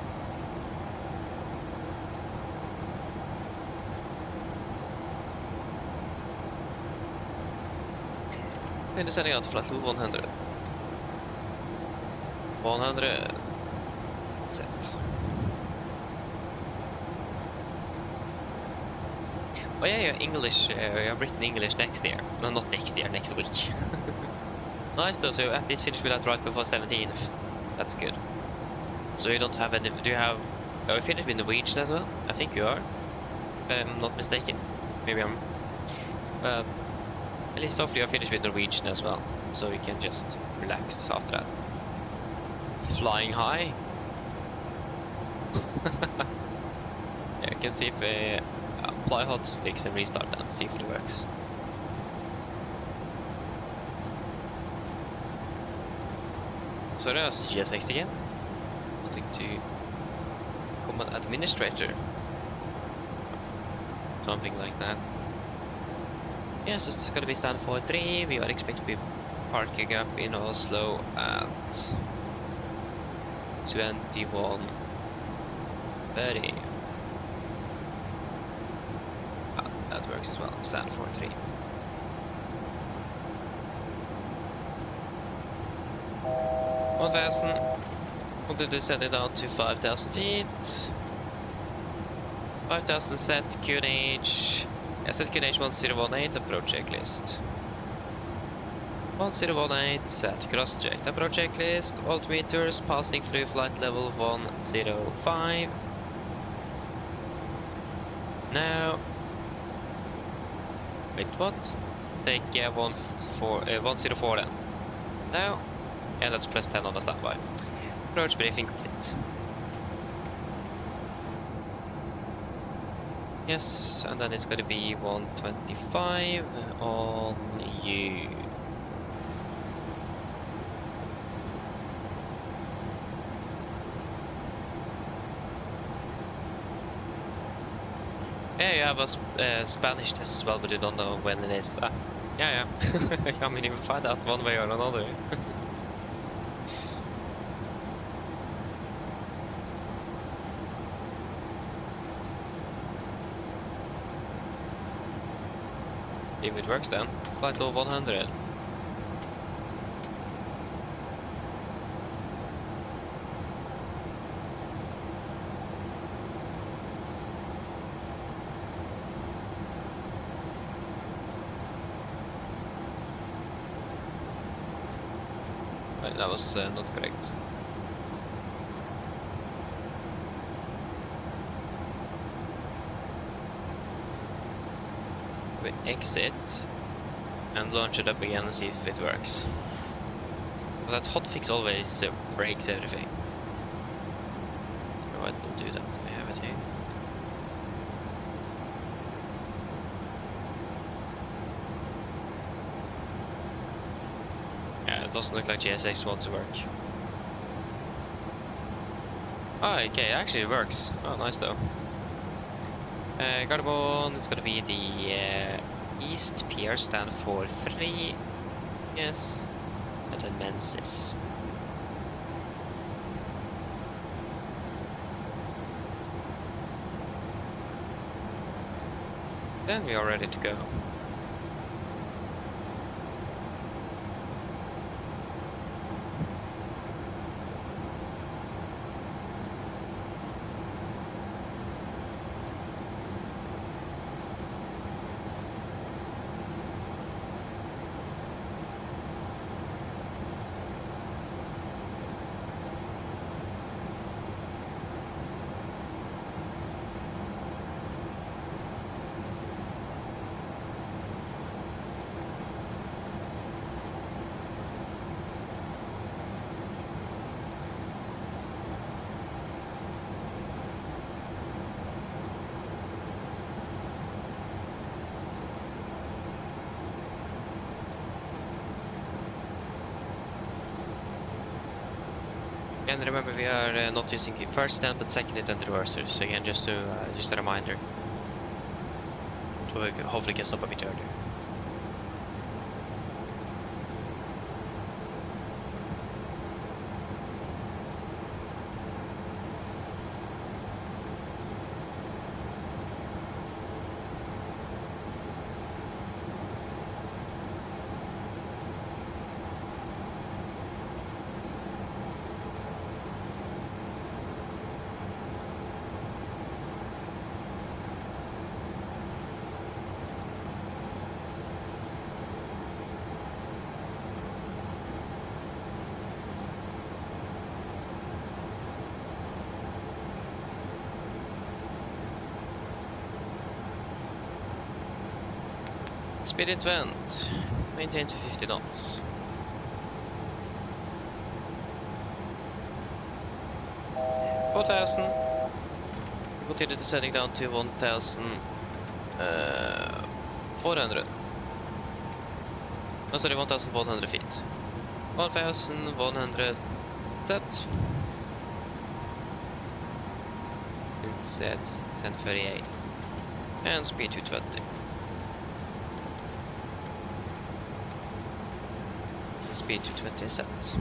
And descending out to flight level 100. 100. Set. Oh yeah, yeah, English. You have written English next year. No, not next year, next week. Nice though, so at least finish with that right before 17th. That's good. So you don't have any... Do you have... Are you finished with Norwegian as well? I think you are. If I'm not mistaken. Maybe I'm... at least hopefully you're finished with Norwegian as well. So you can just relax after that. Flying high. Yeah, you can see if apply hotfix and restart that, see if it works. So there's GSX again. Wanting to command administrator. Something like that. Yes, it's gonna be stand 43. We are expected to be parking up in Oslo at 21:30. That works as well. Stand 43. Wanted to set it down to 5,000 feet. 5,000 set QNH. Set QNH 1018 approach checklist. 1018 set cross checked approach checklist. Altimeters passing through flight level 105. Now. Wait, what? Take 104 then. Now. Yeah, that's plus 10 on the standby. Approach briefing complete. Yes, and then it's going to be 125 on you. Yeah, you have a Spanish test as well, but you don't know when it is. Yeah. I mean, you will find out one way or another. If it works then, flight level 100. Right, that was not correct. We exit and launch it up again and see if it works. But that hotfix always breaks everything. Oh, it will do that. We have it here. Yeah, it doesn't look like GSX wants to work. Oh, okay, actually it works. Oh, nice though. Gardermoen is going to be the East Pier, stand for 3. Yes. And then Menzies. Then we are ready to go. And remember, we are not using the first stand, but second it and reversers. So again, just a reminder. So we hopefully can stop a bit earlier. Spirit vent, maintain to 50 knots. Continue descending down to 1,400. No, sorry, 1,100 feet. 1,100 set. It's 10:38 and speed 220. Speed 220 set.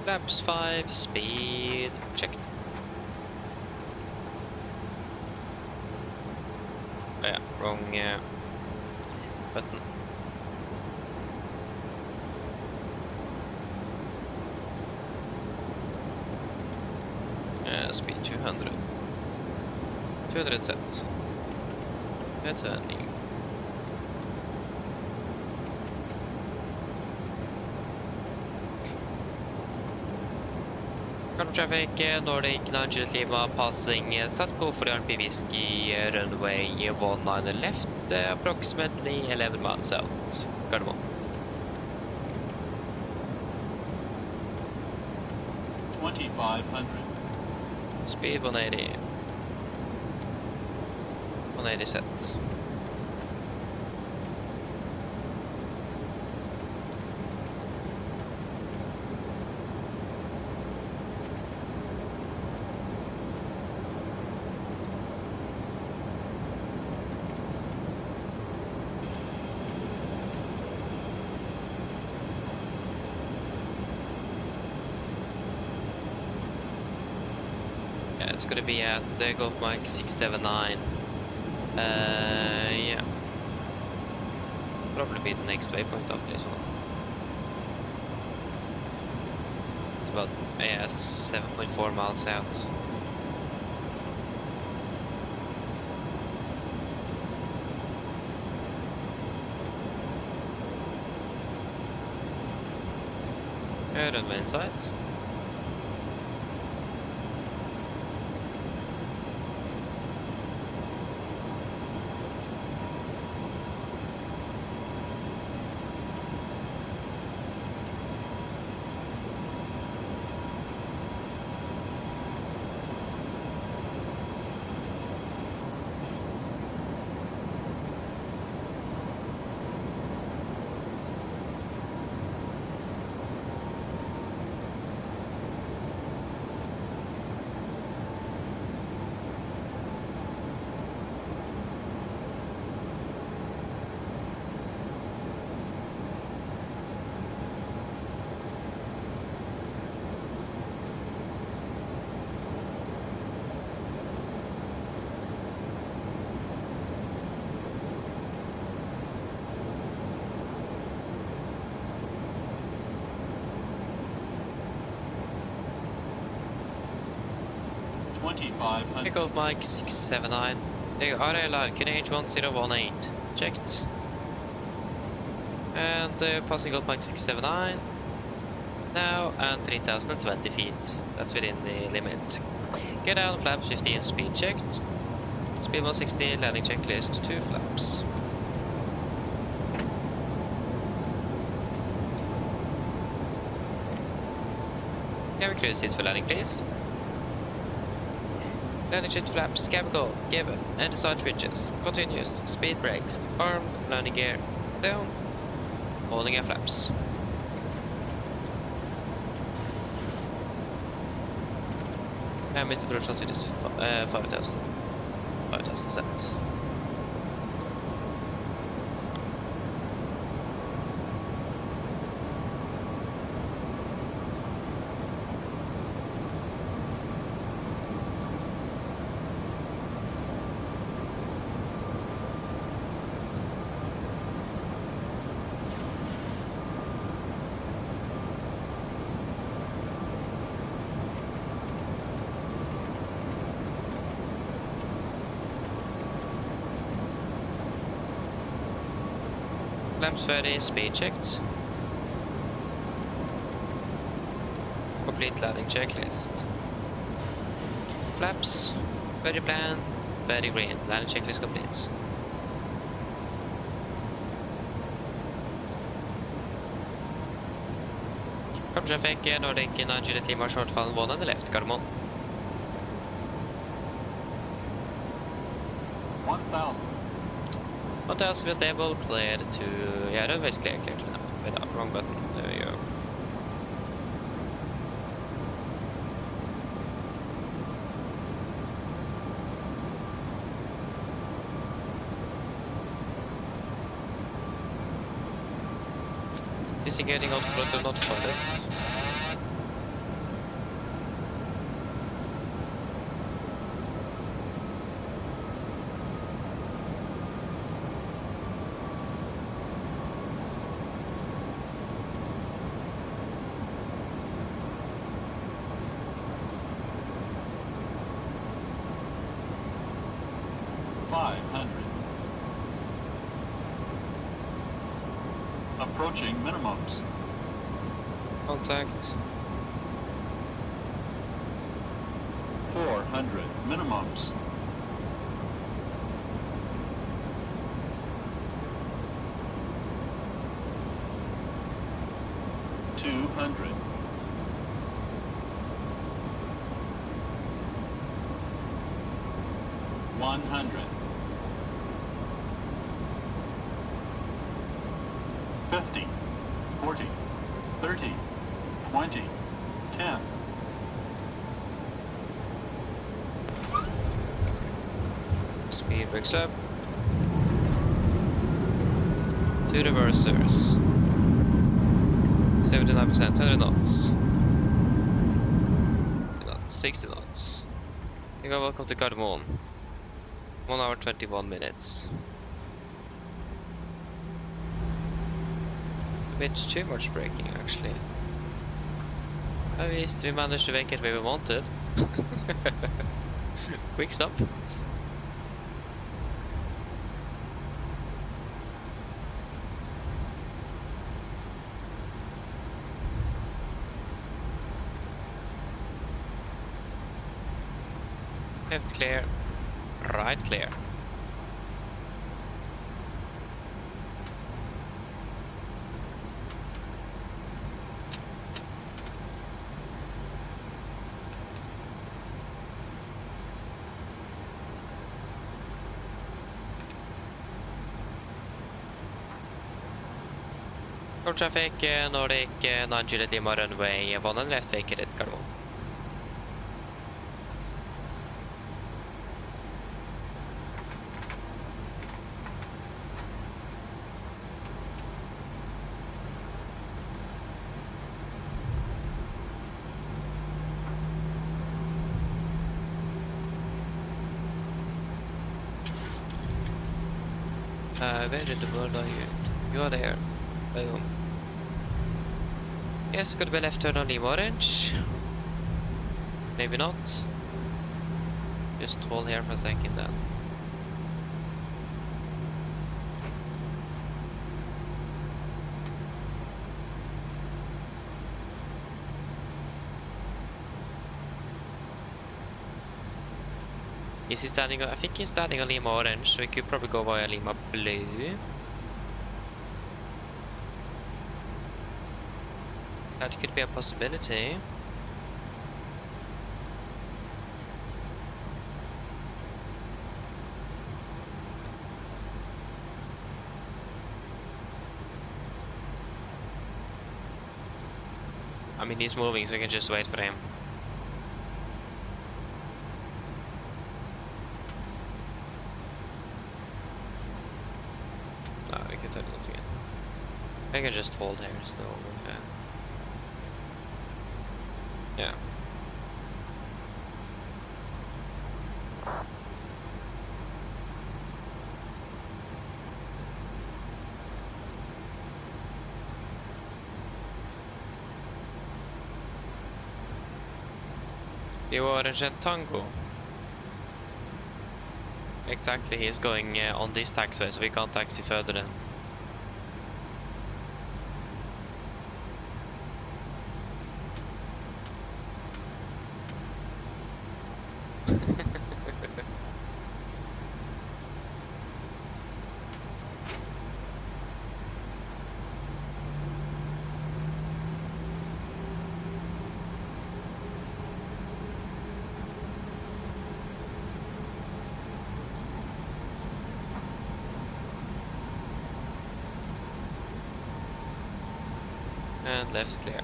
Flaps 5, speed checked. Oh yeah, wrong button. Speed 200. 200 sets. Turning. Traffic, Nordic 9 Lima passing Satco for RP Whiskey, runway 19 left, approximately 11 miles out. Gardermoen. 2,500. Speed 180. 180 sets. It's gonna be at the Golf Mike 679. Yeah. Probably be the next waypoint after this one. It's about 7.4 miles out. Runway inside. Takeoff Mike 679. RA live, QNH 1018. Checked. And passing off Mike 679. Now, and 3,020 feet. That's within the limit. Get down, flaps 15, speed checked. Speed 160, landing checklist, 2 flaps. Can we clear seats for landing, please? Landing shift flaps, chemical, given, and start switches, continuous, speed brakes, arm, landing gear, down, holding air flaps. And Mr. Boris altitude is 5,000 set. Flaps ready, speed checked. Complete landing checklist. Flaps, very planned, very green. Landing checklist complete. Come traffic, Nordic 9 Juliet Lima shortfall 1 on the left, Carmon. 1,000. 1,000 we're stable, cleared to... yeah, runway's clear to now. Without, wrong button, there we go. Disengaging out front and not pilots. Approaching minimums. Contact. 400 minimums. $200. 100. 50, 40, 30, 20, 10. Speed brakes up. 2 reversers. 79%, 100 knots. 60 knots. You go, welcome to Cardamom. 1 hour 21 minutes. A bit too much braking actually. At least we managed to make it where we wanted. Quick stop. Left clear, right clear. Road traffic, Nordic 9 Juliet Lima runway 1 and left vacated, Carmon. Where in the world are you? You are there. Boom. Yes, could be left turn on Lima Orange. Maybe not. Just hold here for a second then. Is he standing on, I think he's standing on Lima Orange, so we could probably go via Lima Blue. That could be a possibility. I mean, he's moving, so we can just wait for him. No, we can turn it off again. I can just hold here, so yeah. You orange and Tango. Exactly, he's going on this taxiway, so we can't taxi further than. And left's clear.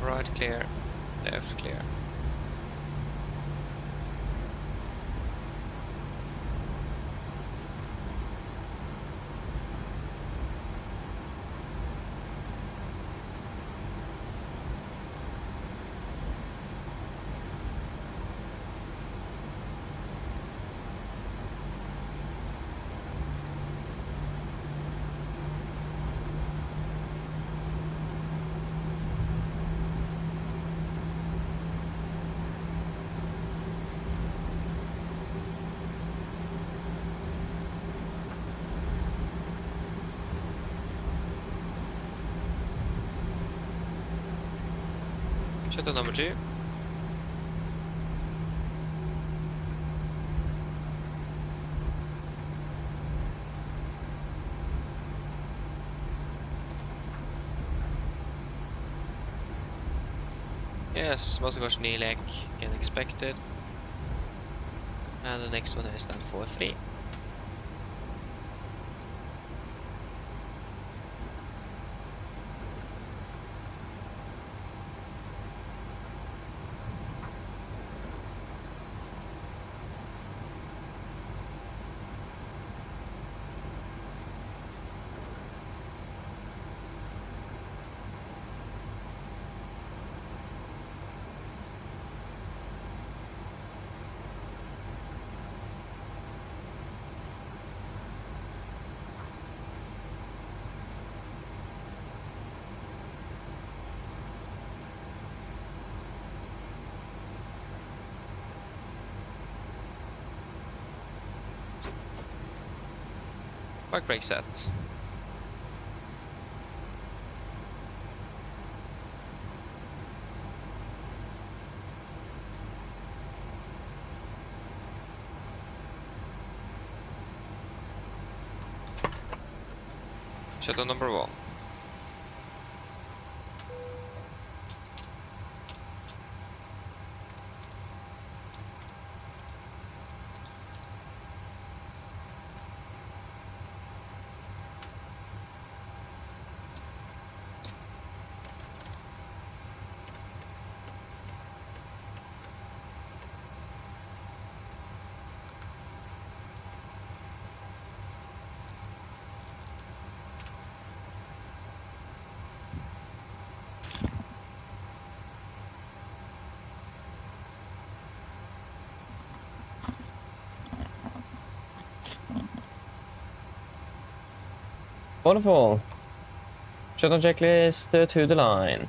Right clear, left clear. Shuttle number 2. Yes, Moskva Nilek again expected. And the next one is then 4-3. Park brake set. Shuttle number 1. Wonderful. Shuttle checklist to the line.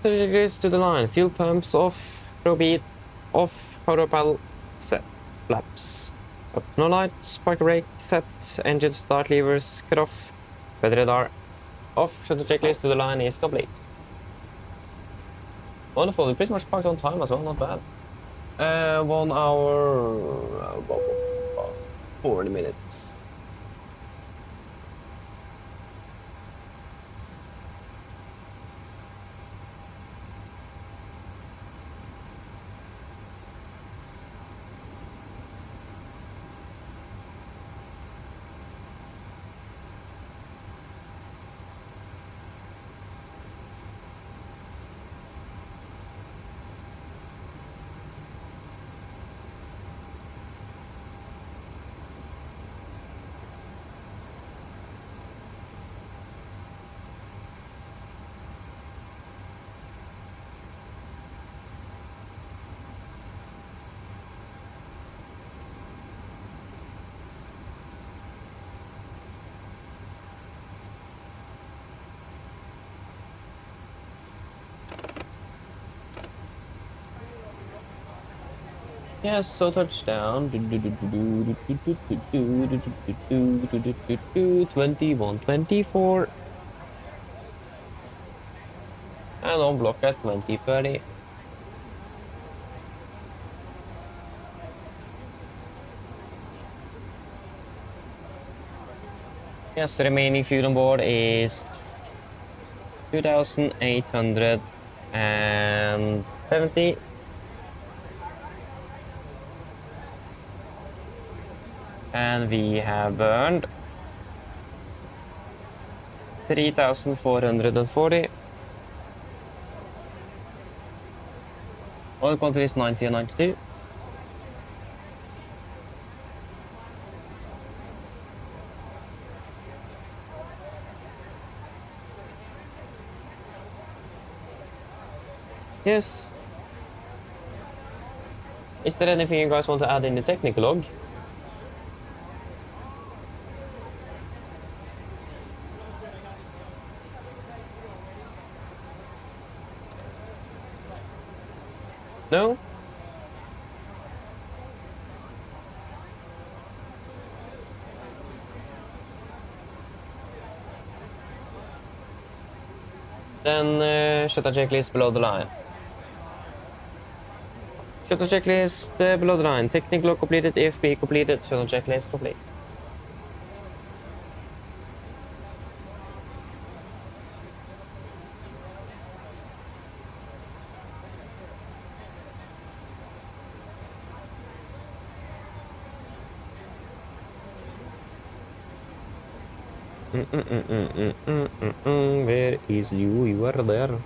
Checklist to the line. Fuel pumps off. Row beat off. Hydropal set. Flaps. Up. No lights. Park brake set. Engine start levers cut off. Weather radar off. Shuttle checklist to the line is complete. Wonderful, we pretty much parked on time as well, not bad. 1 hour... 40 minutes. Yes, so touchdown. 21-24. And on block at 20-30. Yes, the remaining fuel on board is 2,870. And we have burned 3,440. Oil quantity is 90 and 92. Yes. Is there anything you guys want to add in the technical log? No? Then shuttle checklist below the line. Shuttle checklist below the line. Technical log completed, AFP completed, shuttle checklist complete. Where is you? You are there.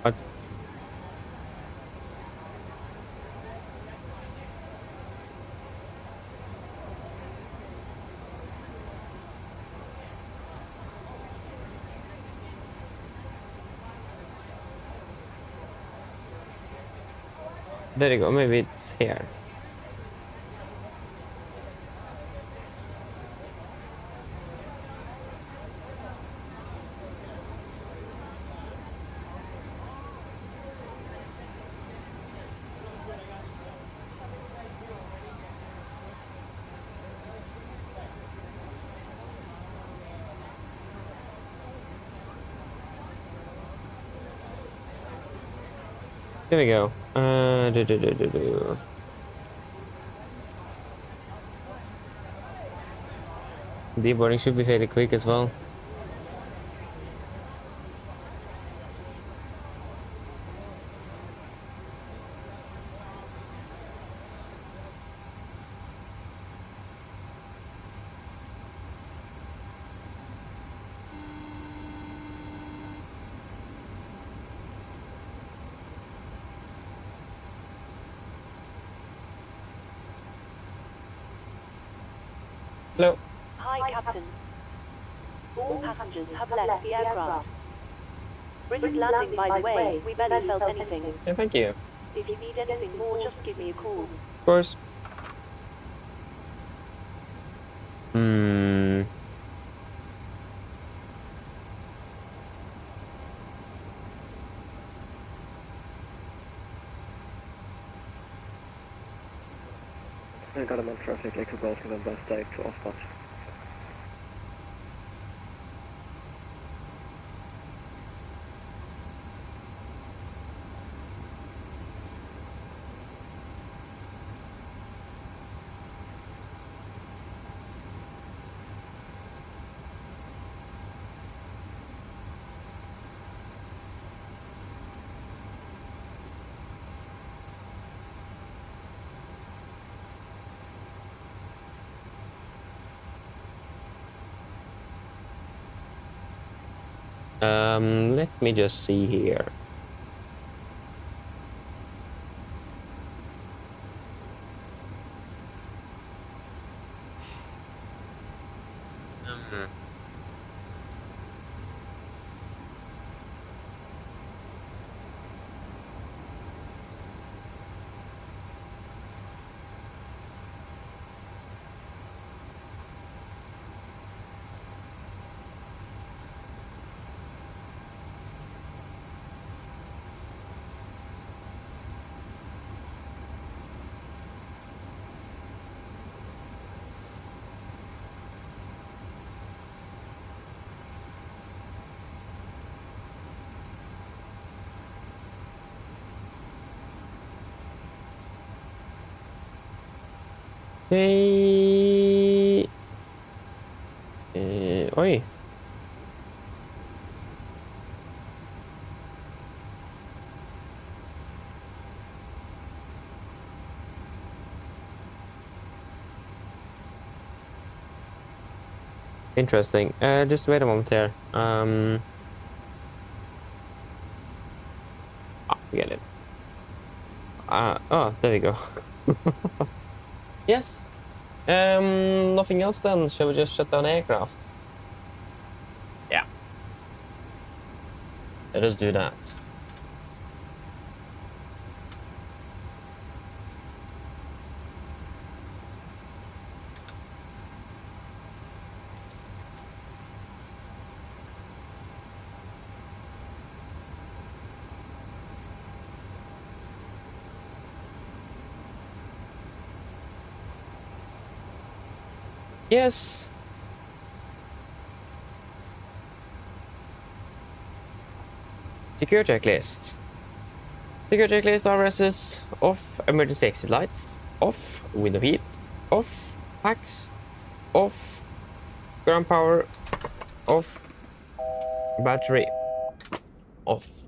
What? There you go, maybe it's here. Here we go. Deboarding should be fairly quick as well. Hello. Hi, Captain. All passengers have left the aircraft. Brisk landing, by the way. We barely felt anything. Yeah, thank you. If you need anything more, just give me a call. Of course. I got him on traffic, like about to bus dive to off-spot. Let me just see here. Okay. Oi. Interesting. Just wait a moment here. Forget it. Oh, there we go. Yes. Nothing else then. Shall we just shut down aircraft? Yeah. Let us do that. Yes. Secure checklist. Secure checklist RSS off, emergency exit lights off, window heat off, packs off, ground power off, battery off.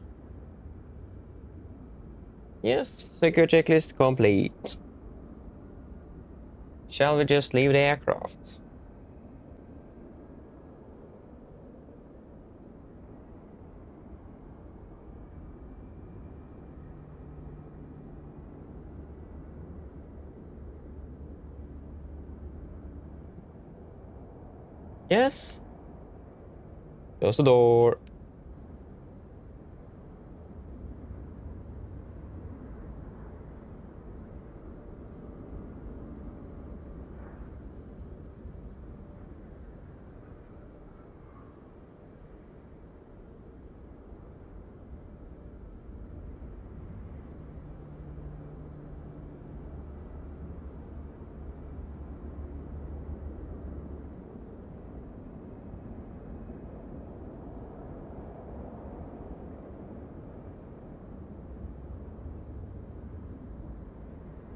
Yes, secure checklist complete. Shall we just leave the aircraft? Yes. Close the door.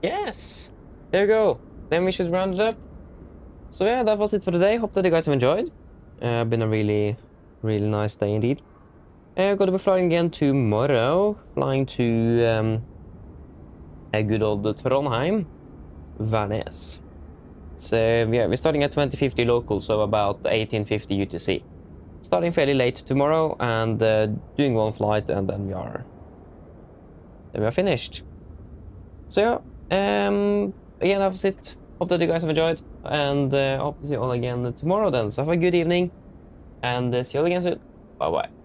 Yes, there you go. Then we should round it up. So yeah, that was it for today. Hope that you guys have enjoyed. Been a really nice day indeed. Going to be flying again tomorrow. Flying to a good old Trondheim, Værnes. So yeah, we're starting at 2050 local, so about 1850 UTC. Starting fairly late tomorrow and doing one flight, and then we are finished. So yeah. Again, that was it. Hope that you guys have enjoyed. and hope to see you all again tomorrow then. So have a good evening, and see you all again soon. Bye bye.